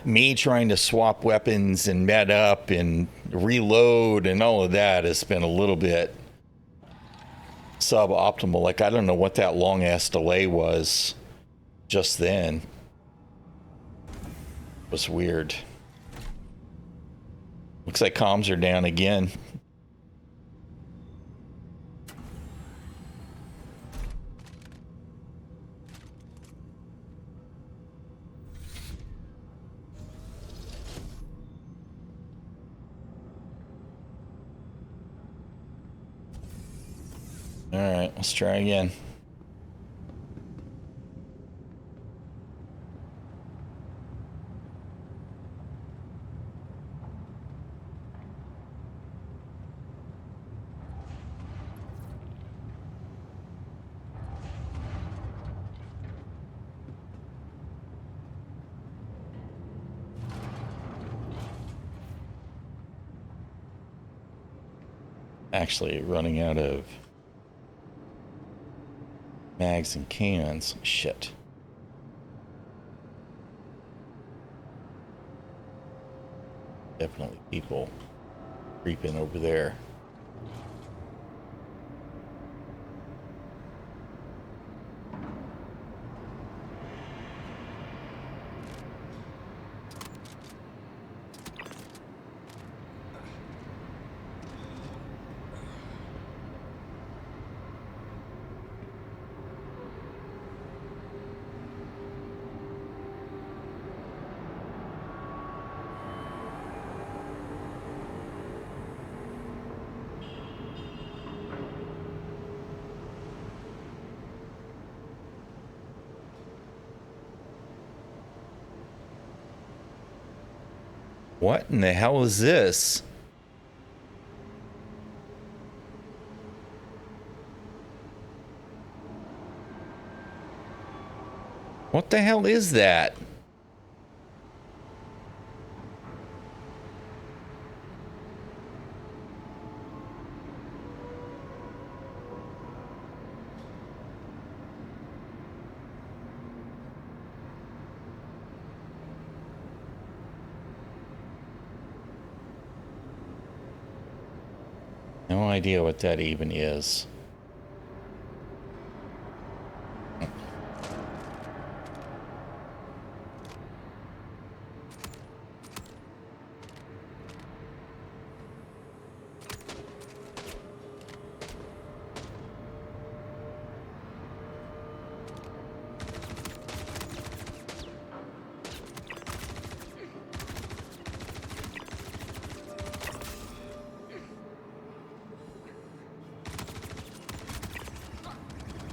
me trying to swap weapons and med up and reload and all of that has been a little bit suboptimal. Like, I don't know what that long ass delay was just then. It was weird. Looks like comms are down again. All right, let's try again. Actually running out of mags and cans. Shit. Definitely people creeping over there. What in the hell is this? What the hell is that? No idea what that even is.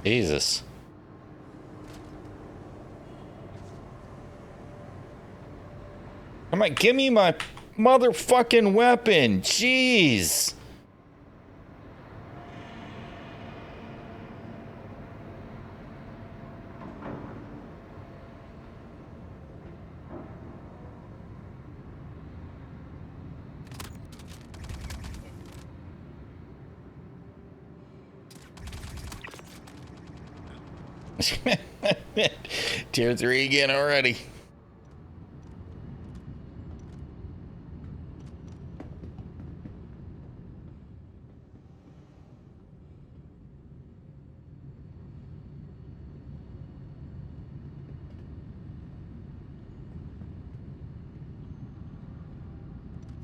Jesus. Come on, give me my motherfucking weapon. Jeez. Tier 3 again already.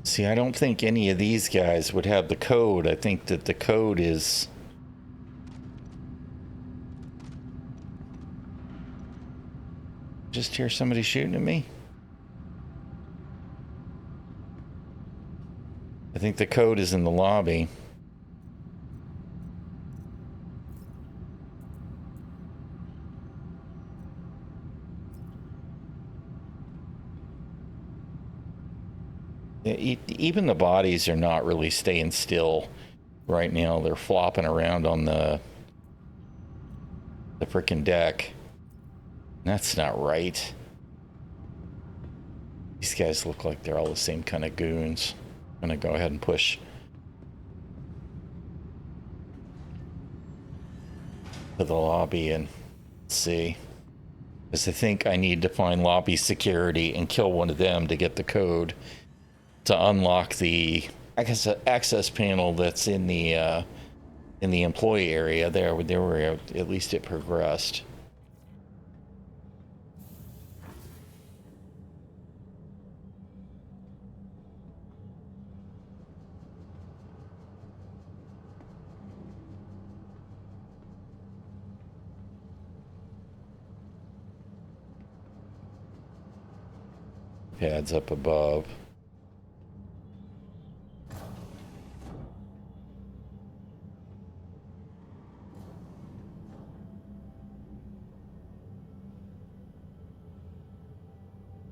See, I don't think any of these guys would have the code. I think that the code is... Just hear somebody shooting at me. I think the code is in the lobby. Even the bodies are not really staying still right now. They're flopping around on the frickin' deck. That's not right. These guys look like they're all the same kind of goons. I'm gonna go ahead and push. to the lobby and see. Because I think I need to find lobby security and kill one of them to get the code to unlock the access panel that's in the employee area there where at least it progressed. Pads up above.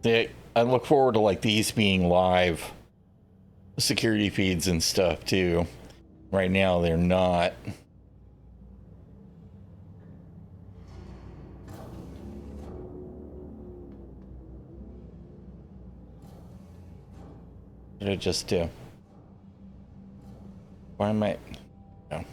I look forward to like these being live security feeds and stuff too. Right now they're not. Did I just do? Why am I? No.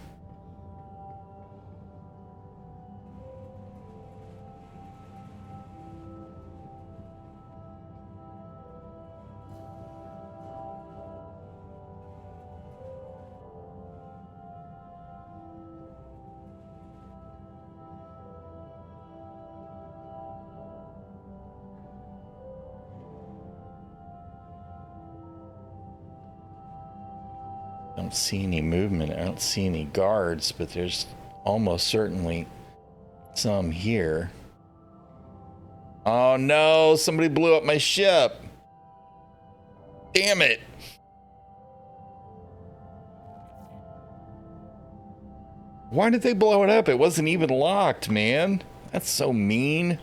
I don't see any movement. I don't see any guards, but there's almost certainly some here. Oh no, somebody blew up my ship. Damn it. Why did they blow it up? It wasn't even locked, man. That's so mean.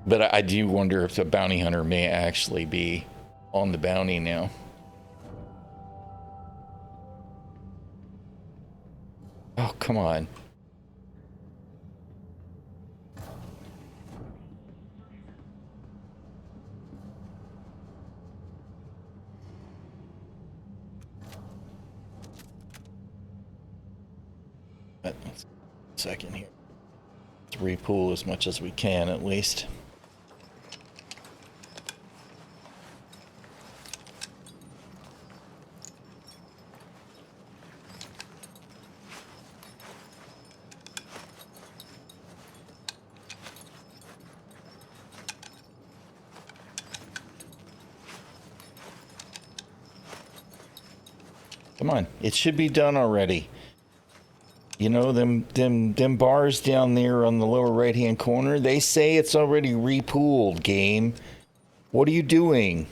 But I do wonder if the bounty hunter may actually be on the bounty now. Oh, come on. Second here. Let's repool as much as we can at least. Come on, it should be done already. You know, them bars down there on the lower right-hand corner, they say it's already repooled, game. What are you doing?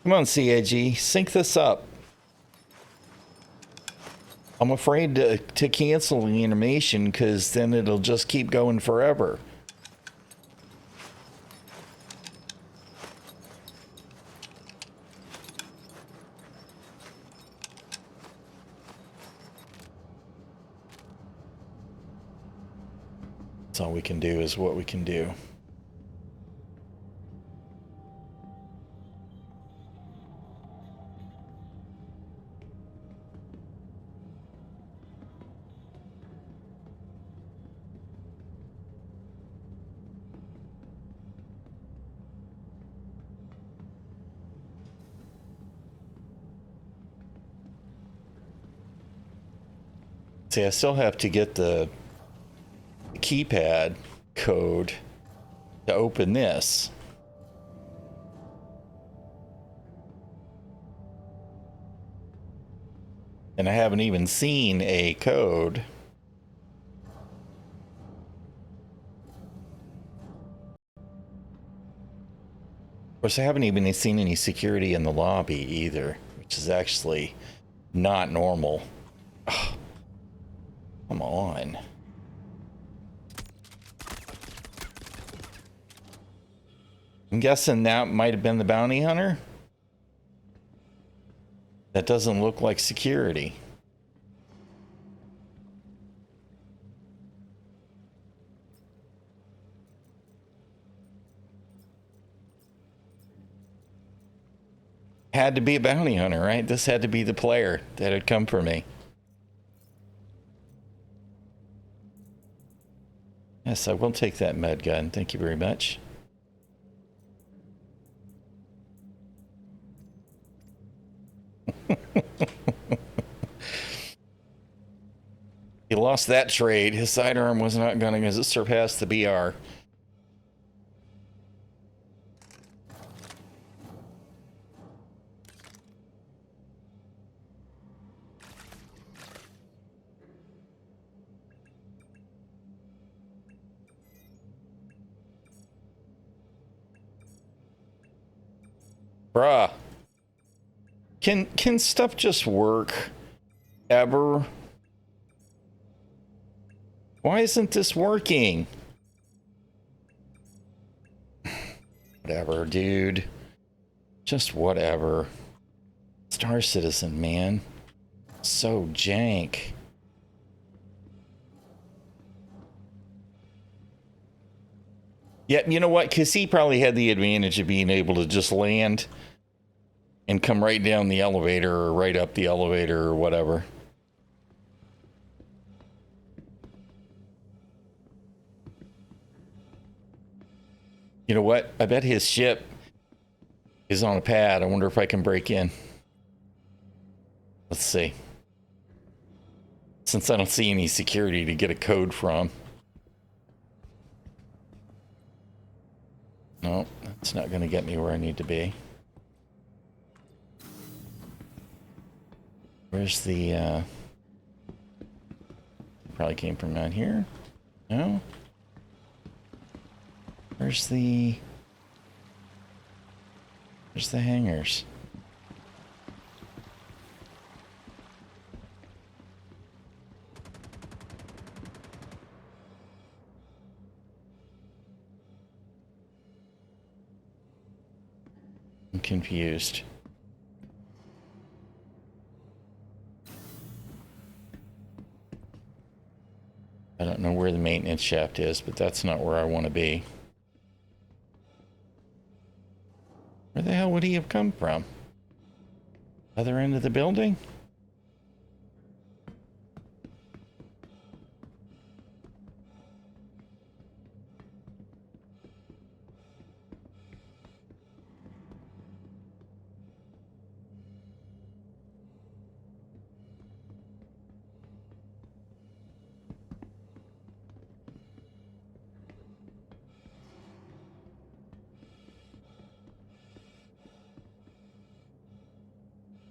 Come on, CIG, sync this up. I'm afraid to cancel the animation because then it'll just keep going forever. That's all we can do is what we can do. See, I still have to get the keypad code to open this. And I haven't even seen a code. Of course, I haven't even seen any security in the lobby either, which is actually not normal. Ugh. Come on. I'm guessing that might have been the bounty hunter. That doesn't look like security. Had to be a bounty hunter, right? This had to be the player that had come for me. Yes, I will take that med gun. Thank you very much. He lost that trade. His sidearm was not going to surpass the BR. Bruh. Can stuff just work? Ever? Why isn't this working? Whatever, dude. Just whatever. Star Citizen, man. So jank. Yeah, you know what? Because he probably had the advantage of being able to just land and come right down the elevator or right up the elevator or whatever. You know what? I bet his ship is on a pad. I wonder if I can break in. Let's see. Since I don't see any security to get a code from. No, that's not going to get me where I need to be. Where's the, probably came from down here. No? Where's the hangars? I'm confused. I don't know where the maintenance shaft is, but that's not where I want to be. Where the hell would he have come from? Other end of the building?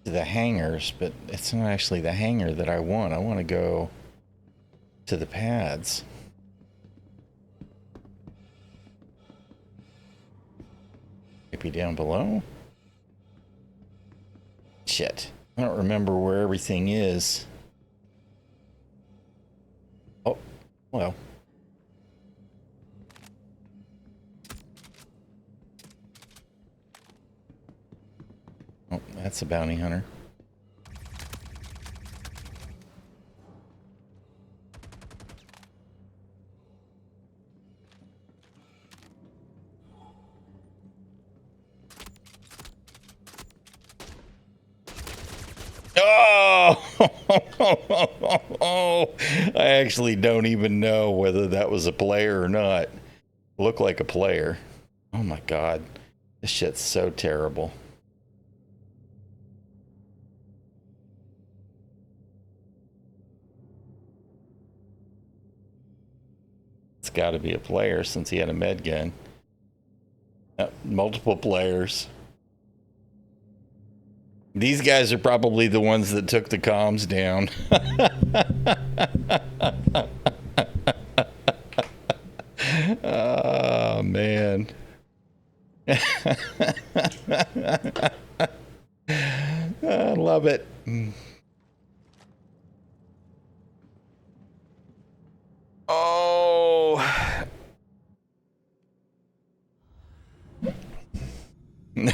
The hangars, but it's not actually the hangar that I want. I want to go to the pads. Maybe down below? Shit. I don't remember where everything is. Oh, well. Oh, that's a bounty hunter. Oh! I actually don't even know whether that was a player or not. Looked like a player. Oh my god. This shit's so terrible. It's got to be a player since he had a med gun. Multiple players. These guys are probably the ones that took the comms down. Oh, man. I love it. Oh. While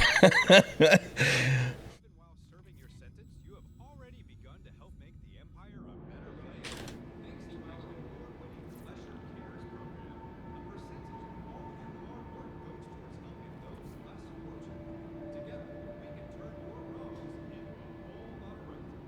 serving your sentence, you have already begun to help make the Empire a better place. Thanks to our award-winning Flesher Cares program, a percentage of all your hard work goes towards helping those less fortunate. Together, we can turn your rose into a whole lot of roses.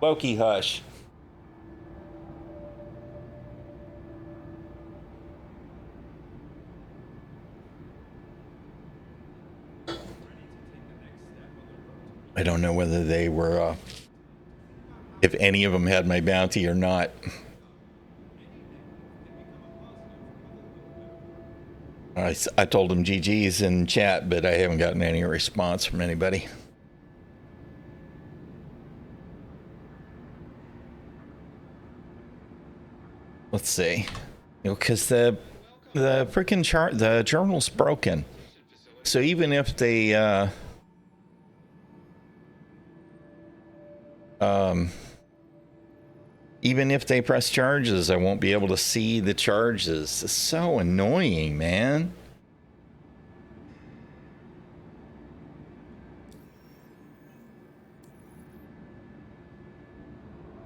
Loki, hush. I don't know whether they were, if any of them had my bounty or not. I told them GG's in chat, but I haven't gotten any response from anybody. Let's see. You know, because the freaking chart, the journal's broken. So even if they even if they press charges, I won't be able to see the charges. It's so annoying, man.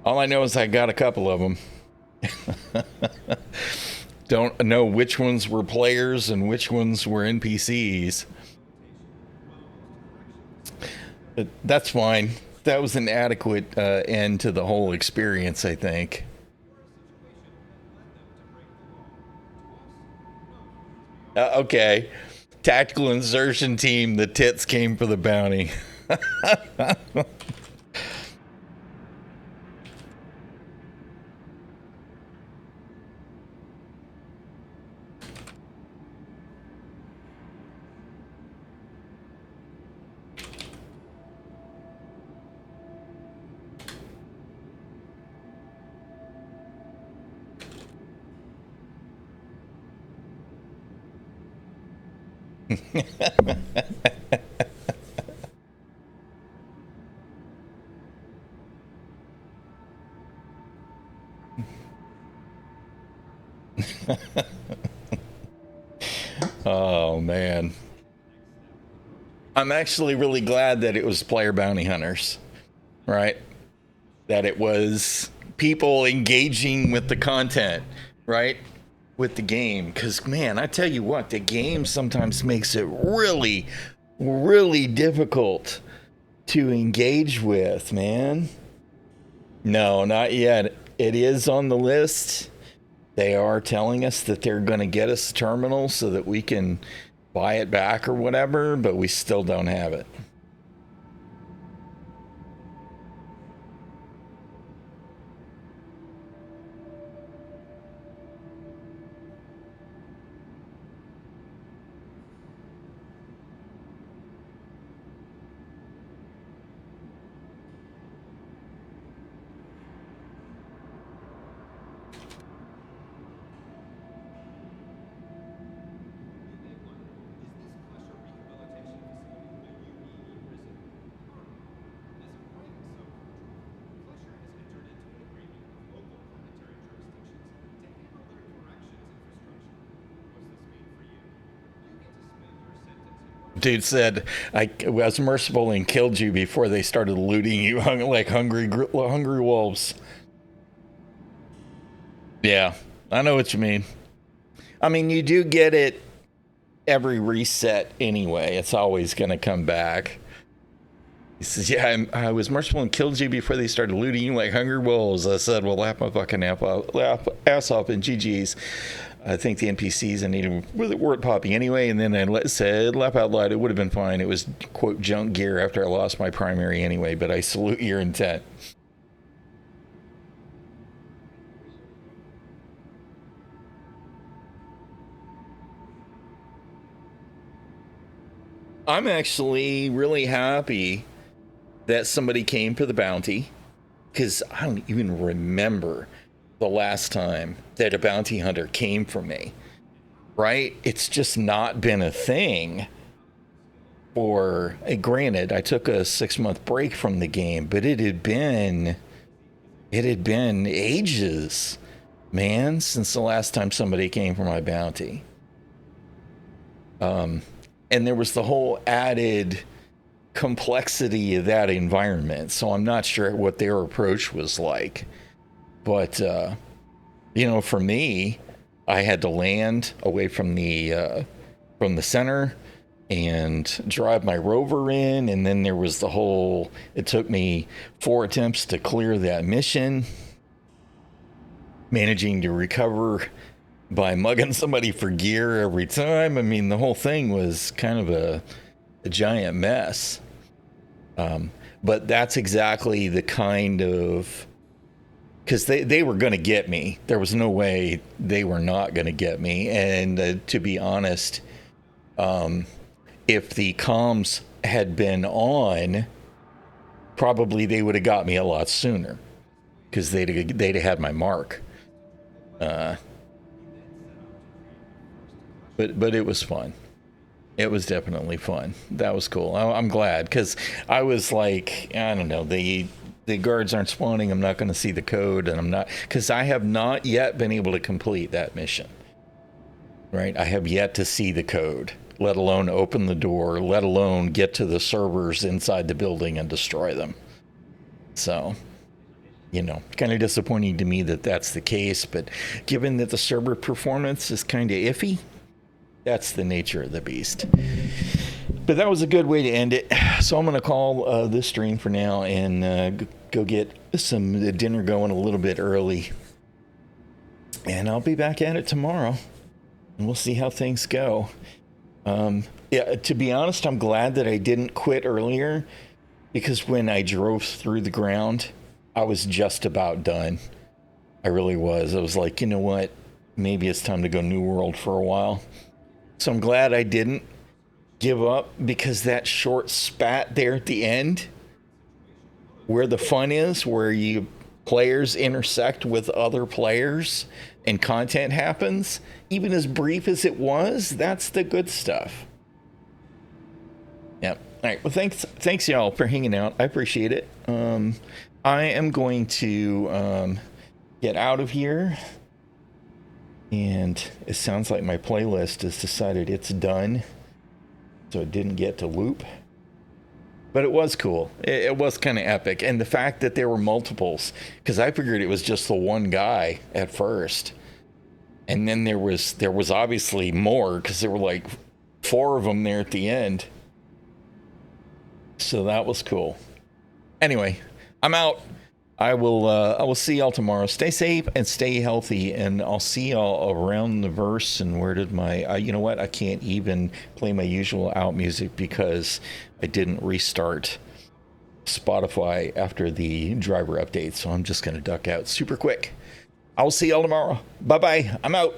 All I know is I got a couple of them. Don't know which ones were players and which ones were NPCs. But that's fine. That was an adequate end to the whole experience, I think. Okay. Tactical insertion team, the tits came for the bounty. Oh man, I'm actually really glad that it was player bounty hunters, right? That it was people engaging with the content, right? With the game, because man, I tell you what, the game sometimes makes it really, really difficult to engage with, man. No, not yet. It is on the list. They are telling us that they're going to get us a terminal so that we can buy it back or whatever, but we still don't have it. Dude said, I was merciful and killed you before they started looting you like hungry wolves. Yeah, I know what you mean. I mean, you do get it every reset anyway. It's always going to come back. He says, yeah, I was merciful and killed you before they started looting you like hungry wolves. I said, well, laugh my fucking ass off and GG's. I think the NPCs I needed weren't popping anyway, and then I said, laugh out loud, it would have been fine. It was, quote, junk gear after I lost my primary anyway, but I salute your intent. I'm actually really happy that somebody came for the bounty, because I don't even remember the last time that a bounty hunter came for me, right? It's just not been a thing for, granted, I took a 6-month break from the game, but it had been ages, man, since the last time somebody came for my bounty. And there was the whole added complexity of that environment, so I'm not sure what their approach was like. But, you know, for me, I had to land away from the center. and drive my rover in. And then there was the whole, it took me 4 attempts to clear that mission, managing to recover by mugging somebody for gear every time. I mean, the whole thing was kind of a giant mess. But that's exactly the kind of, because they were going to get me. There was no way they were not going to get me. And to be honest, if the comms had been on, probably they would have got me a lot sooner, because they'd have had my mark. But it was fun. It was definitely fun. That was cool. I'm glad, because I was like, I don't know, the guards aren't spawning. I'm not going to see the code, and I'm not, because I have not yet been able to complete that mission. Right? I have yet to see the code, let alone open the door, let alone get to the servers inside the building and destroy them. So, you know, kind of disappointing to me that that's the case, but given that the server performance is kind of iffy, that's the nature of the beast. But that was a good way to end it. So I'm going to call this stream for now and go get some dinner going a little bit early. And I'll be back at it tomorrow. And we'll see how things go. Yeah, to be honest, I'm glad that I didn't quit earlier, because when I drove through the ground, I was just about done. I really was. I was like, you know what? Maybe it's time to go New World for a while. So I'm glad I didn't give up, because that short spat there at the end, where the fun is, where you players intersect with other players and content happens, even as brief as it was, that's the good stuff. Yep. All right. Well, thanks y'all for hanging out. I appreciate it. I am going to get out of here. And it sounds like my playlist has decided it's done, so it didn't get to loop. But it was cool. It was kind of epic. And the fact that there were multiples, because I figured it was just the one guy at first. And then there was obviously more, because there were like 4 of them there at the end. So that was cool. Anyway, I'm out. I will see y'all tomorrow. Stay safe and stay healthy, and I'll see y'all around the verse. And where did my you know what, I can't even play my usual out music because I didn't restart Spotify after the driver update, so I'm just gonna duck out super quick. I'll see y'all tomorrow. Bye bye. I'm out.